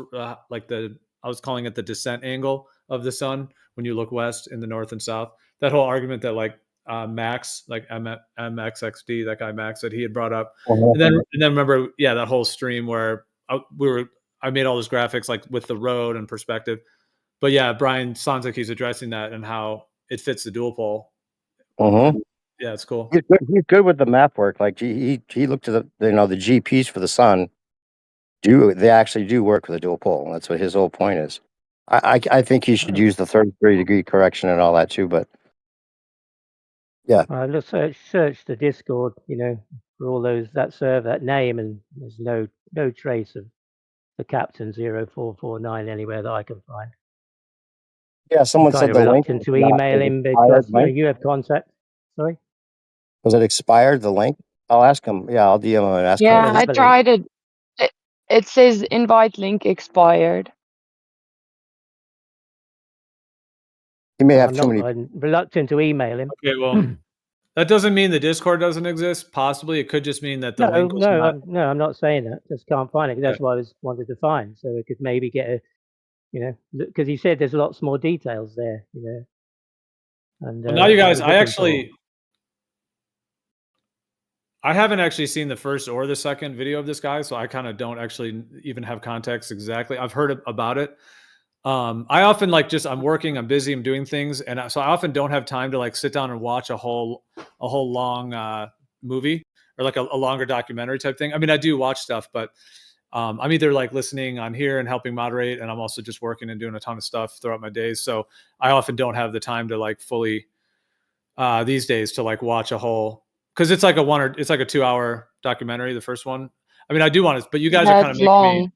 like I was calling it the descent angle of the sun when you look west in the north and south. That whole argument that like Max, like MXXD, that guy Max, that he had brought up, and then remember, yeah, that whole stream where I made all those graphics like with the road and perspective. But yeah, Brian sounds like he's addressing that and how it fits the dual pole. Yeah, it's cool. He's good with the map work. Like he looked at the the GPs for the sun. They actually do work with a dual pole? That's what his whole point is. I think he should use the 33-degree correction and all that too. But yeah, I just search the Discord, for all that server, that name, and there's no trace of the Captain 0449 anywhere that I can find. yeah. Someone I'm said kind of the link reluctant to was not email an him expired because link. you have contact. Sorry. Was it expired? The link? I'll ask him. Yeah, I'll DM him and ask him. Yeah, There's I another link. tried it. It says invite link expired. He may have too many. I'm reluctant to email him. Okay, well, that doesn't mean the Discord doesn't exist. Possibly, it could just mean that the link was not. I'm not saying that. Just can't find it. 'Cause that's what I wanted to find, so we could maybe get because he said there's lots more details there, And Well, now you guys, I haven't actually seen the first or the second video of this guy, so I kind of don't actually even have context exactly. I've heard about it. I often I'm working, I'm busy, I'm doing things, and so I often don't have time to like sit down and watch a whole long movie or like a longer documentary type thing. I mean, I do watch stuff, but I'm either like listening on here and helping moderate, and I'm also just working and doing a ton of stuff throughout my days. So I often don't have the time to like fully these days to like watch a whole, because it's like a 2-hour documentary, the first one. I mean, I do want to, but you guys are kind of making me.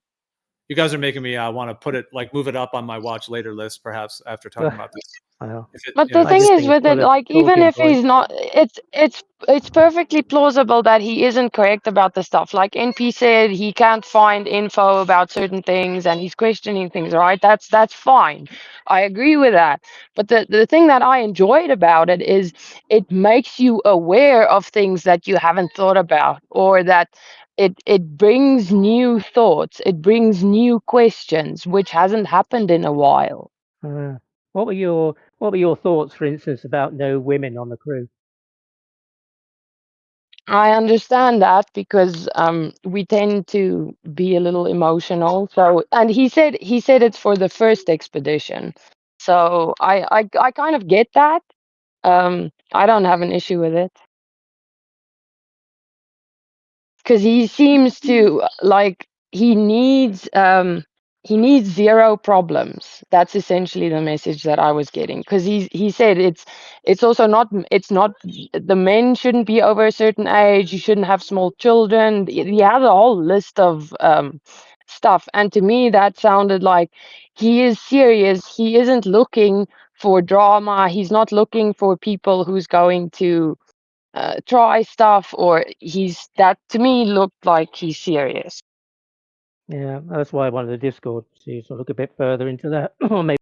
You guys are making me want to put it move it up on my watch later list, perhaps after talking about this. I know. But the thing is with it, like even if he's not, it's perfectly plausible that he isn't correct about the stuff. Like NP said, he can't find info about certain things, and he's questioning things. Right? That's fine. I agree with that. But the thing that I enjoyed about it is it makes you aware of things that you haven't thought about, or that it brings new thoughts, it brings new questions, which hasn't happened in a while. What were your thoughts, for instance, about no women on the crew? I understand that because we tend to be a little emotional. So, and he said it's for the first expedition. So I kind of get that. I don't have an issue with it. Because he seems to like he needs zero problems. That's essentially the message that I was getting. Because he said it's also not the men shouldn't be over a certain age. You shouldn't have small children. He has a whole list of stuff, and to me that sounded like he is serious. He isn't looking for drama. He's not looking for people who's going to try stuff, or that to me looked like he's serious. Yeah, that's why I wanted the Discord to sort of look a bit further into that, or maybe